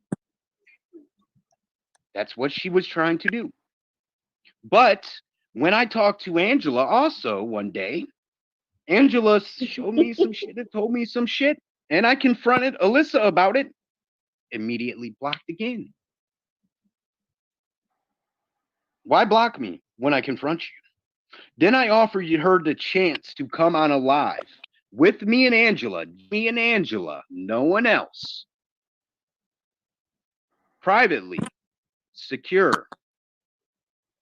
Speaker 6: that's what she was trying to do. But when I talked to Angela also one day, Angela showed me some shit and told me some shit, and I confronted Alyssa about it, immediately blocked again. Why block me when I confront you? Then I offered her the chance to come on a live with me and Angela, no one else. Privately, secure.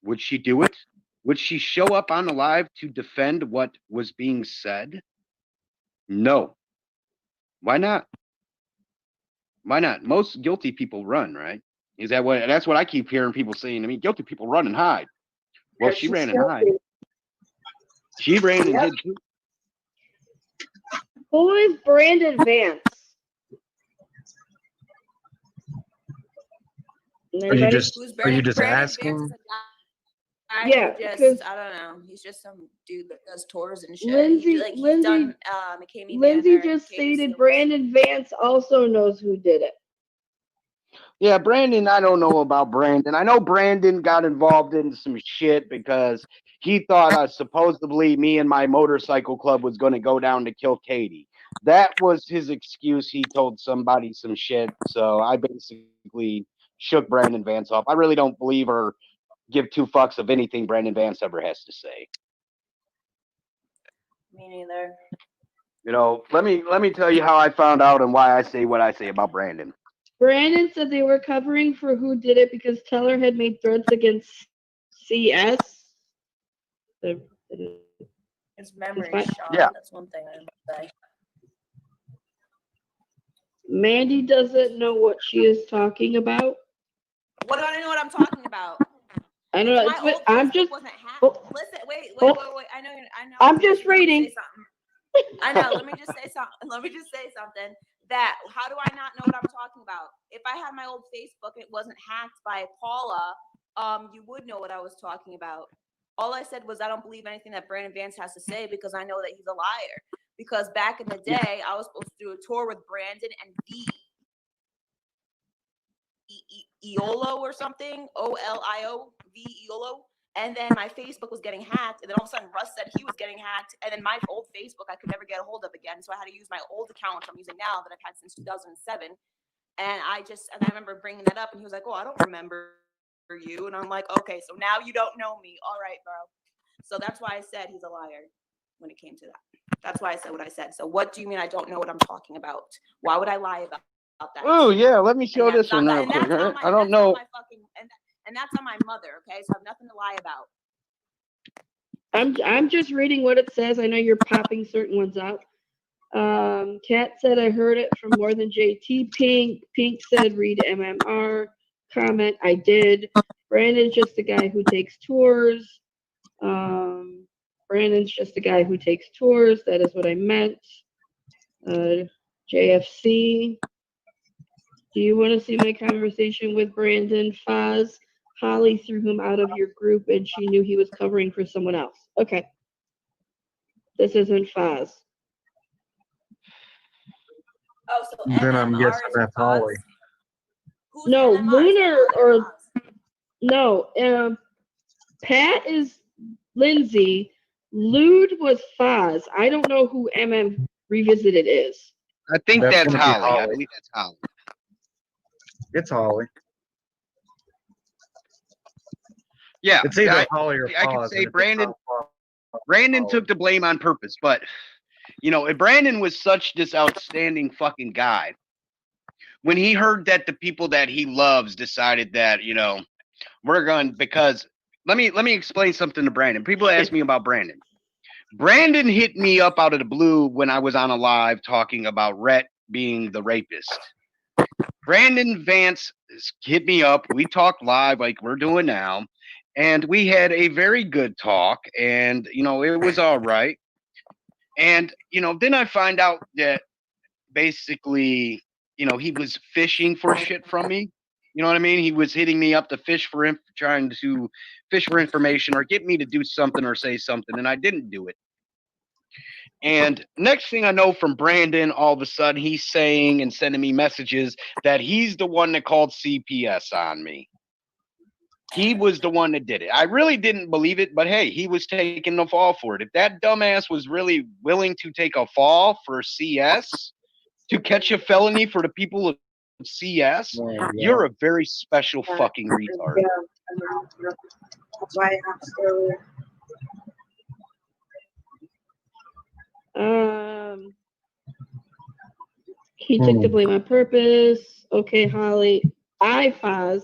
Speaker 6: Would she do it? Would she show up on the live to defend what was being said? No. Why not? Why not? Most guilty people run, right? That's what I keep hearing people saying to me. Guilty people run and hide. Well, she ran and hide. She ran and hid too.
Speaker 5: Who is Brandon Vance?
Speaker 10: Are you just
Speaker 7: Who's
Speaker 10: asking?
Speaker 7: Vance is a guy
Speaker 5: Yeah,
Speaker 7: who
Speaker 5: because
Speaker 7: just I don't know. He's just some dude that does tours and shit.
Speaker 5: Lindsay
Speaker 7: He's done McKamey
Speaker 5: Lindsay
Speaker 7: Manor,
Speaker 5: just
Speaker 7: McKamey
Speaker 5: stated
Speaker 7: Seals.
Speaker 5: Brandon Vance also knows who did it.
Speaker 6: Yeah, Brandon, I don't know about Brandon. I know Brandon got involved in some shit because he thought supposedly me and my motorcycle club was going to go down to kill Katie. That was his excuse. He told somebody some shit. So I basically shook Brandon Vance off. I really don't believe or give two fucks of anything Brandon Vance ever has to say.
Speaker 7: Me neither.
Speaker 6: Let me tell you how I found out and why I say what I say about Brandon.
Speaker 5: Brandon said they were covering for who did it because Teller had made threats against CS.
Speaker 7: His memory
Speaker 5: fine.
Speaker 7: is shot.
Speaker 6: Yeah.
Speaker 7: That's one thing I must say.
Speaker 5: Mandy doesn't know what she is talking about.
Speaker 7: What do I know what I'm talking about?
Speaker 5: I know.
Speaker 7: My old
Speaker 5: I'm
Speaker 7: Facebook
Speaker 5: just.
Speaker 7: wasn't hacked.
Speaker 5: Oh,
Speaker 7: Listen, wait.
Speaker 5: oh,
Speaker 7: I know.
Speaker 5: I'm just
Speaker 7: Let me
Speaker 5: reading.
Speaker 7: say something. I know. Let me just say something. That how do I not know what I'm talking about? If I had my old Facebook, it wasn't hacked by Paula. You would know what I was talking about. All I said was I don't believe anything that Brandon Vance has to say because I know that he's a liar. Because back in the day, I was supposed to do a tour with Brandon and Eolo or something, Olio, Eolo. And then my Facebook was getting hacked, and then all of a sudden Russ said he was getting hacked, and then my old Facebook I could never get a hold of again, so I had to use my old account, which I'm using now, that I've had since 2007. And I remember bringing that up, and he was like, "Oh, I don't remember you," and I'm like, "Okay, so now you don't know me, all right, bro." So that's why I said he's a liar when it came to that. That's why I said what I said. So what do you mean I don't know what I'm talking about? Why would I lie about that?
Speaker 6: Oh yeah, let me show this one real quick. I don't know.
Speaker 7: And that's on my mother, okay? So I have nothing to lie about.
Speaker 5: I'm just reading what it says. I know you're popping certain ones out. Kat said I heard it from more than JT. Pink said read MMR. Comment I did. Brandon's just a guy who takes tours. Brandon's just a guy who takes tours. That is what I meant. JFC. Do you want to see my conversation with Brandon Foz? Holly threw him out of your group and she knew he was covering for someone else. Okay. This isn't Foz.
Speaker 7: Oh, so
Speaker 10: Then I'm
Speaker 7: MMR
Speaker 10: guessing
Speaker 7: is
Speaker 10: that's
Speaker 7: Foz?
Speaker 10: Holly.
Speaker 7: Who's
Speaker 5: No,
Speaker 7: MMR?
Speaker 5: Lunar or no. Pat is Lindsay. Lude was Foz. I don't know who Revisited is.
Speaker 6: I think
Speaker 10: That's
Speaker 6: that's
Speaker 10: gonna be
Speaker 6: Holly. I
Speaker 10: Holly.
Speaker 6: believe that's Holly.
Speaker 10: It's Holly.
Speaker 6: Yeah,
Speaker 10: It's either Holly or
Speaker 6: I could
Speaker 10: Foz,
Speaker 6: say
Speaker 10: and if it's
Speaker 6: Brandon.
Speaker 10: not
Speaker 6: Brandon
Speaker 10: Holly.
Speaker 6: took the blame on purpose, but if Brandon was such this outstanding fucking guy, when he heard that the people that he loves decided that we're going because let me explain something to Brandon. People ask me about Brandon. Brandon hit me up out of the blue when I was on a live talking about Rhett being the rapist. Brandon Vance hit me up. We talked live like we're doing now, and we had a very good talk, and it was all right. And then I find out that basically, he was fishing for shit from me. You know what I mean? He was hitting me up to trying to fish for information or get me to do something or say something, and I didn't do it. And next thing I know from Brandon, all of a sudden he's saying and sending me messages that he's the one that called CPS on me. He was the one that did it. I really didn't believe it, but hey, he was taking the fall for it. If that dumbass was really willing to take a fall for CS to catch a felony for the people of CS, you're a very special fucking retard.
Speaker 5: That's why I asked earlier. He took the blame on purpose. Okay, Holly. Foz.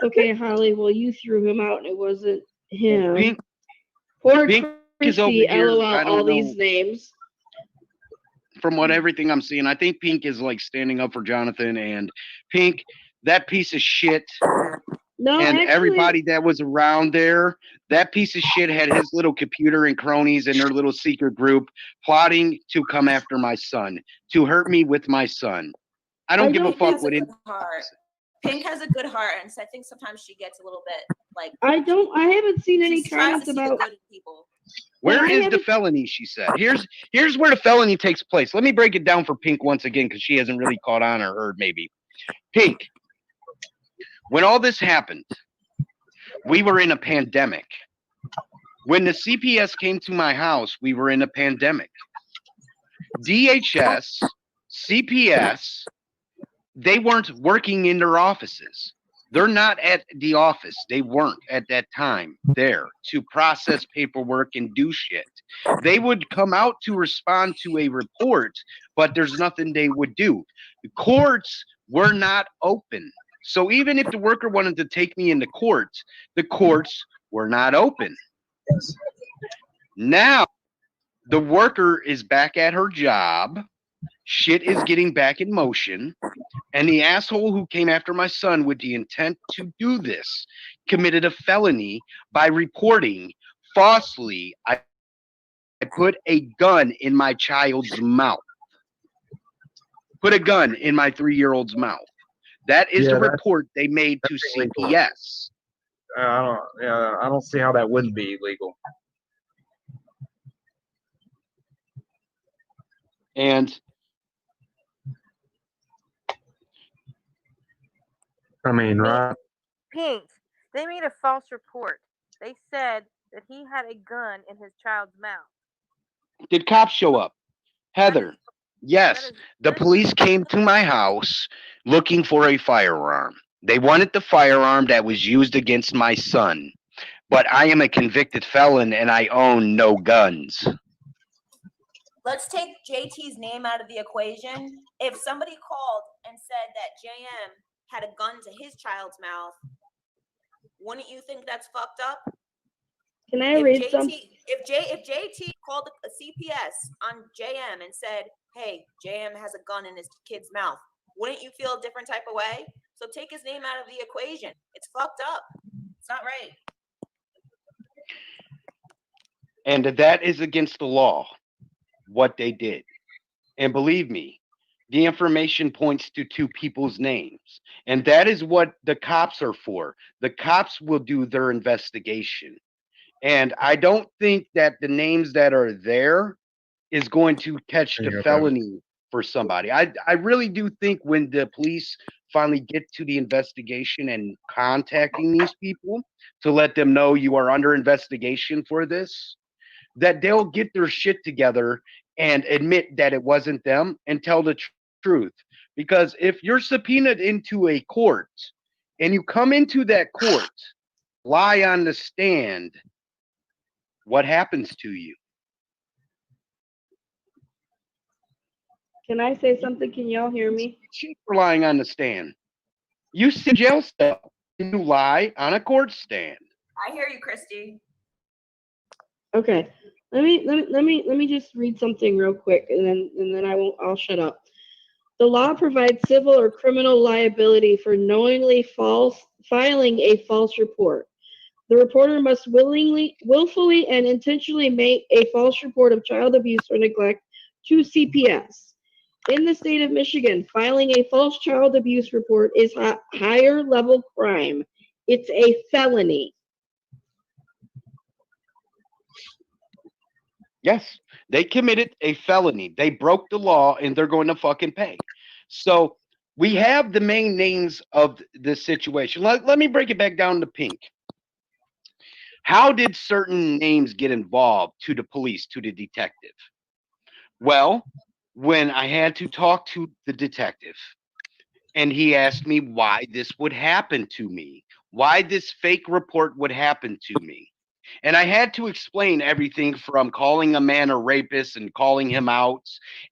Speaker 5: Okay, Holly. Well, you threw him out, and it wasn't him.
Speaker 6: Pink
Speaker 5: Poor
Speaker 6: is over
Speaker 5: Christy.
Speaker 6: here.
Speaker 5: LOL.
Speaker 6: I
Speaker 5: All
Speaker 6: don't know.
Speaker 5: these names.
Speaker 6: From everything I'm seeing, I think Pink is like standing up for Jonathan, and Pink, that piece of shit.
Speaker 5: No,
Speaker 6: and
Speaker 5: actually,
Speaker 6: everybody that was around there, that piece of shit had his little computer and cronies in their little secret group plotting to come after my son, to hurt me with my son. I don't give a
Speaker 7: Pink
Speaker 6: fuck
Speaker 7: has
Speaker 6: what
Speaker 7: a
Speaker 6: it.
Speaker 7: good heart. Pink has a good heart, and so I think sometimes she gets a little bit like.
Speaker 5: I haven't seen any
Speaker 7: she tries
Speaker 5: comments
Speaker 7: to see the
Speaker 5: about.
Speaker 7: good in people.
Speaker 6: Where
Speaker 5: I
Speaker 6: is the
Speaker 5: haven't-
Speaker 6: felony? She said. Here's where the felony takes place. Let me break it down for Pink once again because she hasn't really caught on or heard maybe. Pink, when all this happened, we were in a pandemic. When the CPS came to my house, we were in a pandemic. DHS, CPS, they weren't working in their offices. They're not at the office. They weren't at that time there to process paperwork and do shit. They would come out to respond to a report, but there's nothing they would do. The courts were not open. So even if the worker wanted to take me into court, the courts were not open. Now, the worker is back at her job. Shit is getting back in motion. And the asshole who came after my son with the intent to do this committed a felony by reporting falsely, I put a gun in my child's mouth. Put a gun in my 3-year-old's mouth. That is the report they made to CPS.
Speaker 10: I don't see how that wouldn't be illegal.
Speaker 6: And
Speaker 10: I mean, right?
Speaker 8: Pink, they made a false report. They said that he had a gun in his child's mouth.
Speaker 6: did cops show up? Heather, yes, the police came to my house looking for a firearm. They wanted the firearm that was used against my son. But I am a convicted felon and I own no guns.
Speaker 7: Let's take JT's name out of the equation. If somebody called and said that JM had a gun to his child's mouth, wouldn't you think that's fucked up?
Speaker 5: Can I read some?
Speaker 7: If JT called a CPS on JM and said, "Hey, JM has a gun in his kid's mouth," wouldn't you feel a different type of way? So take his name out of the equation. It's fucked up. It's not right.
Speaker 6: And that is against the law, what they did. And believe me, the information points to 2 people's names. And that is what the cops are for. The cops will do their investigation. And I don't think that the names that are there is going to catch the felony for somebody. I really do think when the police finally get to the investigation and contacting these people to let them know you are under investigation for this, that they'll get their shit together and admit that it wasn't them and tell the truth. Because if you're subpoenaed into a court and you come into that court, lie on the stand, what happens to you?
Speaker 5: Can I say something? Can y'all hear me?
Speaker 6: For lying on the stand. You sit in jail cell and you lie on a court stand.
Speaker 7: I hear you, Christy.
Speaker 5: Okay. Let me just read something real quick, and then I'll shut up. The law provides civil or criminal liability for knowingly filing a false report. The reporter must willfully, and intentionally make a false report of child abuse or neglect to CPS. In the state of Michigan, filing a false child abuse report is a higher level crime. It's a felony.
Speaker 6: Yes, they committed a felony. They broke the law and they're going to fucking pay. So we have the main names of this situation. Let me break it back down to Pink. How did certain names get involved to the police, to the detective? Well, when I had to talk to the detective and he asked me why this would happen to me, why this fake report would happen to me. And I had to explain everything from calling a man a rapist and calling him out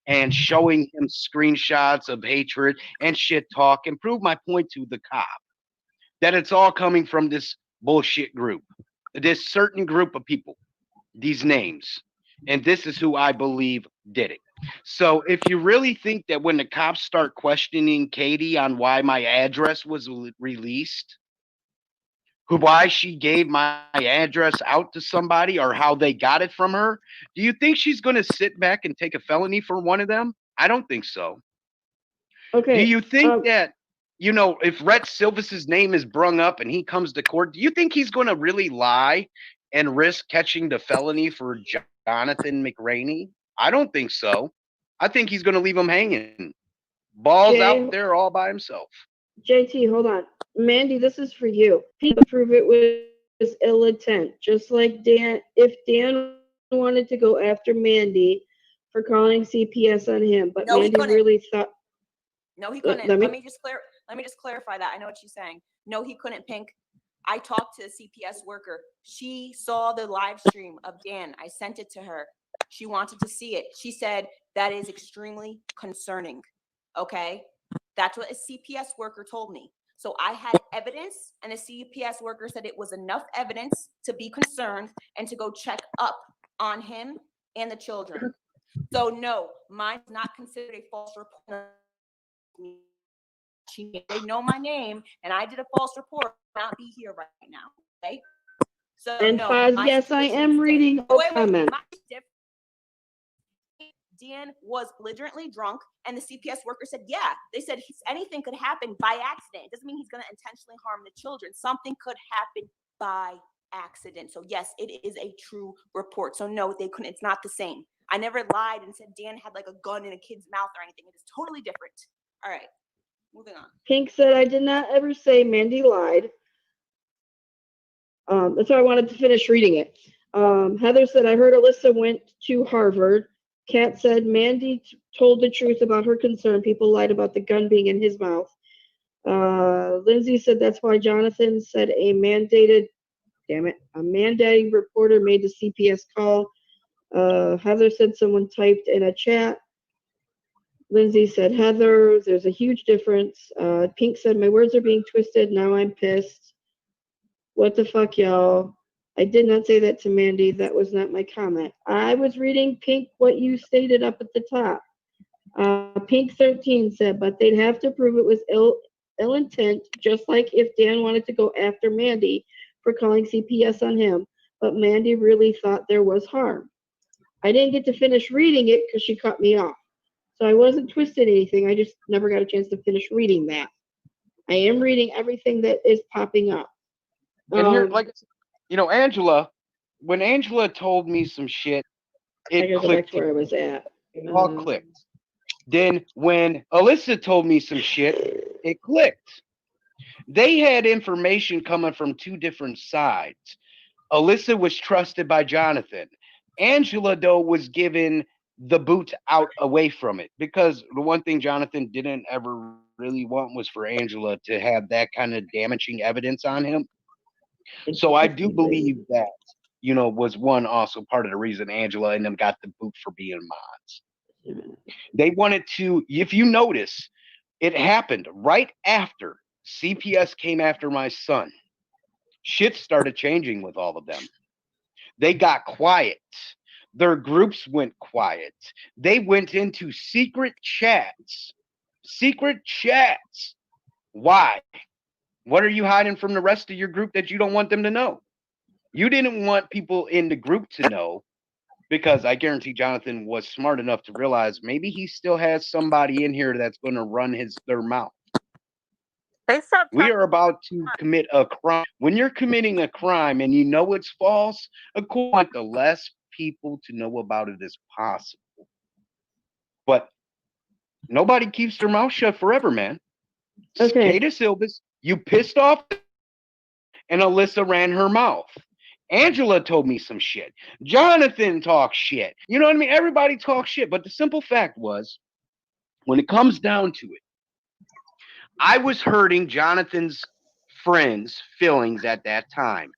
Speaker 6: and showing him screenshots of hatred and shit talk and prove my point to the cop that it's all coming from this bullshit group, this certain group of people, these names. And this is who I believe did it. So if you really think that when the cops start questioning Katie on why my address was released, why she gave my address out to somebody or how they got it from her, do you think she's going to sit back and take a felony for one of them? I don't think so.
Speaker 5: Okay.
Speaker 6: Do you think that, you know, if Rhett Silvis's name is brung up and he comes to court, do you think he's going to really lie and risk catching the felony for Jonathan McRaney? I don't think so. I think he's going to leave him hanging. Balls out there all by himself.
Speaker 5: JT, hold on. Mandy, this is for you. Pink prove it was ill intent, just like Dan. If Dan wanted to go after Mandy for calling CPS on him, but
Speaker 7: No, he
Speaker 5: Mandy
Speaker 7: couldn't.
Speaker 5: really thought.
Speaker 7: No, he couldn't. Let me just clarify that. I know what she's saying. No, he couldn't, Pink. I talked to a CPS worker. She saw the live stream of Dan. I sent it to her. She wanted to see it. She said that is extremely concerning. Okay? That's what a CPS worker told me. So I had evidence, and a CPS worker said it was enough evidence to be concerned and to go check up on him and the children. So no, mine is not considered a false report. They know my name, and I did a false report. I would not be here right now. Okay. So
Speaker 5: and
Speaker 7: no,
Speaker 5: Faz, yes, I am reading all comments.
Speaker 7: Dan was belligerently drunk, and the CPS worker said, yeah, they said anything could happen by accident. It doesn't mean he's going to intentionally harm the children. Something could happen by accident. So yes, it is a true report. So no, they couldn't. It's not the same. I never lied and said Dan had like a gun in a kid's mouth or anything. It is totally different. All right, moving on.
Speaker 5: Pink said, I did not ever say Mandy lied. That's why I wanted to finish reading it. Heather said, I heard Alyssa went to Harvard. Kat said, Mandy told the truth about her concern. People lied about the gun being in his mouth. Lindsay said, that's why Jonathan said a mandating reporter made the CPS call. Heather said someone typed in a chat. Lindsay said, Heather, there's a huge difference. Pink said, my words are being twisted. Now I'm pissed. What the fuck, y'all? I did not say that to Mandy. That was not my comment. I was reading, Pink, what you stated up at the top. Pink 13 said, but they'd have to prove it was ill intent, just like if Dan wanted to go after Mandy for calling CPS on him, but Mandy really thought there was harm. I didn't get to finish reading it because she cut me off. So I wasn't twisting anything. I just never got a chance to finish reading that. I am reading everything that is popping up.
Speaker 6: And here, like, you know, Angela, when Angela told me some shit, it clicked.
Speaker 5: Go back to where I was at.
Speaker 6: It all clicked. Then when Alyssa told me some shit, it clicked. They had information coming from two different sides. Alyssa was trusted by Jonathan. Angela, though, was given the boot out away from it, because the one thing Jonathan didn't ever really want was for Angela to have that kind of damaging evidence on him. So I do believe that, you know, was one also part of the reason Angela and them got the boot for being mods. They wanted to, if you notice, it happened right after CPS came after my son. Shit started changing with all of them. They got quiet. Their groups went quiet. They went into secret chats. Secret chats. Why? What are you hiding from the rest of your group that you don't want them to know? You didn't want people in the group to know, because I guarantee Jonathan was smart enough to realize maybe he still has somebody in here that's going to run their mouth.
Speaker 8: They stopped
Speaker 6: We
Speaker 8: talking.
Speaker 6: are about to commit a crime. When you're committing a crime and you know it's false, of course, you want the less people to know about it as possible. But nobody keeps their mouth shut forever, man.
Speaker 5: Okay.
Speaker 6: Kata Silvis, you pissed off, and Alyssa ran her mouth. Angela told me some shit. Jonathan talks shit. You know what I mean? Everybody talks shit. But the simple fact was, when it comes down to it, I was hurting Jonathan's friends' feelings at that time.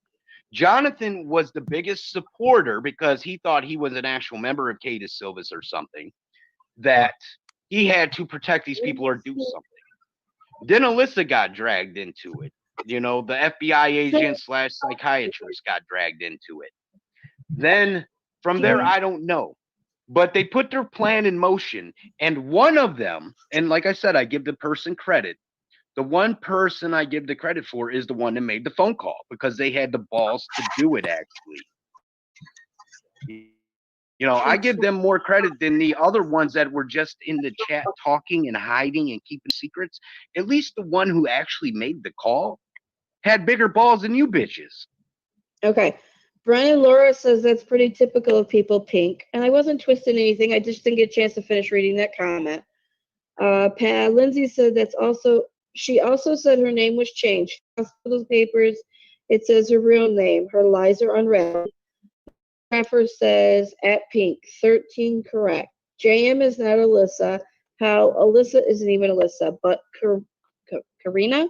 Speaker 6: Jonathan was the biggest supporter because he thought he was an actual member of Kata Silvis or something, that he had to protect these people or do something. Then Alyssa got dragged into it. You know, the FBI agent / psychiatrist got dragged into it. Then from there, I don't know. But they put their plan in motion. And one of them, and like I said, I give the person credit. The one person I give the credit for is the one that made the phone call, because they had the balls to do it, actually. You know, I give them more credit than the other ones that were just in the chat talking and hiding and keeping secrets. At least the one who actually made the call had bigger balls than you bitches.
Speaker 5: Okay. Brian Laura says that's pretty typical of people, Pink. And I wasn't twisting anything. I just didn't get a chance to finish reading that comment. Lindsay said she also said her name was changed. Hospital papers, it says her real name. Her lies are unraveled. Treffer says at Pink, 13 correct. JM is not Alyssa. How Alyssa isn't even Alyssa, but Karina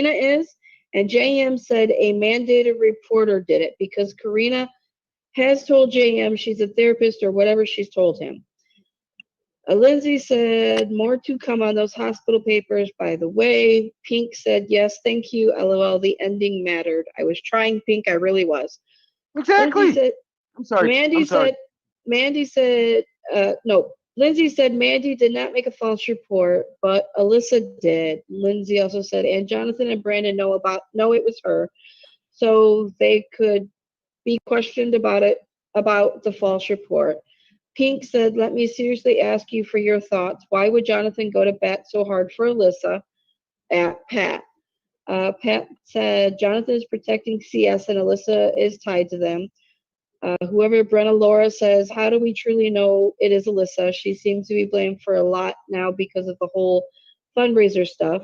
Speaker 5: is. And JM said a mandated reporter did it because Karina has told JM she's a therapist or whatever she's told him. Lindsay said more to come on those hospital papers, by the way. Pink said, yes, thank you. LOL, the ending mattered. I was trying, Pink. I really was.
Speaker 6: Exactly.
Speaker 5: Lindsay said,
Speaker 6: I'm sorry.
Speaker 5: Lindsay said Mandy did not make a false report, but Alyssa did. Lindsay also said, and Jonathan and Brandon know it was her, so they could be questioned about the false report. Pink said, let me seriously ask you for your thoughts. Why would Jonathan go to bat so hard for Alyssa? At Pat. Pat said, Jonathan is protecting CS and Alyssa is tied to them. Whoever Brenna Laura says, how do we truly know it is Alyssa? She seems to be blamed for a lot now because of the whole fundraiser stuff.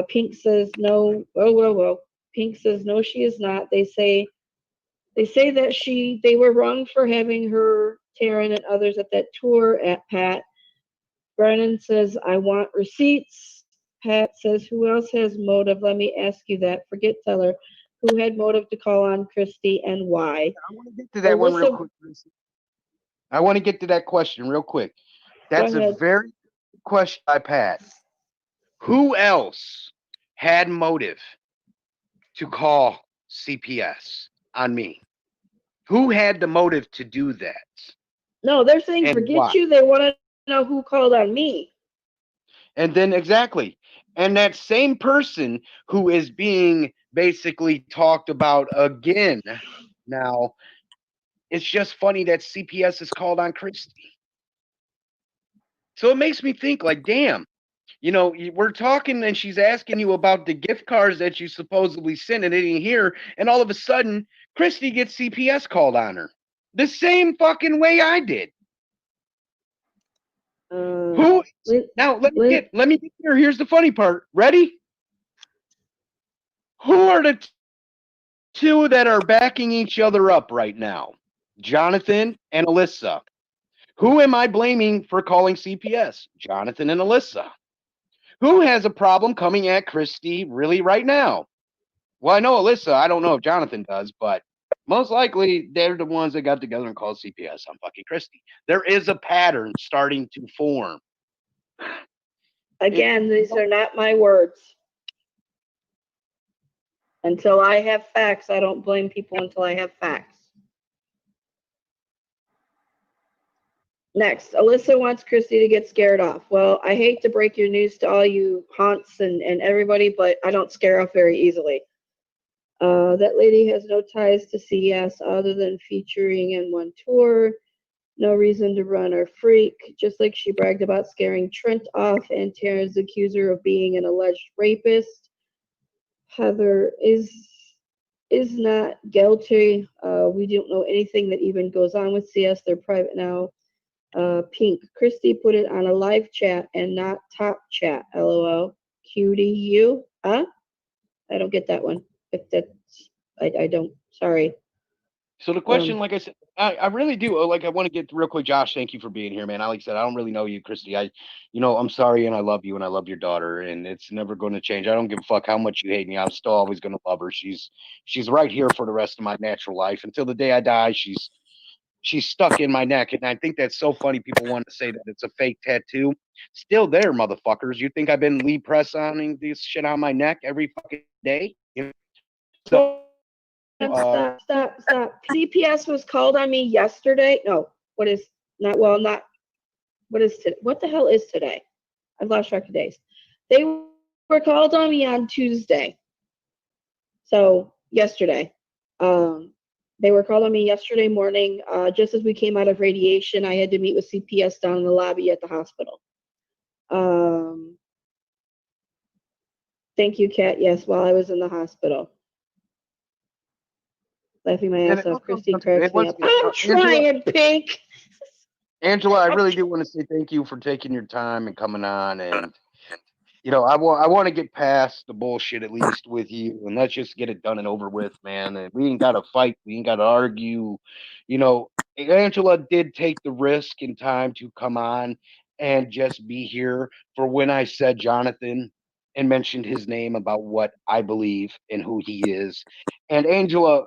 Speaker 5: Pink says, no. Whoa. Pink says, no, she is not. They say that they were wrong for having her, Taryn, and others at that tour. At Pat. Brennan says, I want receipts. Pat says, who else has motive? Let me ask you that. Forget Teller. Who had motive to call on Christy and why?
Speaker 6: I want to get to that one real quick. I want to get to that question real quick. That's a very good question by Pat. Who else had motive to call CPS on me? Who had the motive to do that?
Speaker 5: No, they're saying
Speaker 6: And
Speaker 5: forget
Speaker 6: why?
Speaker 5: you. They want to know who called on me.
Speaker 6: And then exactly. And that same person who is being basically talked about again now, it's just funny that CPS is called on Christy. So it makes me think, like, damn, you know, we're talking and she's asking you about the gift cards that you supposedly sent and didn't hear. And all of a sudden, Christy gets CPS called on her the same fucking way I did. Who? Now, let me get here. Here's the funny part. Ready? Who are the two that are backing each other up right now? Jonathan and Alyssa. Who am I blaming for calling CPS? Jonathan and Alyssa. Who has a problem coming at Christy really right now? Well, I know Alyssa. I don't know if Jonathan does, but most likely they're the ones that got together and called CPS on fucking Christy. There is a pattern starting to form.
Speaker 5: Again, these are not my words. Until I have facts, I don't blame people until I have facts. Next, Alyssa wants Christy to get scared off. Well, I hate to break your news to all you haunts and everybody, but I don't scare off very easily. That lady has no ties to CES other than featuring in one tour. No reason to run or freak, just like she bragged about scaring Trent off and Taryn's accuser of being an alleged rapist. Heather is not guilty. We don't know anything that even goes on with CS. They're private now. Pink, Christy put it on a live chat and not top chat. LOL. QDU? Huh? I don't get that one. If that's, I don't. Sorry.
Speaker 6: So the question, like I said, I really do. Like, I want to get real quick, Josh. Thank you for being here, man. Like I said, I don't really know you, Christy. I'm sorry, and I love you, and I love your daughter, and it's never going to change. I don't give a fuck how much you hate me. I'm still always going to love her. She's right here for the rest of my natural life until the day I die. She's stuck in my neck, and I think that's so funny. People want to say that it's a fake tattoo. Still there, motherfuckers. You think I've been Lee press-oning this shit on my neck every fucking day? So.
Speaker 5: Stop. CPS was called on me yesterday. No, what is not what is today? What the hell is today? I've lost track of days. They were called on me on Tuesday. So yesterday. They were called on me yesterday morning. Just as we came out of radiation, I had to meet with CPS down in the lobby at the hospital. Thank you, Kat. Yes, while I was in the hospital. Laughing my ass off. Christy cracks me up. I'm trying, Pink.
Speaker 6: Angela, I really do want to say thank you for taking your time and coming on. And, I want to get past the bullshit at least with you. And let's just get it done and over with, man. And we ain't got to fight. We ain't got to argue. Angela did take the risk and time to come on and just be here for when I said Jonathan and mentioned his name about what I believe and who he is. And Angela,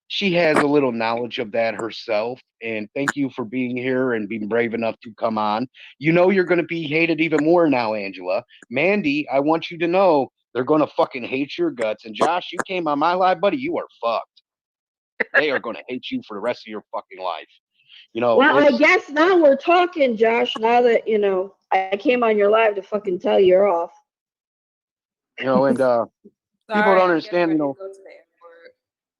Speaker 6: she has a little knowledge of that herself. And thank you for being here and being brave enough to come on. You're going to be hated even more now, Angela. Mandy, I want you to know they're going to fucking hate your guts. And Josh, you came on my live, buddy. You are fucked. They are going to hate you for the rest of your fucking life.
Speaker 5: Well, I guess now we're talking, Josh. Now that, I came on your live to fucking tell you you're off.
Speaker 6: And people don't understand,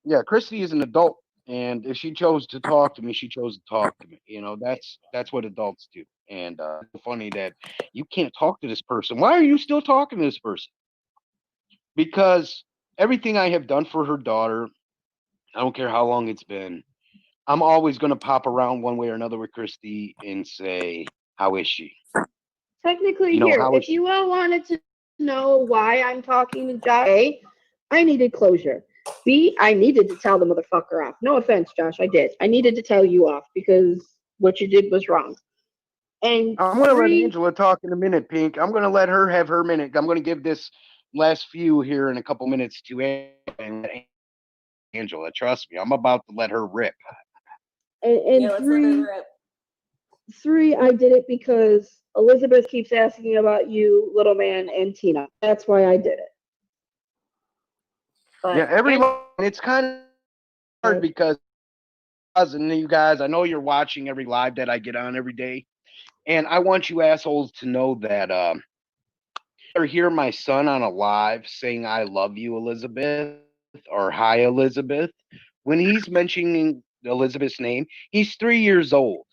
Speaker 6: yeah, Christy is an adult, and if she chose to talk to me, she chose to talk to me. That's what adults do. And it's funny that you can't talk to this person. Why are you still talking to this person? Because everything I have done for her daughter, I don't care how long it's been, I'm always going to pop around one way or another with Christy and say, how is she?
Speaker 5: Technically, if you all wanted to know why I'm talking to Josh, A, I needed closure. B, I needed to tell the motherfucker off. No offense, Josh, I did. I needed to tell you off because what you did was wrong. And
Speaker 6: I'm going to let Angela talk in a minute, Pink. I'm going to let her have her minute. I'm going to give this last few here in a couple minutes to Angela. Trust me, I'm about to let her rip.
Speaker 5: And three, I did it because Elizabeth keeps asking about you, little man, and Tina. That's why I did it. But
Speaker 6: yeah, everyone, it's kind of hard because, and you guys, I know you're watching every live that I get on every day, and I want you assholes to know that or hear my son on a live saying I love you, Elizabeth, or hi, Elizabeth. When he's mentioning Elizabeth's name, he's 3 years old.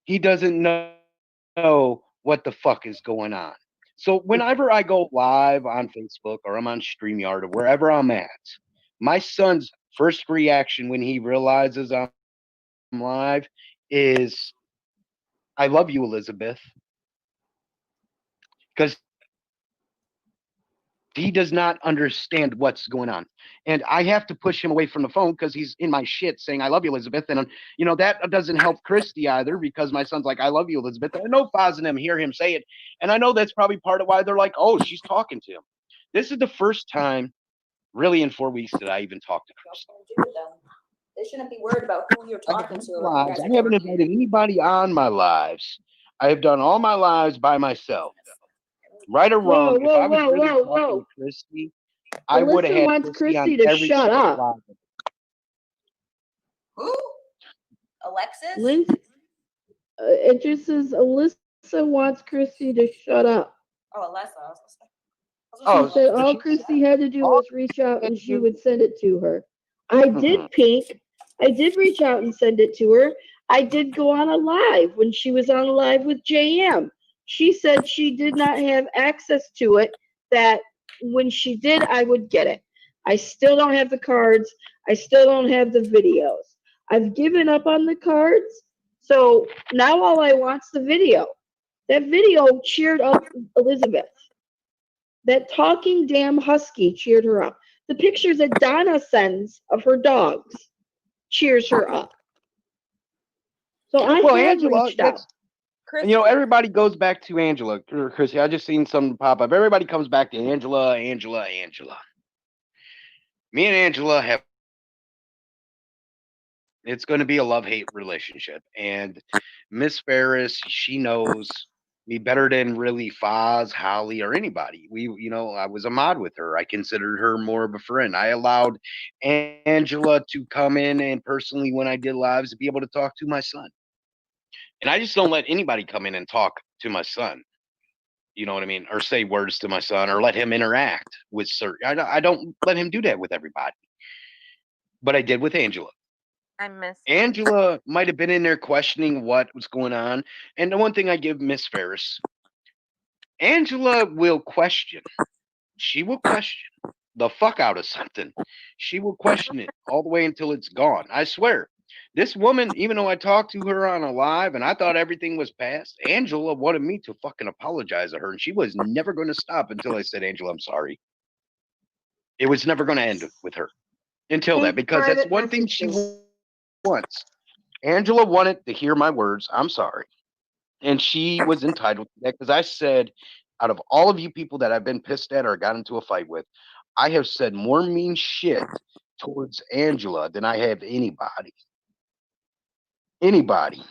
Speaker 6: He doesn't know what the fuck is going on. So whenever I go live on Facebook or I'm on StreamYard or wherever I'm at, my son's first reaction when he realizes I'm live is, I love you, Elizabeth. Because he does not understand what's going on. And I have to push him away from the phone because he's in my shit saying, I love you, Elizabeth. And, that doesn't help Christy either because my son's like, I love you, Elizabeth. And I know Foz and them hear him say it. And I know that's probably part of why they're like, oh, she's talking to him. This is the first time really in 4 weeks that I even talked to Christy.
Speaker 7: They shouldn't be worried about who you're talking to.
Speaker 6: I haven't invited anybody on my lives. I have done all my lives by myself. Right or wrong, if I was really talking to Christy, I would have
Speaker 5: Alyssa
Speaker 6: had
Speaker 5: wants
Speaker 6: Chrissy on
Speaker 5: Chrissy to
Speaker 6: every
Speaker 5: shut
Speaker 6: single
Speaker 5: up.
Speaker 6: live.
Speaker 7: Who? Alexis?
Speaker 5: Lindsay, it just says Alyssa wants Chrissy to shut up.
Speaker 7: Oh, Alessa. I was gonna say.
Speaker 5: She
Speaker 6: Oh,
Speaker 5: said
Speaker 6: but
Speaker 5: all
Speaker 6: she
Speaker 5: Chrissy had to do
Speaker 6: all
Speaker 5: was reach out
Speaker 6: had
Speaker 5: and
Speaker 6: to
Speaker 5: she
Speaker 6: do-
Speaker 5: would send it to her. I did,
Speaker 6: Mhm.
Speaker 5: Pink. I did reach out and send it to her. I did go on a live when she was on a live with JM. She said she did not have access to it, that when she did, I would get it. I still don't have the cards. I still don't have the videos. I've given up on the cards. So now all I want's the video. That video cheered up Elizabeth. That talking damn husky cheered her up. The pictures that Donna sends of her dogs cheers her up. So I
Speaker 6: Well,
Speaker 5: have
Speaker 6: Angela,
Speaker 5: reached out.
Speaker 6: and, you know, everybody goes back to Angela or Chrissy. I just seen something pop up. Everybody comes back to Angela. Me and Angela have. It's going to be a love-hate relationship, and Miss Ferris, she knows me better than really Foz, Holly, or anybody. I was a mod with her. I considered her more of a friend. I allowed Angela to come in and personally, when I did lives, to be able to talk to my son. And I just don't let anybody come in and talk to my son. You know what I mean? Or say words to my son, or let him interact with certain. I don't let him do that with everybody. But I did with Angela.
Speaker 8: I miss
Speaker 6: Angela might have been in there questioning what was going on. And the one thing I give Miss Ferris, Angela will question. She will question the fuck out of something. She will question it all the way until it's gone. I swear. This woman, even though I talked to her on a live and I thought everything was past, Angela wanted me to fucking apologize to her. And she was never going to stop until I said, Angela, I'm sorry. It was never going to end with her until that, because that's one thing she wants. Angela wanted to hear my words. I'm sorry. And she was entitled to that, because I said, out of all of you people that I've been pissed at or got into a fight with, I have said more mean shit towards Angela than I have anybody. Anybody.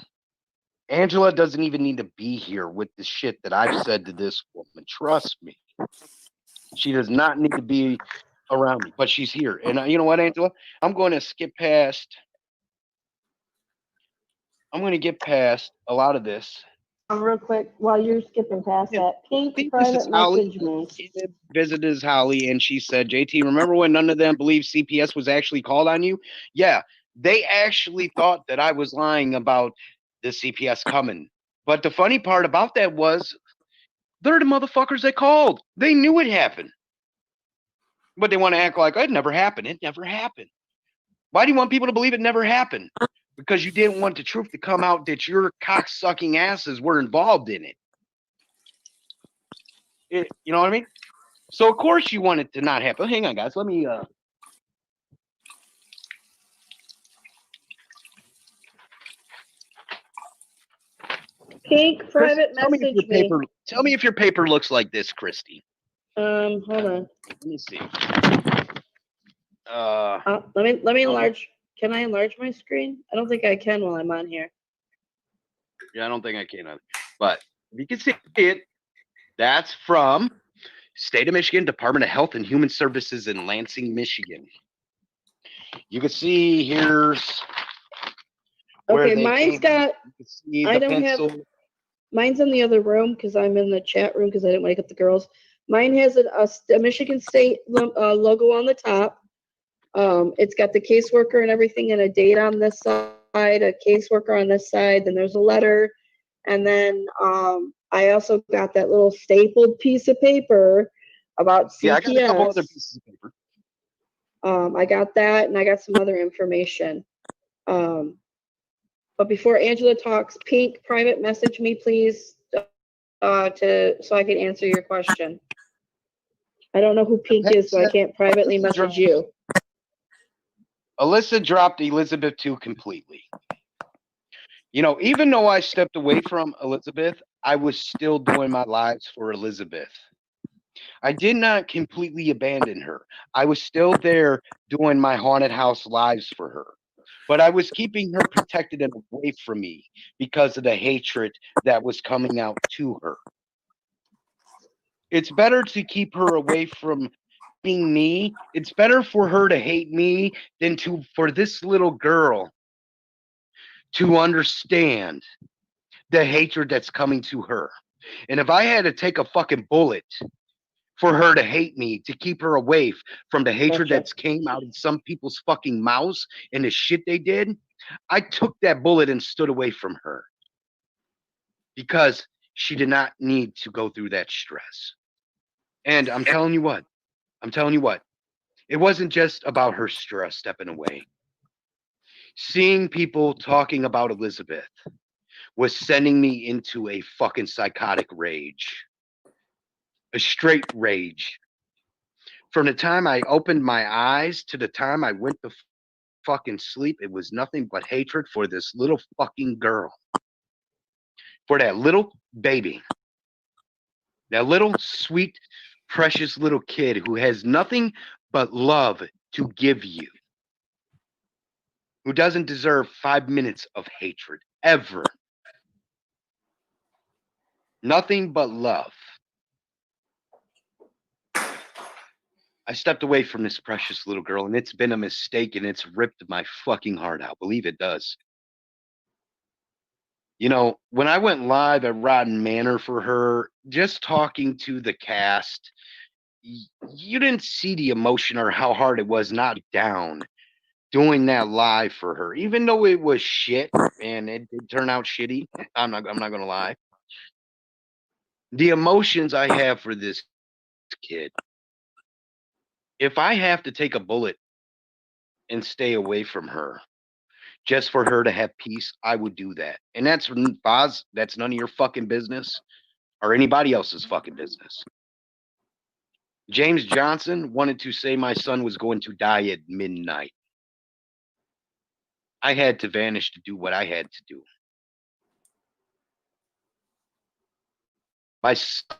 Speaker 6: Angela doesn't even need to be here with the shit that I've said to this woman. Trust me. She does not need to be around me, but she's here. And you know what, Angela? I'm going to get past a lot of this.
Speaker 5: Real quick, while you're skipping past
Speaker 6: Yeah,
Speaker 5: that, Pink
Speaker 6: this is
Speaker 5: private
Speaker 6: Holly.
Speaker 5: message me.
Speaker 6: She visited Holly and she said, JT, remember when none of them believed CPS was actually called on you? Yeah, they actually thought that I was lying about the CPS coming. But the funny part about that was they're the motherfuckers that called. They knew it happened. But they want to act like it never happened. It never happened. Why do you want people to believe it never happened? Because you didn't want the truth to come out that your cock-sucking asses were involved in it. You know what I mean? So of course you want it to not happen. Hang on, guys. Let me
Speaker 5: Pink
Speaker 6: Chris,
Speaker 5: private message me.
Speaker 6: tell me if your paper looks like this, Christy.
Speaker 5: Hold on.
Speaker 6: Let me see.
Speaker 5: Let me enlarge. Can I enlarge my screen? I don't think I can while I'm on here.
Speaker 6: Yeah, I don't think I can either. But if you can see it, that's from State of Michigan, Department of Health and Human Services in Lansing, Michigan. You can see here's where
Speaker 5: Okay,
Speaker 6: they
Speaker 5: mine's
Speaker 6: came.
Speaker 5: got.
Speaker 6: You can see
Speaker 5: I
Speaker 6: the
Speaker 5: don't
Speaker 6: pencil.
Speaker 5: have. Mine's in the other room because I'm in the chat room because I didn't wake up the girls. Mine has a Michigan State logo on the top. It's got the caseworker and everything, and a date on this side, a caseworker on this side. Then there's a letter, and then I also got that little stapled piece of paper about CPS.
Speaker 6: Yeah, I got a couple other pieces of paper.
Speaker 5: I got that, and I got some other information. But before Angela talks, Pink, private message me, please, so I can answer your question. I don't know who Pink is, so I can't privately message you.
Speaker 6: Alyssa dropped Elizabeth too completely. You know, even though I stepped away from Elizabeth, I was still doing my lives for Elizabeth. I did not completely abandon her. I was still there doing my haunted house lives for her. But I was keeping her protected and away from me because of the hatred that was coming out to her. It's better to keep her away from me. It's better for her to hate me than for this little girl to understand the hatred that's coming to her. And if I had to take a fucking bullet for her to hate me, to keep her away from the hatred
Speaker 5: Gotcha.
Speaker 6: that's came out of some people's fucking mouths and the shit they did, I took that bullet and stood away from her because she did not need to go through that stress. And I'm telling you what, it wasn't just about her stress stepping away. Seeing people talking about Elizabeth was sending me into a fucking psychotic rage, a straight rage. From the time I opened my eyes to the time I went to fucking sleep, it was nothing but hatred for this little fucking girl, for that little baby, that little sweet, precious little kid who has nothing but love to give you, who doesn't deserve 5 minutes of hatred ever. Nothing but love. I stepped away from this precious little girl, and it's been a mistake, and it's ripped my fucking heart out. Believe it does. You know, when I went live at Rotten Manor for her, just talking to the cast, you didn't see the emotion or how hard it was not down doing that live for her, even though it was shit and it did turn out shitty. I'm not gonna lie. The emotions I have for this kid, if I have to take a bullet and stay away from her just for her to have peace, I would do that. And that's Boz, that's none of your fucking business or anybody else's fucking business. James Johnson wanted to say my son was going to die at midnight. I had to vanish to do what I had to do. My son,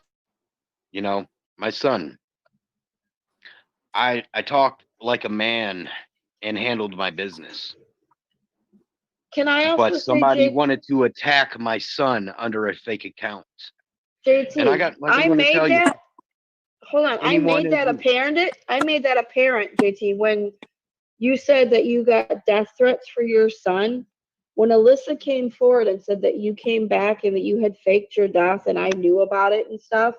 Speaker 6: you know, my son, I talked like a man and handled my business.
Speaker 5: Can I
Speaker 6: But
Speaker 5: also say,
Speaker 6: somebody wanted to attack my son under a fake account. And I
Speaker 5: JT,
Speaker 6: got, like I'm
Speaker 5: I
Speaker 6: going to
Speaker 5: made
Speaker 6: tell you,
Speaker 5: that. Hold on, I
Speaker 6: anyone
Speaker 5: made that
Speaker 6: who,
Speaker 5: apparent. I made that apparent, JT, when you said that you got death threats for your son. When Alyssa came forward and said that you came back and that you had faked your death and I knew about it and stuff,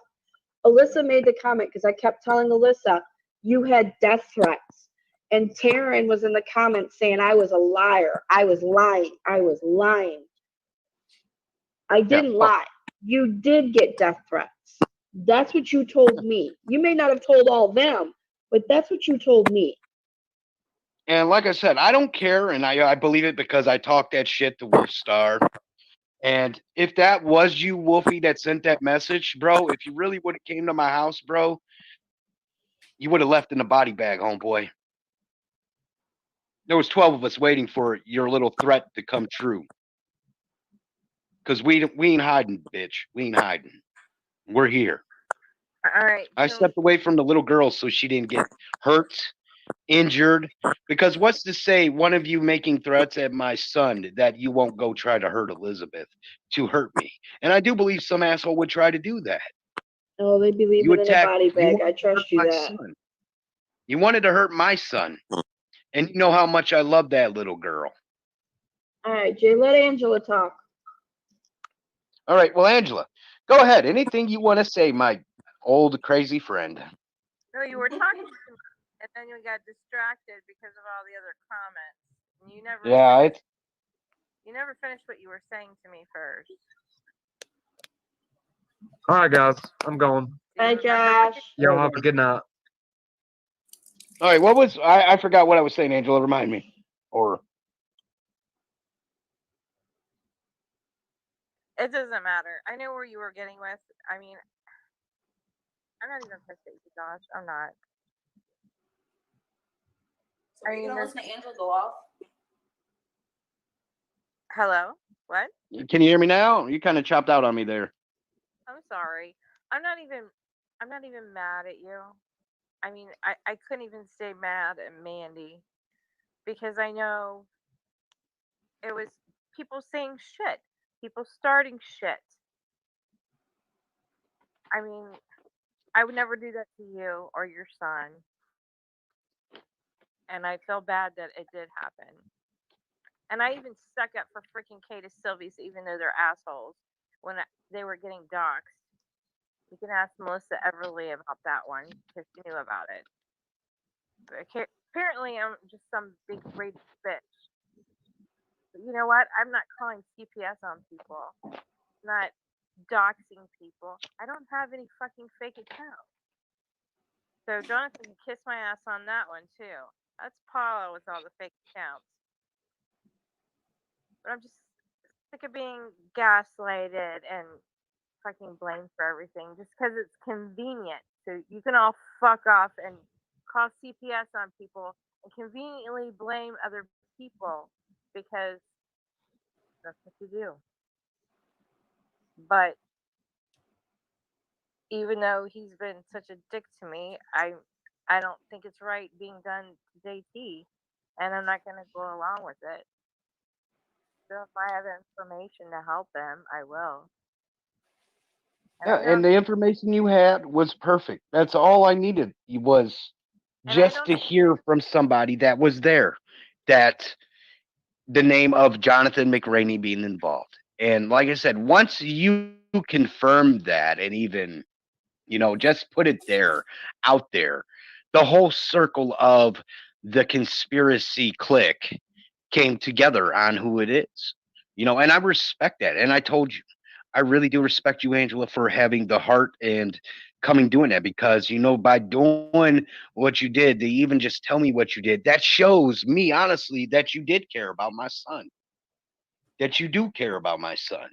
Speaker 5: Alyssa made the comment because I kept telling Alyssa, you had death threats. And Taryn was in the comments saying I was a liar. I was lying. I was lying. I didn't lie. You did get death threats. That's what you told me. You may not have told all of them, but that's what you told me.
Speaker 6: and like I said, I don't care, and I believe it because I talked that shit to Wolf Star. And if that was you, Wolfie, that sent that message, bro, if you really would have came to my house, bro, you would have left in a body bag, homeboy. There was 12 of us waiting for your little threat to come true. Because we ain't hiding, bitch. We ain't hiding. We're here.
Speaker 8: All right.
Speaker 6: I
Speaker 8: So
Speaker 6: stepped away from the little girl so she didn't get hurt, injured. Because what's to say one of you making threats at my son that you won't go try to hurt Elizabeth to hurt me? And I do believe some asshole would try to do that.
Speaker 5: Oh, they believe
Speaker 6: You
Speaker 5: it in a
Speaker 6: attacked,
Speaker 5: body
Speaker 6: you
Speaker 5: bag. I
Speaker 6: wanted to hurt
Speaker 5: trust you
Speaker 6: my
Speaker 5: that.
Speaker 6: son. You wanted to hurt my son. And you know how much I love that little girl.
Speaker 5: All right, Jay, let Angela talk.
Speaker 6: All right, well, Angela, go ahead. Anything you want to say, my old crazy friend.
Speaker 8: no, you were talking to me, and then you got distracted because of all the other comments. And you never
Speaker 6: Yeah,
Speaker 8: finished,
Speaker 6: it's
Speaker 8: you never finished what you were saying to me first.
Speaker 10: All right, guys, I'm going.
Speaker 8: Do you
Speaker 5: Hi,
Speaker 8: remember what
Speaker 5: Josh.
Speaker 10: Y'all have a good night.
Speaker 6: all right. What was I forgot what I was saying, Angela? Remind me. Or
Speaker 8: It doesn't matter. I know where you were getting with. I mean, I'm not even pissed at you, Josh. I'm not.
Speaker 7: So are you gonna listen to Angela go off?
Speaker 8: Hello? What?
Speaker 6: can you hear me now? You kind of chopped out on me there.
Speaker 8: I'm sorry. I'm not even mad at you. I mean, I couldn't even stay mad at Mandy because I know it was people saying shit, people starting shit. I mean, I would never do that to you or your son. and I feel bad that it did happen. And I even stuck up for freaking Kate Sylvies, even though they're assholes, when they were getting doxxed. You can ask Melissa Everly about that one because she knew about it. But apparently, I'm just some big rage bitch. But you know what? I'm not calling CPS on people. Not doxing people. I don't have any fucking fake accounts. So Jonathan can kiss my ass on that one too. That's Paula with all the fake accounts. But I'm just sick of being gaslighted and fucking blamed for everything just because it's convenient. So you can all fuck off and call CPS on people and conveniently blame other people because that's what you do. But even though he's been such a dick to me, I don't think it's right being done to JT, and I'm not going to go along with it. So if I have information to help him, I will. And
Speaker 6: Yeah,
Speaker 8: I
Speaker 6: and
Speaker 8: don't,
Speaker 6: the information you had was perfect. That's all I needed was
Speaker 8: and I
Speaker 6: just
Speaker 8: don't,
Speaker 6: to hear from somebody that was there, that the name of Jonathan McRaney being involved. And like I said, once you confirm that and even, just put it there, out there, the whole circle of the conspiracy clique came together on who it is. And I respect that. And I told you, I really do respect you, Angela, for having the heart and coming doing that because, by doing what you did, to even just tell me what you did, that shows me, honestly, that you did care about my son, that you do care about my son,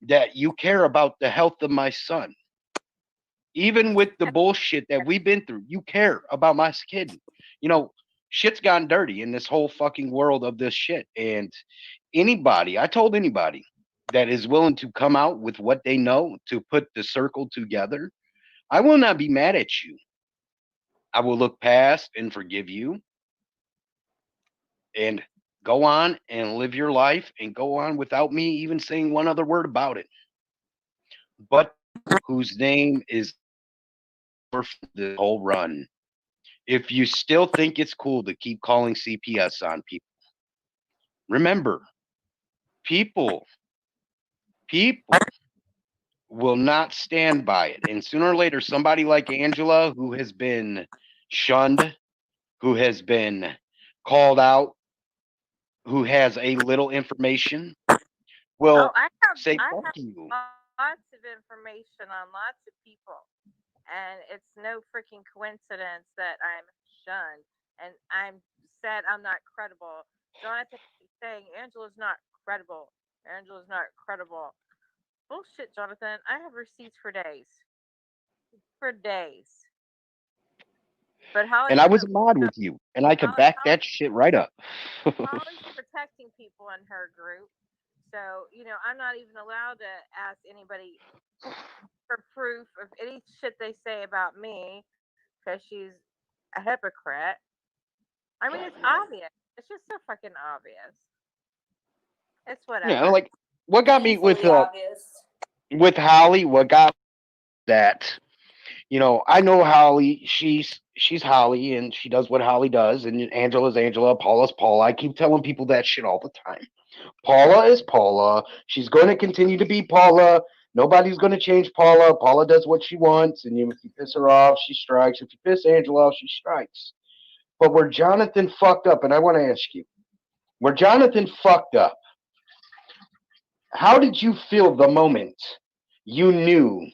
Speaker 6: that you care about the health of my son. Even with the bullshit that we've been through, you care about my kid. You know, Shit's gotten dirty in this whole fucking world of this shit. And I told anybody that is willing to come out with what they know to put the circle together, I will not be mad at you. I will look past and forgive you and go on and live your life and go on without me even saying one other word about it. But whose name is for the whole run. If you still think it's cool to keep calling CPS on people, remember, people, people will not stand by it. And sooner or later, somebody like Angela, who has been shunned, who has been called out, who has a little information,
Speaker 8: oh,
Speaker 6: will
Speaker 8: I have,
Speaker 6: say,
Speaker 8: I
Speaker 6: fuck
Speaker 8: have
Speaker 6: you.
Speaker 8: lots of information on lots of people. And it's no freaking coincidence that I'm shunned and I'm said I'm not credible. Jonathan keeps saying Angela's not credible. Angela's not credible. Bullshit, Jonathan. I have receipts for days. For days. But
Speaker 6: And
Speaker 8: Holly's
Speaker 6: I
Speaker 8: gonna
Speaker 6: was mad with you, and I could
Speaker 8: Holly,
Speaker 6: back
Speaker 8: Holly,
Speaker 6: that shit right up.
Speaker 8: Holly's protecting people in her group. So, I'm not even allowed to ask anybody for proof of any shit they say about me because she's a hypocrite. I mean, it's obvious. It's just so fucking obvious. It's
Speaker 6: Yeah,
Speaker 8: whatever.
Speaker 6: like what got me
Speaker 7: Painfully obvious.
Speaker 6: with Holly, what got that, I know Holly, she's Holly and she does what Holly does, and Angela's Angela, Paula's Paula. I keep telling people that shit all the time. Paula is Paula. She's going to continue to be Paula. Nobody's going to change Paula. Paula does what she wants, and if you piss her off, she strikes. If you piss Angela off, she strikes. But where Jonathan fucked up, and I want to ask you, where Jonathan fucked up, how did you feel the moment you knew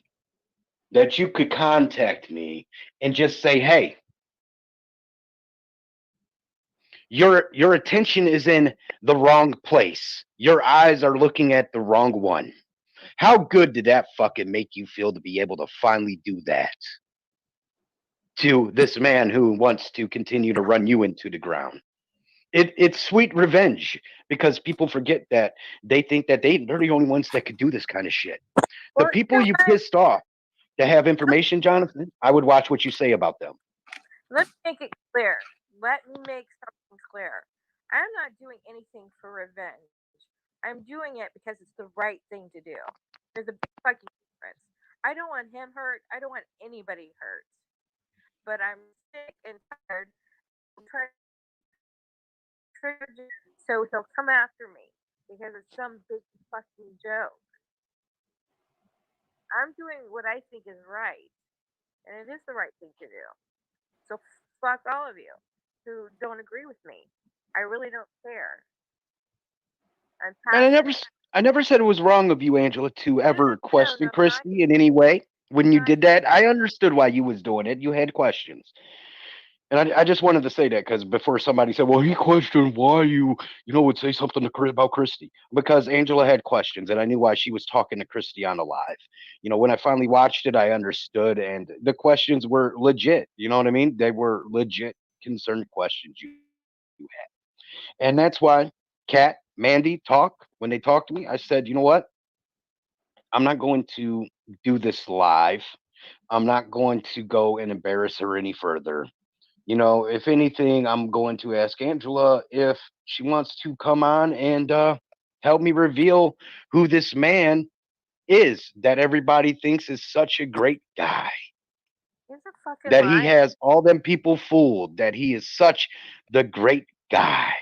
Speaker 6: that you could contact me and just say, "Hey, your attention is in the wrong place. Your eyes are looking at the wrong one." How good did that fucking make you feel to be able to finally do that to this man who wants to continue to run you into the ground? It's sweet revenge because people forget that they think that they're the only ones that could do this kind of shit. The
Speaker 8: Well,
Speaker 6: people you pissed off to have information, Jonathan, I would watch what you say about them.
Speaker 8: let me make it clear. Let me make something clear. I'm not doing anything for revenge. I'm doing it because it's the right thing to do. There's a big fucking difference. I don't want him hurt. I don't want anybody hurt. But I'm sick and tired try to trigger so he'll come after me because it's some big fucking joke. I'm doing what I think is right, and it is the right thing to do. So fuck all of you who don't agree with me. I really don't care. I'm
Speaker 6: And
Speaker 8: passionate.
Speaker 6: I never said it was wrong of you, Angela, to
Speaker 8: No, no,
Speaker 6: ever
Speaker 8: no,
Speaker 6: question
Speaker 8: no,
Speaker 6: Christy in any way. When you
Speaker 8: not
Speaker 6: did that, I understood why you was doing it. You had questions. And I just wanted to say that because before somebody said, "Well, he questioned why would say something to about Christy," because Angela had questions, and I knew why she was talking to Christy on the live. When I finally watched it, I understood, and the questions were legit. You know what I mean? They were legit concerned questions you had, and that's why Kat, Mandy talk when they talked to me. I said, you know what? I'm not going to do this live. I'm not going to go and embarrass her any further. If anything, I'm going to ask Angela if she wants to come on and help me reveal who this man is that everybody thinks is such a great guy.
Speaker 8: he's a fucking
Speaker 6: That he
Speaker 8: liar.
Speaker 6: has all them people fooled. That he is such the great guy.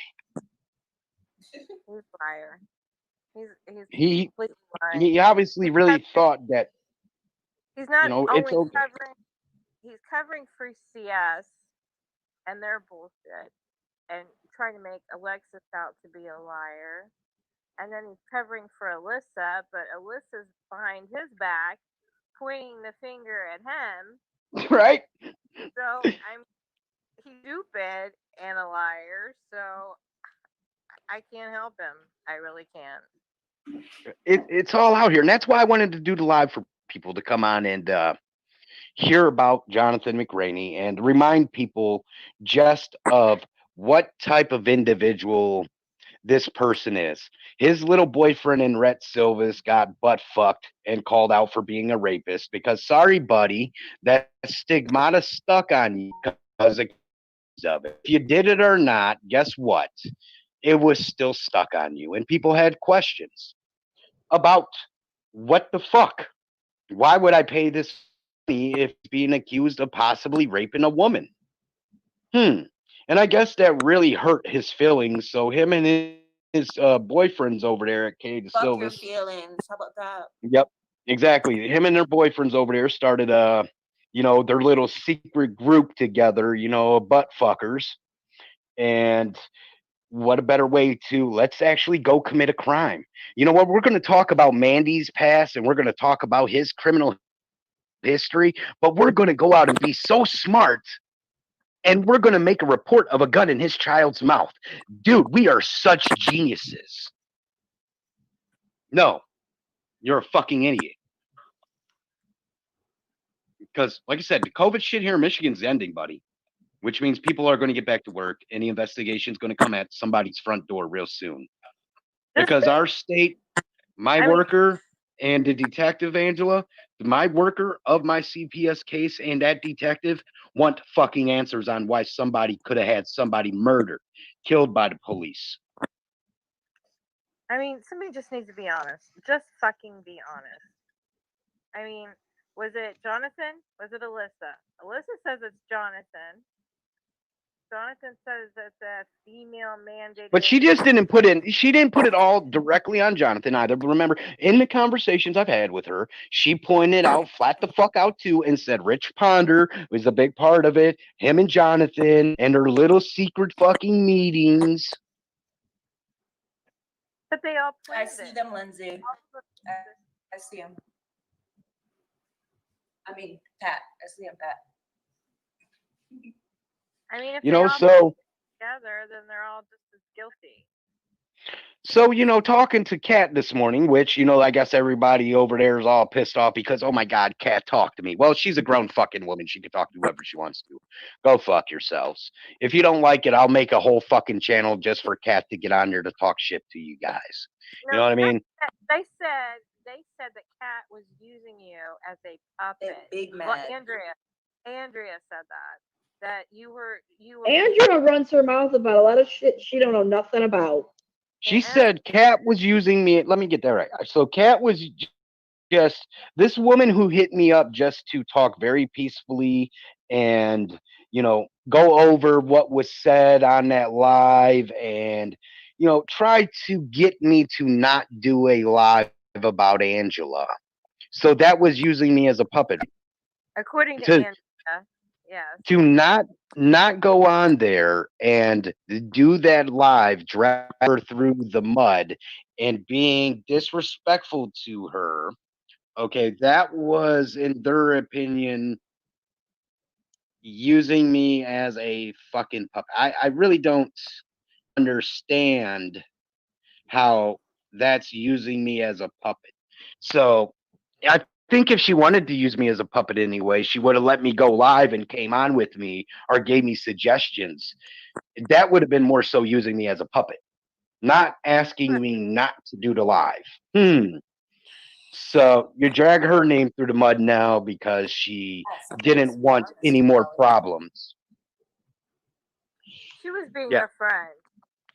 Speaker 8: He's a liar. He's
Speaker 6: He
Speaker 8: completely lying.
Speaker 6: he obviously
Speaker 8: He's
Speaker 6: really
Speaker 8: covering,
Speaker 6: thought that
Speaker 8: he's not
Speaker 6: it's
Speaker 8: only
Speaker 6: okay.
Speaker 8: covering free CS and their bullshit and trying to make Alexis out to be a liar. And then he's covering for Alyssa, but Alyssa's behind his back, pointing the finger at him.
Speaker 6: Right?
Speaker 8: So he's stupid and a liar. So I can't help him. I really can't.
Speaker 6: It's all out here, and that's why I wanted to do the live for people to come on and hear about Jonathan McRaney and remind people just of what type of individual this person is. His little boyfriend in Rhett Silvis got butt fucked and called out for being a rapist because, sorry, buddy, that stigmata stuck on you because of it. If you did it or not, guess what? It was still stuck on you. And people had questions about what the fuck? Why would I pay this money if being accused of possibly raping a woman? And I guess that really hurt his feelings. So him and his boyfriends over there at K.
Speaker 7: Fuck your
Speaker 6: DeSilvis.
Speaker 7: feelings. How about that?
Speaker 6: Yep, exactly. Him and their boyfriends over there started their little secret group together, butt fuckers. And what a better way to let's actually go commit a crime. You know what? We're going to talk about Mandy's past and we're going to talk about his criminal history, but we're going to go out and be so smart and we're going to make a report of a gun in his child's mouth. Dude, we are such geniuses. No, you're a fucking idiot. Because, like I said, the COVID shit here in Michigan's ending, buddy, which means people are going to get back to work and the investigation's going to come at somebody's front door real soon. Because our state, my worker and the detective, Angela, my worker of my CPS case and that detective want fucking answers on why somebody could have had somebody murdered, killed by the police.
Speaker 8: I mean, somebody just needs to be honest. Just fucking be honest. I mean, was it Jonathan? Was it Alyssa? Alyssa says it's Jonathan. Jonathan says it's a female mandated.
Speaker 6: But she just didn't put it all directly on Jonathan either. But remember, in the conversations I've had with her, she pointed out flat the fuck out too and said Rich Ponder was a big part of it. Him and Jonathan and her little secret fucking meetings.
Speaker 8: But they all
Speaker 7: I
Speaker 8: planned
Speaker 7: see
Speaker 8: it.
Speaker 7: them, Lindsay. I see them. I mean, Pat. I see him, Pat.
Speaker 8: I mean, if
Speaker 6: You
Speaker 8: they
Speaker 6: know,
Speaker 8: all
Speaker 6: so
Speaker 8: together, then they're all just as guilty.
Speaker 6: So, talking to Kat this morning, which, I guess everybody over there is all pissed off because, oh my God, Kat talked to me. Well, she's a grown fucking woman. She can talk to whoever she wants to. Go fuck yourselves. If you don't like it, I'll make a whole fucking channel just for Kat to get on there to talk shit to you guys.
Speaker 8: No,
Speaker 6: You know what I mean?
Speaker 8: They said that Kat was using you as a puppet.
Speaker 7: Big mad.
Speaker 8: Well, Andrea said that you were.
Speaker 5: Andrea runs her mouth about a lot of shit she don't know nothing about.
Speaker 6: She said Kat was using me. Let me get that right. So Kat was just this woman who hit me up just to talk very peacefully and, go over what was said on that live and, try to get me to not do a live about Angela. So that was using me as a puppet
Speaker 8: According to
Speaker 6: to
Speaker 8: Andrea, yes.
Speaker 6: not go on there and do that live, drag her through the mud and being disrespectful to her. Okay, that was in their opinion using me as a fucking puppet. I really don't understand how that's using me as a puppet. So I think if she wanted to use me as a puppet anyway, she would have let me go live and came on with me or gave me suggestions. That would have been more so using me as a puppet, not asking
Speaker 8: But
Speaker 6: me not to do the live. So you drag her name through the mud now because she didn't want any more problems.
Speaker 8: she was being
Speaker 6: Yeah.
Speaker 8: a friend.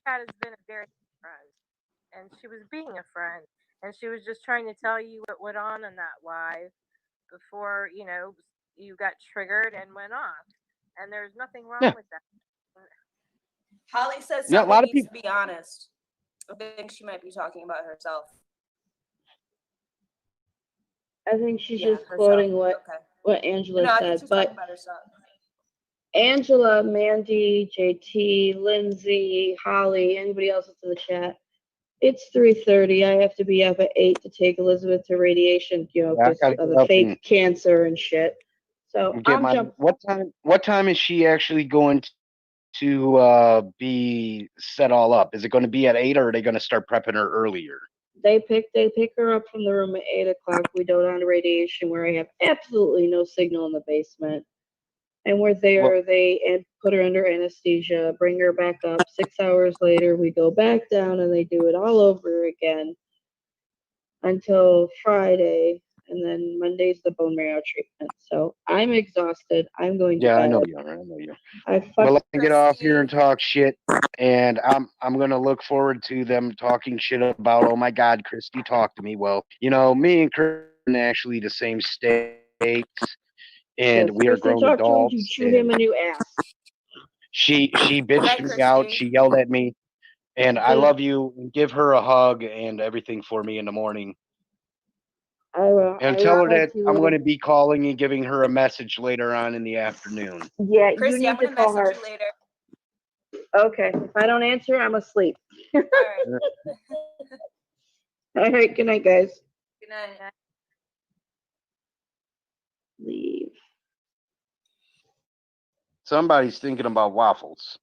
Speaker 8: Kat has been a very good friend, and she was being a friend, and she was just trying to tell you what went on in that live before you got triggered and went off. And there's nothing wrong
Speaker 6: Yeah.
Speaker 8: with that.
Speaker 7: Holly says
Speaker 6: Yeah. A
Speaker 7: someone
Speaker 6: lot of
Speaker 7: needs to
Speaker 6: people.
Speaker 7: be honest. I think she might be talking about herself.
Speaker 5: I think she's
Speaker 7: Yeah,
Speaker 5: just
Speaker 7: herself.
Speaker 5: quoting what
Speaker 7: Okay.
Speaker 5: Angela
Speaker 7: No, I think
Speaker 5: said.
Speaker 7: she was talking
Speaker 5: But
Speaker 7: about herself.
Speaker 5: Angela, Mandy, JT, Lindsay, Holly, anybody else that's in the chat. It's 3:30. I have to be up at 8 to take Elizabeth to radiation,
Speaker 6: Yeah, I
Speaker 5: because
Speaker 6: gotta
Speaker 5: of
Speaker 6: get
Speaker 5: the
Speaker 6: up
Speaker 5: fake
Speaker 6: and
Speaker 5: cancer and shit. So
Speaker 6: get
Speaker 5: I'm
Speaker 6: my.
Speaker 5: jumping.
Speaker 6: What time is she actually going to be set all up? Is it going to be at 8 or are they going to start prepping her earlier?
Speaker 5: They pick her up from the room at 8 o'clock. We go down to radiation where I have absolutely no signal in the basement. And we're
Speaker 6: Well,
Speaker 5: there. They put her under anesthesia, bring her back up. 6 hours later, we go back down and they do it all over again until Friday. And then Monday's the bone marrow treatment. So I'm exhausted. I'm going to
Speaker 6: yeah, I know
Speaker 5: bed.
Speaker 6: you are. I know you.
Speaker 5: I
Speaker 6: Well,
Speaker 5: fucked.
Speaker 6: let me get off here and talk shit. And I'm gonna look forward to them talking shit about. Oh my God, Christy, talk to me. Well, me and Chris are in actually the same states, and
Speaker 5: Yes,
Speaker 6: we are
Speaker 5: Christy,
Speaker 6: grown
Speaker 5: talk to him to
Speaker 6: adults.
Speaker 5: chew him
Speaker 6: And
Speaker 5: a new ass.
Speaker 6: she bitched
Speaker 7: Right,
Speaker 6: me out.
Speaker 7: Christy?
Speaker 6: She yelled at me, and I
Speaker 5: Please,
Speaker 6: love you. And give her a hug and everything for me in the morning.
Speaker 5: I will.
Speaker 6: And
Speaker 5: I
Speaker 6: tell
Speaker 5: will
Speaker 6: her
Speaker 5: talk
Speaker 6: that
Speaker 5: to you
Speaker 6: I'm going
Speaker 5: later.
Speaker 6: to be calling and giving her a message later on in the afternoon.
Speaker 5: Yeah, you
Speaker 7: Christy, I'm
Speaker 5: need to
Speaker 7: gonna
Speaker 5: call
Speaker 7: message
Speaker 5: her.
Speaker 7: you later.
Speaker 5: Okay. If I don't answer, I'm asleep.
Speaker 7: All right.
Speaker 5: All right. Good night, guys.
Speaker 7: Good night.
Speaker 5: Leave.
Speaker 6: Somebody's thinking about waffles.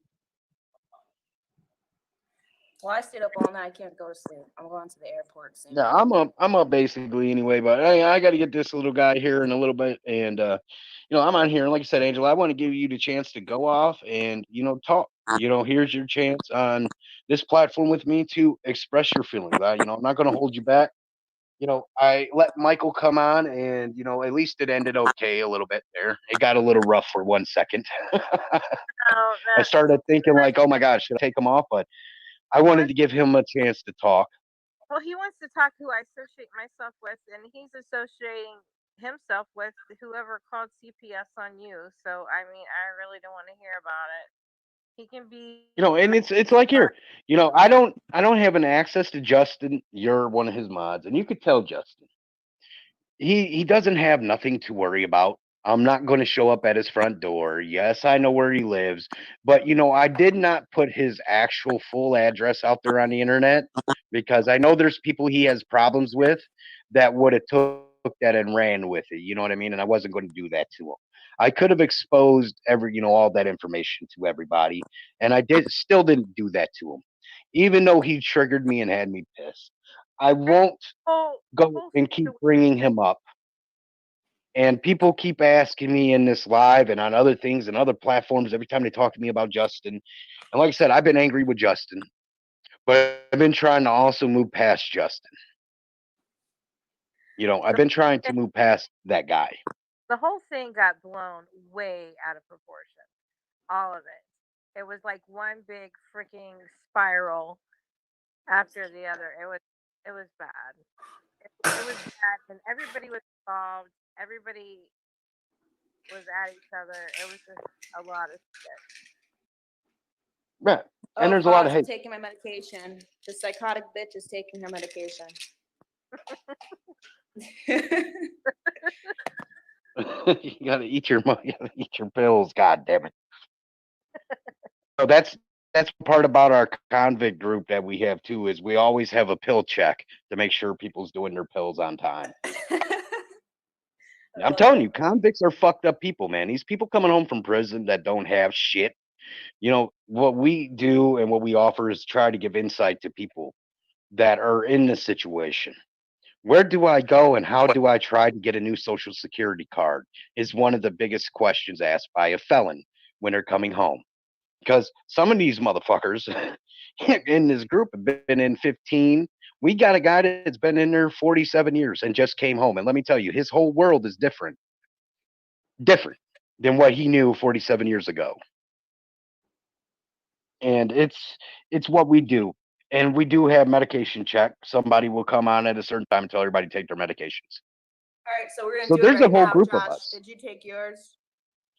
Speaker 7: Well, I stayed up all night. I can't go to sleep. I'm going to the airport soon.
Speaker 6: Yeah, I'm up basically anyway, but I got to get this little guy here in a little bit, and I'm on here, and like I said, Angela, I want to give you the chance to go off and talk. Here's your chance on this platform with me to express your feelings. I'm not going to hold you back. I let Michael come on, and at least it ended okay a little bit there. It got a little rough for 1 second.
Speaker 8: No,
Speaker 6: I started thinking like, oh my gosh, should I take him off? But I wanted to give him a chance to talk.
Speaker 8: well, he wants to talk who I associate myself with, and he's associating himself with whoever called CPS on you. So, I mean, I really don't want to hear about it. He can be.
Speaker 6: And it's like here, I don't have an access to Justin. You're one of his mods, and you could tell Justin he doesn't have nothing to worry about. I'm not going to show up at his front door. Yes, I know where he lives, but I did not put his actual full address out there on the internet because I know there's people he has problems with that would have took that and ran with it. You know what I mean? And I wasn't going to do that to him. I could have exposed all that information to everybody, and I still didn't do that to him, even though he triggered me and had me pissed. I won't
Speaker 8: The
Speaker 6: go
Speaker 8: whole
Speaker 6: and keep
Speaker 8: situation.
Speaker 6: bringing him up. And people keep asking me in this live and on other things and other platforms every time they talk to me about Justin. And like I said, I've been angry with Justin, but I've been trying to also move past Justin. I've been trying to move past that guy.
Speaker 8: The whole thing got blown way out of proportion. All of it. It was like one big freaking spiral after the other. It was bad. It was bad, and everybody was involved. Everybody was at each other. It was just a lot of shit.
Speaker 6: Right. And
Speaker 7: Oh,
Speaker 6: there's a lot
Speaker 7: pause.
Speaker 6: of
Speaker 7: I'm
Speaker 6: hate.
Speaker 7: taking my medication. The psychotic bitch is taking her medication.
Speaker 6: You gotta eat your pills. God damn it. So that's part about our convict group that we have too. Is we always have a pill check to make sure people's doing their pills on time.
Speaker 7: I
Speaker 6: I'm
Speaker 7: love
Speaker 6: telling
Speaker 7: it.
Speaker 6: you, convicts are fucked up people, man. These people coming home from prison that don't have shit. You know, what we do and what we offer is try to give insight to people that are in this situation. Where do I go and how do I try to get a new social security card is one of the biggest questions asked by a felon when they're coming home. Because some of these motherfuckers in this group have been in 15. We got a guy that's been in there 47 years and just came home. And let me tell you, his whole world is different than what he knew 47 years ago. And it's what we do. And we do have medication check. Somebody will come on at a certain time and tell everybody to take their medications.
Speaker 7: All right, so we're gonna
Speaker 6: So
Speaker 7: do it
Speaker 6: there's a
Speaker 7: right
Speaker 6: whole
Speaker 7: now.
Speaker 6: group of
Speaker 7: Josh,
Speaker 6: us.
Speaker 7: did you take yours?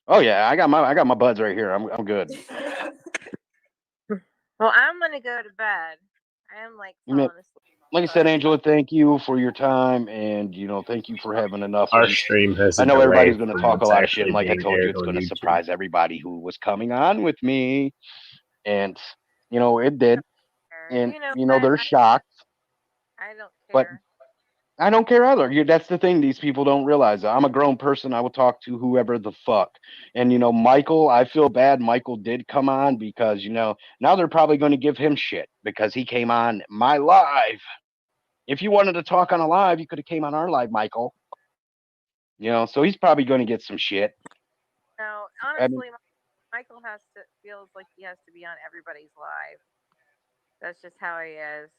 Speaker 6: Oh yeah, I got my buds right here. I'm good.
Speaker 8: Well, I'm gonna go to bed. I am like
Speaker 6: You know,
Speaker 8: falling asleep.
Speaker 6: like I said, Angela, thank you for your time, and thank you for having enough of
Speaker 2: Our
Speaker 6: me.
Speaker 2: stream has
Speaker 6: I
Speaker 2: a
Speaker 6: know everybody's
Speaker 2: delay
Speaker 6: going to
Speaker 2: from
Speaker 6: talk a
Speaker 2: what's
Speaker 6: lot of shit,
Speaker 2: actually
Speaker 6: and like I
Speaker 2: being
Speaker 6: told you,
Speaker 2: aired
Speaker 6: it's
Speaker 2: on
Speaker 6: going to
Speaker 2: YouTube.
Speaker 6: surprise everybody who was coming on with me, and it did, and
Speaker 8: You know what?
Speaker 6: they're shocked,
Speaker 8: I don't
Speaker 6: but
Speaker 8: care.
Speaker 6: I don't care either. That's the thing these people don't realize. I'm a grown person. I will talk to whoever the fuck. And Michael, I feel bad. Michael did come on because now they're probably going to give him shit because he came on my live. If you wanted to talk on a live, you could have came on our live, Michael. So he's probably going to get some shit.
Speaker 8: No,
Speaker 6: I mean,
Speaker 8: honestly, Michael feels like he has to be on everybody's live. That's just how he is.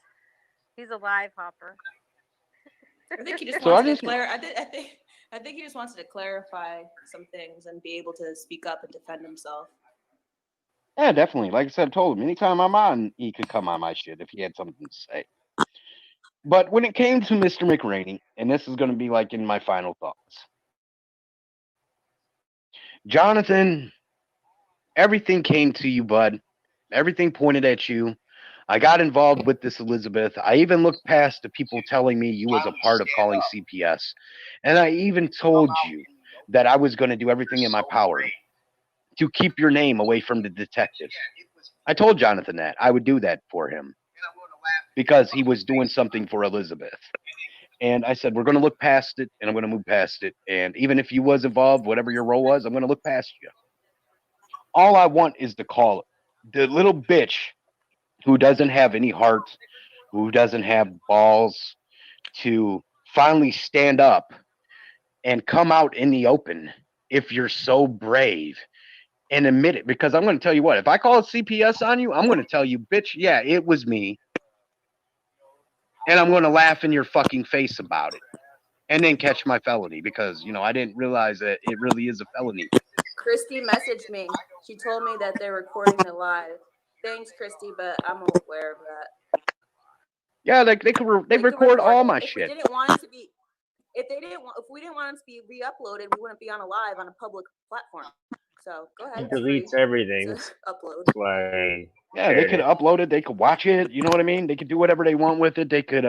Speaker 8: He's a live hopper.
Speaker 7: I think he just
Speaker 6: So I
Speaker 7: wants to
Speaker 6: just-
Speaker 7: declare. I think he just wants to clarify some things and be able to speak up and defend himself.
Speaker 6: yeah, definitely. Like I said, I told him anytime I'm on, he could come on my shit if he had something to say. But when it came to Mr. McRaney, and this is going to be like in my final thoughts, Jonathan, everything came to you, bud. Everything pointed at you. I got involved with this, Elizabeth. I even looked past the people telling me you was a part of calling CPS. And I even told you that I was going to do everything in my power to keep your name away from the detectives. I told Jonathan that I would do that for him because he was doing something for Elizabeth. And I said, we're going to look past it and I'm going to move past it. And even if you was involved, whatever your role was, I'm going to look past you. All I want is the caller, the little bitch who doesn't have any heart, who doesn't have balls to finally stand up and come out in the open if you're so brave and admit it. Because I'm going to tell you what, if I call CPS on you, I'm going to tell you, bitch, yeah, it was me. And I'm going to laugh in your fucking face about it. And then catch my felony because, I didn't realize that it really is a felony.
Speaker 7: Christy messaged me. She told me that they're recording it live. Thanks, Christy, but I'm aware of that.
Speaker 6: Yeah, they record all my
Speaker 7: if
Speaker 6: shit.
Speaker 7: We didn't want it to be, if we didn't want it to be re-uploaded, we wouldn't be on a live on a public platform. So go ahead.
Speaker 2: It deletes everything.
Speaker 7: Upload.
Speaker 2: That's why.
Speaker 6: Yeah, they could upload it. They could watch it. You know what I mean? They could do whatever they want with it. They could,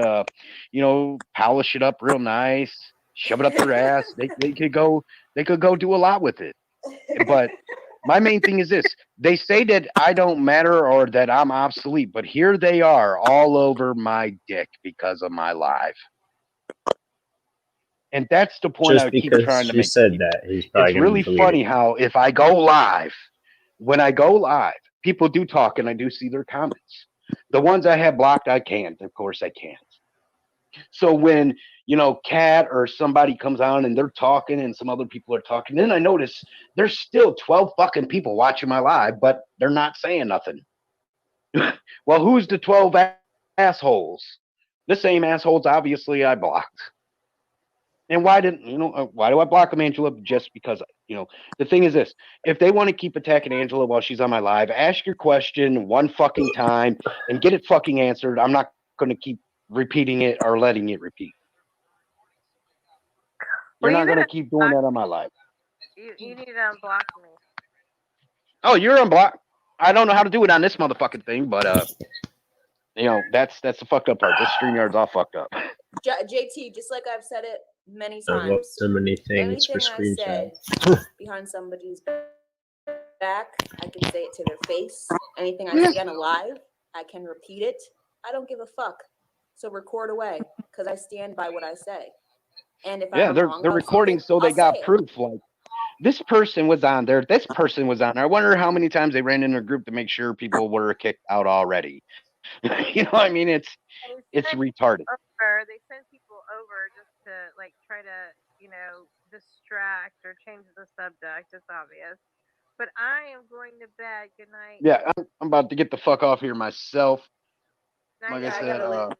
Speaker 6: polish it up real nice, shove it up their ass. They could go. They could go do a lot with it. But my main thing is this: they say that I don't matter or that I'm obsolete, but here they are all over my dick because of my live. And that's the point I
Speaker 2: Just
Speaker 6: keep
Speaker 2: because
Speaker 6: trying to
Speaker 2: she
Speaker 6: make.
Speaker 2: said that, he's probably
Speaker 6: It's
Speaker 2: going to
Speaker 6: really
Speaker 2: delete
Speaker 6: funny
Speaker 2: it.
Speaker 6: how if I go live, when I go live, people do talk and I do see their comments. The ones I have blocked, I can't. Of course, I can't. So when, Kat or somebody comes on and they're talking and some other people are talking, then I notice there's still 12 fucking people watching my live, but they're not saying nothing. Well, who's the 12 assholes? The same assholes, obviously, I blocked. And why do I block them, Angela? Just because, the thing is this: if they want to keep attacking Angela while she's on my live, ask your question one fucking time and get it fucking answered. I'm not going to keep repeating it or letting it repeat. You're not going to keep doing that on my live.
Speaker 8: You need to unblock me.
Speaker 6: Oh, you're unblocked. I don't know how to do it on this motherfucking thing, but you know, that's the fucked up part. This StreamYard's all fucked up.
Speaker 7: JT, just like I've said it many
Speaker 2: There's
Speaker 7: times,
Speaker 2: so many things for
Speaker 7: anything I say
Speaker 2: screenshots.
Speaker 7: behind somebody's back, I can say it to their face. Anything I say on a live, I can repeat it. I don't give a fuck. So record away, because I stand by what I say. And if
Speaker 6: Yeah,
Speaker 7: I'm
Speaker 6: they're
Speaker 7: wrong about
Speaker 6: recording
Speaker 7: something,
Speaker 6: so they
Speaker 7: I'll
Speaker 6: got
Speaker 7: say it.
Speaker 6: proof. Like this person was on there. This person was on there. I wonder how many times they ran in a group to make sure people were kicked out already. You know, I mean, it's retarded.
Speaker 8: They send people over just to like try to, you know, distract or change the subject. It's obvious. But I am going to bed. Good night.
Speaker 6: Yeah, I'm about to get the fuck off here myself.
Speaker 8: Night,
Speaker 6: Like I
Speaker 7: Yeah, I
Speaker 6: said,
Speaker 7: gotta leave.